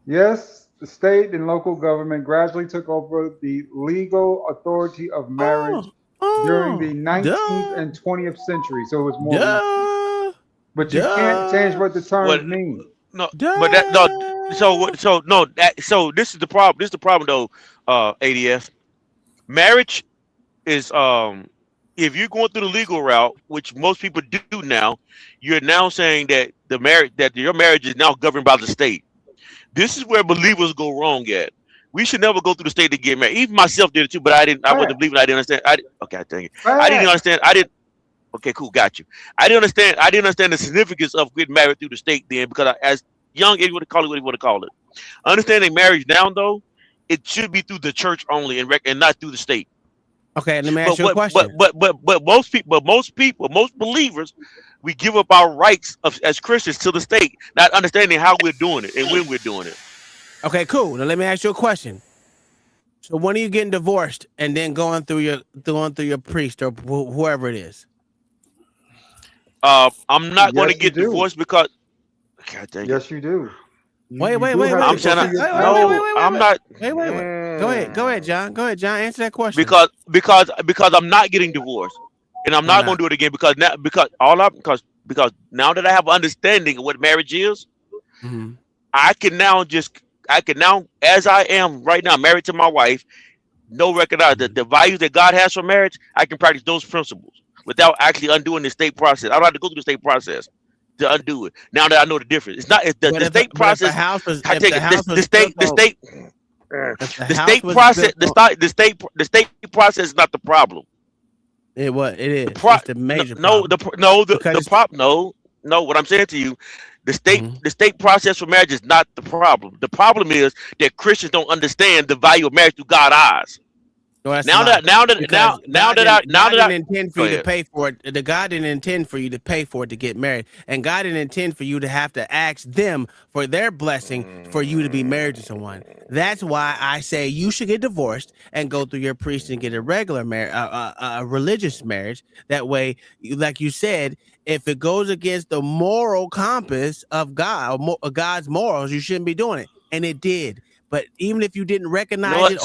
Yes, the state and local government gradually took over the legal authority of marriage during the 19th and 20th century. So it was more. But you can't change what the terms mean. No, but that no. So this is the problem. This is the problem though. ADF marriage is if you're going through the legal route, which most people do now, you're now saying that your marriage is now governed by the state. This is where believers go wrong at. We should never go through the state to get married. Even myself did it too, but I wasn't believing. I didn't understand. Okay, dang it. I didn't understand. Okay, cool, got you. I didn't understand the significance of getting married through the state then, because as young, if you want to call it what you want to call it. Understanding marriage now, though, it should be through the church only and not through the state. Okay, let me ask you a question. But most believers, we give up our rights as Christians to the state, not understanding how we're doing it and when we're doing it. Okay, cool. Now let me ask you a question. So when are you getting divorced and then going through your priest or whoever it is? I'm not going to get divorced because. God dang it. Yes, you do. Wait. I'm trying to. No, I'm not. Wait. Go ahead, John. Go ahead, John. Answer that question. Because I'm not getting divorced, and I'm not going to do it again because because now that I have an understanding of what marriage is, Mhm. I can now, as I am right now, married to my wife, recognize that the values that God has for marriage, I can practice those principles without actually undoing the state process. I don't have to go through the state process to undo it. Now that I know the difference, it's not the state process. The state process is not the problem. It is. It's the major no, the problem. No. What I'm saying to you, the state process for marriage is not the problem. The problem is that Christians don't understand the value of marriage through God's eyes. Now that I intend for you to pay for it, the God didn't intend for you to pay for it to get married, and God didn't intend for you to have to ask them for their blessing for you to be married to someone. That's why I say you should get divorced and go through your priest and get a regular marriage, a religious marriage. That way, like you said, if it goes against the moral compass of God, or God's morals, you shouldn't be doing it, and it did. But even if you didn't recognize it,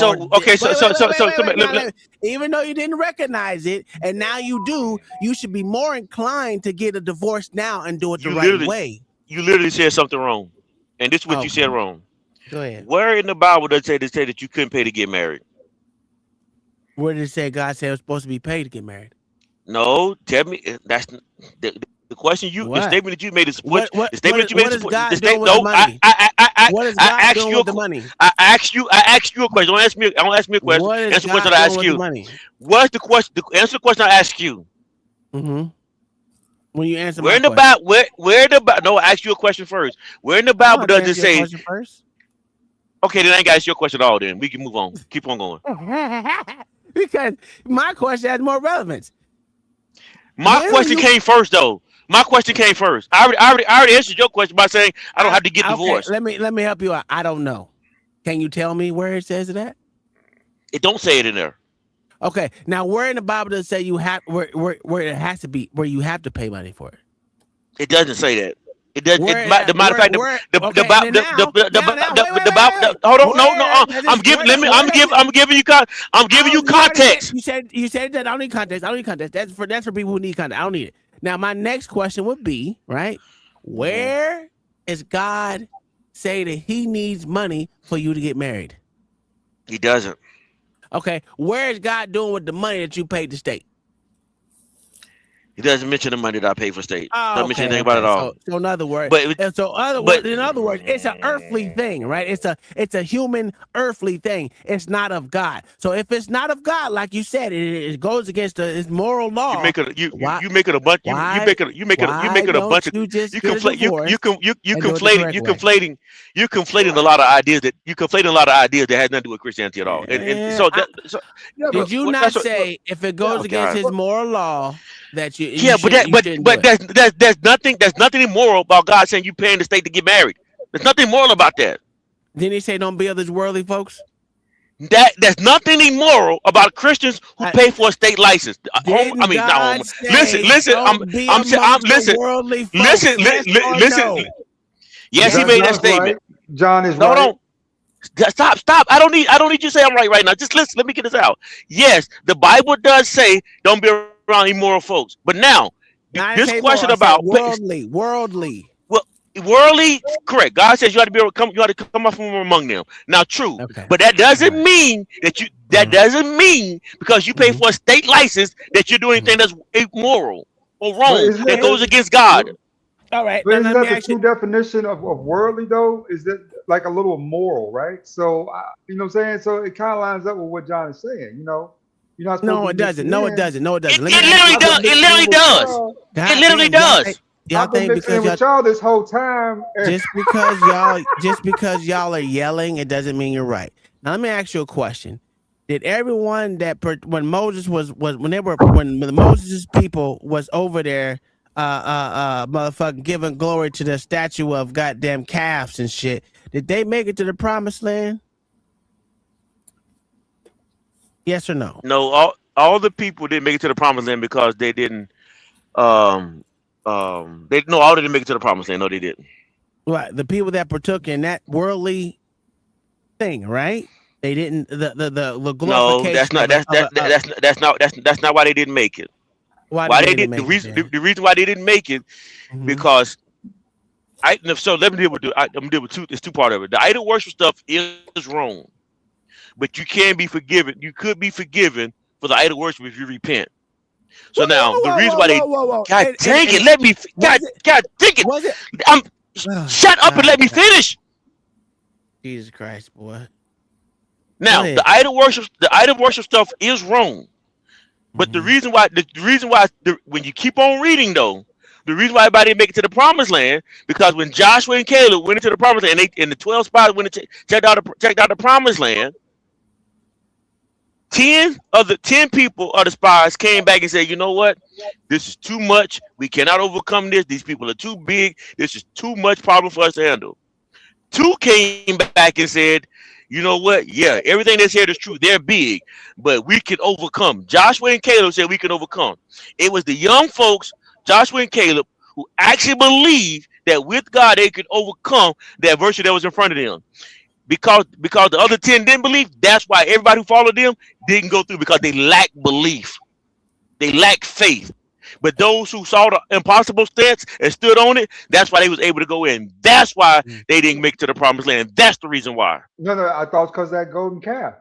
even though you didn't recognize it, and now you do, you should be more inclined to get a divorce now and do it the right way. You literally said something wrong, and this is what you said wrong. Go ahead. Where in the Bible does it say that you couldn't pay to get married? Where did it say God said it was supposed to be paid to get married? No, tell me. That's the question. The statement that you made is what the statement that you made is God the doing statement. with the No, money? What is God asked doing you with the money? I asked you a question. Don't ask me. I don't ask me a question. What is Answer the God question I asked doing with you. the money? What's the question? Answer the question I asked you. Mm-hmm. When you answer Where my in the question. Bible? Where in the Bible? No, I asked you a question first. Where in the Bible does it say? First? Okay, then I ain't got to ask your question at all. Then we can move on. Keep on going. Because my question has more relevance. My question came first, though. My question came first. I already answered your question by saying I don't have to get divorced. Let me help you out. I don't know. Can you tell me where it says it at? It don't say it in there. Okay. Now, where in the Bible does it say you have where it has to be where you have to pay money for it? It doesn't say that. It doesn't. Where The matter of fact, hold on. No. I'm giving you context. You said that I don't need context. I don't need context. That's for people who need context. I don't need it. Now, my next question would be, right? Where is God say that he needs money for you to get married? He doesn't. Okay. Where is God doing with the money that you paid the state? He doesn't mention the money that I pay for state. Oh, Doesn't mention anything about it at all. So in other words, in other words, it's an earthly thing, right? It's a human earthly thing. It's not of God. So if it's not of God, like you said, it goes against his moral law. You make it a bunch. You conflating a lot of ideas that has nothing to do with Christianity at all. Did you not say if it goes against his moral law? That you there's nothing immoral about God saying you paying the state to get married. There's nothing moral about that. Didn't he say don't be others worldly, folks? There's nothing immoral about Christians who pay for a state license. Listen. Yes, he made that statement. John is right. No. Stop. I don't need you to say I'm right now. Just listen. Let me get this out. Yes, the Bible does say don't be around immoral folks. But now, this question about worldly. Well, worldly, correct. God says you have to come up from among them. Now, true. Okay. But that doesn't mean that doesn't mean because you pay for a state license that you're doing anything that's immoral or wrong that goes against God. All right. But isn't that the true definition of worldly, though? Is that like a little immoral, right? So, you know what I'm saying? So it kind of lines up with what John is saying, you know? You're not No, it doesn't. No, it doesn't. It literally does. It literally does. Y'all think because y'all this whole time, just because y'all are yelling, it doesn't mean you're right. Now let me ask you a question: did everyone when Moses when the Moses' people was over there, motherfucking giving glory to the statue of goddamn calves and shit, did they make it to the promised land? Yes or no? No, all the people didn't make it to the promised land because they didn't. All didn't make it to the promised land. No, they didn't. Right, the people that partook in that worldly thing, right? They didn't. The glorification. No, that's not why they didn't make it. Why they did the reason why they didn't make it because so let me deal with I'm gonna deal with it's two part of it. The idol worship stuff is wrong, but you can be forgiven. You could be forgiven for the idol worship if you repent. So now the reason why they God dang it, let me God dang it. Shut up and let me finish. Jesus Christ, boy. Now the idol worship stuff is wrong. But the reason why when you keep on reading though, the reason why everybody didn't make it to the promised land, because when Joshua and Caleb went into the promised land and the 12 spies went and checked out the promised land, 10 people of the spies came back and said, you know what? This is too much. We cannot overcome this. These people are too big. This is too much problem for us to handle. 2 came back and said, you know what? Yeah, everything they said is true. They're big, but we can overcome. Joshua and Caleb said we can overcome. It was the young folks, Joshua and Caleb, who actually believed that with God they could overcome that adversity that was in front of them. Because the other 10 didn't believe, that's why everybody who followed them didn't go through, because they lacked belief. They lacked faith. But those who saw the impossible stance and stood on it, that's why they was able to go in. That's why they didn't make it to the promised land. That's the reason why. No, I thought it's because that golden calf.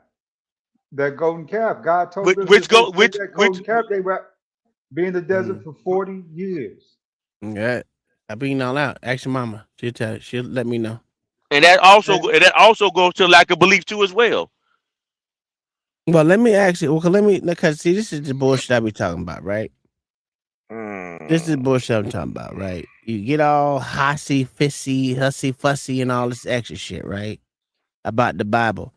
That golden calf. God told them which golden calf, they were be in the desert for 40 years. Yeah. I've been all out. Ask your mama. She'll let me know. And that also goes to lack of belief too as well. Well, let me ask you. Well, because see, this is the bullshit I be talking about, right? This is bullshit I'm talking about, right? You get all hussy, fussy, and all this extra shit, right? About the Bible.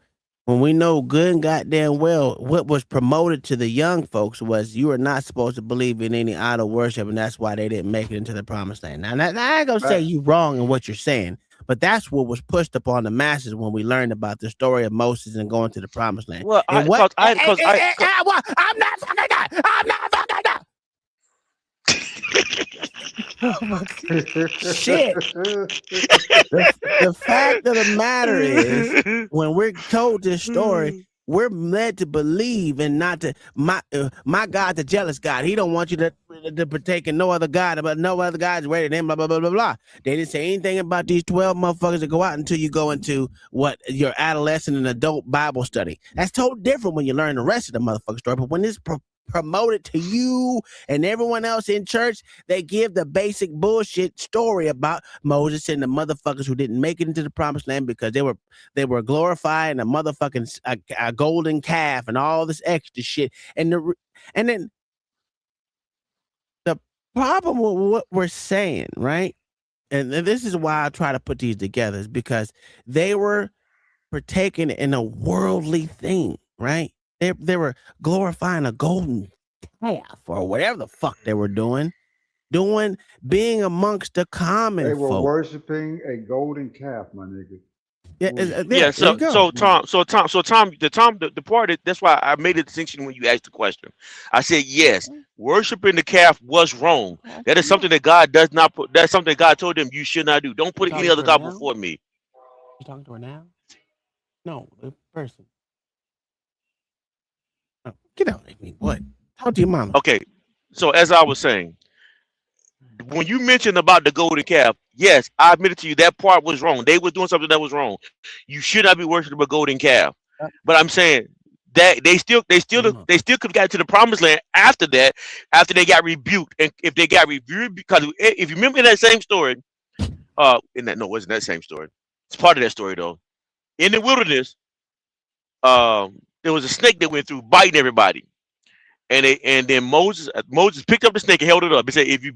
When we know good and goddamn well what was promoted to the young folks was you are not supposed to believe in any idol worship, and that's why they didn't make it into the promised land. Now I ain't gonna say you wrong in what you're saying, but that's what was pushed upon the masses when we learned about the story of Moses and going to the promised land. Well, I'm not fucking that. Shit. The fact of the matter is, when we're told this story, we're led to believe and not to my God, the jealous God. He don't want you to partake in no other God, but no other God's greater than him, blah, blah, blah, blah, blah. They didn't say anything about these 12 motherfuckers that go out until you go into what your adolescent and adult Bible study. That's totally different when you learn the rest of the motherfucking story. But when it's promoted to you and everyone else in church, they give the basic bullshit story about Moses and the motherfuckers who didn't make it into the promised land because they were glorifying a motherfucking a golden calf and all this extra shit. And then the problem with what we're saying, right? And this is why I try to put these together, is because they were partaking in a worldly thing, right? They were glorifying a golden calf or whatever the fuck they were doing, being amongst the common They were folk. worshiping a golden calf, my nigga. Yeah. So Tom, the part that's why I made a distinction when you asked the question. I said yes, worshiping the calf was wrong. That is something that God does not put. That's something God told them you should not do. Don't put any other God before me. You talking to her now? No, the person. Oh, get out of me. What? Talk to your mama. Okay. So as I was saying, when you mentioned about the golden calf, yes, I admitted to you that part was wrong. They were doing something that was wrong. You should not be worshiping a golden calf. But I'm saying that they still could have got to the promised land after that, after they got rebuked. And if they got rebuked, because if you remember in that same story, it wasn't that same story. It's part of that story though. In the wilderness, there was a snake that went through biting everybody. And then Moses picked up the snake and held it up. He said, if you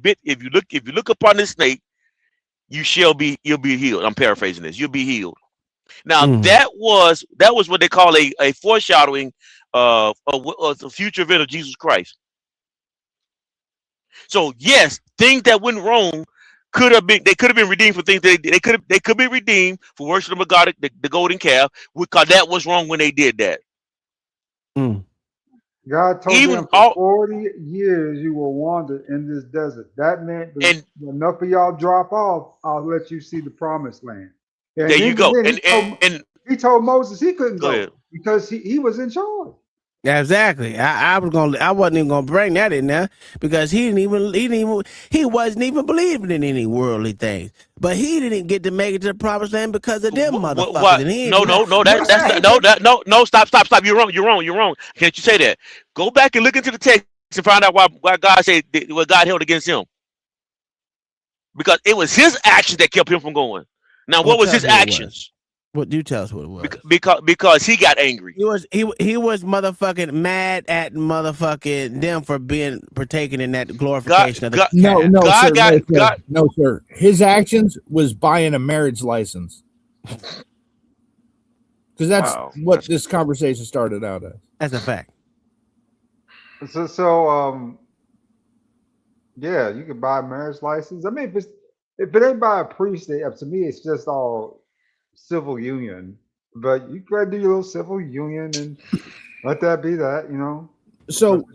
look upon this snake, you'll be healed. I'm paraphrasing this. You'll be healed. Now that was what they call a foreshadowing of the future event of Jesus Christ. So yes, things that went wrong could have been redeemed for things they could be redeemed for worshiping of God, the golden calf, because that was wrong when they did that. God told them for 40 years you will wander in this desert. That meant enough of y'all drop off, I'll let you see the promised land. And there you go. He told Moses he couldn't go ahead. because he was in charge. Yeah, exactly. I wasn't even gonna bring that in there because he wasn't even believing in any worldly things. But he didn't get to make it to the promised land because of them motherfuckers. What? And he No, stop. You're wrong. Can't you say that? Go back and look into the text and find out why God said what God held against him. Because it was his actions that kept him from going. Now, what was his actions? What do you tell us what it was? Because he got angry. He was motherfucking mad at motherfucking them for being partaking in that glorification of the No, sir. His actions was buying a marriage license. Because that's what this conversation started out as. That's a fact. Yeah, you can buy a marriage license. I mean, if it ain't by a priest, to me, it's just all civil union. But you gotta do your little civil union and let that be that, you know. So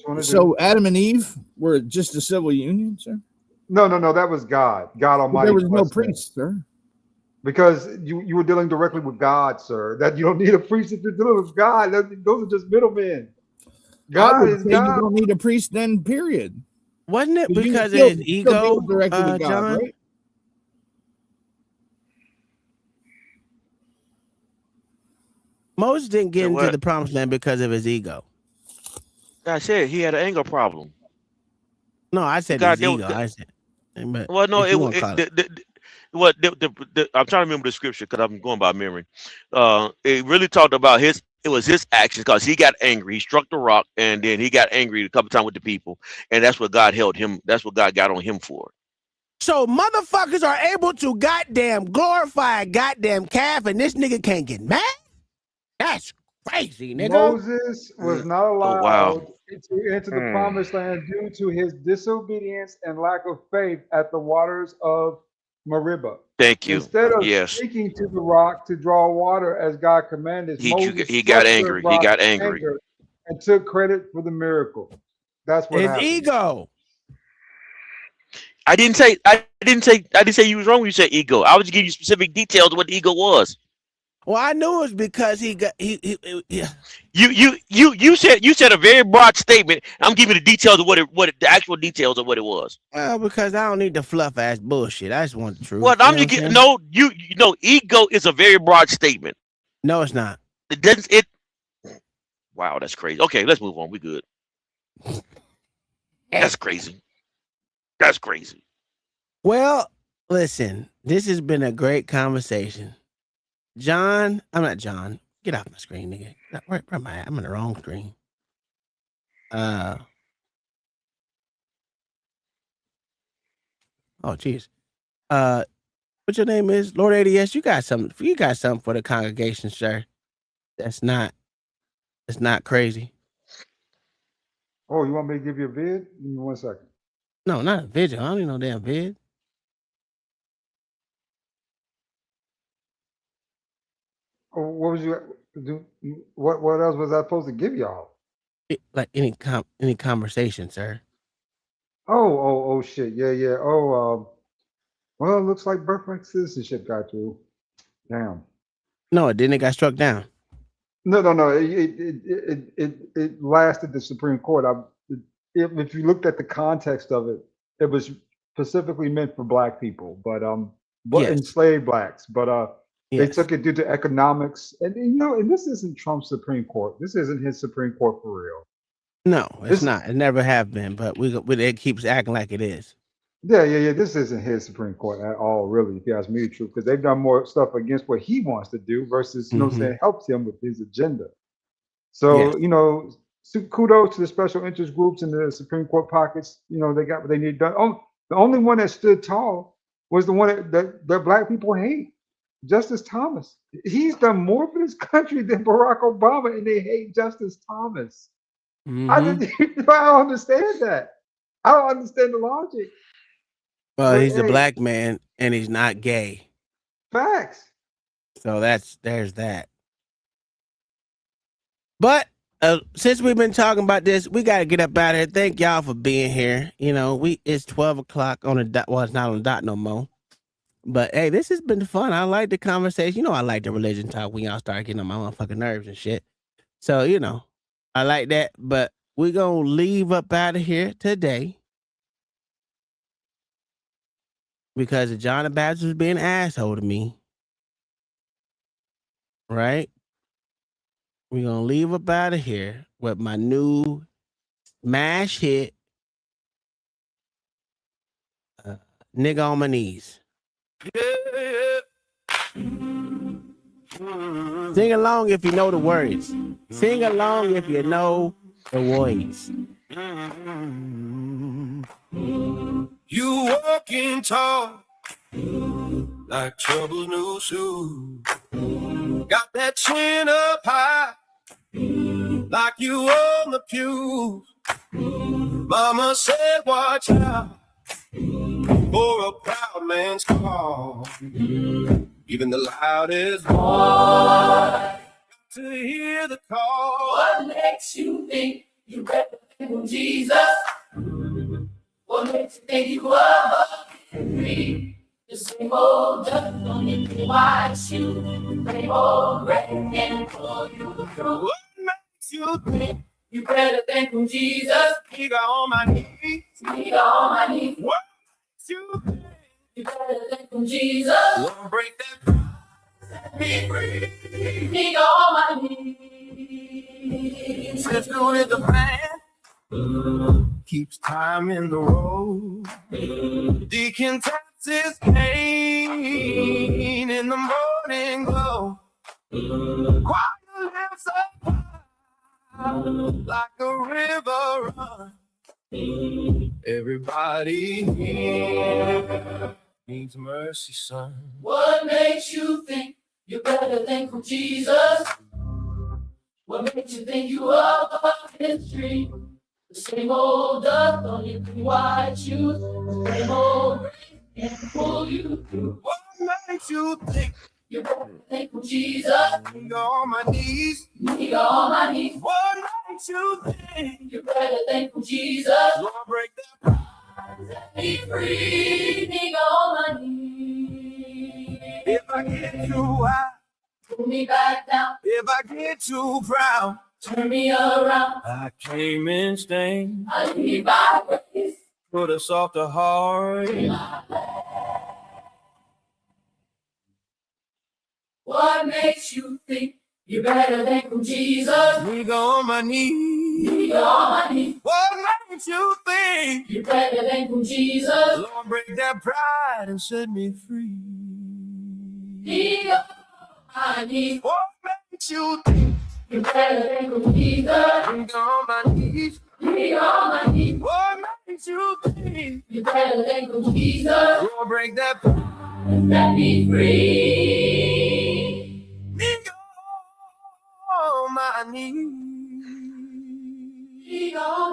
Adam and Eve were just a civil union, sir? No, that was God. God Almighty. There was no priest, sir. Because you were dealing directly with God, sir. That you don't need a priest if you're dealing with God. Those are just middlemen. God is God. You don't need a priest then, period. Wasn't it because of his ego, John? Right? Moses didn't get into the promised land because of his ego. I said he had an anger problem. No, I said his ego. I said. Well, no, I'm trying to remember the scripture because I'm going by memory. It really talked about it was his actions because he got angry. He struck the rock and then he got angry a couple times with the people. And that's what God held him. That's what God got on him for. So motherfuckers are able to goddamn glorify a goddamn calf and this nigga can't get mad? That's crazy, nigga. Moses was not allowed to enter the Hmm. promised land due to his disobedience and lack of faith at the waters of Meribah. Thank you. Instead of Yes. speaking to the rock to draw water as God commanded, He Moses got struck the angry. He rock got in angry. anger and took credit for the miracle. That's what His happened. ego. I didn't say you was wrong when you said ego. I was just giving you specific details of what the ego was. Well, I knew it was because he got You said a very broad statement. I'm giving you the details of the actual details of what it was. Well, because I don't need the fluff ass bullshit. I just want the truth. Well, I'm just getting ego is a very broad statement. No, it's not. It doesn't. It. Wow, that's crazy. Okay, let's move on. We good. That's crazy. That's crazy. Well, listen, this has been a great conversation. John, I'm not John. Get off my screen, nigga. Where am I at? I'm in the wrong screen. Oh, jeez. What your name is? Lord ADS, you got something for the congregation, sir. It's not crazy. Oh, you want me to give you a vid? Give me 1 second. No, not a video. I don't need no damn vid. Oh, what was you do? What else was I supposed to give y'all? Like any conversation, sir. Oh, shit. Yeah. Well, it looks like birthright citizenship got through. Damn. No, it didn't. It got struck down. No. It lasted the Supreme Court. If you looked at the context of it, it was specifically meant for black people, but Yes. enslaved blacks. But they Yes. took it due to economics, and and this isn't Trump's Supreme Court. This isn't his Supreme Court for real. No, it's not. It never have been, but it keeps acting like it is. Yeah. This isn't his Supreme Court at all, really, if you ask me the truth, because they've done more stuff against what he wants to do versus, saying helps him with his agenda. So, kudos to the special interest groups in the Supreme Court pockets. They got what they need done. Oh, the only one that stood tall was the one that black people hate, Justice Thomas. He's done more for this country than Barack Obama, and they hate Justice Thomas. I don't understand that. I don't understand the logic. Well, But, he's a hey, black man and he's not gay. Facts. So there's that. But since we've been talking about this, we got to get up out of here. Thank y'all for being here. It's 12 o'clock on the dot. Well, it's not on the dot no more. But hey, this has been fun. I like the conversation. I like the religion talk when y'all start getting on my motherfucking nerves and shit. So, I like that, but we're going to leave up out of here today because John the Baptist was being an asshole to me. Right? We're going to leave up out of here with my new smash hit, Nigga on My Knees. Sing along if you know the words. Sing along if you know the words. You walking tall like trouble's new shoes. Got that chin up high like you on the pews. Mama said watch out for a proud man's call. Even the loudest boy to hear the call. What makes you think you better than Jesus? What makes you think you are free? The same old dust on your white shoes, same old rain and pull you through. What makes you think you better than from Jesus? Nigga on my knees. Nigga on my knees. What makes you think you better than from Jesus? Lord, break that. Be free. Nigga on my knees. Let's do it, the man keeps time in the road. Deacon taps his cane in the morning glow. Choir lifts up high like a river run. Everybody here needs mercy, son. What makes you think you're better than from Jesus? What makes you think you are above history? The same old dust on your white shoes, the same old rain can pull you through. What makes you think you're better than from Jesus? Nigga on my knees. Nigga on my knees. What makes you think you're better than from Jesus? Lord, break that. Set me free, nigga on my knees. If I get too high, pull me back down. If I get too proud, turn me around. I came in stained. I need my grace. Put a softer heart. What makes you think you're better than from Jesus? Nigga on my knees. Nigga on my knees. What makes you think you're better than from Jesus? Lord, break that pride and set me free. Nigga on my knees. What makes you think you're better than from Jesus? Nigga on my knees. Nigga on my knees. What makes you think you're better than from Jesus? Lord, break that pride and set me free. Nigga on my knees. Nigga on